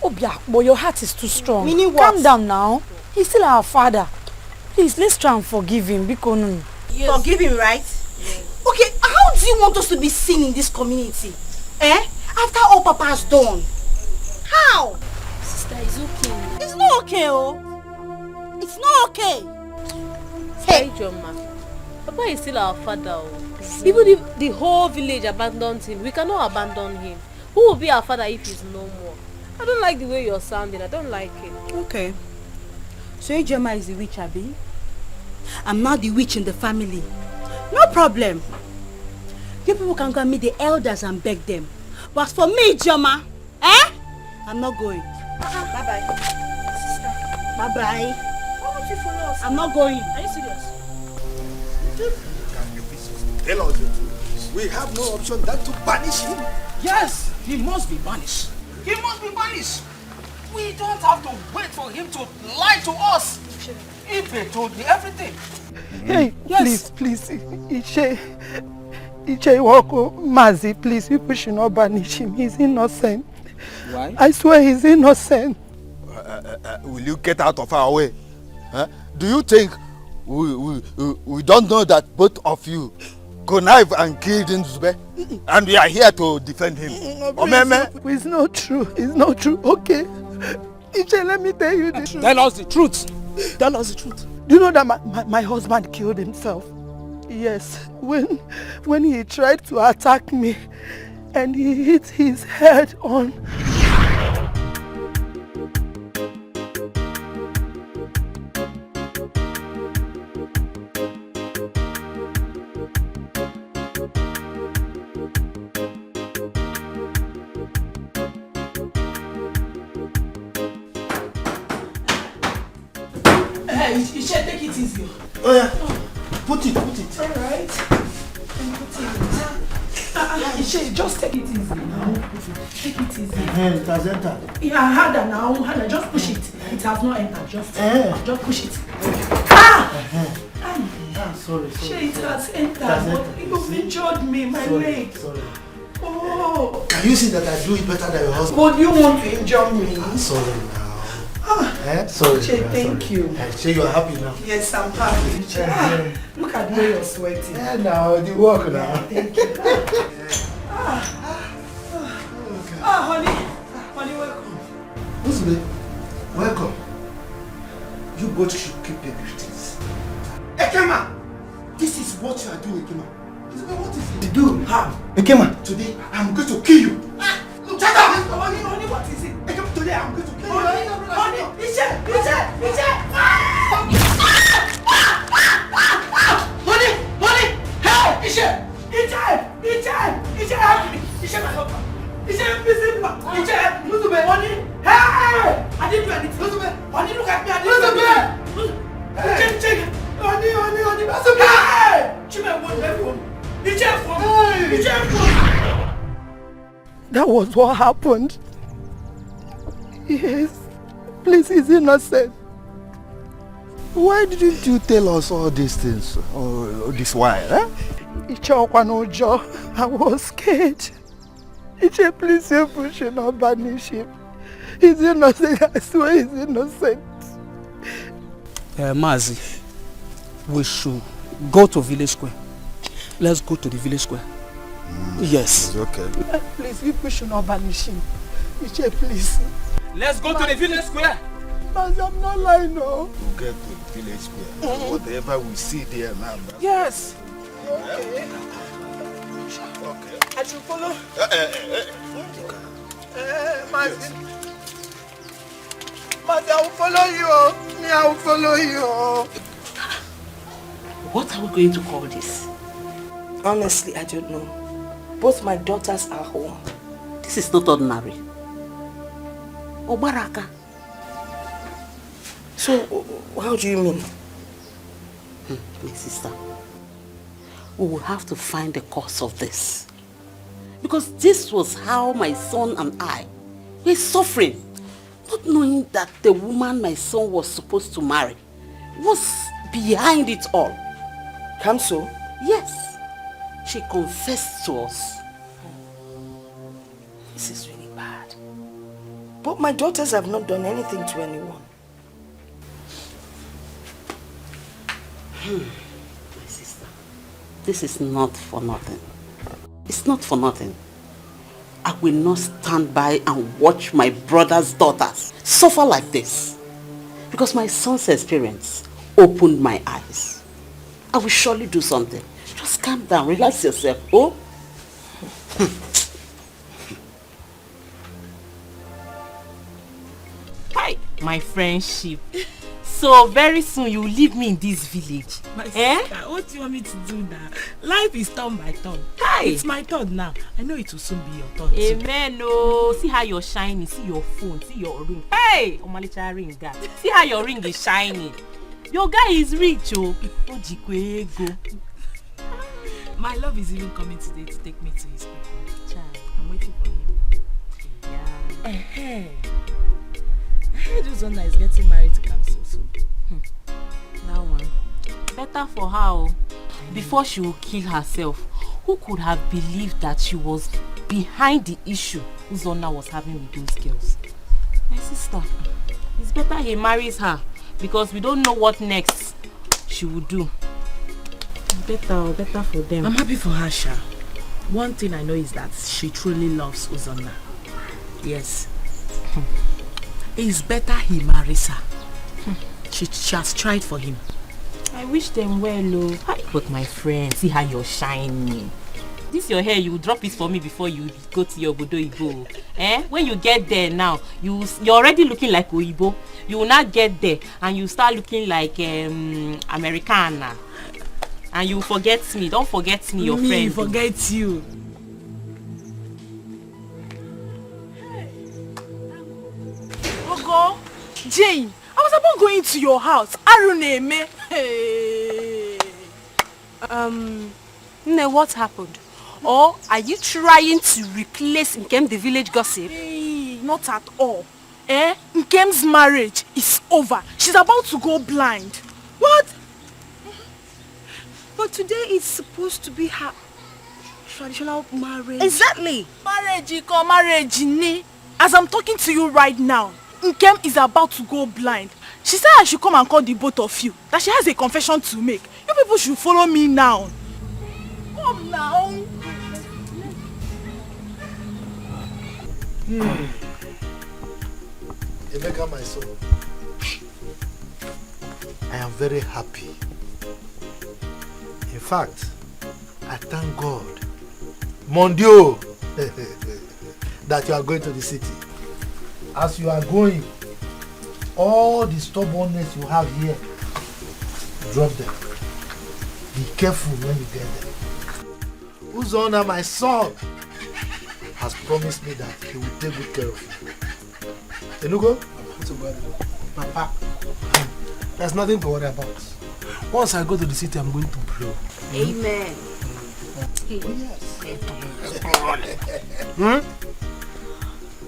Obia, but your heart is too strong. Meaning what? Calm down now. He's still our father. Please, let's try and forgive him. Because yes. Forgive him, right? Yes. Okay, how do you want us to be seen in this community? After all Papa has done? How? Sister, it's okay. It's not okay, oh. It's not okay. Hey, Joma. Papa is still our father. Even if the whole village abandons him, we cannot abandon him. Who will be our father if he's no more? I don't like the way you're sounding. I don't like it. Okay. So Ijoma is the witch, Abi? I'm not the witch in the family. No problem. You people can go and meet the elders and beg them. But for me, Ijoma, I'm not going. Bye-bye. Sister. Bye-bye. Why won't you follow us? I'm not going. Are you serious? Tell us the truth. We have no option than to banish him. Yes, he must be banished. He must be banished. We don't have to wait for him to lie to us. Ibe told me everything. Hey, yes. please, Iche Woko, Mazi, please, people should not banish him. He's innocent. Why? I swear he's innocent. Will you get out of our way? Do you think we don't know that both of you connived and killed Nzube? And we are here to defend him. It's not true. It's not true. Okay. Iche, let me tell you the truth. Tell us the truth. Tell us the truth. Do you know that my husband killed himself? Yes. When he tried to attack me and he hit his head on. You should take it easy. Oh yeah. Put it. Alright. Just take it easy now. Take it easy. It has entered. Yeah, harder now. Harder. Just push it. It has not entered. Just push it. Sorry. It has entered. You've injured me, my leg. Sorry. Oh. Can you see that I do it better than your husband? But you want to injure me? Sorry now. Sorry. Thank you. You are happy now. Yes, I'm happy. Look at the way you're sweating. Now, the work now. Thank you. Honey, welcome. Uzbe, welcome. You both should keep your greetings. Ekema! This is what you are doing, Ekema. Uzbe, what is it? You do? How? Ekema, today I'm going to kill you. Look, shut up! Honey, what is it? Ekema, today I'm going to kill you. Honey, Iche! Honey, help! Iche, help me! Iche, my helper! Iche, visit me! Iche, Uzbe, honey! Hey! I didn't do anything. Uzbe, honey, look at me! I didn't do anything. Check! Honey! Uzbe! Hey! Chime won't let me. Iche, That was what happened. Yes. Please, he's innocent. Why didn't you tell us all these things this while? Eh? I was scared. Iche, please help push him, not banish him. He's innocent, I swear he's innocent. Mazi, we should go to village square. Let's go to the village square. Yes. Okay. Please, you push him, not banish him. Iche, please. Let's go to the village square. Mazi, I'm not lying, no. We'll get to the village square. Whatever we see there now. Yes. Okay. I should follow. Mazi, I will follow you. Me, I will follow you. What are we going to call this? Honestly, I don't know. Both my daughters are home. This is not ordinary. Obaraka. So, how do you mean? My sister, we will have to find the cause of this. Because this was how my son and I were suffering. Not knowing that the woman my son was supposed to marry was behind it all. Kamso? Yes. She confessed to us. This is really bad. But my daughters have not done anything to anyone. My sister, this is not for nothing. It's not for nothing. I will not stand by and watch my brother's daughters suffer like this. Because my son's experience opened my eyes. I will surely do something. Just calm down, relax yourself. Oh? Hi, my friendship. So very soon you will leave me in this village. My sister, what do you want me to do now? Life is turn by turn. Hi. It's my turn now. I know it will soon be your turn. Amen. Oh, see how you're shining. See your phone. See your ring. Hey, Omalicha ring that. See how your ring is shining. Your guy is rich, oh. Ojikwego. My love is even coming today to take me to his people. Child, I'm waiting for him. Yeah. I heard Uzonna is getting married to Kamso soon. That one. Better for her. Before she will kill herself, who could have believed that she was behind the issue Uzonna was having with those girls? My sister, it's better he marries her because we don't know what next she will do. Better for them. I'm happy for her, Sha. One thing I know is that she truly loves Uzonna. Yes. It's better he marries her. She has tried for him. I wish them well, oh. But my friend, see how you're shining. This your hair, you drop it for me before you go to your Obodo Igbo. When you get there now, you're already looking like Oibo. You will not get there and you start looking like Americana. And you forget me. Don't forget me, your friend. Me forget you. Ogo, Jane, I was about going to your house. Aruneme. Hey. Nne, what happened? Or are you trying to replace Nkem the village gossip? Hey, not at all. Nkem's marriage is over. She's about to go blind. What? But today it's supposed to be her traditional marriage. Exactly. Marriage. As I'm talking to you right now, Nkem is about to go blind. She said I should come and call the both of you. That she has a confession to make. You people should follow me now. Come now. Emeka, my son, I am very happy. In fact, I thank God, mon Dieu, that you are going to the city. As you are going, all the stubbornness you have here, drop them. Be careful when you get there. Uzonna, my son, has promised me that he will take good care of you. Enugo? Papa, there's nothing to worry about. Once I go to the city, I'm going to blow. Amen.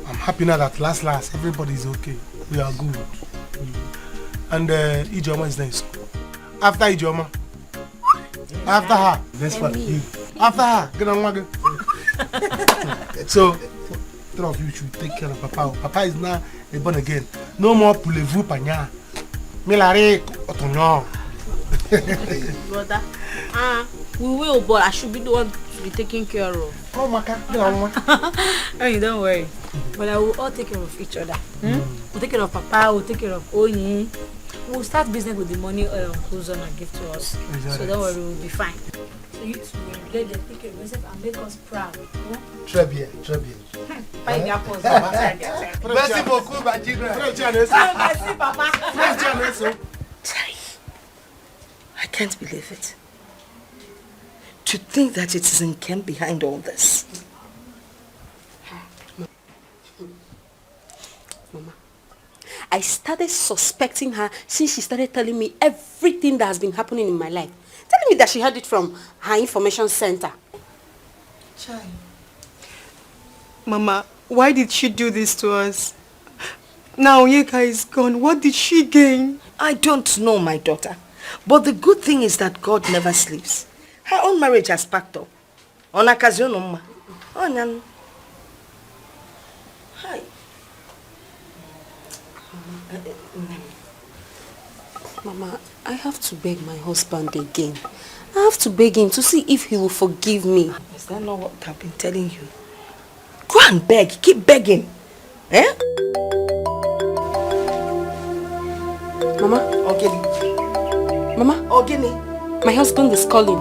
I'm happy now that last, everybody's okay. We are good. And Ijoma is next. After Ijoma. After her. That's what you. After her. Get on wagon. So, three of you should take care of Papa. Papa is now born again. No more poulez-vous panya. Milare otonyo. Brother, we will, but I should be the one to be taken care of. Oh, Maka. Hey, don't worry. But I will all take care of each other. We'll take care of Papa, we'll take care of Oni. We'll start business with the money who's gonna give to us. Exactly. So don't worry, we'll be fine. So you two will let them take care of yourself and make us proud. Très bien, très bien. Merci beaucoup, Badjira. Merci, Papa. I can't believe it. To think that it is Nkem behind all this. Mama, I started suspecting her since she started telling me everything that has been happening in my life. Telling me that she heard it from her information center. Chai. Mama, why did she do this to us? Now Yeka is gone. What did she gain? I don't know, my daughter. But the good thing is that God never sleeps. Her own marriage has packed up. On occasion, Mama. Oh, hi. Mama, I have to beg my husband again. I have to beg him to see if he will forgive me. Is that not what I've been telling you? Go and beg. Keep begging. Eh? Mama? Ogini. Mama? Ogini. My husband is calling.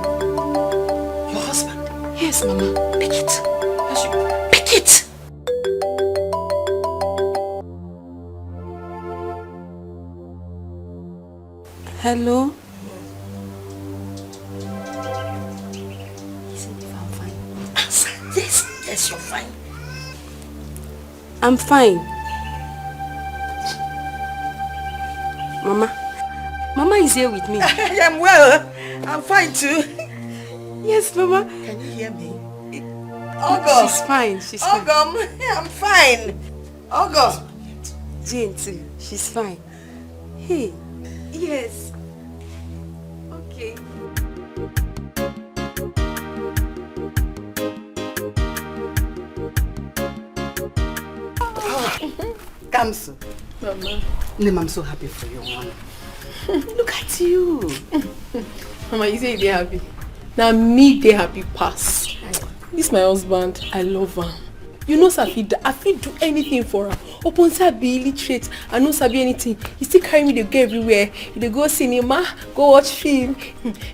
Your husband? Yes, Mama. Pick it. Pick it. Hello? Yes, you're fine. I'm fine. Mama. Mama is here with me. I am well. I'm fine too. Yes, Mama. Can you hear me? Ogum. She's fine. She's fine. Ogum, I'm fine. Ogum. Jane too. She's fine. Hey. Yes. Okay. Kamsu. Mama. Nim, I'm so happy for you, Mama. Look at you. Mama, you say they're happy. Now me, they happy pass. This my husband. I love her. You know, I feel do anything for her. Upon say be illiterate, I know sabi anything. He still carry me to go everywhere. He go cinema, go watch film,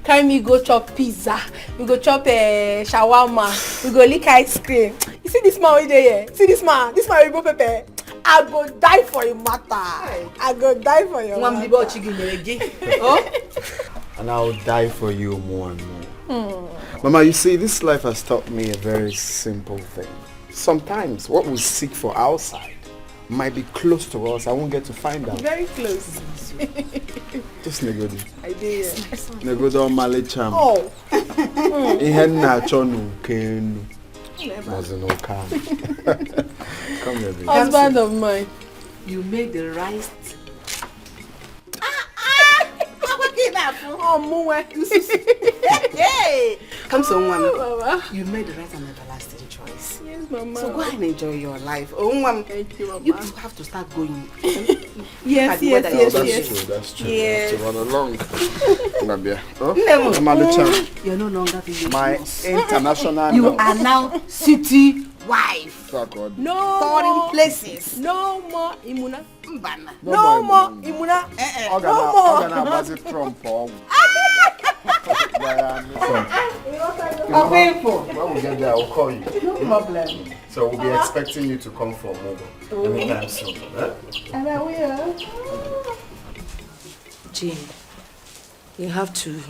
carry me go chop pizza. We go chop shawarma. We go lick ice cream. You see this man over there? See this man? This man will go Pepe. I go die for your matter. I go die for your matter. Oh? And I will die for you more and more. Mama, you see, this life has taught me a very simple thing. Sometimes what we seek for outside might be close to us. I won't get to find out. Very close. Just negodi. I did. Negodo on Malecham. Oh. Ihen na chonu kenu. Wasn't Come here, baby. Husband of mine. You made the right. Oh, Moe. Hey! Come so, Mama. Mama. You made the right and everlasting choice. Yes, Mama. So go and enjoy your life. Oh, Mama. Thank you, Mama. You have to start going. Yes. That's true. Yes. To run along. Nabia. Oh, you're no longer the my international. You are now city wife. No foreign more places. No more Imuna. No more Imuna. No more. Trump. When we get there, I'll call you. No problem. So we'll be expecting you to come for Mogo anytime soon. And I will. Jane, you have to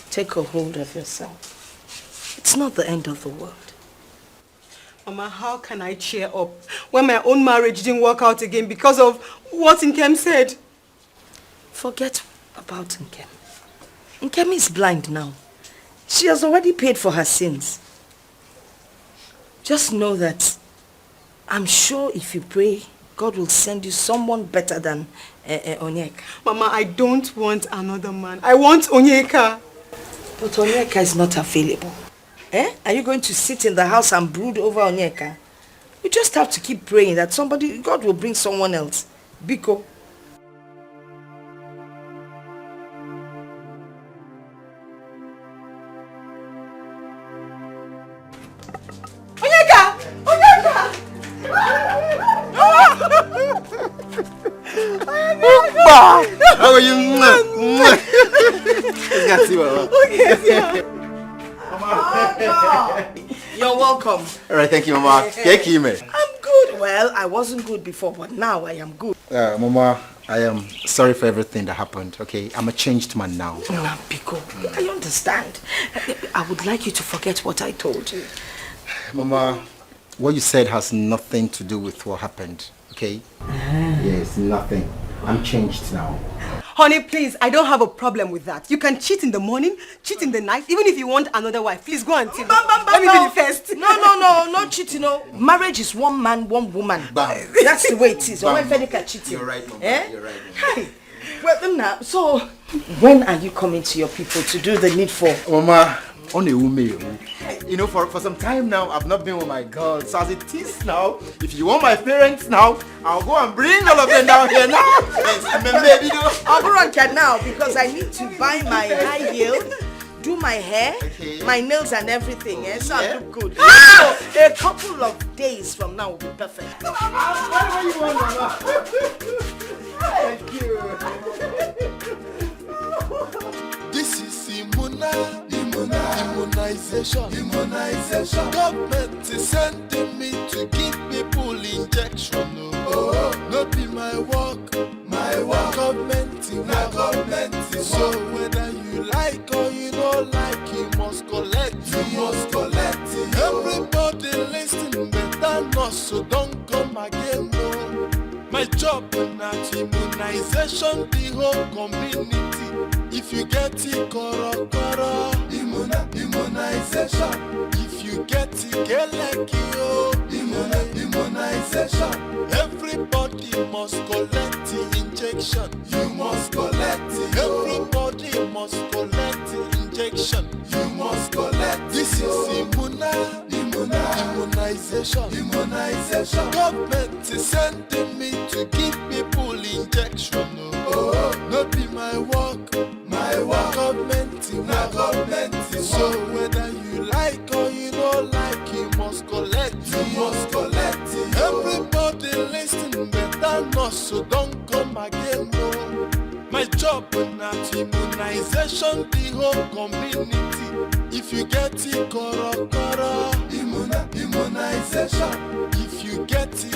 take a hold of yourself. It's not the end of the world. Mama, how can I cheer up when my own marriage didn't work out again because of what Nkem said? Forget about Nkem. Nkem is blind now. She has already paid for her sins. Just know that I'm sure if you pray God will send you someone better than Onyeka. Mama, I don't want another man. I want Onyeka. But Onyeka is not available. Are you going to sit in the house and brood over Onyeka? You just have to keep praying that God will bring someone else. Biko. Onyeka! Onyeka! How are you? You're welcome. All right, thank you, Mama. I'm good. Well, I wasn't good before, but now I am good. Mama, I am sorry for everything that happened, okay? I'm a changed man now. Biko, I understand. I would like you to forget what I told you. Mama, what you said has nothing to do with what happened, okay? Yes, nothing. I'm changed now. Honey, please, I don't have a problem with that. You can cheat in the morning, cheat in the night, even if you want another wife. Please go and tell me. Let me be the first. No cheating. No. Marriage is one man, one woman. Bam. That's the way it is. When Fedika cheating. You're right, Mama. You're right. Hi. Well, now, so when are you coming to your people to do the needful? Mama, on a woman. You know, for some time now, I've not been with my girls. So as it is now, if you want my parents now, I'll go and bring all of them down here now. I'll go on now because I need to buy my high heel, do my hair, my nails and everything. So I look good. So a couple of days from now will be perfect. Whatever you want, Mama. Thank you. This is immunization. Government is sending me to give people injection. Not be my work. Government is so whether you like or you don't like, you must collect. Everybody listen better not, so don't come again. No. My job na immunization the whole community. If you get it, koro, immunization. If you get it, immunization. Everybody must collect the injection. You must collect it. Everybody must collect the injection. You must collect. This is immunization. Government is sending me to give people injection. Not be my work. Government is so whether you like or you don't like, you must collect. Everybody listen better not, so don't come again. No. My job na immunization the whole community. If you get it, koro, immunization. If you get it,